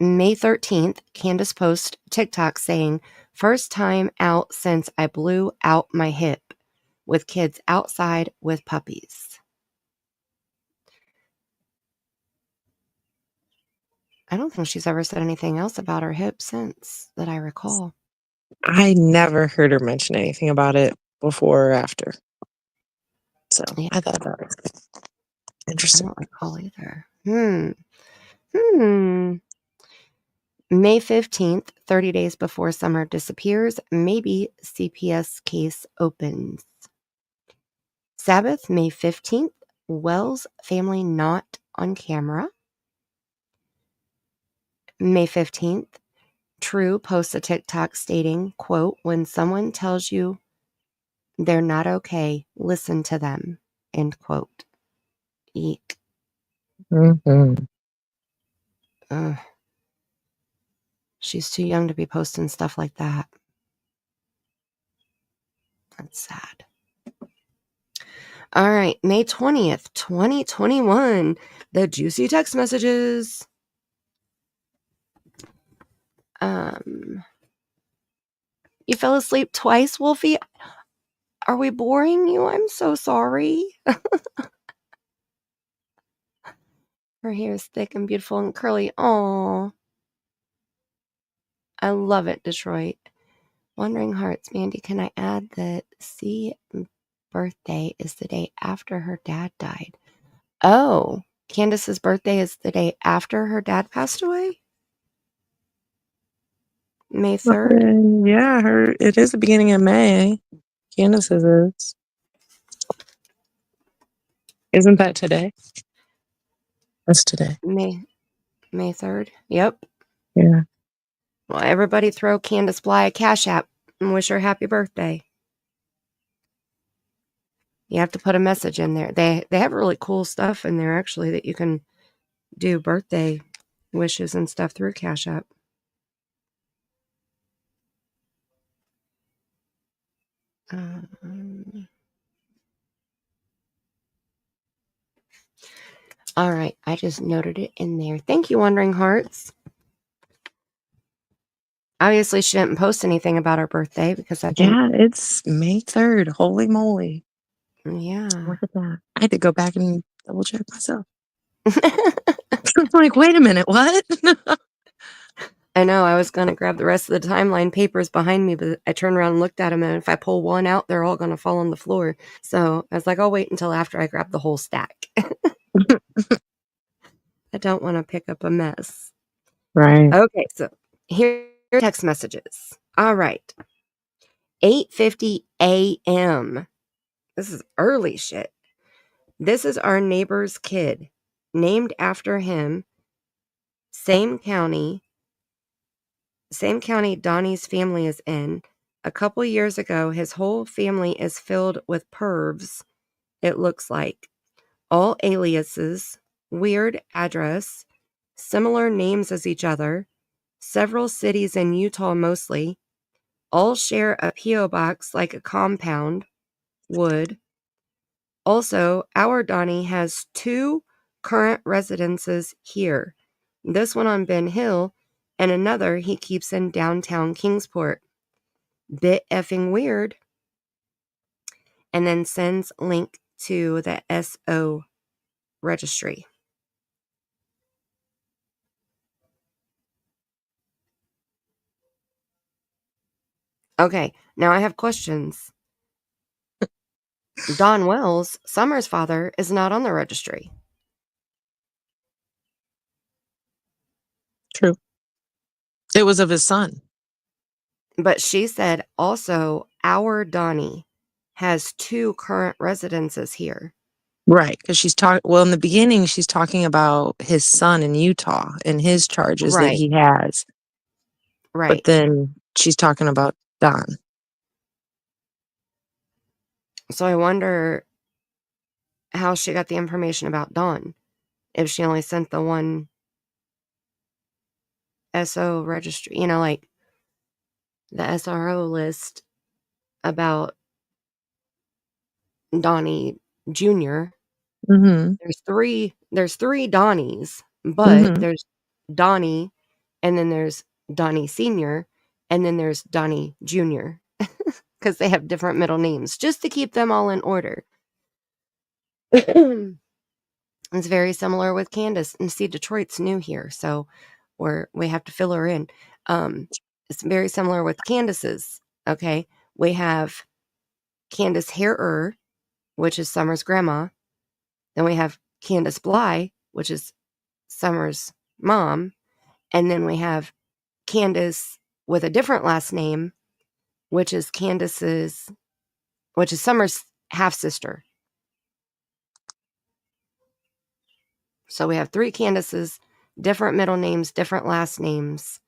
May 13th, Candus posts TikTok saying, first time out since I blew out my hip with kids outside with puppies. I don't think she's ever said anything else about her hip since that I recall. I never heard her mention anything about it before or after. So Yeah. I thought that was interesting. I don't recall either. May 15th, 30 days before summer disappears, maybe CPS case opens. Sabbath, May 15th, Wells family not on camera. May 15th, True posts a TikTok stating, quote, when someone tells you they're not okay, listen to them, end quote. Eek. Mm-hmm. She's too young to be posting stuff like that. That's sad. All right, May 20th, 2021. The juicy text messages. You fell asleep twice, Wolfie? Are we boring you? I'm so sorry. Her hair is thick and beautiful and curly. Aw. I love it, Detroit. Wandering Hearts, Mandy, can I add that C birthday is the day after her dad died? Oh, Candace's birthday is the day after her dad passed away? May 3rd? Yeah, it is the beginning of May. Candus's is. Isn't that today? That's today. May 3rd? Yep. Yeah. Well, everybody throw Candace Bly a Cash App and wish her happy birthday. You have to put a message in there. They have really cool stuff in there, actually, that you can do birthday wishes and stuff through Cash App. All right, I just noted it in there. Thank you, Wandering Hearts. Obviously, she didn't post anything about her birthday because I think... Yeah, it's May 3rd. Holy moly. Yeah. Look at that. I had to go back and double check myself. I'm like, wait a minute, what? I know, I was going to grab the rest of the timeline papers behind me, but I turned around and looked at them, and if I pull one out, they're all going to fall on the floor. So I was like, I'll wait until after I grab the whole stack. I don't want to pick up a mess. Right. Okay, so here are text messages. All right. 8:50 a.m. This is early shit. This is our neighbor's kid, named after him. Same county Donnie's family is in. A couple years ago, his whole family is filled with pervs, it looks like. All aliases, weird address, similar names as each other, several cities in Utah mostly, all share a P.O. box like a compound would. Also, our Donnie has 2 current residences here. This one on Ben Hill and another he keeps in downtown Kingsport. Bit effing weird. And then sends link to the SO registry. Okay, now I have questions. Don Wells, Summer's father, is not on the registry. True. It was of his son. But she said also our Donnie has 2 current residences here. Right, because she's talking. Well, in the beginning, she's talking about his son in Utah and his charges that Right. he has. Right. But then she's talking about Don. So I wonder how she got the information about Don. If she only sent the one SO registry, like the SRO list about Donnie Jr. Mm-hmm. There's 3 Donnies, but Mm-hmm. there's Donnie, and then there's Donnie Sr., and then there's Donnie Jr. because they have different middle names, just to keep them all in order. It's very similar with Candus. And see, Detroit's new here, so we have to fill her in. It's very similar with Candus's. Okay, we have Candus Hairer, which is Summer's grandma. Then we have Candus Bly, which is Summer's mom. And then we have Candus with a different last name, which is Summer's half sister. So we have 3 Candaces, different middle names, different last names,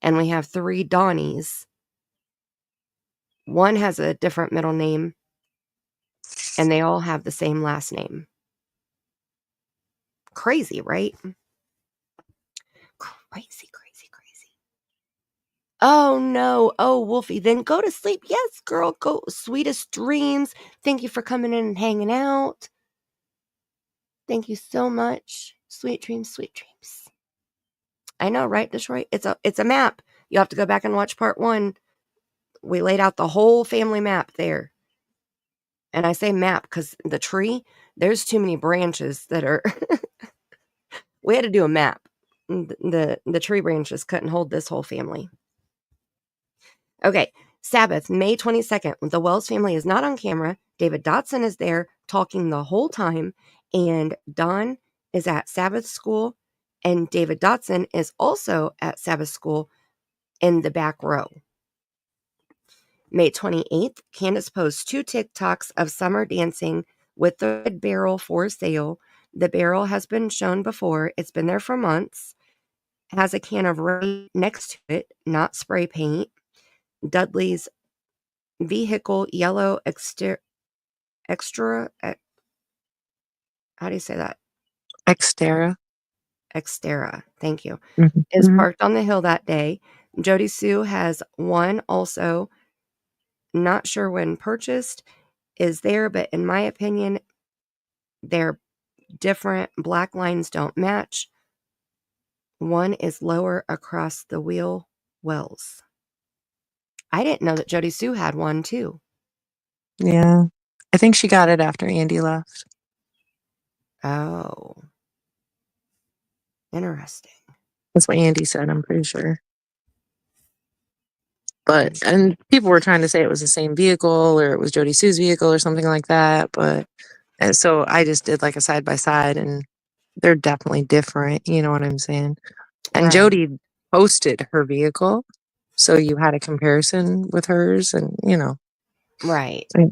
and we have 3 Donnies. One has a different middle name, and they all have the same last name. Crazy, right? Crazy. Oh no. Oh, Wolfie, then go to sleep. Yes, girl, go. Sweetest dreams. Thank you for coming in and hanging out. Thank you so much. Sweet dreams, sweet dreams. I know, right, Detroit? It's a map. You have to go back and watch part 1. We laid out the whole family map there. And I say map because the tree, there's too many branches that are... We had to do a map. The tree branches couldn't hold this whole family. Okay, Sabbath, May 22nd. The Wells family is not on camera. David Dotson is there talking the whole time. And Don is at Sabbath school. And David Dotson is also at Sabbath school in the back row. May 28th, Candus posts 2 TikToks of Summer dancing with the red barrel for sale. The barrel has been shown before. It's been there for months. It has a can of rain next to it, not spray paint. Dudley's vehicle yellow extra how do you say that? Xterra, thank you. Is parked on the hill that day. Jody Sue has one also, not sure when purchased, is there, but in my opinion, they're different. Black lines don't match. One is lower across the wheel wells. I didn't know that Jody Sue had one too. Yeah. I think she got it after Andy left. Oh. Interesting. That's what Andy said, I'm pretty sure. But, and people were trying to say it was the same vehicle or it was Jody Sue's vehicle or something like that. But, and so I just did like a side by side and they're definitely different. You know what I'm saying? And Right. Jody posted her vehicle. So you had a comparison with hers and, Right. So,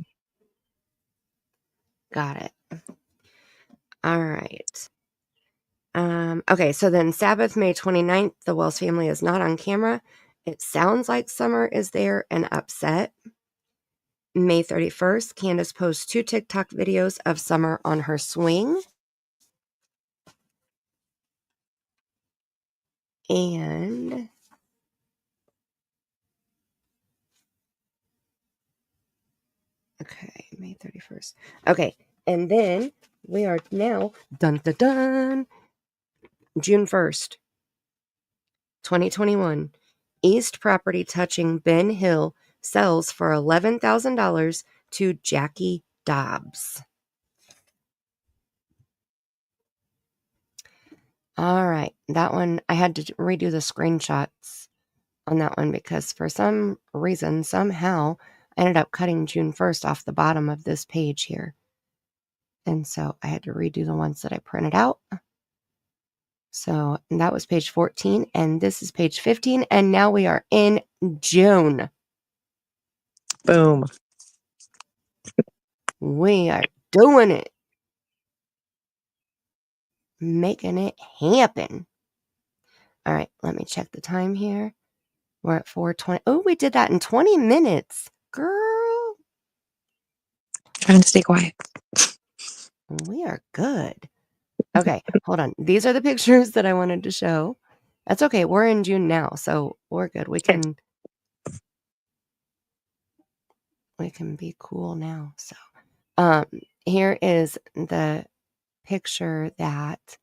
Got it. All right. Okay, so then Sabbath, May 29th, the Wells family is not on camera. It sounds like Summer is there and upset. May 31st, Candus posts 2 TikTok videos of Summer on her swing. And okay, May 31st. Okay, and then we are now June 1st. 2021. East property touching Ben Hill sells for $11,000 to Jackie Dobbs. All right, that one, I had to redo the screenshots on that one because for some reason, somehow, I ended up cutting June 1st off the bottom of this page here. And so I had to redo the ones that I printed out. So that was page 14, and this is page 15, and now we are in June. Boom. We are doing it. Making it happen. All right, let me check the time here. We're at 4:20. Oh, we did that in 20 minutes. Girl. Trying to stay quiet. We are good. Okay, hold on. These are the pictures that I wanted to show. That's okay. We're in June now, so we're good. We can be cool now. So, here is the picture that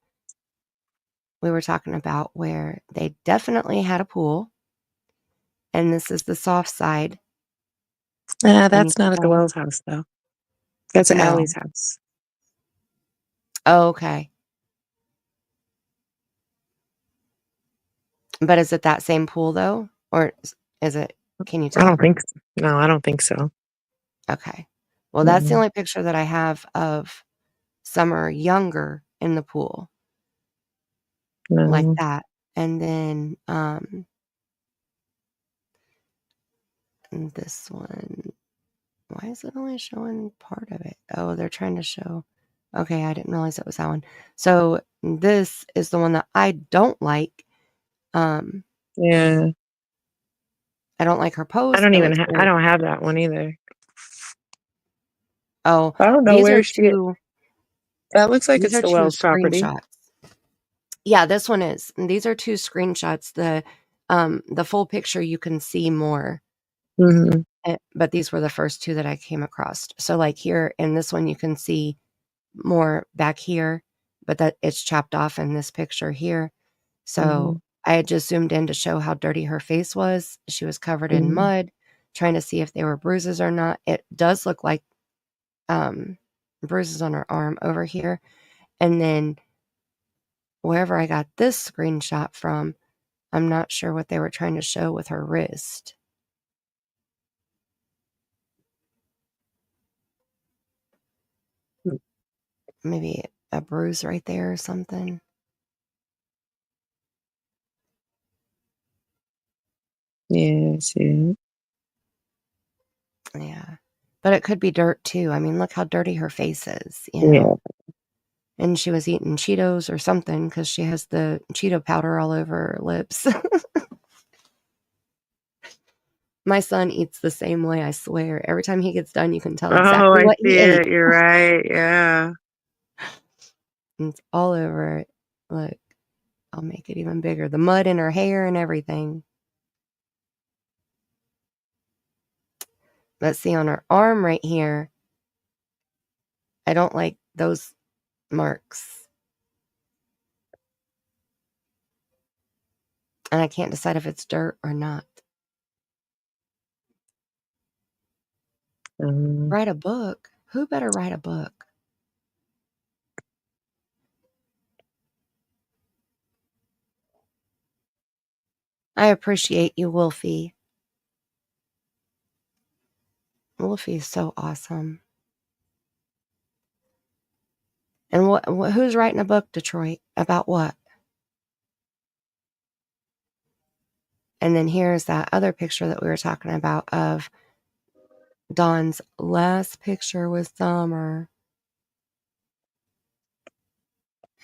we were talking about where they definitely had a pool. And this is the soft side. That's not at the Wells house, though. That's at No. Allie's house. Oh, okay. But is it that same pool, though? Or is it, can you tell? I don't think so. No, I don't think so. Okay. Well, that's the Mhm. only picture that I have of Summer younger in the pool. Like No. that. And then this one, why is it only showing part of it? Oh, they're trying to show. Okay, I didn't realize it was that one. So this is the one that I don't like. Yeah. I don't like her pose. I don't It even looks I weird. don't have that one either. Oh, I don't know these are where she two. That looks like These it's are the two Wells property. screenshots. Yeah, this one is. And these are two screenshots. The full picture you can see more. Mhm. But these were the first two that I came across. So like here in this one, you can see more back here, but that it's chopped off in this picture here. So Mhm. I had just zoomed in to show how dirty her face was. She was covered in Mhm. mud, trying to see if they were bruises or not. It does look like bruises on her arm over here. And then wherever I got this screenshot from, I'm not sure what they were trying to show with her wrist. Maybe a bruise right there or something. Yeah, I see. Yeah. But it could be dirt too. I mean, look how dirty her face is, you Yeah. know? And she was eating Cheetos or something because she has the Cheeto powder all over her lips. My son eats the same way, I swear. Every time he gets done, you can tell Oh, exactly I what see he ate. it. You're right. Yeah. And it's all over it. Look, I'll make it even bigger. The mud in her hair and everything. Let's see, on her arm right here, I don't like those marks. And I can't decide if it's dirt or not. Write a book? Who better write a book? I appreciate you, Wolfie. Wolfie is so awesome. And who's writing a book, Detroit? About what? And then here's that other picture that we were talking about of Dawn's last picture with Summer.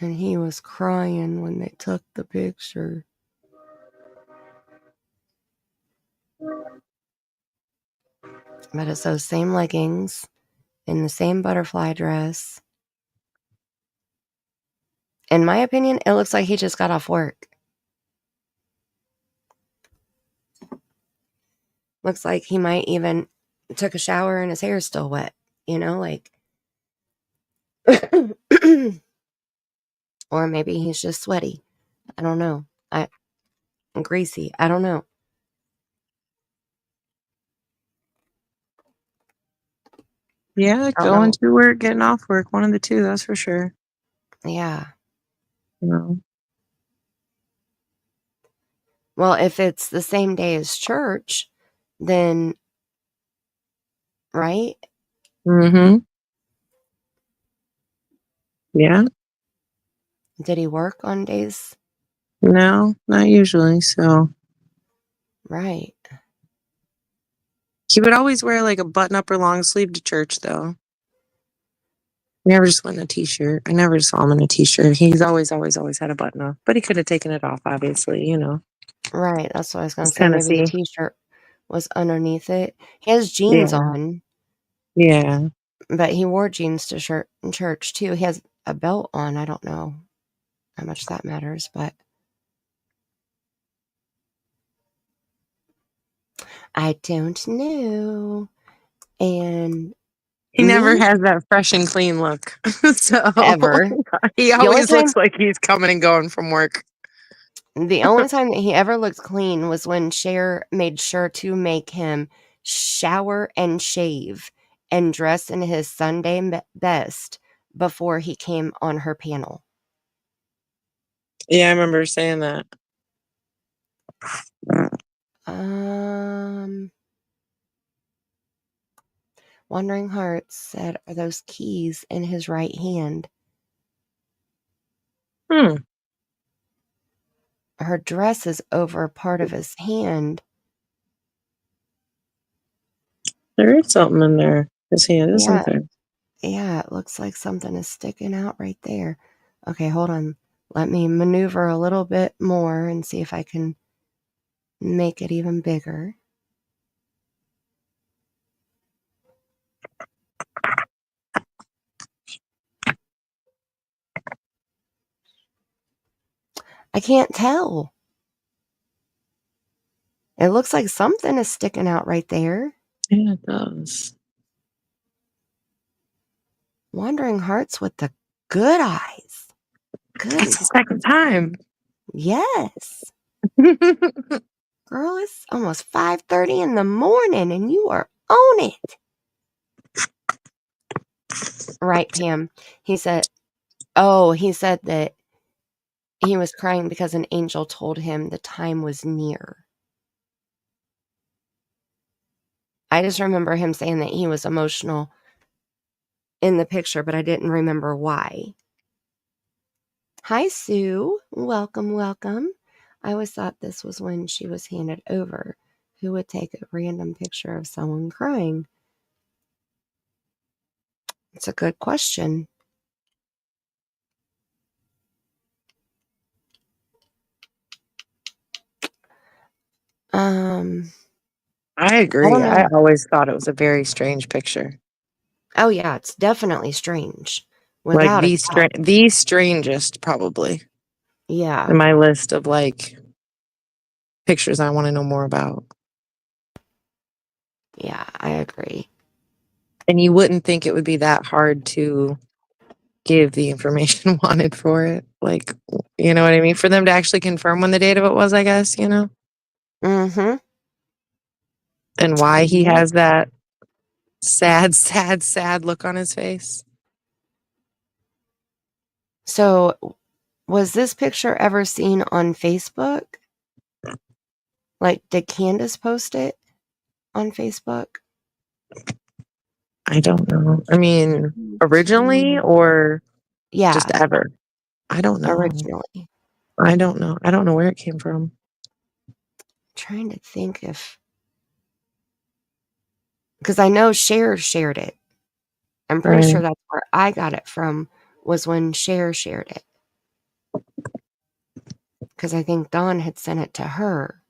And he was crying when they took the picture. But it's those same leggings in the same butterfly dress. In my opinion, it looks like he just got off work. Looks like he might even took a shower and his hair is still wet. You know, like... Or maybe he's just sweaty. I don't know. greasy. I don't know. Yeah, I don't going know. to work, getting off work, one of the two, that's for sure. Yeah. No. Well, if it's the same day as church, then right? Mm-hmm. Yeah. Did he work on days? No, not usually. So Right. he would always wear like a button up or long sleeve to church, though. Never just went in a t-shirt. I never saw him in a t-shirt. He's always had a button up, but he could have taken it off, obviously, you know. Right. That's what I was going It's to say. Maybe the Tennessee. t-shirt was underneath it. He has jeans Yeah. on, Yeah. but he wore jeans to church too. He has a belt on. I don't know how much that matters, but I don't know. And He never me has that fresh and clean look. So ever. he The only always time looks like he's coming and going from work. The only time that he ever looked clean was when Cher made sure to make him shower and shave and dress in his Sunday best before he came on her panel. Yeah, I remember saying that. Wandering Hearts said, "Are those keys in his right hand?" Her dress is over part of his hand. There is something in there. His hand, isn't Yeah, there? yeah, it looks like something is sticking out right there. Okay, hold on. Let me maneuver a little bit more and see if I can make it even bigger. I can't tell. It looks like something is sticking out right there. Yeah, it does. Wandering Hearts with the good eyes. That's the Goodness. second time. Yes. Girl, it's almost 5:30 in the morning and you are on it. Right, Pam. He said that he was crying because an angel told him the time was near. I just remember him saying that he was emotional in the picture, but I didn't remember why. Hi, Sue. Welcome, welcome. I always thought this was when she was handed over. Who would take a random picture of someone crying? It's a good question. I I agree. don't I know. always thought it was a very strange picture. Oh yeah, it's definitely strange. Like Without a doubt. the strangest, probably, Yeah. in my list of like pictures I want to know more about. Yeah, I agree. And you wouldn't think it would be that hard to give the information wanted for it. Like, you know what I mean? For them to actually confirm when the date of it was, I guess, you know? Mm-hmm. And why he Yep. has that sad look on his face. So, was this picture ever seen on Facebook? Like, did Candus post it on Facebook? I don't know. I mean, originally or just Yeah, ever? I don't know. originally. I don't know. I don't know where it came from. Trying to think if, because I know Cher shared it. I'm pretty Right. sure that's where I got it from, was when Cher shared it. Because I think Dawn had sent it to her.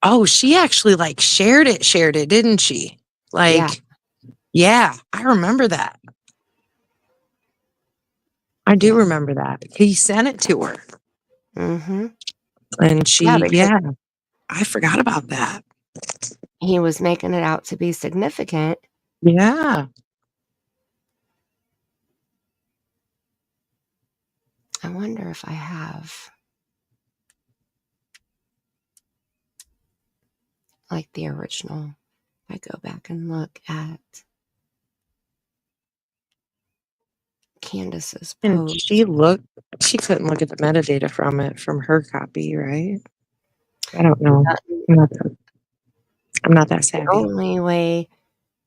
Oh, she actually like shared it, didn't she? Yeah. Like, yeah, I remember that. I do Yeah. remember that. He sent it to her. Mm-hmm. And Yeah, she, because yeah, I forgot about that. he was making it out to be significant. Yeah. I wonder if I have. like the original. I go back and look at Candus's And post. she couldn't look at the metadata from her copy, right? I don't know. I'm not that The savvy. only way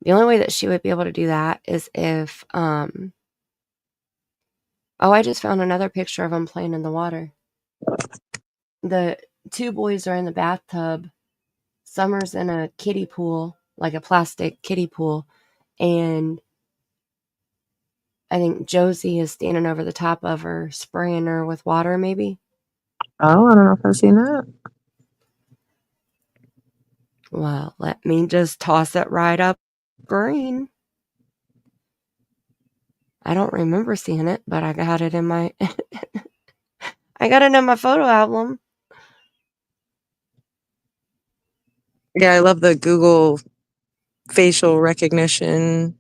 that she would be able to do that is if oh, I just found another picture of them playing in the water. The 2 boys are in the bathtub. Summer's in a kiddie pool, like a plastic kiddie pool, and I think Josie is standing over the top of her, spraying her with water, maybe. Oh, I don't know if I've seen that. Well, let me just toss it right up green. I don't remember seeing it, but I got it in my I got it in my photo album. Yeah, I love the Google facial recognition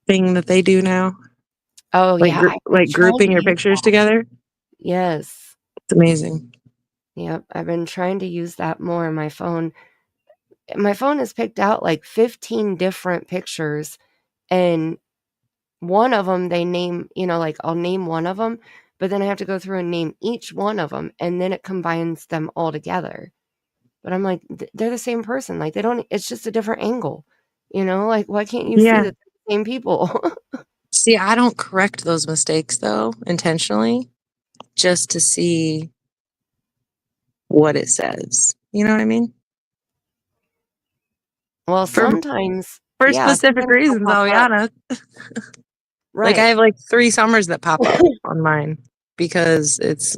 thing that they do now. Oh, Like, yeah. like grouping your pictures together. Yes. It's amazing. Yep. I've been trying to use that more in my phone. My phone has picked out like 15 different pictures, and one of them they name, like I'll name one of them, but then I have to go through and name each one of them, and then it combines them all together. But I'm like, they're the same person. Like, it's just a different angle. Like, why can't you see Yeah. that they're the same people? See, I don't correct those mistakes though intentionally, just to see what it says. You know what I mean? Well, For sometimes, for yeah, specific sometimes they'll reasons, pop I'll be up. honest. Like, I Right. have like 3 Summers that pop up on mine because it's,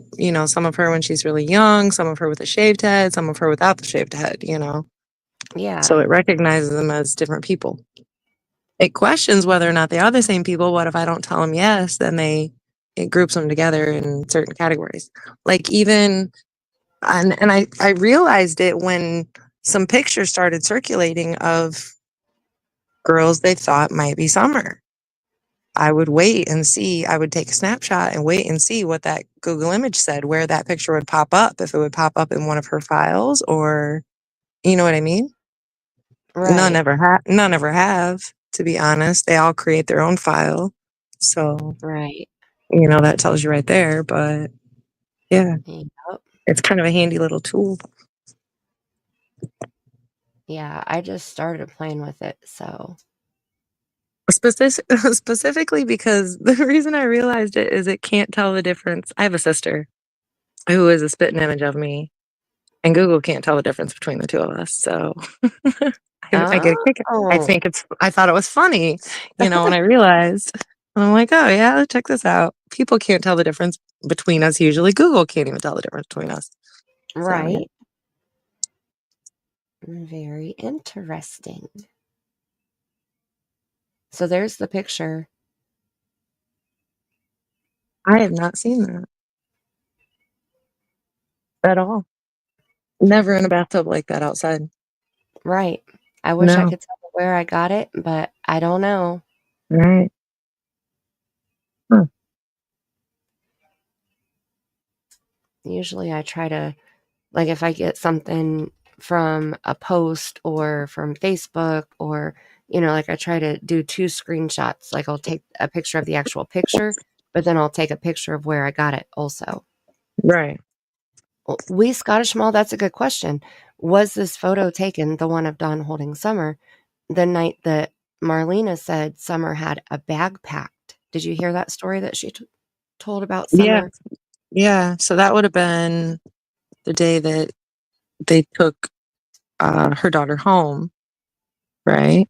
some of her when she's really young, some of her with a shaved head, some of her without the shaved head, Yeah. So it recognizes them as different people. It questions whether or not they are the same people. What if I don't tell them yes? Then it groups them together in certain categories. Like even, and I realized it when some pictures started circulating of girls they thought might be Summer. I would wait and see, I would take a snapshot and wait and see what that Google image said, where that picture would pop up, if it would pop up in one of her files or, you know what I mean? None Right. ever have, to be honest. They all create their own file. So, Right. that tells you right there, but yeah, Yep. it's kind of a handy little tool. Yeah, I just started playing with it, so. Specifically because the reason I realized it is it can't tell the difference. I have a sister who is a spitting image of me, and Google can't tell the difference between the 2 of us. So I get a kick. Oh. I thought it was funny, when I realized. I'm like, oh yeah, check this out. People can't tell the difference between us usually. Google can't even tell the difference between us. So, yeah. Right. Very interesting. So there's the picture. I have not seen that at all. Never in a bathtub like that outside. Right. I wish I No. could tell where I got it, but I don't know. Right. Huh. Usually I try to, like, if I get something from a post or from Facebook or, like I try to do 2 screenshots. Like I'll take a picture of the actual picture, but then I'll take a picture of where I got it also. Right. We Scottish Mall, that's a good question. Was this photo taken, the one of Dawn holding Summer, the night that Marlena said Summer had a bag packed? Did you hear that story that she told about Yeah. Summer? Yeah. So that would have been the day that they took her daughter home, right?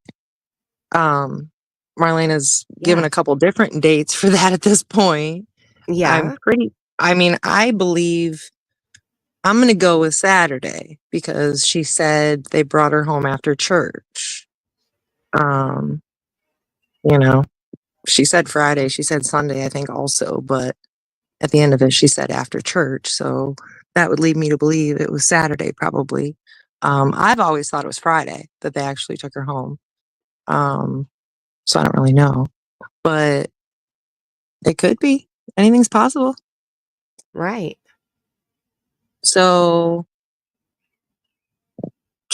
Marlena's given Yeah. a couple different dates for that at this point. Yeah. I believe I'm going to go with Saturday because she said they brought her home after church. She said Friday, she said Sunday, I think also, but at the end of it, she said after church. So that would lead me to believe it was Saturday, probably. I've always thought it was Friday that they actually took her home. So I don't really know, but it could be. Anything's possible. Right. So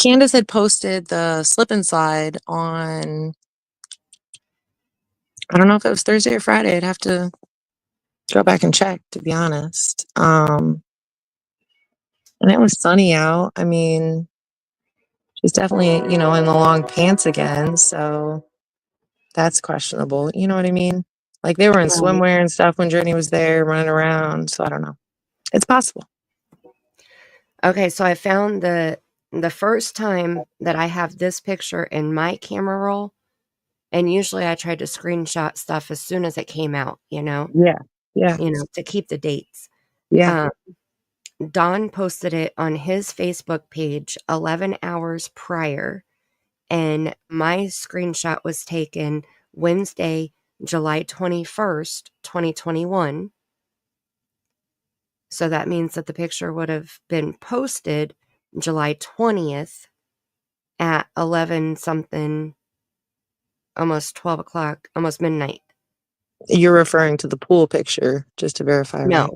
Candus had posted the slip and slide on, I don't know if it was Thursday or Friday. I'd have to go back and check, to be honest. And it was sunny out. I mean, she's definitely, in the long pants again. So that's questionable. You know what I mean? Like they were in swimwear and stuff when Journey was there running around. So I don't know. It's possible. Okay, so I found the first time that I have this picture in my camera roll, and usually I try to screenshot stuff as soon as it came out, Yeah. to keep the dates. Yeah. Don posted it on his Facebook page 11 hours prior, and my screenshot was taken Wednesday, July 21st, 2021. So that means that the picture would have been posted July 20th at 11 something, almost 12 o'clock, almost midnight. You're referring to the pool picture, just to verify, right?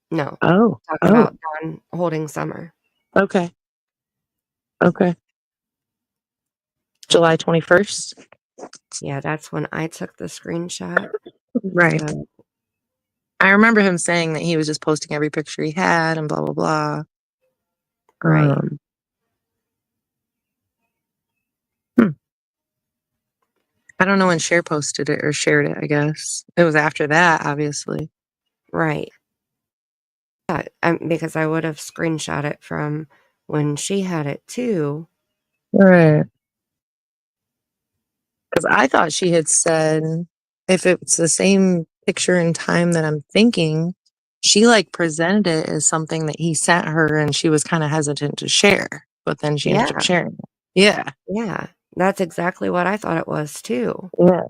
No. Oh. Talking about Don holding Summer. Okay. July 21st? Yeah, that's when I took the screenshot. Right. So, I remember him saying that he was just posting every picture he had and blah, blah, blah. right. I don't know when Cher posted it or shared it, I guess. It was after that, obviously. Right. Yeah, because I would have screenshot it from when she had it too. Right. Because I thought she had said, if it's the same picture and time that I'm thinking, she like presented it as something that he sent her and she was kind of hesitant to share, but then she ended up sharing it. Yeah. Yeah. That's exactly what I thought it was too. Yeah.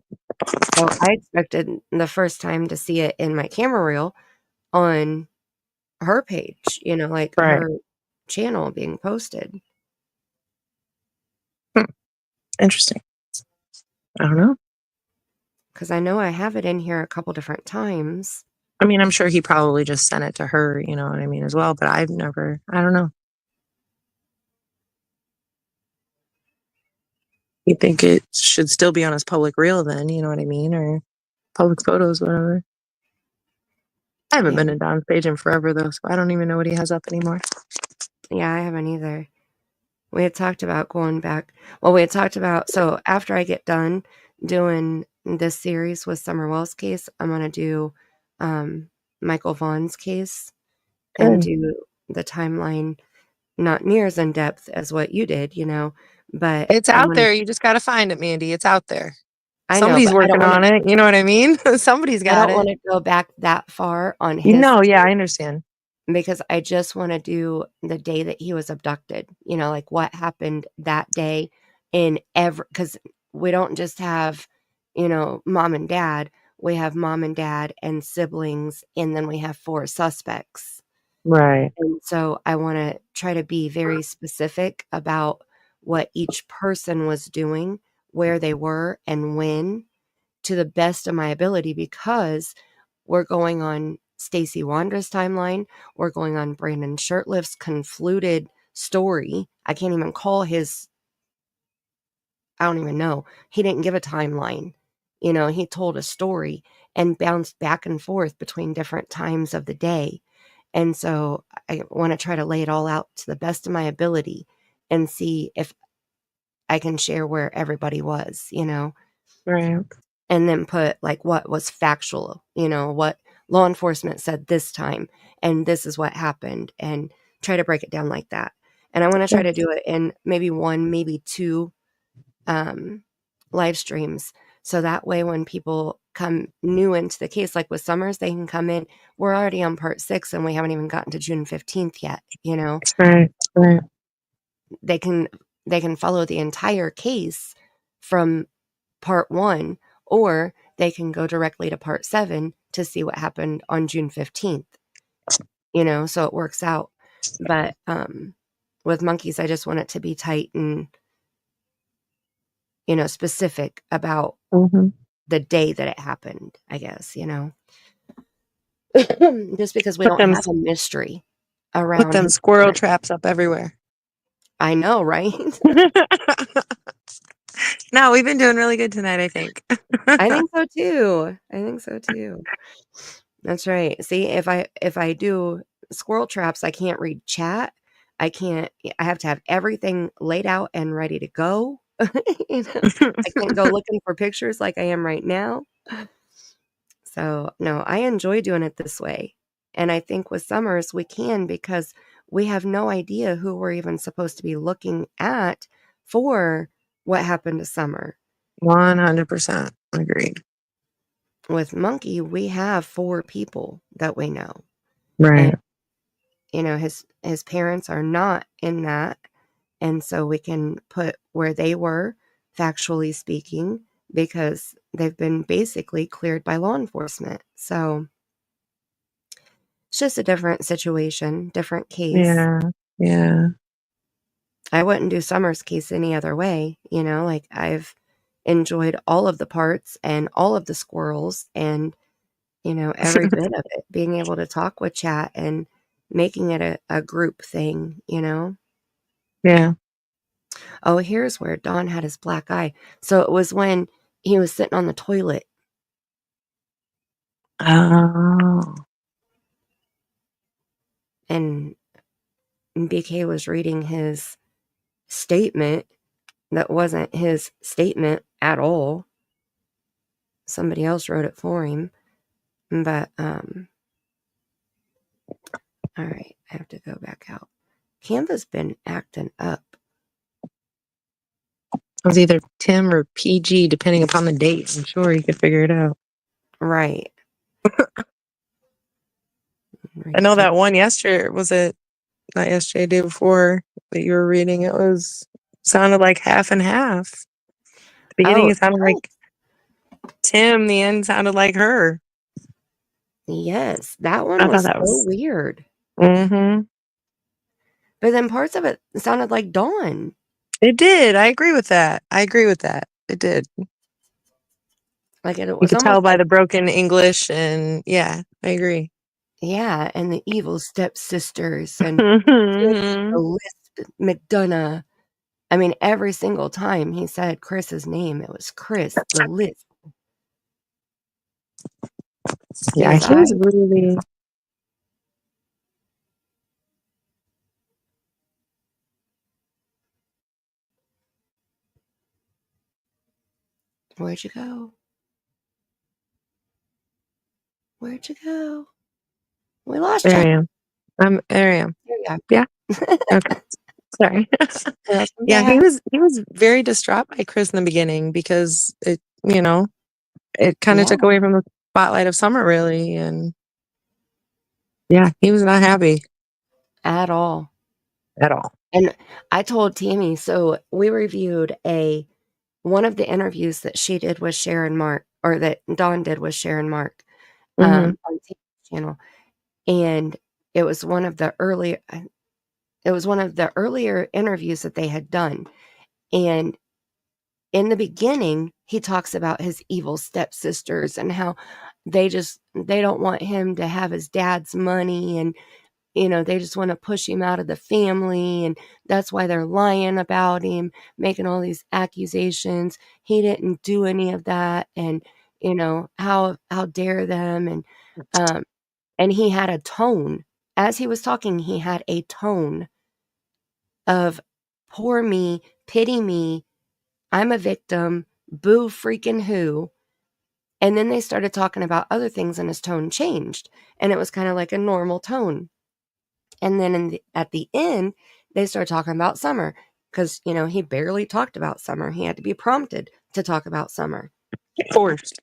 So I expected the first time to see it in my camera reel on her page, like Right. her channel being posted. Interesting. I don't know. Because I know I have it in here a couple different times. I mean, I'm sure he probably just sent it to her, you know what I mean, as well, but I don't know. You think it should still be on his public reel then, you know what I mean? Or public photos, whatever. I haven't been to Don's page in forever though, so I don't even know what he has up anymore. Yeah, I haven't either. We had talked about going back. Well, so after I get done doing this series with Summer Wells' case, I'm going to do Michael Vaughn's case and do the timeline, not near as in depth as what you did, but it's out there. You just got to find it, Mandy. It's out there. I know, Somebody's but I don't working on it. You know what I mean? Somebody's got it. I don't want to go back that far on his. No, yeah, I understand. Because I just want to do the day that he was abducted, like what happened that day because we don't just have, mom and dad, we have mom and dad and siblings, and then we have 4 suspects. Right. And so I want to try to be very specific about what each person was doing, where they were, and when, to the best of my ability, because we're going on Stacey Wandra's timeline. We're going on Brandon Shirtlift's confluted story. I can't even call his, I don't even know. He didn't give a timeline. He told a story and bounced back and forth between different times of the day. And so I want to try to lay it all out to the best of my ability and see if I can share where everybody was, Right. and then put like what was factual, what law enforcement said this time, and this is what happened, and try to break it down like that. And I want to try to do it in maybe 1, maybe 2 live streams. So that way when people come new into the case, like with Summers, they can come in. We're already on part 6 and we haven't even gotten to June 15th yet, Right. They can follow the entire case from part 1, or they can go directly to part 7 to see what happened on June 15th. So it works out. But with monkeys, I just want it to be tight and specific about the day that it happened, I guess, just because we don't have a mystery around put them squirrel traps up everywhere. I know, right? No, we've been doing really good tonight, I think. I think so too. I think so too. That's right. See, if I do squirrel traps, I can't read chat. I have to have everything laid out and ready to go. You know, I can't go looking for pictures like I am right now. So, no, I enjoy doing it this way. And I think with Summers, we can because we have no idea who we're even supposed to be looking at for what happened to Summer. 100% agreed. With Monkey, we have 4 people that we know. Right. And, you know, his parents are not in that. And so we can put where they were, factually speaking, because they've been basically cleared by law enforcement. So it's just a different situation, different case. Yeah. Yeah. I wouldn't do Summer's case any other way. You know, like I've enjoyed all of the parts and all of the squirrels and, you know, every bit of it, being able to talk with chat and making it a group thing, you know? Yeah. Oh, here's where Don had his black eye. So it was when he was sitting on the toilet. Oh. And BK was reading his statement that wasn't his statement at all. Somebody else wrote it for him. But, all right, I have to go back out. Canva's been acting up. It was either Tim or PG, depending upon the date. I'm sure you could figure it out. Right. I know that one yesterday, was it not yesterday, day before that you were reading? It sounded like half and half. The beginning, it sounded like Tim, the end sounded like her. Yes, that one I was thought that so was weird. Mm-hmm. But then parts of it sounded like Dawn. It did. I agree with that. It did. Like it You was could tell almost by like, the broken English, and yeah, I agree. yeah, and the evil stepsisters and the lisp McDonough. I mean, every single time he said Chris's name, it was Chris, the lisp. Yeah, His he was eyes. really. Where'd you go? Where'd you go? We lost There I you. am. There I am. There you are. Yeah. Okay. Sorry. Welcome Yeah, back. he was very distraught by Chris in the beginning because it kind of Yeah. took away from the spotlight of Summer, really, and yeah, he was not happy At all. at all. And I told Tammie, so we reviewed one of the interviews that she did with Sharon Mark, or that Dawn did with Sharon Mark, Mhm. on Tammie's channel. And it was one of the earlier interviews that they had done. And in the beginning, he talks about his evil stepsisters and how they don't want him to have his dad's money, and you know, they just want to push him out of the family, and that's why they're lying about him, making all these accusations. He didn't do any of that, and you know, how dare them. And he had a tone as he was talking. He had a tone of poor me, pity me, I'm a victim, boo freaking who. And then they started talking about other things and his tone changed, and it was kind of like a normal tone. And then at the end, they started talking about Summer because, you know, he barely talked about Summer. He had to be prompted to talk about Summer. Forced.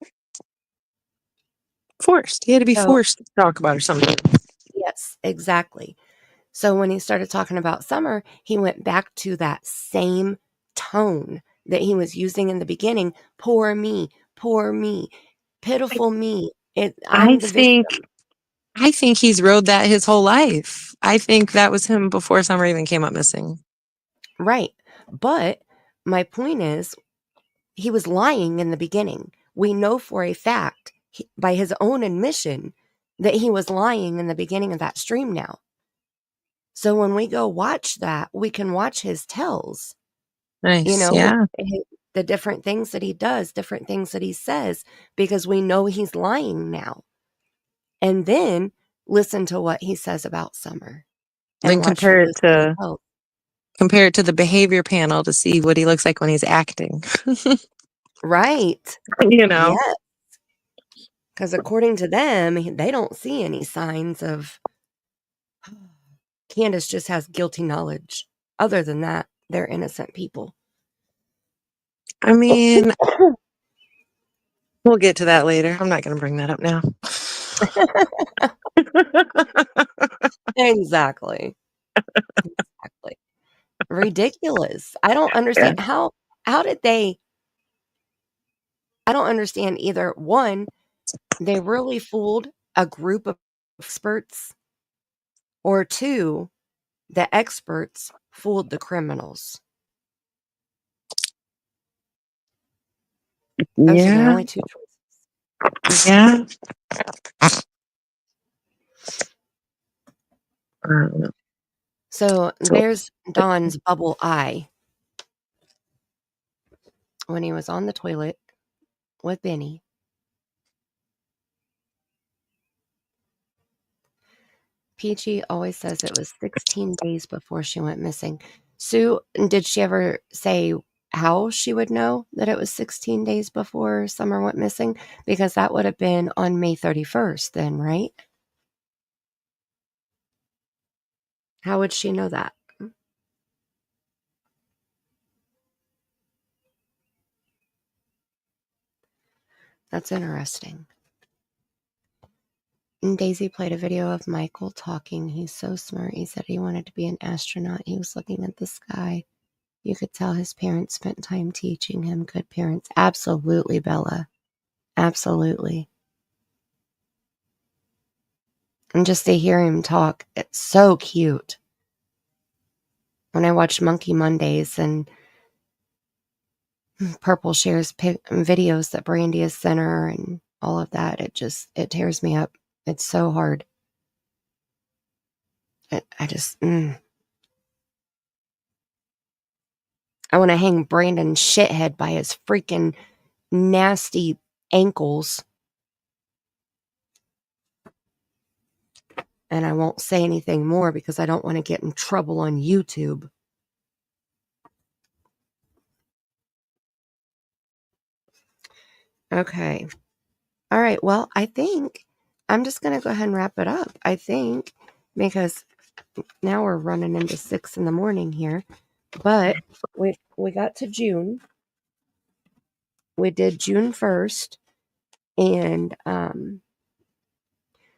He had to be So, forced to talk about or something. yes, exactly. So when he started talking about Summer, he went back to that same tone that he was using in the beginning. Poor me, pitiful me. I'm the victim. I think he's rode that his whole life. I think that was him before Summer even came up missing. Right. But my point is, he was lying in the beginning. We know for a fact, by his own admission, that he was lying in the beginning of that stream now. So when we go watch that, we can watch his tells. Nice. Yeah. The different things that he does, different things that he says, because we know he's lying now. And then listen to what he says about Summer. Then And watch for those same tells. compare it to the behavior panel to see what he looks like when he's acting. Right. You know. Yes. Because according to them, they don't see any signs of Candus just has guilty knowledge. Other than that, they're innocent people. I mean, we'll get to that later. I'm not going to bring that up now. Exactly. Exactly. Ridiculous. I don't understand how did they I don't understand either. One, they really fooled a group of experts, or two, the experts fooled the criminals. Those are the only two choices. Yeah. So there's Don's bubble eye when he was on the toilet with Benny. Peachy always says it was 16 days before she went missing. Sue, did she ever say how she would know that it was 16 days before Summer went missing? Because that would have been on May 31st then, right? How would she know that? That's interesting. And Daisy played a video of Michael talking. He's so smart. He said he wanted to be an astronaut. He was looking at the sky. You could tell his parents spent time teaching him. Good parents. Absolutely, Bella. Absolutely. And just to hear him talk, it's so cute. When I watch Monkey Mondays and Purple shares videos that Brandy has sent her and all of that, it tears me up. It's so hard. I want to hang Brandon shithead by his freaking nasty ankles. And I won't say anything more because I don't want to get in trouble on YouTube. Okay. All right. Well, I think I'm just going to go ahead and wrap it up. I think because now we're running into 6 in the morning here. But we got to June. We did June 1st. And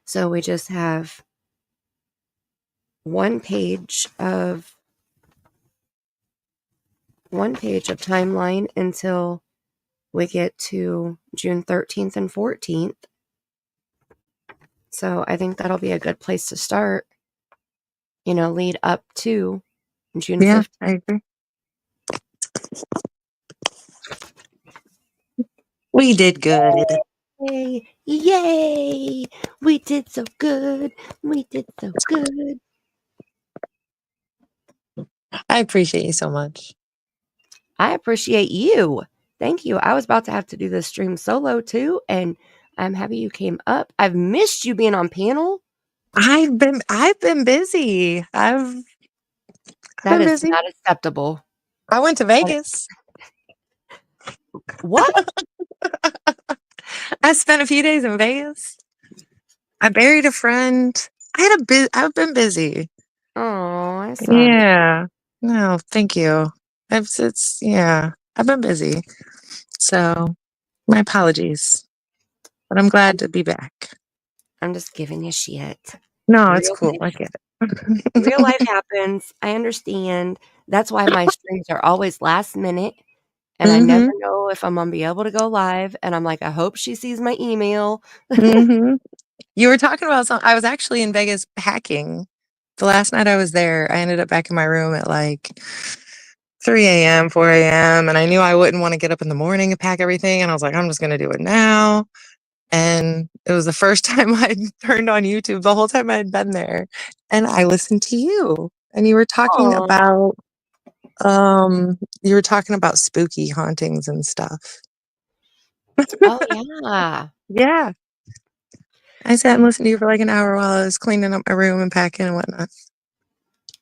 so we just have one page of timeline until we get to June 13th and 14th. So I think that'll be a good place to start. Lead up to June 15th. I agree. We did good. Yay! Yay! We did so good. We did so good. I appreciate you so much. I appreciate you. Thank you. I was about to have to do this stream solo too, and I'm happy you came up. I've missed you being on panel. I've been busy. That is not acceptable. I went to Vegas. What? I spent a few days in Vegas. I buried a friend. I've been busy. Oh, I saw. Yeah. No, thank you. I've been busy. So my apologies. But I'm glad to be back. I'm just giving you shit. No, it's cool. I get it. Real life happens. I understand. That's why my streams are always last minute. And I never know if I'm going to be able to go live. And I'm like, I hope she sees my email. You were talking about something. I was actually in Vegas packing. The last night I was there, I ended up back in my room at like 3 a.m., 4 a.m. And I knew I wouldn't want to get up in the morning and pack everything. And I was like, I'm just going to do it now. And it was the first time I'd turned on YouTube the whole time I'd been there. And I listened to you. And you were talking Aw. about spooky hauntings and stuff. Oh, yeah. Yeah. I sat and listened to you for like an hour while I was cleaning up my room and packing and whatnot.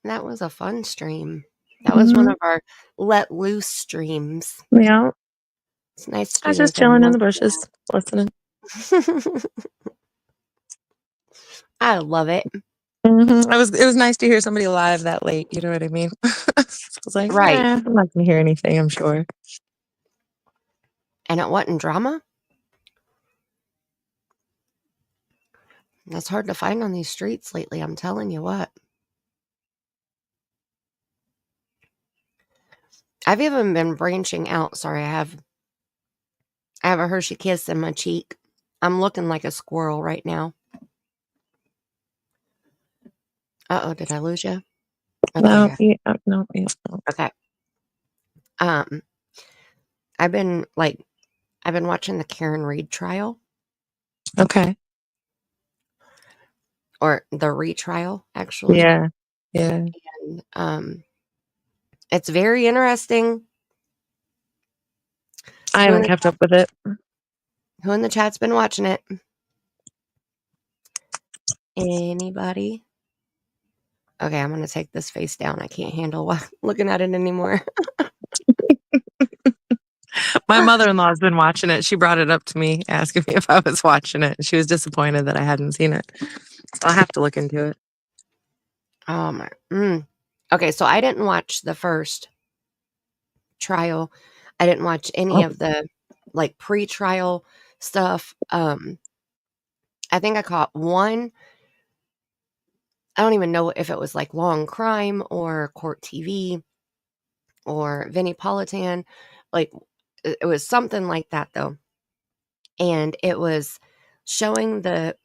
That was a fun stream. That was one of our let loose streams. Yeah. It's nice to I do was just those every chilling in the once bushes, listening. in a while. I love it. It was nice to hear somebody live that late. You know what I mean? I was like, Right. I'm not gonna hear anything, I'm sure. And it wasn't drama. That's hard to find on these streets lately, I'm telling you what. I've even been branching out. Sorry, I have a Hershey Kiss in my cheek. I'm looking like a squirrel right now. Uh-oh, did I lose you? No, Okay. no. Okay. I've been watching the Karen Reed trial. Okay. Or the retrial, actually. Yeah. Yeah. And it's very interesting. I haven't kept up with it. Who in the chat's been watching it? Anybody? Okay, I'm gonna take this face down. I can't handle looking at it anymore. My mother-in-law's been watching it. She brought it up to me, asking me if I was watching it. She was disappointed that I hadn't seen it. So I'll have to look into it. Oh my. Okay, so I didn't watch the first trial. I didn't watch any of the like pre-trial stuff. I think I caught one. I don't even know if it was like Long Crime or Court TV or Vinnie Politan. Like it was something like that though. And it was showing the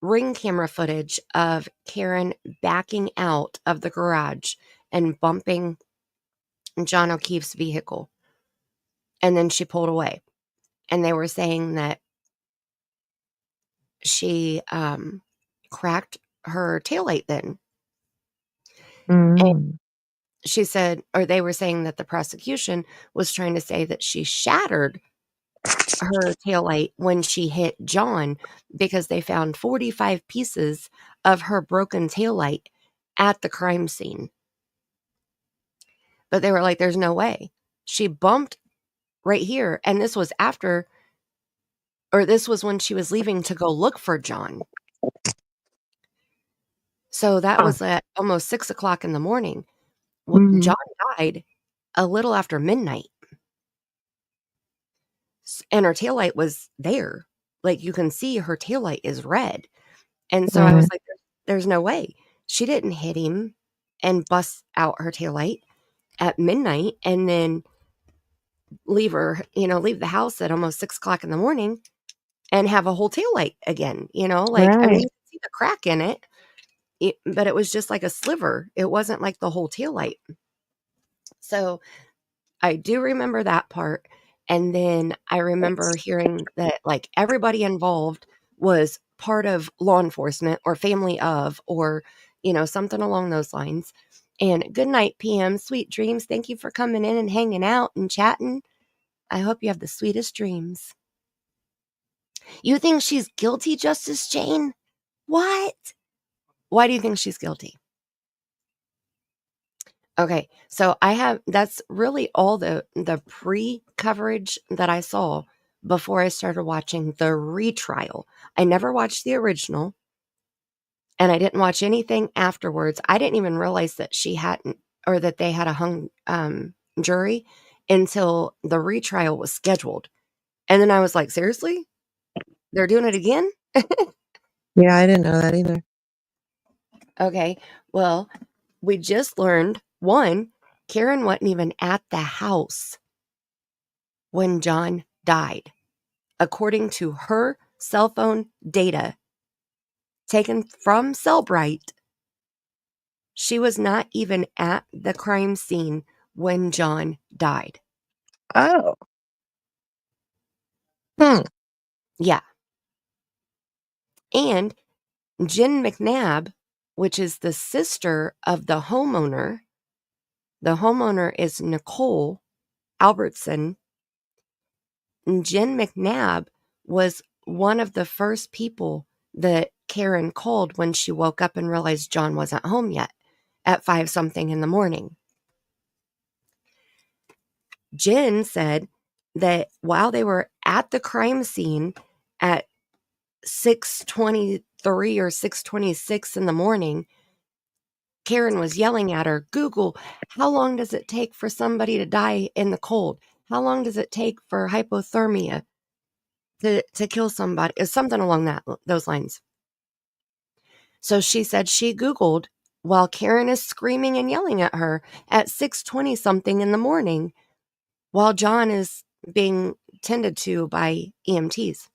ring camera footage of Karen backing out of the garage and bumping John O'Keefe's vehicle. And then she pulled away. And they were saying that she cracked her taillight then. And she said, or they were saying that the prosecution was trying to say that she shattered her taillight when she hit John because they found 45 pieces of her broken taillight at the crime scene. But they were like, there's no way. She bumped right here. And this was after, or this was when she was leaving to go look for John. So that was at almost 6 o'clock in the morning. John died a little after midnight. And her taillight was there. Like you can see her taillight is red. And so I was like, there's no way. She didn't hit him and bust out her taillight at midnight and then leave the house at almost 6 o'clock in the morning and have a whole taillight again, like, I mean, you can see the crack in it, but it was just like a sliver. It wasn't like the whole taillight. So I do remember that part. And then I remember hearing that like everybody involved was part of law enforcement or family of, or, something along those lines. And good night, PM. Sweet dreams. Thank you for coming in and hanging out and chatting. I hope you have the sweetest dreams. You think she's guilty, Justice Jane? What? Why do you think she's guilty? Okay, so that's really all the pre-coverage that I saw before I started watching the retrial. I never watched the original, and I didn't watch anything afterwards. I didn't even realize that that they had a hung jury until the retrial was scheduled. And then I was like, seriously? They're doing it again? Yeah, I didn't know that either. Okay, well, we just learned, one, Karen wasn't even at the house when John died. According to her cell phone data taken from Cellbrite, she was not even at the crime scene when John died. Oh. Yeah. And Jen McNabb, which is the sister of the homeowner is Nicole Albertson. And Jen McNabb was one of the first people that Karen called when she woke up and realized John wasn't home yet at 5-something in the morning. Jen said that while they were at the crime scene at 6:23 or 6:26 in the morning, Karen was yelling at her, Google, how long does it take for somebody to die in the cold? How long does it take for hypothermia to kill somebody? It's something along those lines. So she said she Googled while Karen is screaming and yelling at her at 6:20 something in the morning while John is being tended to by EMTs.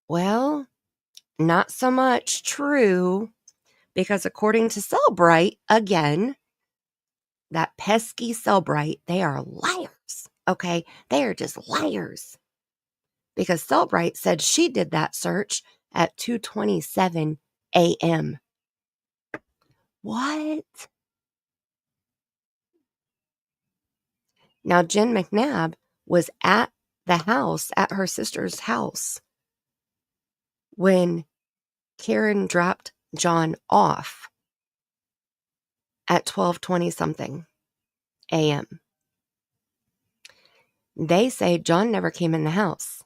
Well, not so much true, because according to Cellbrite, again, that pesky Cellbrite, they are liars, okay? They are just liars. Because Cellbrite said she did that search at 2:27 a.m. What? Now, Jen McNabb was at the house, at her sister's house, when Karen dropped John off at 12:20 something a.m. They say John never came in the house.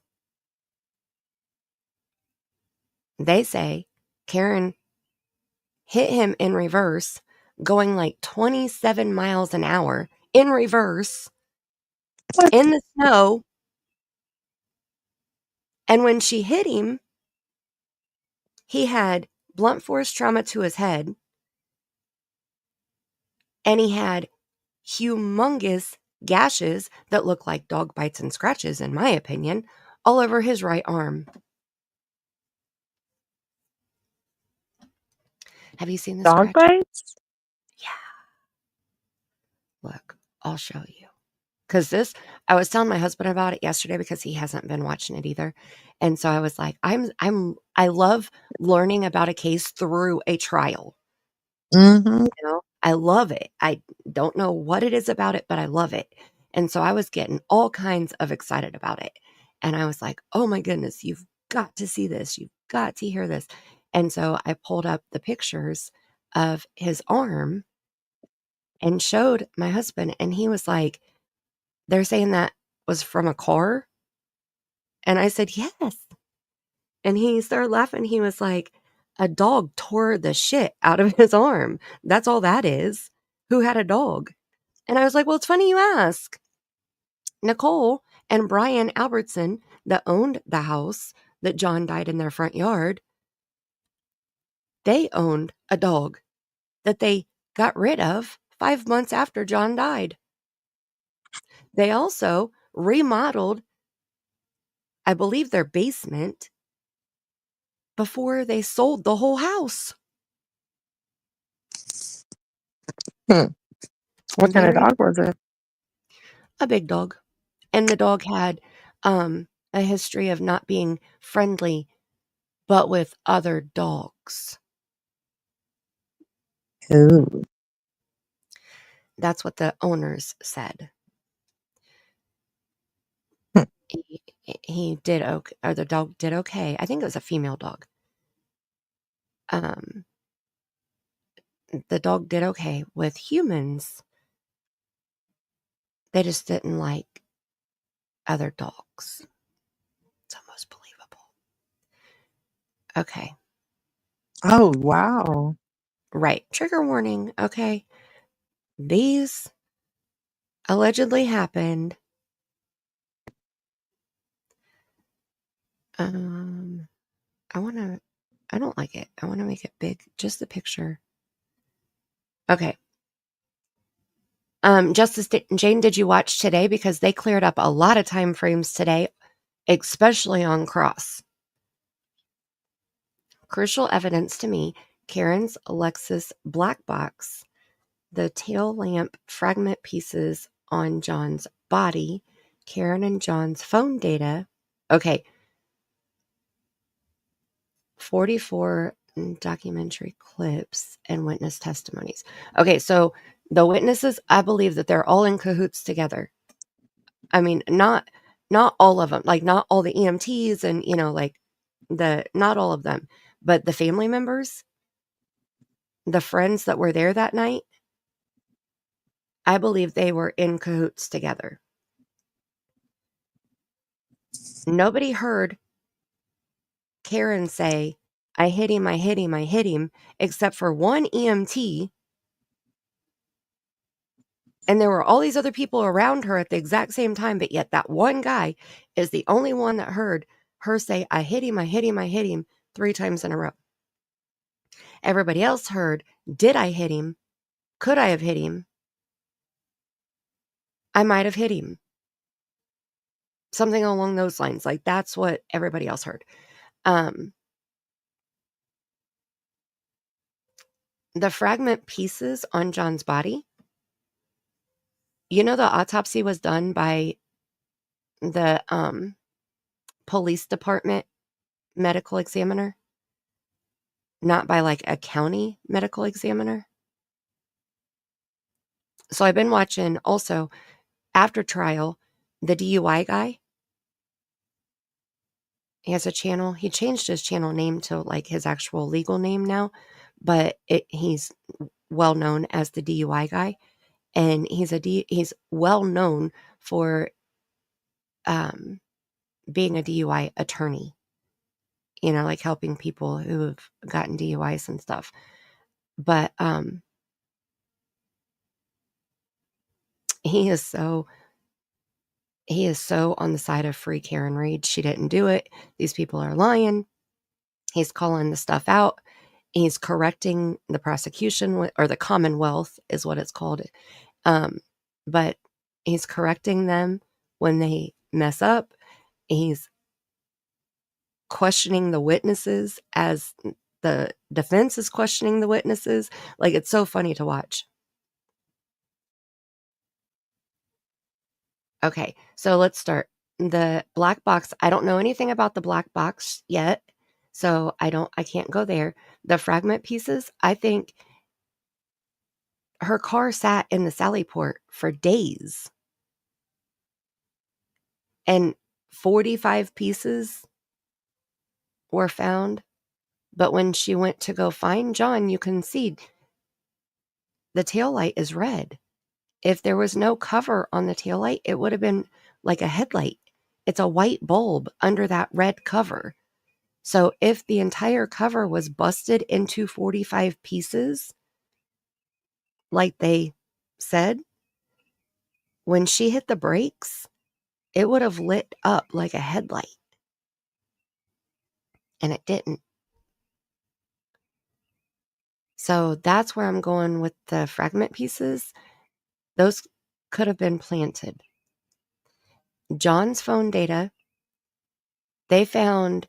They say Karen hit him in reverse, going like 27 miles an hour in reverse in the snow. And when she hit him, he had blunt force trauma to his head, and he had humongous gashes that look like dog bites and scratches, in my opinion, all over his right arm. Have you seen the Dog scratch? bites? Yeah. Look, I'll show you. Because I was telling my husband about it yesterday because he hasn't been watching it either. And so I was like, I love learning about a case through a trial. Mm-hmm. You know, I love it. I don't know what it is about it, but I love it. And so I was getting all kinds of excited about it. And I was like, oh my goodness, you've got to see this. You've got to hear this. And so I pulled up the pictures of his arm and showed my husband. And he was like, they're saying that was from a car? And I said, yes. And he started laughing. He was like, a dog tore the shit out of his arm. That's all that is. Who had a dog? And I was like, well, it's funny you ask. Nicole and Brian Albertson, that owned the house that John died in their front yard, they owned a dog that they got rid of 5 months after John died. They also remodeled, I believe, their basement before they sold the whole house. What kind of dog was it? A big dog. And the dog had a history of not being friendly, but with other dogs. Ooh. That's what the owners said. He did okay, or the dog did okay. I think it was a female dog. The dog did okay with humans. They just didn't like other dogs. It's almost believable. Okay. Oh, wow. Right. Trigger warning. Okay. These allegedly happened. I don't like it. I want to make it big. Just the picture. Okay. Justice Jane, did you watch today? Because they cleared up a lot of time frames today, especially on Cross. Crucial evidence to me, Karen's Lexus black box, the tail lamp fragment pieces on John's body, Karen and John's phone data, Okay. 44 documentary clips and witness testimonies. Okay, so the witnesses, I believe that they're all in cahoots together. I mean, not all of them, like not all the EMTs and, you know, like not all of them, but the family members, the friends that were there that night, I believe they were in cahoots together. Nobody heard Karen say, I hit him, I hit him, I hit him, except for one EMT. And there were all these other people around her at the exact same time, but yet that one guy is the only one that heard her say, I hit him, I hit him, I hit him 3 times in a row. Everybody else heard, did I hit him? Could I have hit him? I might have hit him. Something along those lines. Like that's what everybody else heard. The fragment pieces on John's body, you know, the autopsy was done by the police department medical examiner, not by like a county medical examiner. So I've been watching also after trial, the DUI guy. He has a channel. He changed his channel name to like his actual legal name now, but he's well known as the DUI guy, and he's well known for being a DUI attorney. You know, like helping people who have gotten DUIs and stuff. But he is so on the side of free Karen Reed. She didn't do it. These people are lying. He's calling the stuff out. He's correcting the prosecution, or the Commonwealth is what it's called. But he's correcting them when they mess up. He's questioning the witnesses as the defense is questioning the witnesses. Like, it's so funny to watch. Okay, so let's start. The black box, I don't know anything about the black box yet, so I can't go there. The fragment pieces, I think her car sat in the Sally Port for days. And 45 pieces were found. But when she went to go find John, you can see the taillight is red. If there was no cover on the taillight, it would have been like a headlight. It's a white bulb under that red cover. So if the entire cover was busted into 45 pieces, like they said, when she hit the brakes, it would have lit up like a headlight. And it didn't. So that's where I'm going with the fragment pieces. Those could have been planted. John's phone data, they found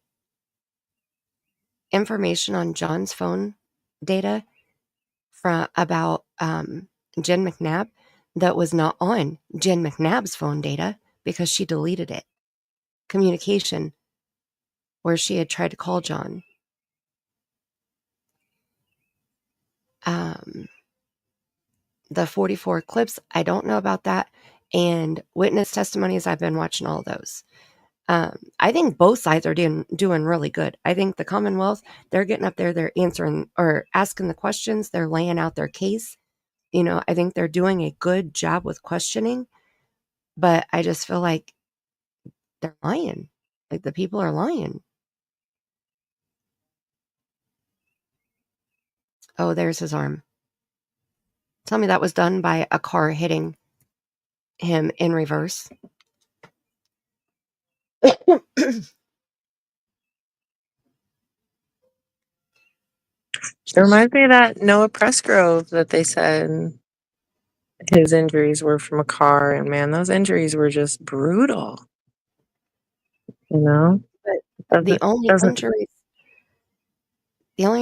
information on John's phone data from about Jen McNabb that was not on Jen McNabb's phone data because she deleted it. Communication where she had tried to call John. The 44 clips, I don't know about that. And witness testimonies, I've been watching all those. I think both sides are doing really good. I think the Commonwealth, they're getting up there, they're answering or asking the questions, they're laying out their case. You know, I think they're doing a good job with questioning, but I just feel like they're lying. Like the people are lying. Oh, there's his arm. Tell me that was done by a car hitting him in reverse. It reminds me of that Noah Pressgrove that they said his injuries were from a car, and man, those injuries were just brutal. You know? But the only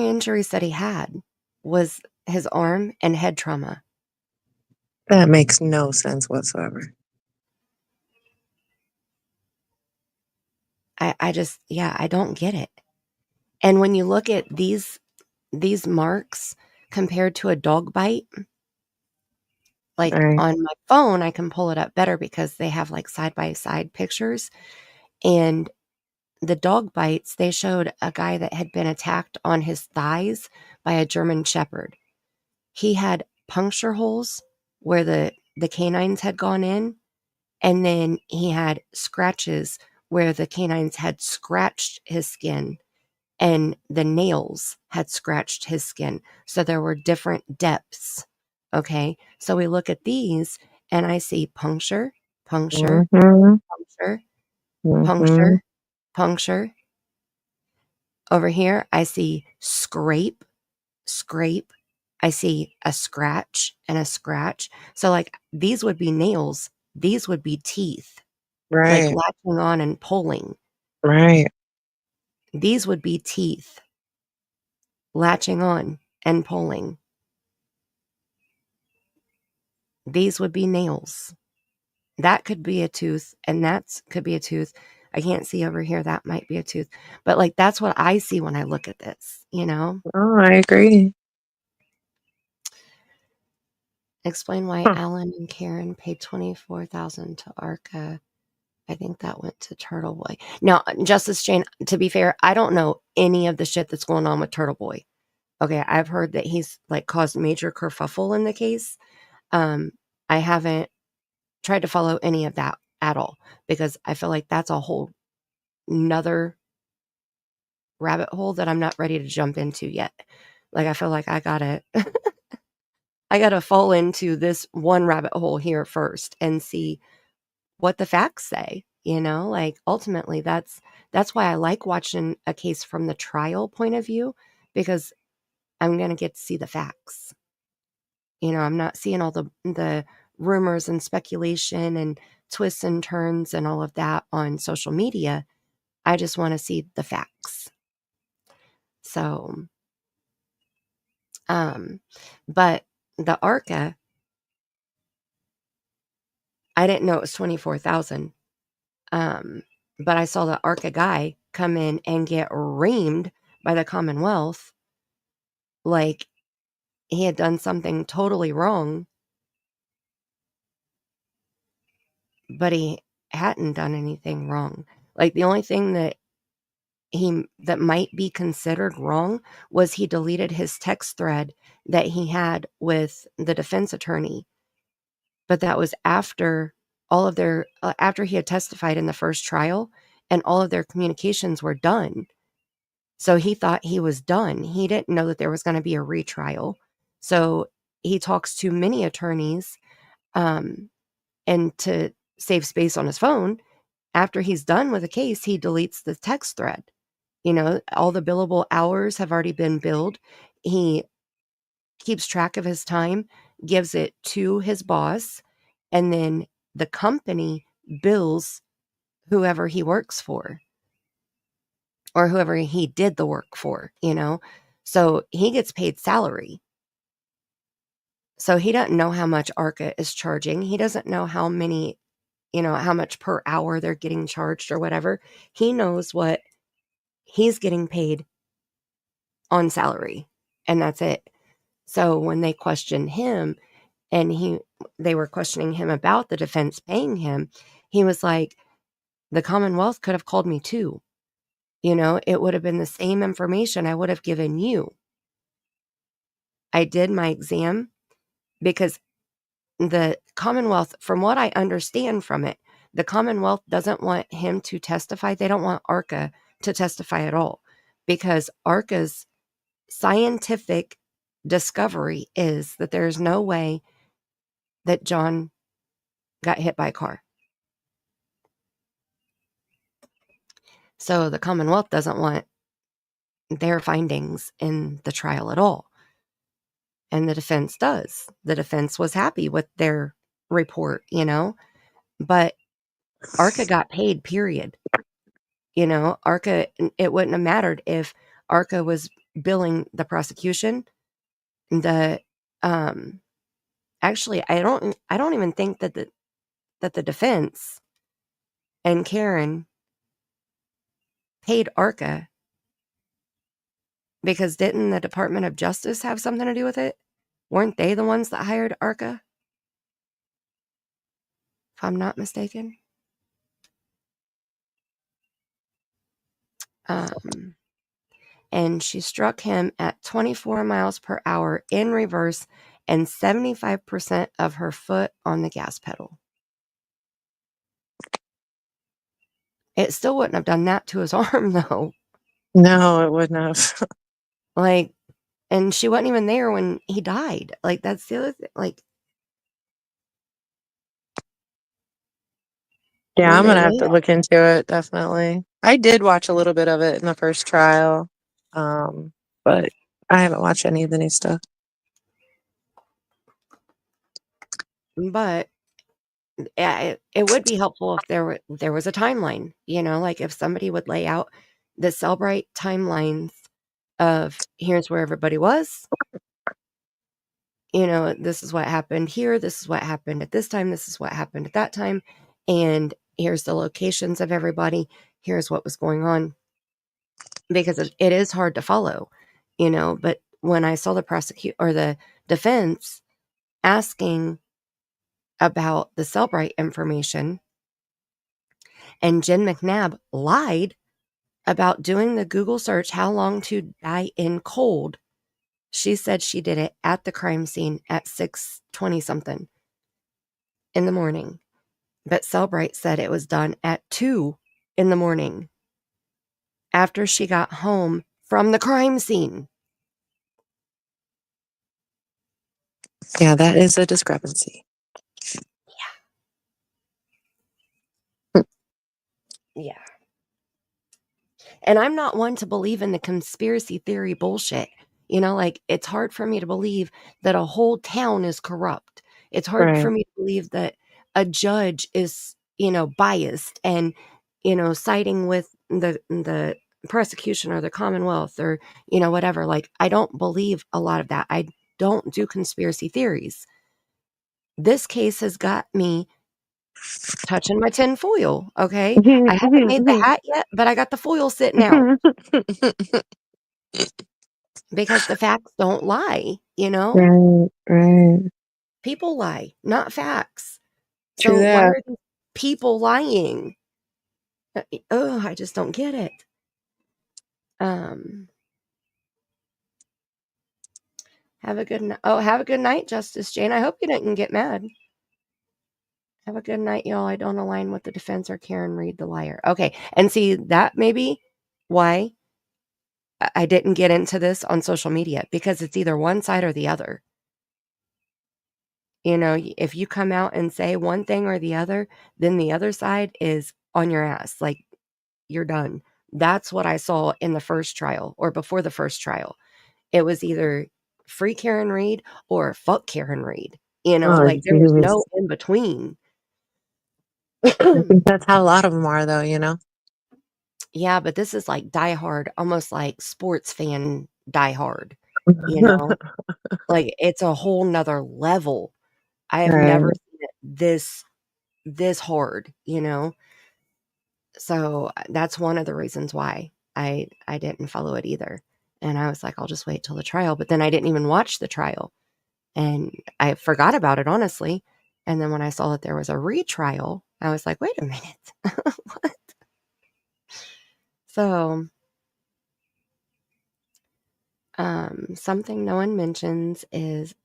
injuries that he had was his arm and head trauma. That makes no sense whatsoever. I just, yeah, I don't get it. And when you look at these marks compared to a dog bite, like Right. on my phone, I can pull it up better because they have like side by side pictures. And the dog bites, they showed a guy that had been attacked on his thighs by a German Shepherd. He had puncture holes where the canines had gone in, and then he had scratches where the canines had scratched his skin and the nails had scratched his skin. So there were different depths. Okay. So we look at these and I see puncture, puncture, Mm-hmm. puncture, Mm-hmm. puncture, puncture. Over here, I see scrape, scrape. I see a scratch and a scratch. So, like, these would be nails. These would be teeth, like Right. latching on and pulling. Right. These would be teeth, latching on and pulling. These would be nails. That could be a tooth, and that could be a tooth. I can't see over here. That might be a tooth. But, like, that's what I see when I look at this, you know? Oh, I agree. Explain why Huh. Alan and Karen paid $24,000 to Arca. I think that went to Turtle Boy. Now, Justice Jane, to be fair, I don't know any of the shit that's going on with Turtle Boy. Okay, I've heard that he's like caused major kerfuffle in the case. I haven't tried to follow any of that at all because I feel like that's a whole nother rabbit hole that I'm not ready to jump into yet. Like I feel like I gotta I gotta fall into this one rabbit hole here first and see what the facts say, you know? Like ultimately that's why I like watching a case from the trial point of view because I'm going to get to see the facts. You know, I'm not seeing all the rumors and speculation and twists and turns and all of that on social media. I just want to see the facts. So but the ARCA, I didn't know it was 24,000. But I saw the ARCA guy come in and get reamed by the Commonwealth like he had done something totally wrong, but he hadn't done anything wrong. Like the only thing that might be considered wrong was he deleted his text thread that he had with the defense attorney. But that was after all of their after he had testified in the first trial and all of their communications were done. So he thought he was done. He didn't know that there was going to be a retrial. So he talks to many attorneys, and to save space on his phone, after he's done with a case, he deletes the text thread. You know, all the billable hours have already been billed. He keeps track of his time, gives it to his boss, and then the company bills whoever he works for or whoever he did the work for, you know? So he gets paid salary. So he doesn't know how much ARCA is charging. He doesn't know how many, you know, how much per hour they're getting charged or whatever. He knows what he's getting paid on salary, and that's it. So when they questioned him and they were questioning him about the defense paying him, he was like, the Commonwealth could have called me too. You know, it would have been the same information I would have given you. I did my exam because the Commonwealth, from what I understand from it, the Commonwealth doesn't want him to testify. They don't want ARCA to testify at all because ARCA's scientific discovery is that there's no way that John got hit by a car. So the Commonwealth doesn't want their findings in the trial at all. And the defense does. The defense was happy with their report, you know, but ARCA got paid, period. You know, ARCA, it wouldn't have mattered if ARCA was billing the prosecution. Actually, I don't even think that the defense and Karen paid ARCA, because didn't the Department of Justice have something to do with it? Weren't they the ones that hired ARCA? If I'm not mistaken. And she struck him at 24 miles per hour in reverse and 75% of her foot on the gas pedal. It still wouldn't have done that to his arm, though. No, it wouldn't have. Like, and she wasn't even there when he died. Like, that's the other thing. Like, Yeah, when I'm they gonna have lay to look into it, definitely. I did watch a little bit of it in the first trial, but I haven't watched any of the new stuff. But yeah, it would be helpful if there was a timeline, like if somebody would lay out the Cellbrite timelines of here's where everybody was, this is what happened here, this is what happened at this time, this is what happened at that time, and here's the locations of everybody, here's what was going on, because it is hard to follow, but when I saw the defense asking about the Cellbrite information, and Jen McNabb lied about doing the Google search, how long to die in cold. She said she did it at the crime scene at 6:20 something in the morning. But Cellbrite said it was done at 2 in the morning after she got home from the crime scene. Yeah, that is a discrepancy. Yeah. And I'm not one to believe in the conspiracy theory bullshit. Like, it's hard for me to believe that a whole town is corrupt. It's hard Right. for me to believe that a judge is, biased and, siding with the prosecution or the Commonwealth or, whatever. Like, I don't believe a lot of that. I don't do conspiracy theories. This case has got me touching my tin foil, okay? I haven't made the hat yet, but I got the foil sitting out. Because the facts don't lie, Right, right. People lie, not facts. True So why that. are these people lying? Oh, I just don't get it. Have a good night, Justice Jane. I hope you didn't get mad. Have a good night, y'all. I don't align with the defense or Karen Reed, the liar. Okay, and see, that may be why I didn't get into this on social media, because it's either one side or the other. If you come out and say one thing or the other, then the other side is on your ass. Like, you're done. That's what I saw in the first trial or before the first trial. It was either free Karen Reed or fuck Karen Reed. Oh, Like, there was no geez. in between. I think that's how a lot of them are, though, Yeah, but this is like Die Hard, almost like sports fan Die Hard. Like, it's a whole nother level. I have never Right. seen it this hard, So that's one of the reasons why I didn't follow it either. And I was like, I'll just wait till the trial. But then I didn't even watch the trial. And I forgot about it, honestly. And then when I saw that there was a retrial, I was like, wait a minute. What? So, something no one mentions is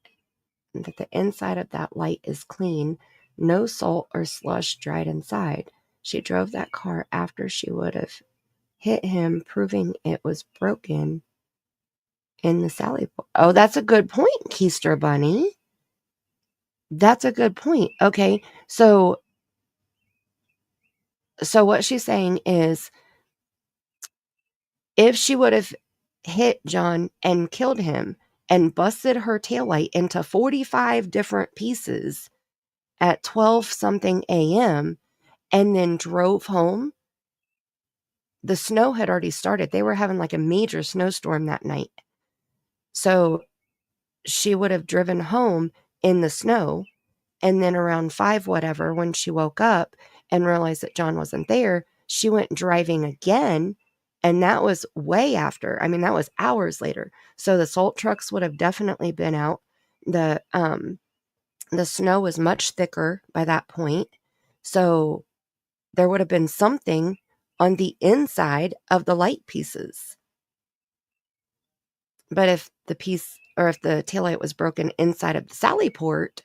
that the inside of that light is clean. No salt or slush dried inside. She drove that car after she would have hit him, proving it was broken in the Sally. Oh, that's a good point, Keister Bunny. That's a good point. Okay, so what she's saying is, if she would have hit John and killed him and busted her taillight into 45 different pieces at 12 something a.m. and then drove home, the snow had already started. They were having like a major snowstorm that night. So she would have driven home in the snow, and then around 5 whatever, when she woke up and realized that John wasn't there, she went driving again And that was way after. I mean, that was hours later. So the salt trucks would have definitely been out. The snow was much thicker by that point. So there would have been something on the inside of the light pieces. But if the taillight was broken inside of the Sally port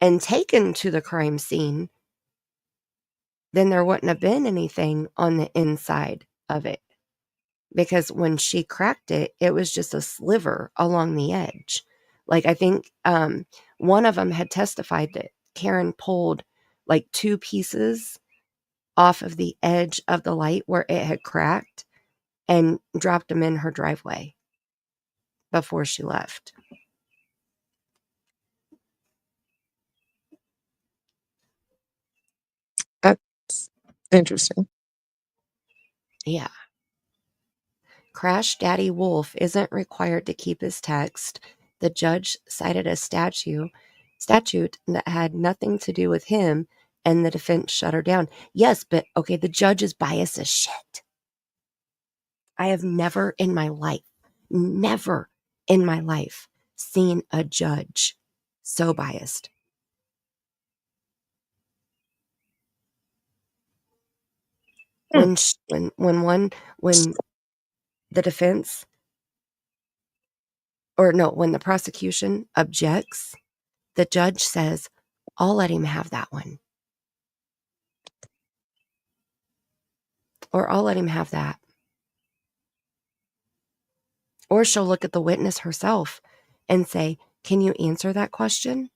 and taken to the crime scene, then there wouldn't have been anything on the inside of it. Because when she cracked it, it was just a sliver along the edge. Like, I think one of them had testified that Karen pulled like 2 pieces off of the edge of the light where it had cracked and dropped them in her driveway before she left. That's interesting. Yeah. Crash Daddy Wolf isn't required to keep his text. The judge cited a statute that had nothing to do with him, and the defense shut her down. Yes, but okay, the judge is biased as shit. I have never in my life seen a judge so biased. When the defense, or no, when the prosecution objects, the judge says, I'll let him have that one. Or I'll let him have that. Or she'll look at the witness herself and say, can you answer that question?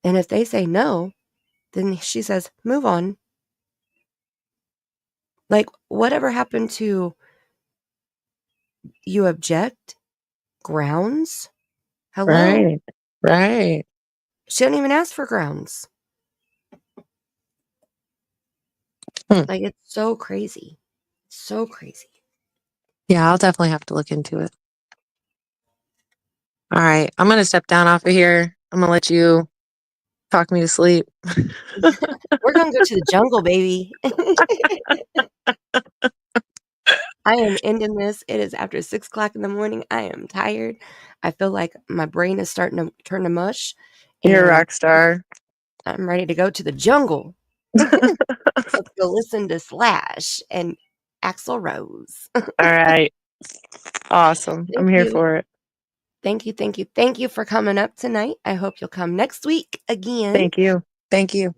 And if they say no, then she says, move on. Like, whatever happened to you object? Grounds? Hello? Right. She didn't even ask for grounds. Like, it's so crazy. So crazy. Yeah, I'll definitely have to look into it. All right. I'm going to step down off of here. I'm going to let you talk me to sleep. We're going to go to the jungle, baby. I am ending this. It is after 6 o'clock in the morning. I am tired. I feel like my brain is starting to turn to mush. You're a rock star. I'm ready to go to the jungle. Let's go listen to Slash and Axl Rose. All right. Awesome. I'm here for it. Thank you for coming up tonight. I hope you'll come next week again. Thank you.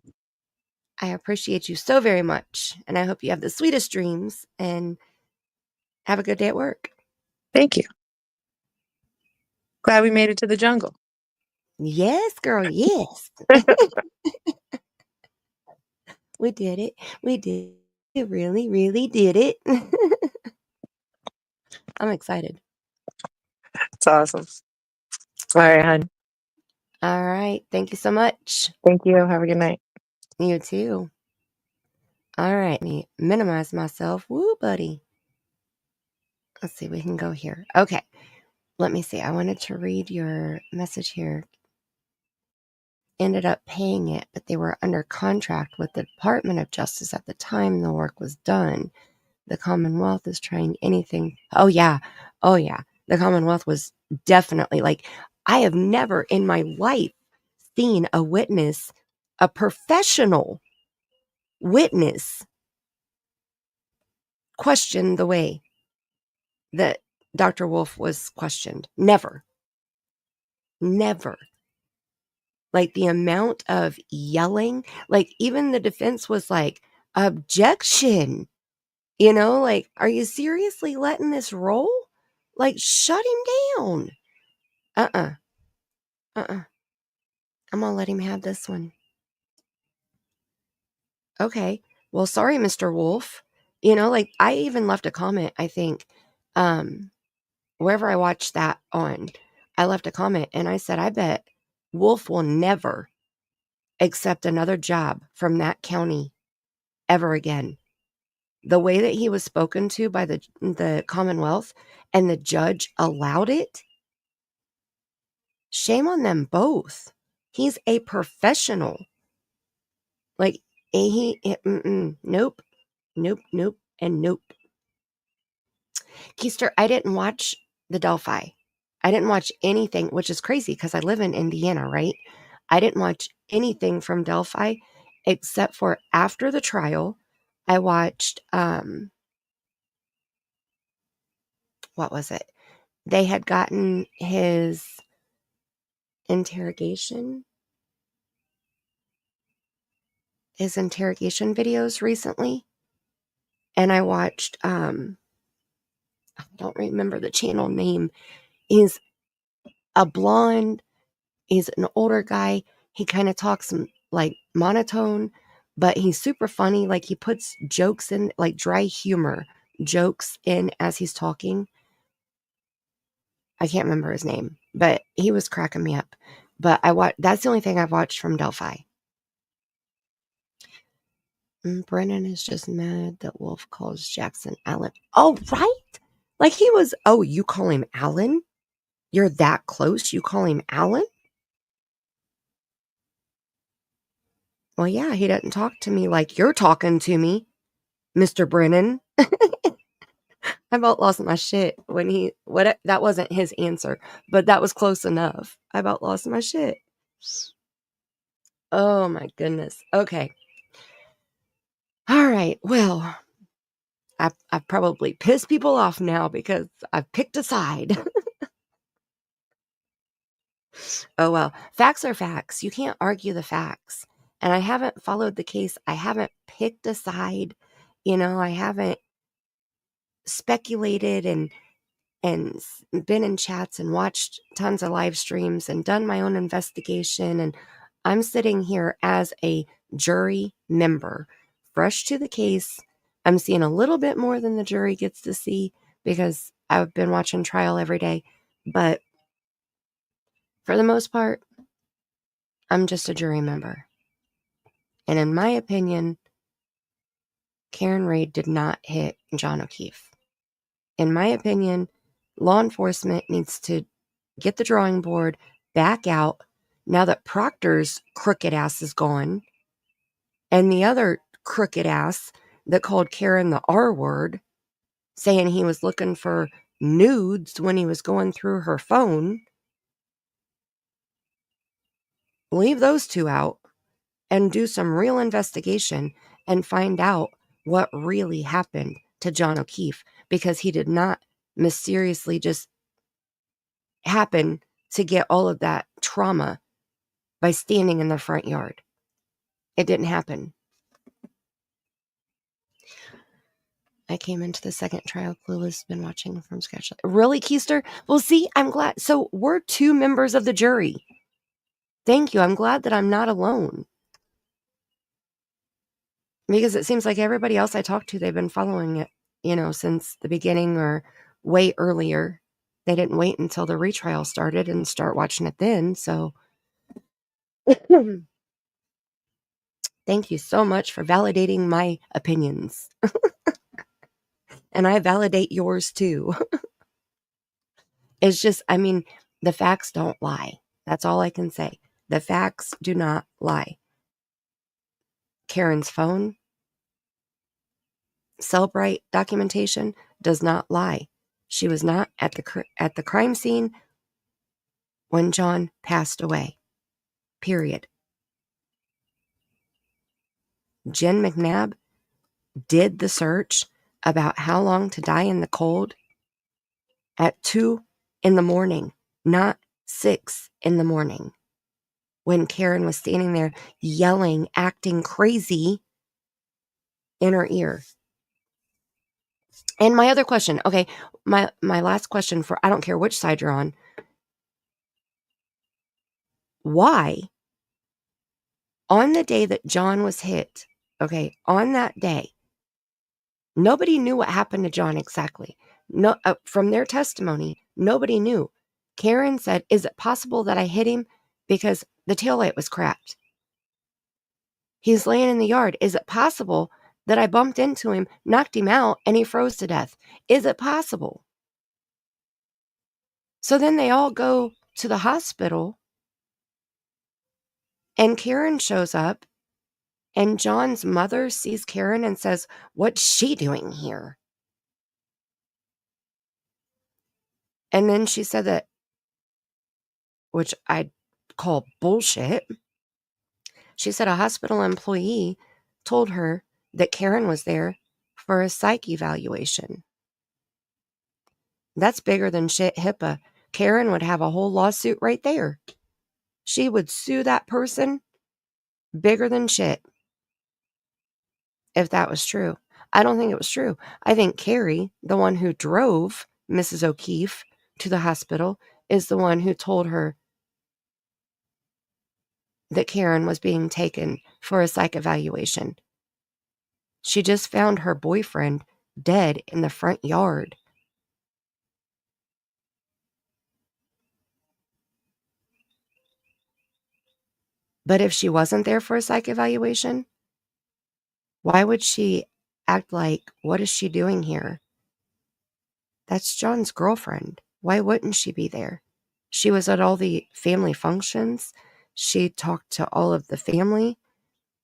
I appreciate you so very much. And I hope you have the sweetest dreams and have a good day at work. Thank you. Glad we made it to the jungle. Yes, girl. Yes. We did it. We did it. We really, really did it. I'm excited. It's awesome. All right, hon. All right. Thank you so much. Thank you. Have a good night. You too. All right. Let me minimize myself. Woo, buddy. Let's see. We can go here. Okay. Let me see. I wanted to read your message here. Ended up paying it, but they were under contract with the Department of Justice at the time the work was done. The Commonwealth is trying anything. Oh, yeah. The Commonwealth was definitely like, I have never in my life seen a witness, a professional witness, question the way that Dr. Wolf was questioned. Never. Like, the amount of yelling, like, even the defense was like, objection. You know, like, are you seriously letting this roll? Like, shut him down. I'm gonna let him have this one. Okay. Well, sorry, Mr. Wolf. You know, like, I even left a comment, I think, wherever I watched that on, I left a comment and I said, I bet Wolf will never accept another job from that county ever again. The way that he was spoken to by the Commonwealth and the judge allowed it, shame on them both. He's a professional. Like, nope, and nope. Keister, I didn't watch the Delphi. I didn't watch anything, which is crazy because I live in Indiana, right? I didn't watch anything from Delphi except for after the trial. I watched, what was it? They had gotten his interrogation videos recently. And I watched, I don't remember the channel name. He's a blonde. He's an older guy. He kind of talks like monotone, but he's super funny. Like he puts jokes in, like dry humor jokes in as he's talking. I can't remember his name, but he was cracking me up. But that's the only thing I've watched from Delphi. Brennan is just mad that Wolf calls Jackson Allen. Oh, right? Like he was, oh, you call him Allen? You're that close? You call him Allen? Well, yeah, he doesn't talk to me like you're talking to me, Mr. Brennan. I about lost my shit when that wasn't his answer, but that was close enough. I about lost my shit. Oh my goodness. Okay. All right. Well, I've probably pissed people off now because I've picked a side. Oh well. Facts are facts. You can't argue the facts. And I haven't followed the case. I haven't picked a side. I haven't speculated and been in chats and watched tons of live streams and done my own investigation. And I'm sitting here as a jury member, fresh to the case. I'm seeing a little bit more than the jury gets to see because I've been watching trial every day. But for the most part, I'm just a jury member. And in my opinion, Karen Reid did not hit John O'Keefe. In my opinion, law enforcement needs to get the drawing board back out now that Proctor's crooked ass is gone and the other crooked ass that called Karen the R word, saying he was looking for nudes when he was going through her phone. Leave those two out and do some real investigation and find out what really happened to John O'Keefe, because he did not mysteriously just happen to get all of that trauma by standing in the front yard. It didn't happen. I came into the second trial clueless, been watching from scratch. Really, Keister? Well, see, I'm glad. So we're 2 members of the jury. Thank you. I'm glad that I'm not alone. Because it seems like everybody else I talked to, they've been following it, since the beginning or way earlier. They didn't wait until the retrial started and start watching it then. So thank you so much for validating my opinions. And I validate yours too. It's just, the facts don't lie. That's all I can say. The facts do not lie. Karen's phone, Cellbrite documentation does not lie. She was not at the crime scene when John passed away. Period. Jen McNabb did the search about how long to die in the cold at 2 a.m, not 6 a.m, when Karen was standing there yelling, acting crazy in her ear. And my other question, okay, my last question for, I don't care which side you're on. Why, on the day that John was hit, okay, on that day, nobody knew what happened to John exactly. No, from their testimony, nobody knew. Karen said, is it possible that I hit him because the taillight was cracked? He's laying in the yard. Is it possible that I bumped into him, knocked him out, and he froze to death? Is it possible? So then they all go to the hospital, and Karen shows up, and John's mother sees Karen and says, what's she doing here? And then she said that, which I'd call bullshit. She said a hospital employee told her that Karen was there for a psych evaluation. That's bigger than shit HIPAA. Karen would have a whole lawsuit right there. She would sue that person bigger than shit if that was true. I don't think it was true. I think Carrie, the one who drove Mrs. O'Keefe to the hospital, is the one who told her that Karen was being taken for a psych evaluation. She just found her boyfriend dead in the front yard. But if she wasn't there for a psych evaluation, why would she act like, what is she doing here? That's John's girlfriend. Why wouldn't she be there? She was at all the family functions. She talked to all of the family.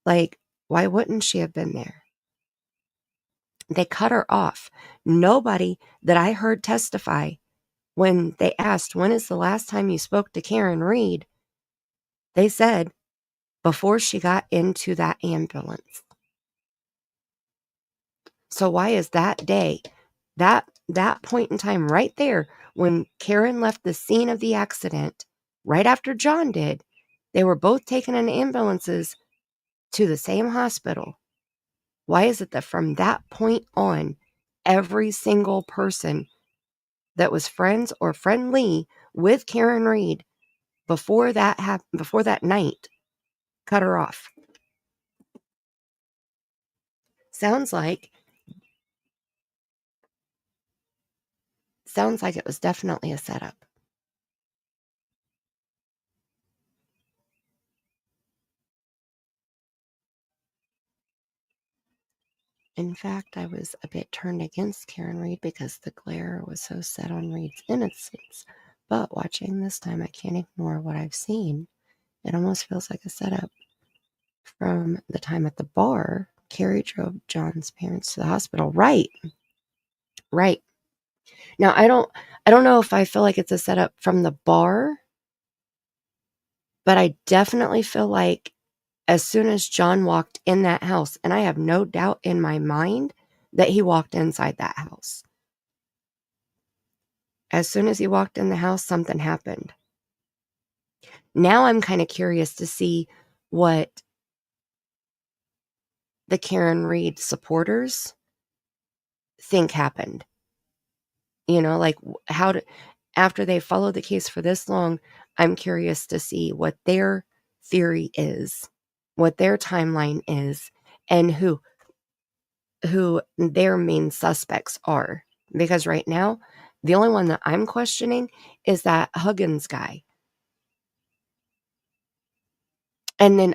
Like, why wouldn't she have been there? They cut her off. Nobody that I heard testify when they asked, when is the last time you spoke to Karen Reed? They said, before she got into that ambulance. So why is that day, that point in time right there, when Karen left the scene of the accident, right after John did, they were both taken in ambulances to the same hospital. Why is it that from that point on, every single person that was friends or friendly with Karen Reed before that night cut her off? Sounds like it was definitely a setup. In fact, I was a bit turned against Karen Reed because the glare was so set on Reed's innocence. But watching this time, I can't ignore what I've seen. It almost feels like a setup. From the time at the bar, Carrie drove John's parents to the hospital. Right. Now, I don't know if I feel like it's a setup from the bar, but I definitely feel like as soon as John walked in that house, and I have no doubt in my mind that he walked inside that house. As soon as he walked in the house, something happened. Now I'm kind of curious to see what the Karen Reed supporters think happened. Like after they followed the case for this long, I'm curious to see what their theory is, what their timeline is, and who their main suspects are. Because right now, the only one that I'm questioning is that Huggins guy. And then,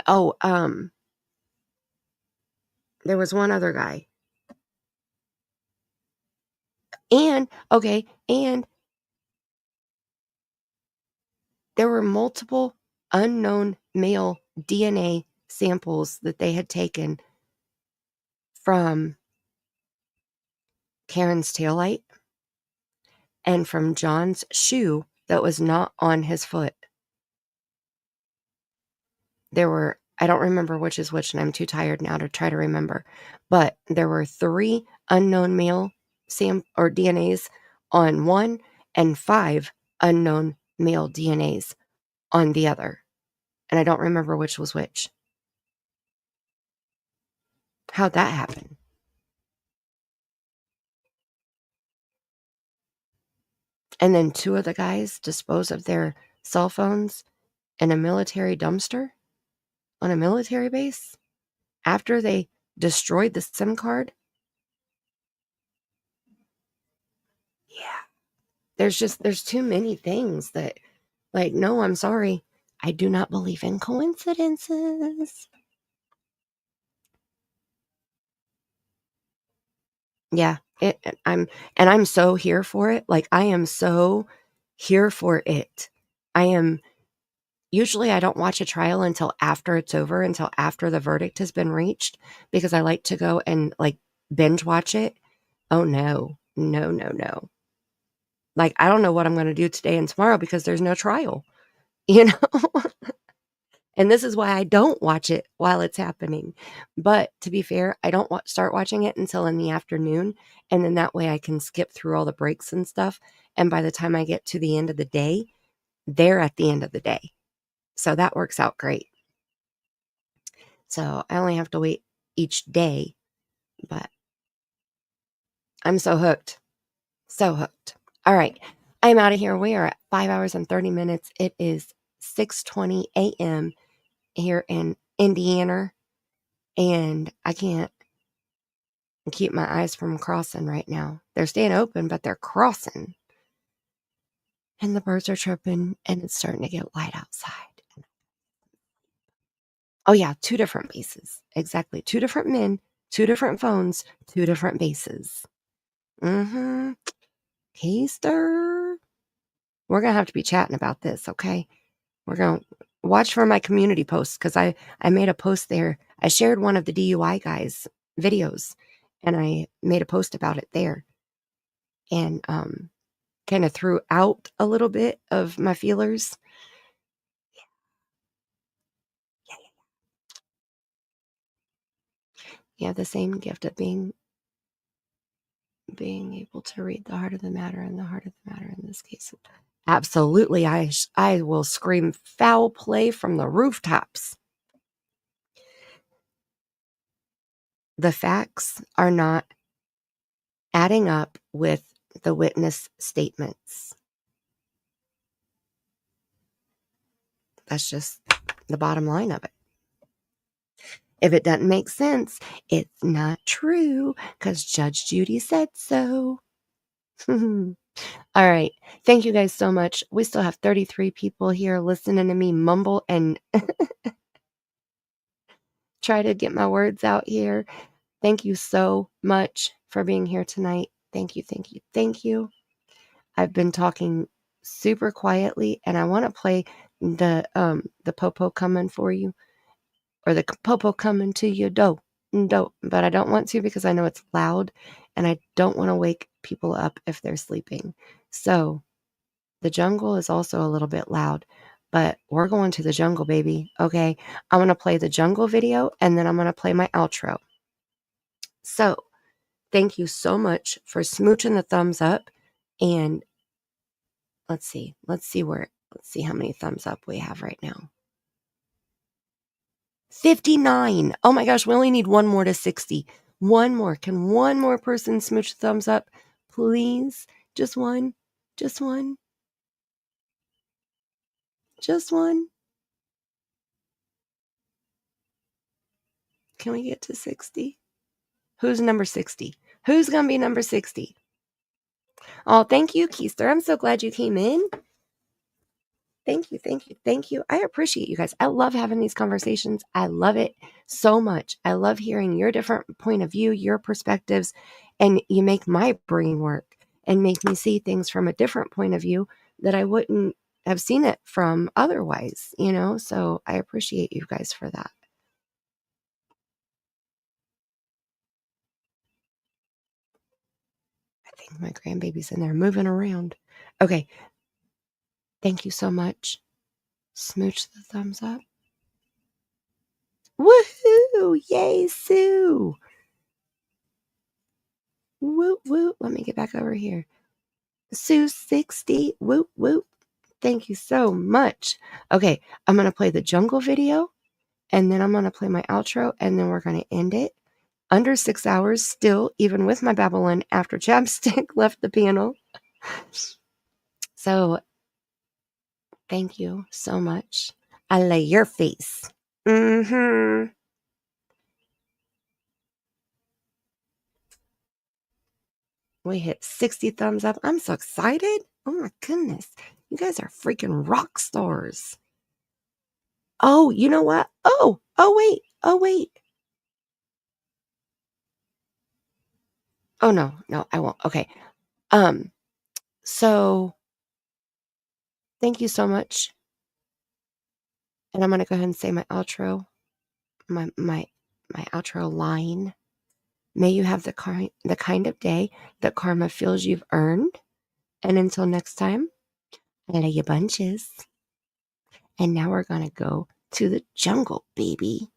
there was one other guy. And there were multiple unknown male DNA samples that they had taken from Karen's taillight and from John's shoe that was not on his foot. There were, I don't remember which is which, and I'm too tired now to try to remember, but there were 3 unknown male DNAs on one and 5 unknown male DNAs on the other. And I don't remember which was which. How'd that happen? And then 2 of the guys dispose of their cell phones in a military dumpster on a military base after they destroyed the SIM card. Yeah. There's too many things that, like, no, I'm sorry. I do not believe in coincidences. Yeah, I'm so here for it. Like, I am so here for it. Usually I don't watch a trial until after it's over, until after the verdict has been reached, because I like to go and, like, binge watch it. Oh, no. No. Like, I don't know what I'm going to do today and tomorrow because there's no trial, you know? And this is why I don't watch it while it's happening. But to be fair, I don't start watching it until in the afternoon. And then that way I can skip through all the breaks and stuff. And by the time I get to the end of the day, they're at the end of the day. So that works out great. So I only have to wait each day. But I'm so hooked. So hooked. All right. I'm out of here. We are at 5 hours and 30 minutes. It is 6:20 a.m. here in Indiana. And I can't keep my eyes from crossing right now. They're staying open, but they're crossing. And the birds are chirping, and it's starting to get light outside. Oh, yeah, 2 different bases. Exactly. 2 different men, 2 different phones, 2 different bases. Mm-hmm. Keister. We're going to have to be chatting about this, okay? We're going to watch for my community posts because I made a post there. I shared one of the DUI guys' videos, and I made a post about it there. And kind of threw out a little bit of my feelers. You have the same gift of being able to read the heart of the matter, and the heart of the matter in this case. Absolutely, I will scream foul play from the rooftops. The facts are not adding up with the witness statements. That's just the bottom line of it. If it doesn't make sense, it's not true because Judge Judy said so. All right. Thank you guys so much. We still have 33 people here listening to me mumble and try to get my words out here. Thank you so much for being here tonight. Thank you, thank you, thank you. I've been talking super quietly, and I want to play the popo coming for you, or the popo coming to you, but I don't want to because I know it's loud, and I don't want to wake people up if they're sleeping. So the jungle is also a little bit loud, but we're going to the jungle, baby. Okay, I'm going to play the jungle video, and then I'm going to play my outro. So thank you so much for smooching the thumbs up. And let's see how many thumbs up we have right now. 59. Oh my gosh, we only need one more to 60. One more. Can one more person smooch the thumbs up? Please? Just one? Just one? Just one? Can we get to 60? Who's number 60? Who's going to be number 60? Oh, thank you, Keister. I'm so glad you came in. Thank you, thank you, thank you. I appreciate you guys. I love having these conversations. I love it so much. I love hearing your different point of view, your perspectives, and you make my brain work and make me see things from a different point of view that I wouldn't have seen it from otherwise, you know? So I appreciate you guys for that. I think my grandbaby's in there moving around. Okay. Thank you so much. Smooch the thumbs up. Woohoo! Yay, Sue! Whoop, whoop. Let me get back over here. Sue 60. Whoop, whoop. Thank you so much. Okay, I'm going to play the jungle video, and then I'm going to play my outro, and then we're going to end it. Under 6 hours still, even with my babbling after Chapstick left the panel. So, thank you so much. I lay your face. Mm-hmm. We hit 60 thumbs up. I'm so excited. Oh my goodness. You guys are freaking rock stars. Oh, you know what? Oh, wait. Oh, no, I won't. Okay. So thank you so much. And I'm going to go ahead and say my outro, my outro line. May you have the kind of day that karma feels you've earned. And until next time, I love you bunches. And now we're going to go to the jungle, baby.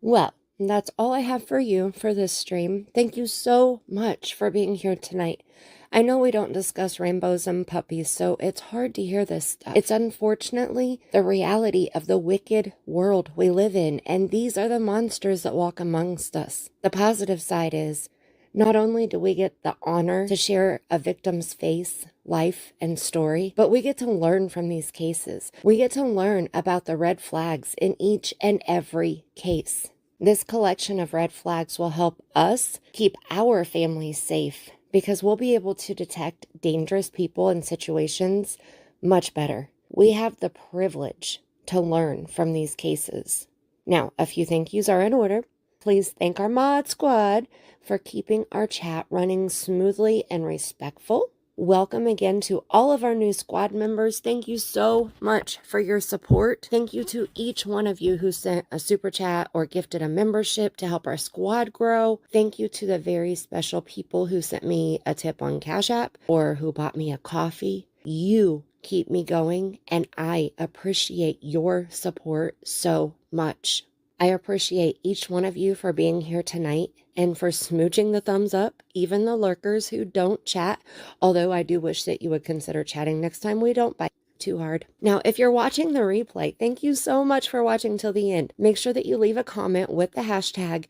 Well, that's all I have for you for this stream. Thank you so much for being here tonight. I know we don't discuss rainbows and puppies, so it's hard to hear this stuff. It's unfortunately the reality of the wicked world we live in, and these are the monsters that walk amongst us. The positive side is, not only do we get the honor to share a victim's face, life, and story, but we get to learn from these cases. We get to learn about the red flags in each and every case. This collection of red flags will help us keep our families safe because we'll be able to detect dangerous people and situations much better. We have the privilege to learn from these cases. Now, a few thank yous are in order. Please thank our mod squad for keeping our chat running smoothly and respectful. Welcome again to all of our new squad members. Thank you so much for your support. Thank you to each one of you who sent a super chat or gifted a membership to help our squad grow. Thank you to the very special people who sent me a tip on Cash App or who bought me a coffee. You keep me going, and I appreciate your support so much. I appreciate each one of you for being here tonight and for smooching the thumbs up, even the lurkers who don't chat, although I do wish that you would consider chatting next time we don't bite too hard. Now, if you're watching the replay, thank you so much for watching till the end. Make sure that you leave a comment with the hashtag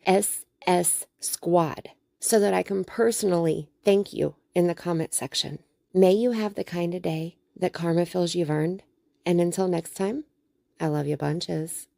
SSSquad so that I can personally thank you in the comment section. May you have the kind of day that karma feels you've earned. And until next time, I love you bunches.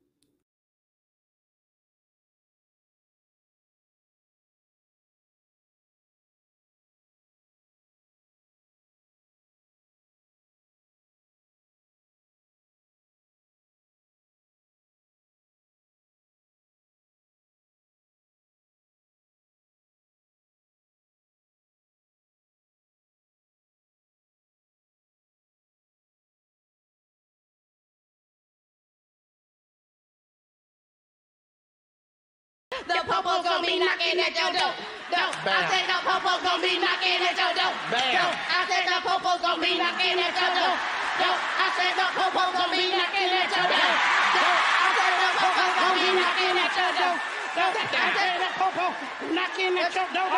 The popo gonna be knocking at your door. I said the popo gonna be knocking at your door. I said the popo gonna be knocking at your door. I said the popo gonna be knocking at your door. I said the popo gonna be knocking at your door. I said the popo knocking at your door.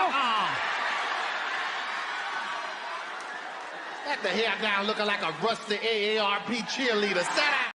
Let the hair down looking like a rusty AARP cheerleader. Sit down.